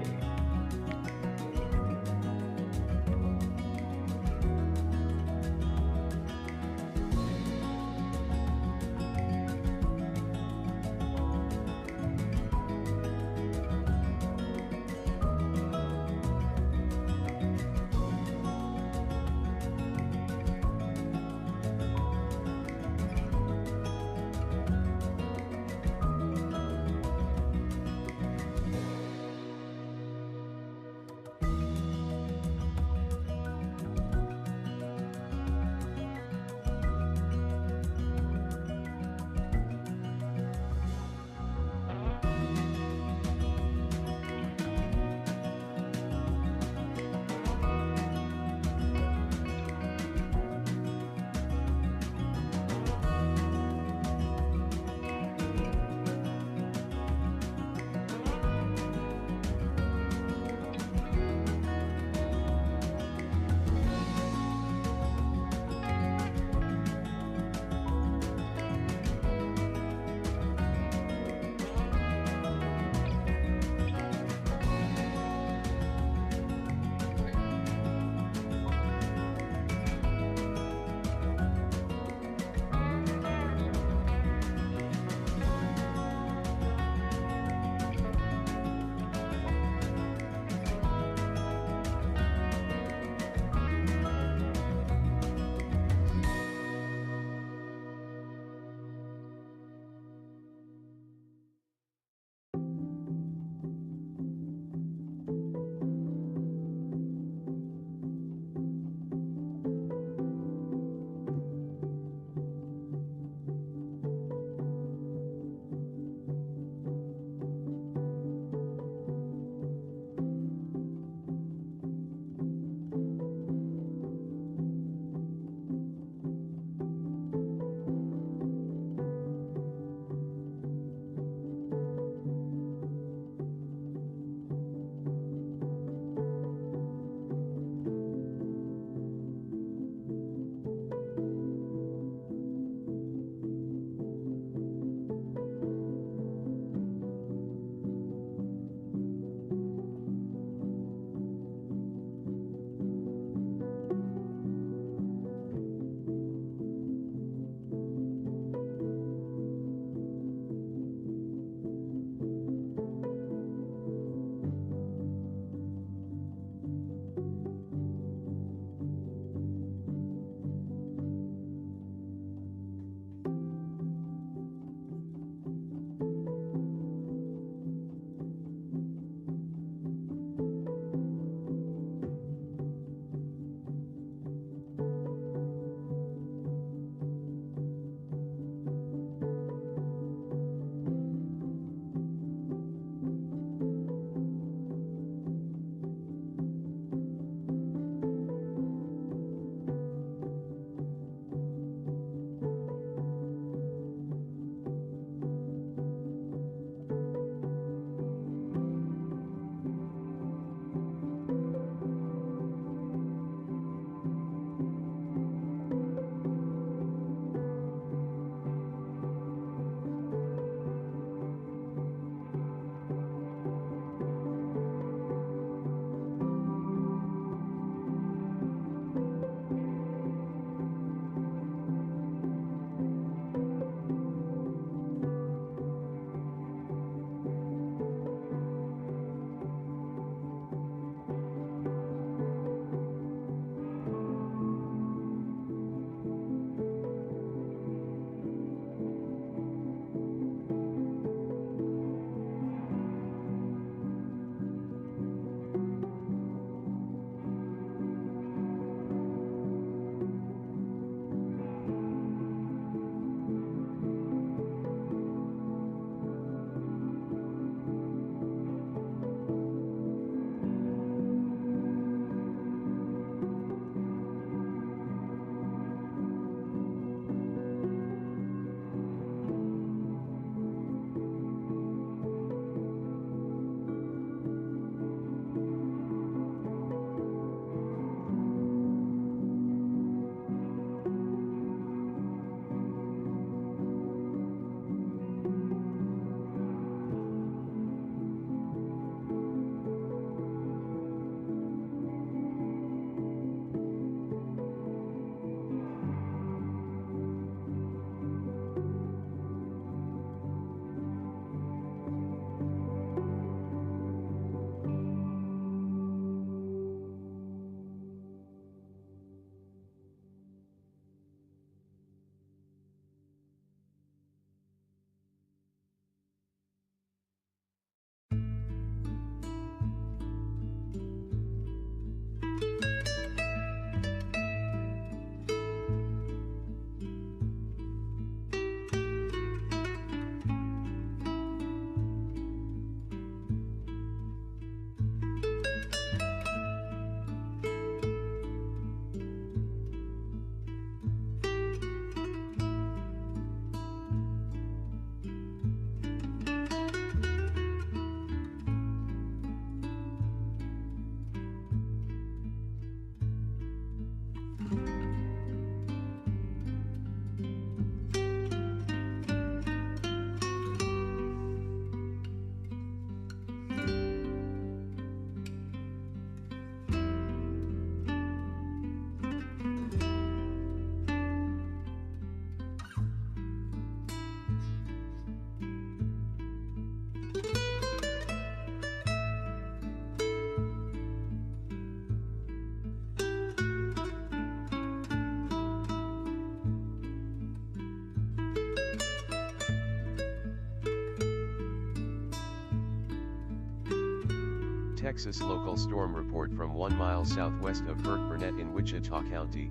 Texas local storm report from 1 mile southwest of Burke Burnett in Wichita County,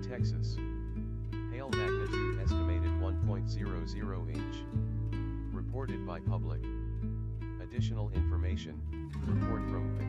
Texas. Hail magnitude estimated 1.00 inch. Reported by public. Additional information, report from PIC.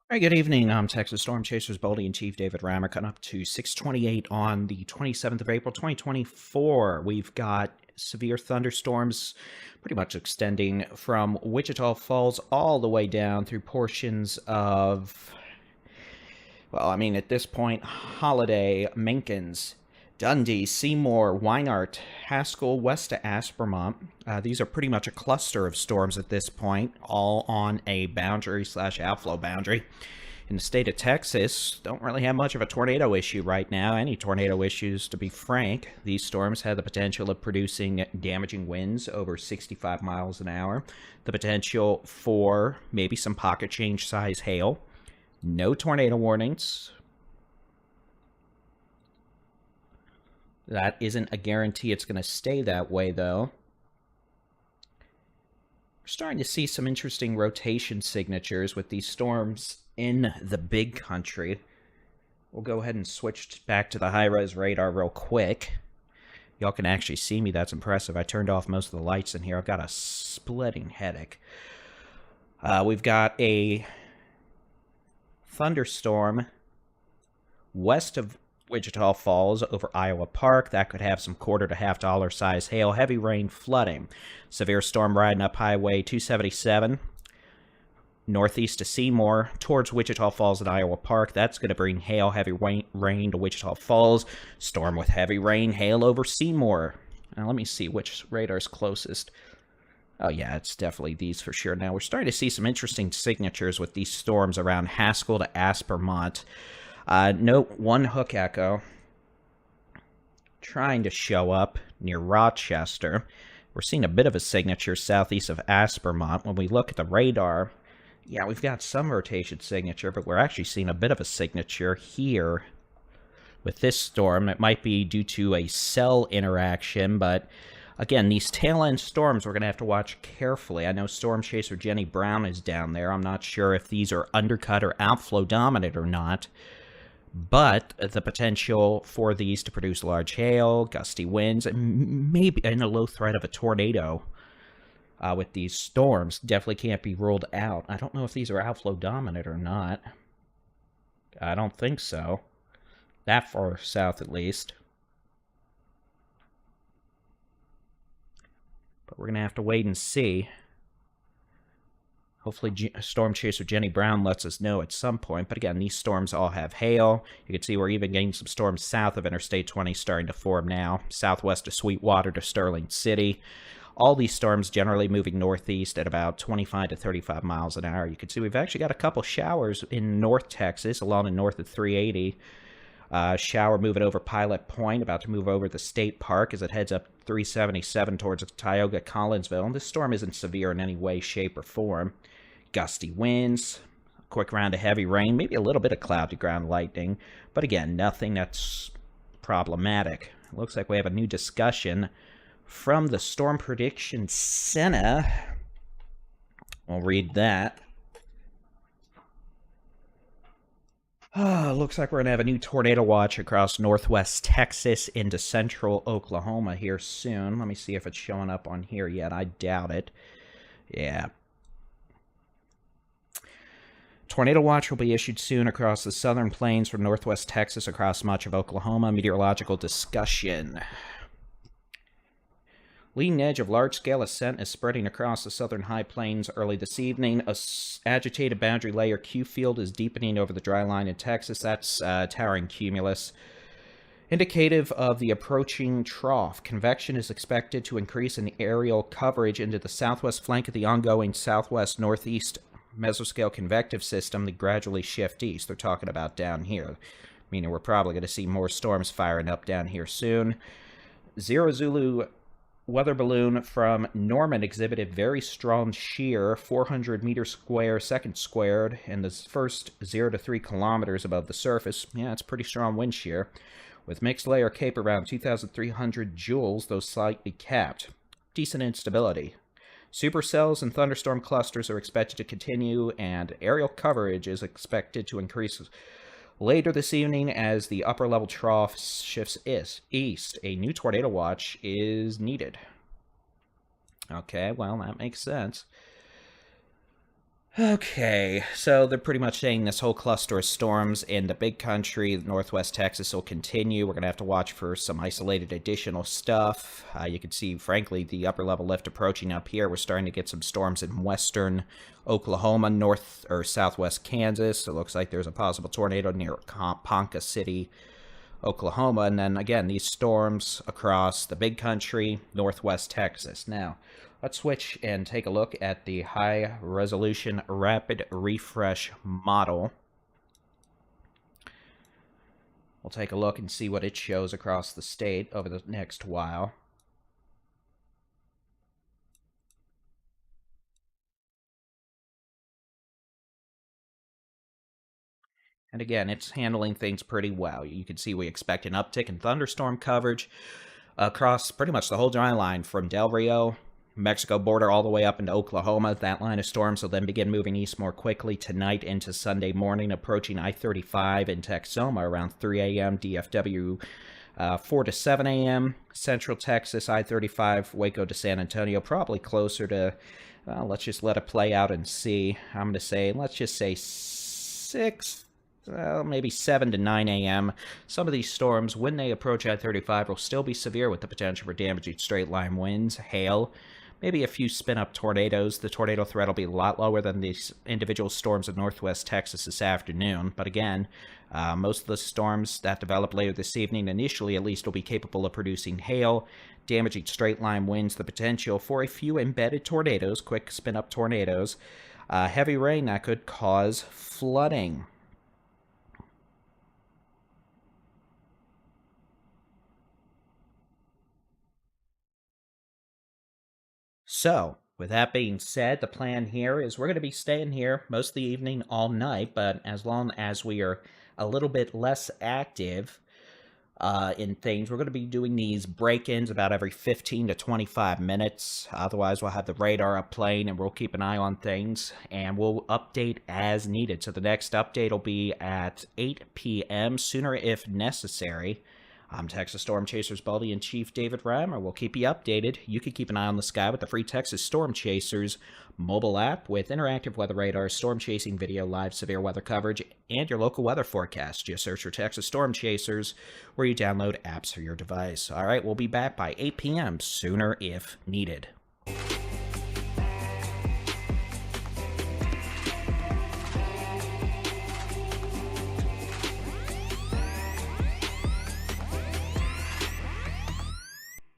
All right, good evening. I'm Texas Storm Chasers Boldy and Chief David Reimer, coming up to 6:28 on the 27th of April, 2024. We've got severe thunderstorms pretty much extending from Wichita Falls all the way down through portions of, well, I mean, at this point, Holiday, Minkins, Dundee, Seymour, Weinart, Haskell, west to Aspermont. These are pretty much a cluster of storms at this point, all on a boundary/outflow boundary. In the state of Texas, don't really have much of a tornado issue right now. Any tornado issues, to be frank. These storms have the potential of producing damaging winds over 65 miles an hour. The potential for maybe some pocket change size hail. No tornado warnings. That isn't a guarantee it's going to stay that way, though. We're starting to see some interesting rotation signatures with these storms in the big country. We'll go ahead and switch back to the high-res radar real quick. Y'all can actually see me. That's impressive. I turned off most of the lights in here. I've got a splitting headache. We've got a thunderstorm west of Wichita Falls over Iowa Park. That could have some $quarter to $half size hail, heavy rain, flooding. Severe storm riding up Highway 277 northeast to Seymour towards Wichita Falls and Iowa Park. That's going to bring hail, heavy rain to Wichita Falls. Storm with heavy rain, hail over Seymour. Now let me see which radar's closest. Oh yeah, it's definitely these for sure. Now we're starting to see some interesting signatures with these storms around Haskell to Aspermont. Note one hook echo trying to show up near Rochester. We're seeing a bit of a signature southeast of Aspermont. When we look at the radar, yeah, we've got some rotation signature, but we're actually seeing a bit of a signature here with this storm. It might be due to a cell interaction, but again, these tail-end storms we're going to have to watch carefully. I know Storm Chaser Jenny Brown is down there. I'm not sure if these are undercut or outflow dominant or not. But the potential for these to produce large hail, gusty winds, and maybe and a low threat of a tornado with these storms definitely can't be ruled out. I don't know if these are outflow dominant or not. I don't think so. That far south, at least. But we're going to have to wait and see. Hopefully Storm Chaser Jenny Brown lets us know at some point. But again, these storms all have hail. You can see we're even getting some storms south of Interstate 20 starting to form now. Southwest of Sweetwater to Sterling City. All these storms generally moving northeast at about 25 to 35 miles an hour. You can see we've actually got a couple showers in North Texas along and north of 380. Shower moving over Pilot Point, about to move over the State Park as it heads up 377 towards Tioga, Collinsville. This storm isn't severe in any way, shape, or form. Gusty winds, quick round of heavy rain, maybe a little bit of cloud-to-ground lightning, but again, nothing that's problematic. It looks like we have a new discussion from the Storm Prediction Center. We'll read that. Looks like we're going to have a new tornado watch across northwest Texas into central Oklahoma here soon. Let me see if it's showing up on here yet. I doubt it. Yeah. Tornado watch will be issued soon across the southern plains from northwest Texas across much of Oklahoma. Meteorological discussion. Leading edge of large-scale ascent is spreading across the southern high plains early this evening. A agitated boundary layer Q field is deepening over the dry line in Texas. That's towering cumulus, indicative of the approaching trough. Convection is expected to increase in aerial coverage into the southwest flank of the ongoing southwest-northeast mesoscale convective system that gradually shift east. They're talking about down here, meaning we're probably going to see more storms firing up down here soon. Zero Zulu weather balloon from Norman exhibited very strong shear, 400 meters square second squared, in the first 0 to 3 kilometers above the surface. Yeah, it's pretty strong wind shear, with mixed layer CAPE around 2,300 joules, though slightly capped. Decent instability. Supercells and thunderstorm clusters are expected to continue, and aerial coverage is expected to increase later this evening as the upper-level trough shifts east. A new tornado watch is needed. Okay, well, that makes sense. Okay, so they're pretty much saying this whole cluster of storms in the big country, northwest Texas, will continue. We're going to have to watch for some isolated additional stuff. You can see, frankly, the upper-level lift approaching up here. We're starting to get some storms in western Oklahoma, north or southwest Kansas. It looks like there's a possible tornado near Ponca City, Oklahoma. And then, again, these storms across the big country, northwest Texas. Now, let's switch and take a look at the high-resolution rapid refresh model. We'll take a look and see what it shows across the state over the next while. And again, it's handling things pretty well. You can see we expect an uptick in thunderstorm coverage across pretty much the whole dry line from Del Rio, Mexico border, all the way up into Oklahoma. That line of storms will then begin moving east more quickly tonight into Sunday morning, approaching I-35 in Texoma around 3 a.m. DFW 4 to 7 a.m. Central Texas, I-35, Waco to San Antonio, probably closer to, well, let's just let it play out and see. I'm going to say, let's just say 6, maybe 7 to 9 a.m. Some of these storms, when they approach I-35, will still be severe with the potential for damaging straight-line winds, hail, maybe a few spin-up tornadoes. The tornado threat will be a lot lower than these individual storms in northwest Texas this afternoon. But again, most of the storms that develop later this evening, initially at least, will be capable of producing hail, damaging straight-line winds, the potential for a few embedded tornadoes, quick spin-up tornadoes, heavy rain that could cause flooding. So, with that being said, the plan here is we're going to be staying here most of the evening, all night, but as long as we are a little bit less active in things, we're going to be doing these break-ins about every 15 to 25 minutes. Otherwise, we'll have the radar up playing, and we'll keep an eye on things, and we'll update as needed. So the next update will be at 8 p.m., sooner if necessary. I'm Texas Storm Chasers Buddy-in-Chief David Reimer. We'll keep you updated. You can keep an eye on the sky with the free Texas Storm Chasers mobile app with interactive weather radar, storm chasing video, live severe weather coverage, and your local weather forecast. Just search for Texas Storm Chasers where you download apps for your device. All right, we'll be back by 8 p.m., sooner if needed.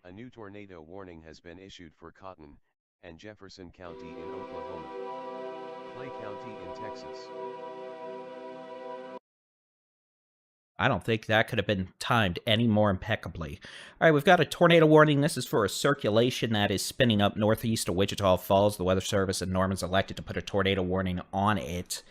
A new tornado warning has been issued for Cotton and Jefferson County in Oklahoma, Clay County in Texas. I don't think that could have been timed any more impeccably. All right, we've got a tornado warning. This is for a circulation that is spinning up northeast of Wichita Falls. The Weather Service in Norman's elected to put a tornado warning on it.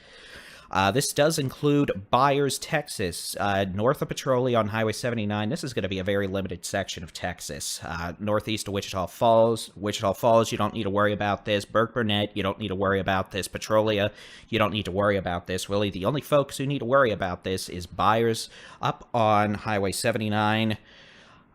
This does include Byers, Texas, north of Petrolia on Highway 79. This is going to be a very limited section of Texas. Northeast of Wichita Falls. Wichita Falls, you don't need to worry about this. Burke Burnett, you don't need to worry about this. Petrolia, you don't need to worry about this. Really, the only folks who need to worry about this is Byers up on Highway 79.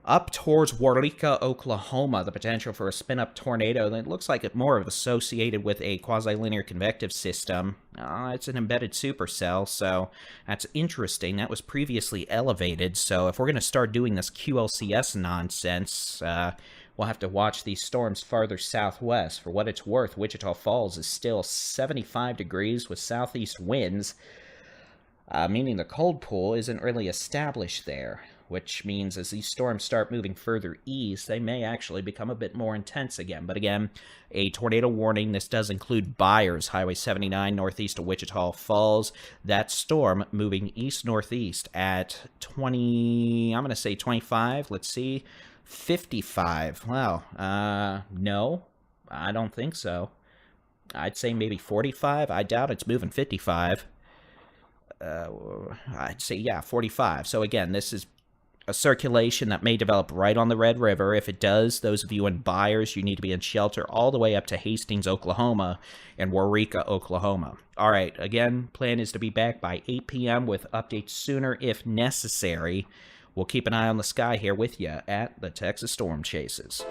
Up towards Waurika, Oklahoma, the potential for a spin-up tornado that looks like it's more of associated with a quasi-linear convective system. It's an embedded supercell, so that's interesting. That was previously elevated, so if we're going to start doing this QLCS nonsense, we'll have to watch these storms farther southwest. For what it's worth, Wichita Falls is still 75 degrees with southeast winds, meaning the cold pool isn't really established there, which means as these storms start moving further east, they may actually become a bit more intense again. But again, a tornado warning. This does include Byers, Highway 79, northeast of Wichita Falls. That storm moving east-northeast at 20, I'm going to say 25, let's see, 55. Well, no, I don't think so. I'd say maybe 45. I doubt it's moving 55. I'd say, yeah, 45. So again, this is a circulation that may develop right on the Red River. If it does, those of you in Byers, you need to be in shelter all the way up to Hastings, Oklahoma, and Waurika, Oklahoma. All right, again, plan is to be back by 8 p.m. with updates sooner if necessary. We'll keep an eye on the sky here with you at the Texas Storm Chasers.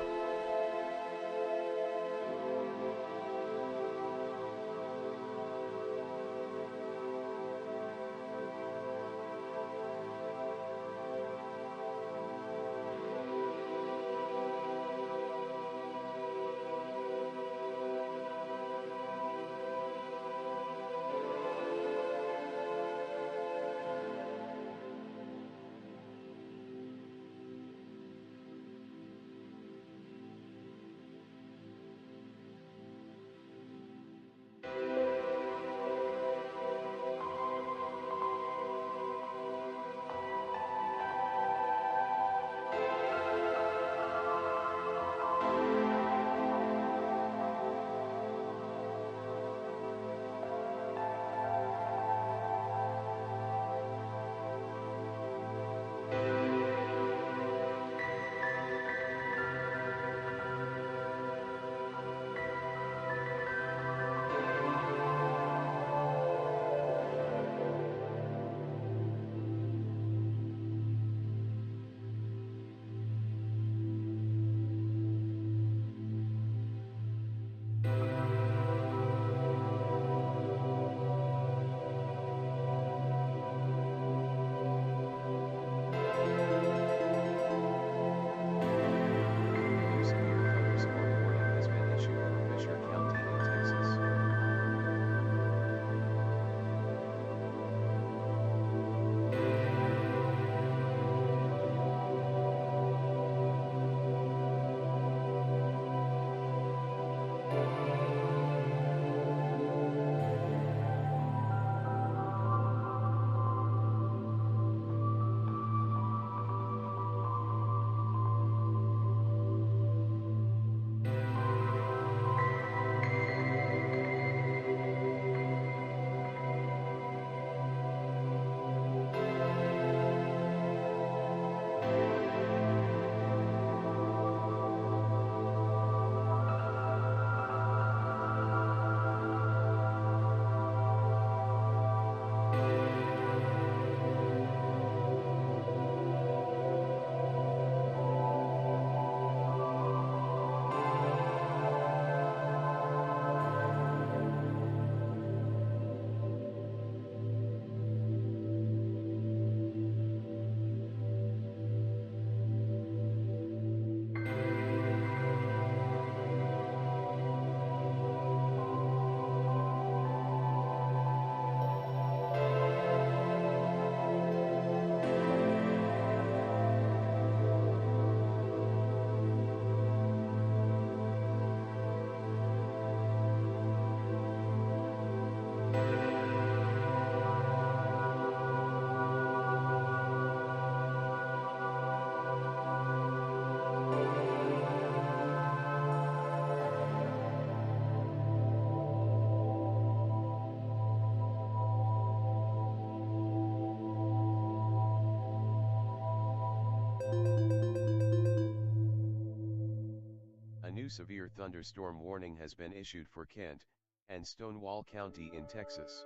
severe thunderstorm warning has been issued for Kent and Stonewall County in Texas.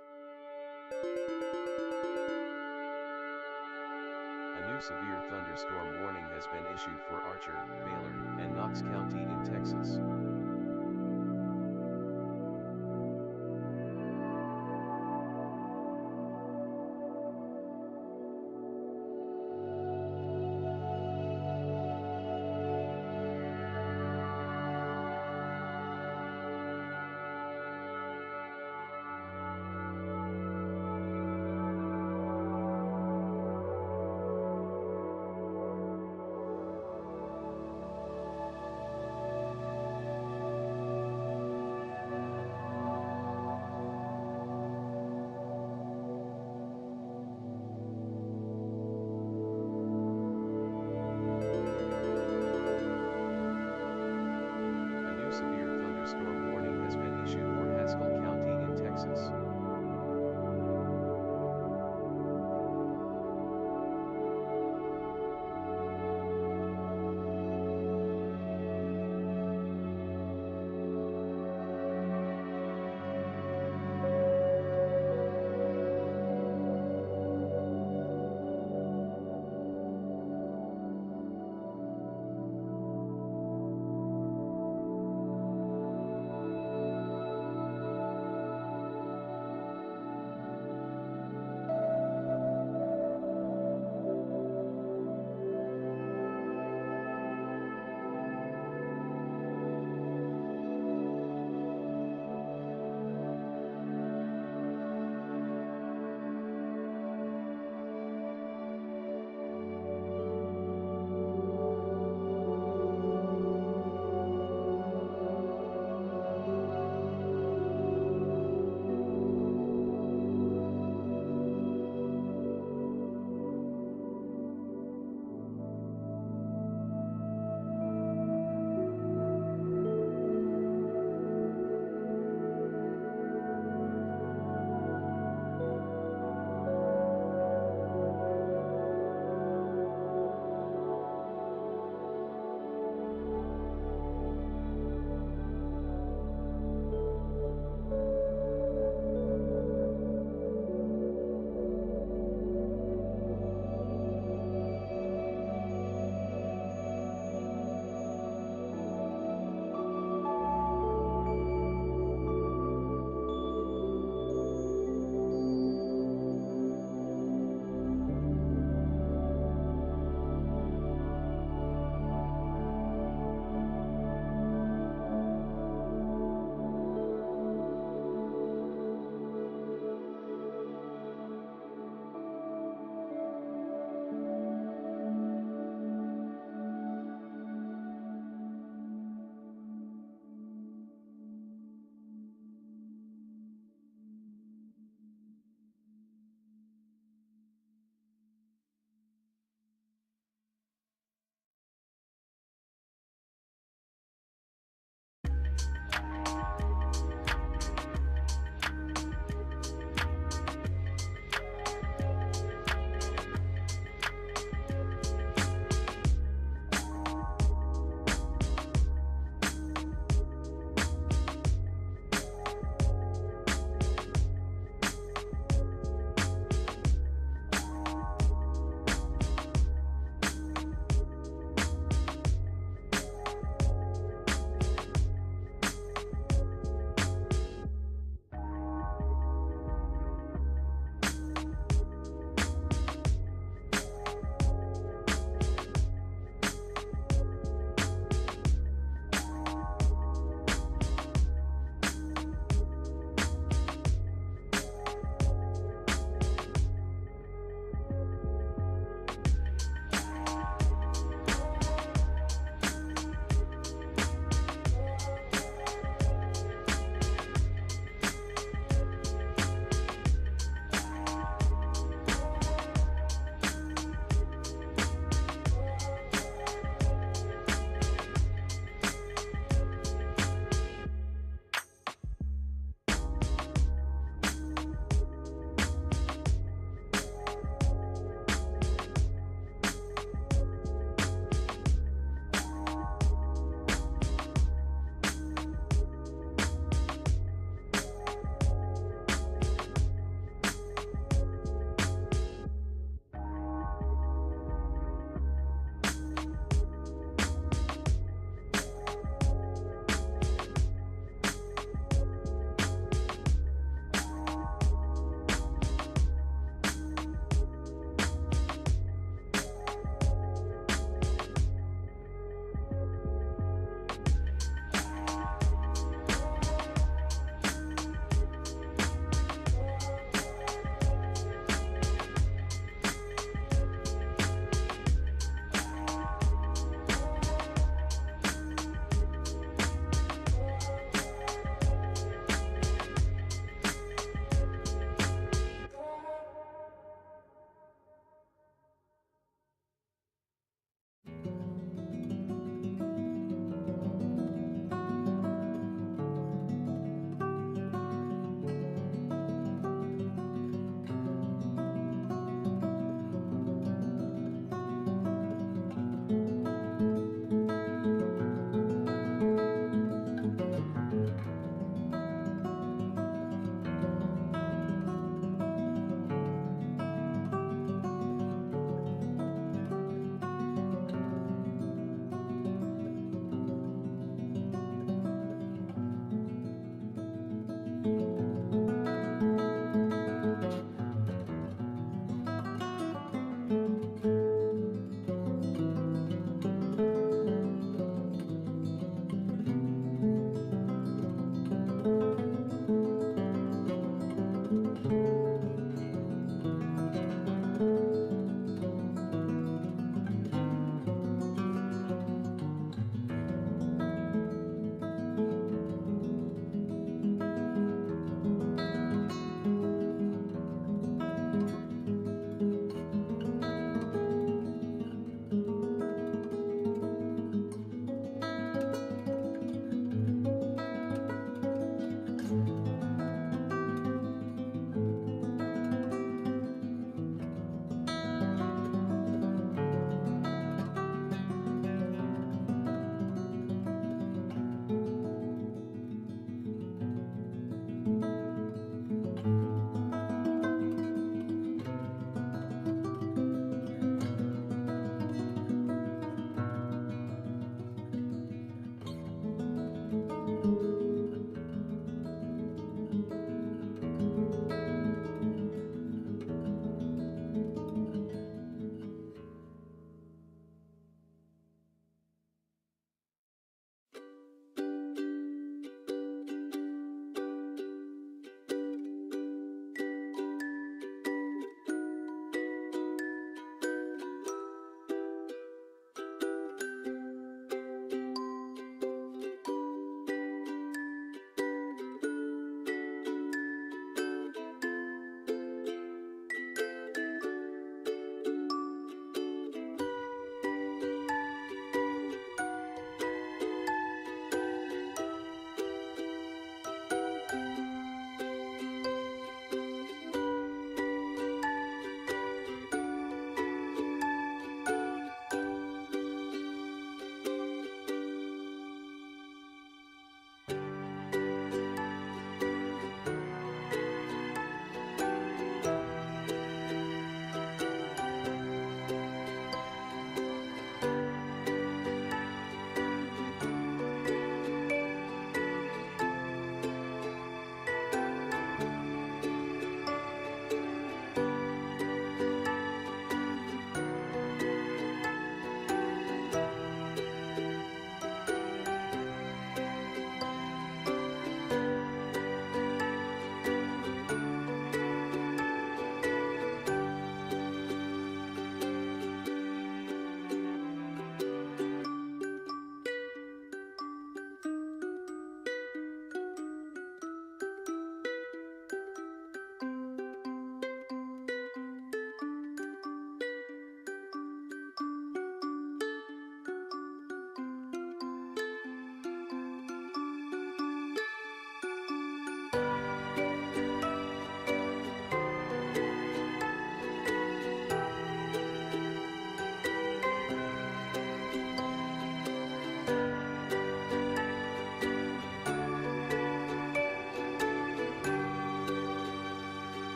A new severe thunderstorm warning has been issued for Archer, Baylor, and Knox County in Texas.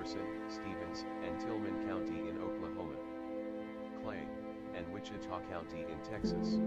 Jefferson, Stevens, and Tillman County in Oklahoma, Clay, and Wichita County in Texas.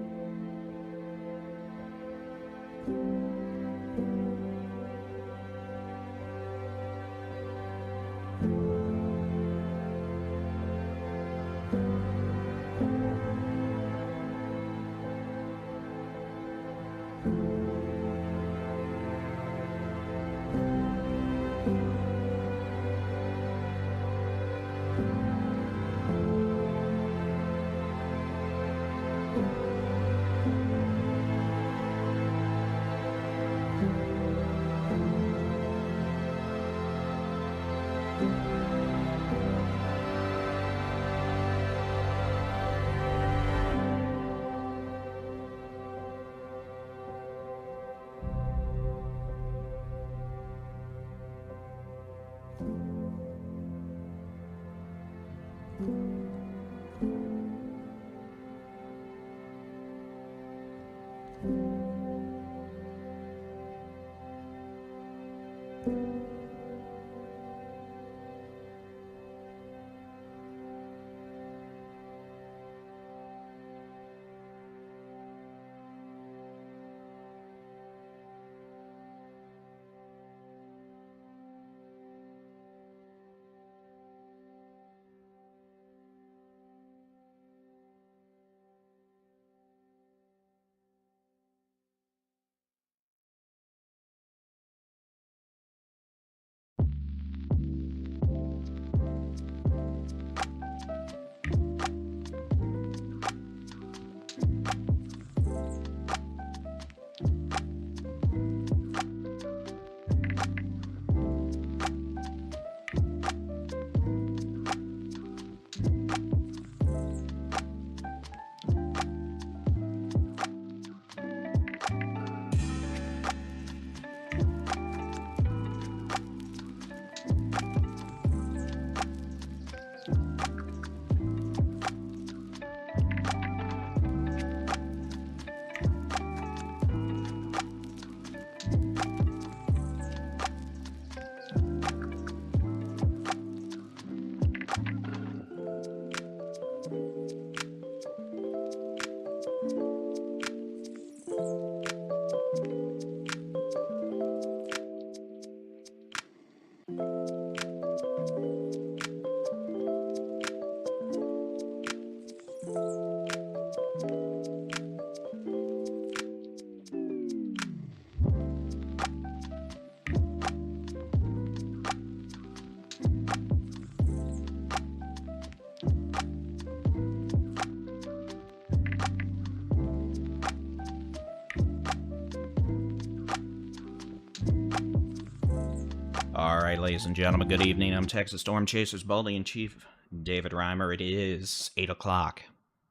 All right, ladies and gentlemen, good evening. I'm Texas Storm Chasers Baldy-in-Chief David Reimer. It is 8 o'clock,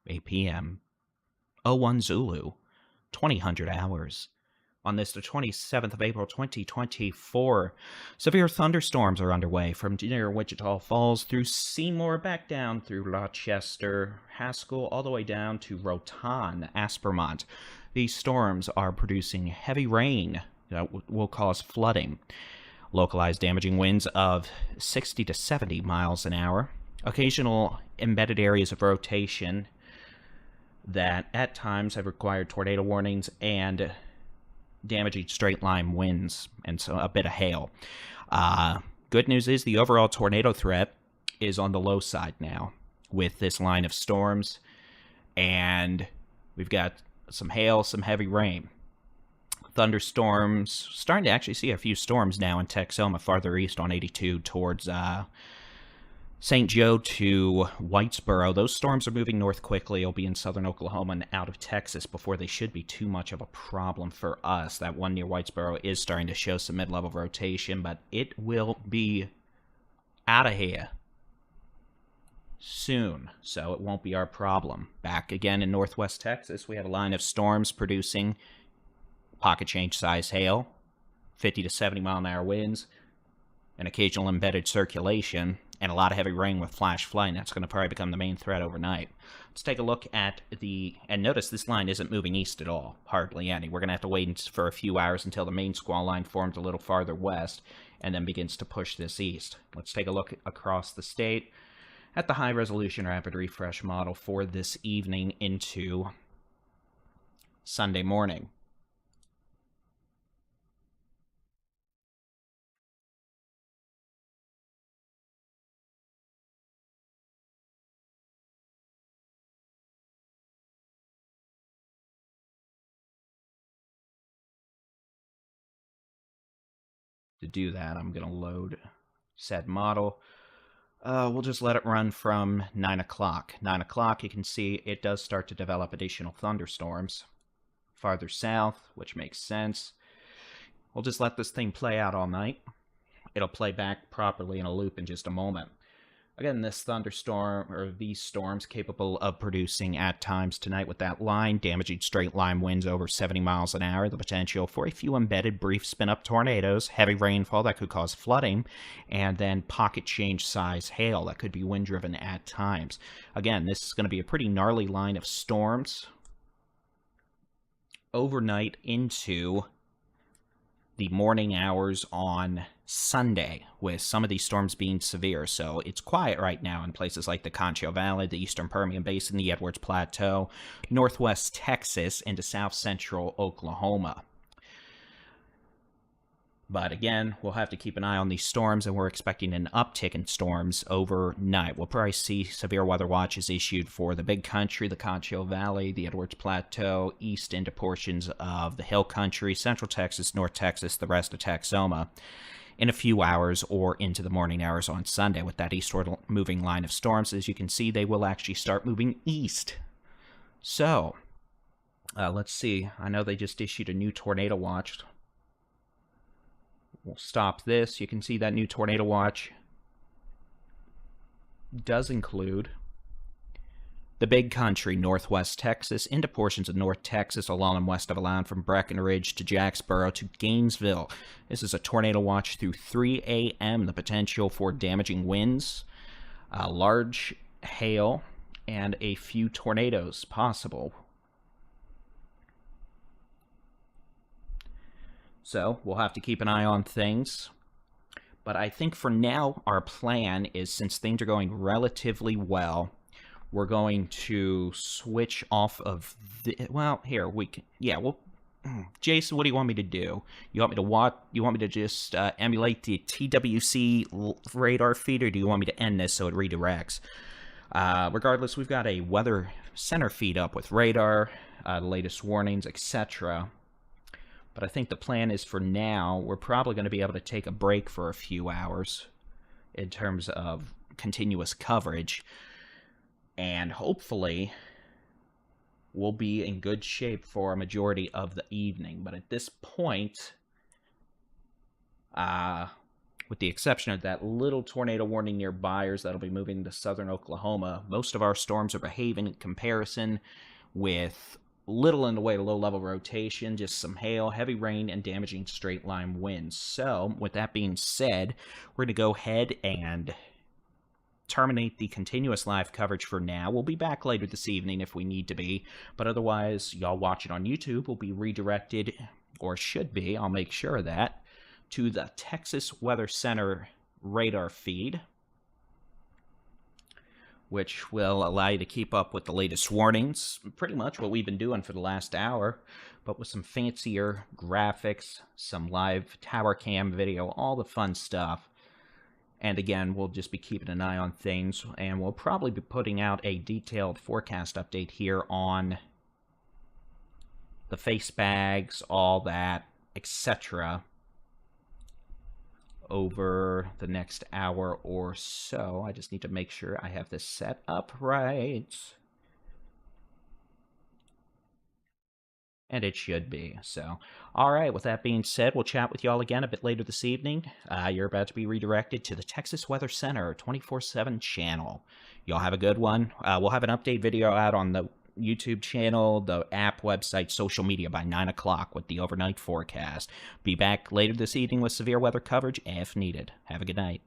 8 p.m., 01 Zulu, 2000 hours. On this, the 27th of April, 2024, severe thunderstorms are underway from near Wichita Falls through Seymour, back down through Rochester, Haskell, all the way down to Rotan, Aspermont. These storms are producing heavy rain that will cause flooding. Localized damaging winds of 60 to 70 miles an hour. Occasional embedded areas of rotation that at times have required tornado warnings and damaging straight line winds, and so a bit of hail. Good news is the overall tornado threat is on the low side now with this line of storms, and we've got some hail, some heavy rain. Thunderstorms, starting to actually see a few storms now in Texoma, farther east on 82 towards St. Joe to Whitesboro. Those storms are moving north quickly. They'll be in southern Oklahoma and out of Texas before they should be too much of a problem for us. That one near Whitesboro is starting to show some mid-level rotation, but it will be out of here soon, so it won't be our problem. Back again in northwest Texas, we had a line of storms producing pocket change size hail, 50 to 70 mile an hour winds, and occasional embedded circulation, and a lot of heavy rain with flash flood, and that's going to probably become the main threat overnight. Let's take a look at and notice this line isn't moving east at all, hardly any. We're going to have to wait for a few hours until the main squall line forms a little farther west, and then begins to push this east. Let's take a look across the state at the high-resolution rapid refresh model for this evening into Sunday morning. To do that, I'm going to load said model. We'll just let it run from 9 o'clock. 9 o'clock, you can see it does start to develop additional thunderstorms farther south, which makes sense. We'll just let this thing play out all night. It'll play back properly in a loop in just a moment. Again, this thunderstorm, or these storms, capable of producing at times tonight with that line, damaging straight line winds over 70 miles an hour, the potential for a few embedded brief spin-up tornadoes, heavy rainfall that could cause flooding, and then pocket change size hail that could be wind-driven at times. Again, this is going to be a pretty gnarly line of storms overnight into the morning hours on Sunday, with some of these storms being severe. So it's quiet right now in places like the Concho Valley, the Eastern Permian Basin, the Edwards Plateau, northwest Texas, into south central Oklahoma. But again, we'll have to keep an eye on these storms, and we're expecting an uptick in storms overnight. We'll probably see severe weather watches issued for the Big Country, the Concho Valley, the Edwards Plateau, east into portions of the Hill Country, central Texas, north Texas, the rest of Texoma, in a few hours or into the morning hours on Sunday. With that eastward moving line of storms, as you can see, they will actually start moving east. So, let's see. I know they just issued a new tornado watch. We'll stop this. You can see that new tornado watch does include the Big Country, northwest Texas, into portions of north Texas, along and west of Allen, from Breckenridge to Jacksboro to Gainesville. This is a tornado watch through 3 a.m. The potential for damaging winds, large hail, and a few tornadoes possible. So we'll have to keep an eye on things. But I think for now, our plan is, since things are going relatively well, we're going to switch off of the, well, here we can, yeah, well, Jason, what do you want me to do? You want me to you want me to just emulate the TWC radar feed, or do you want me to end this so it redirects? Regardless, we've got a weather center feed up with radar, the latest warnings, etc. But I think the plan is, for now, we're probably going to be able to take a break for a few hours in terms of continuous coverage. And hopefully, we'll be in good shape for a majority of the evening. But at this point, with the exception of that little tornado warning near Byers that'll be moving to southern Oklahoma, most of our storms are behaving in comparison, with little in the way of low-level rotation, just some hail, heavy rain, and damaging straight-line winds. So, with that being said, we're going to go ahead and terminate the continuous live coverage for now. We'll be back later this evening if we need to be, but otherwise, y'all watching on YouTube will be redirected, or should be, I'll make sure of that, to the Texas Weather Center radar feed, which will allow you to keep up with the latest warnings, pretty much what we've been doing for the last hour, but with some fancier graphics, some live tower cam video, all the fun stuff. And again, we'll just be keeping an eye on things, and we'll probably be putting out a detailed forecast update here on the face bags, all that, etc., over the next hour or so. I just need to make sure I have this set up right. And it should be. So, alright, with that being said, we'll chat with y'all again a bit later this evening. You're about to be redirected to the Texas Weather Center 24/7 channel. Y'all have a good one. We'll have an update video out on the YouTube channel, the app, website, social media by 9 o'clock with the overnight forecast. Be back later this evening with severe weather coverage if needed. Have a good night.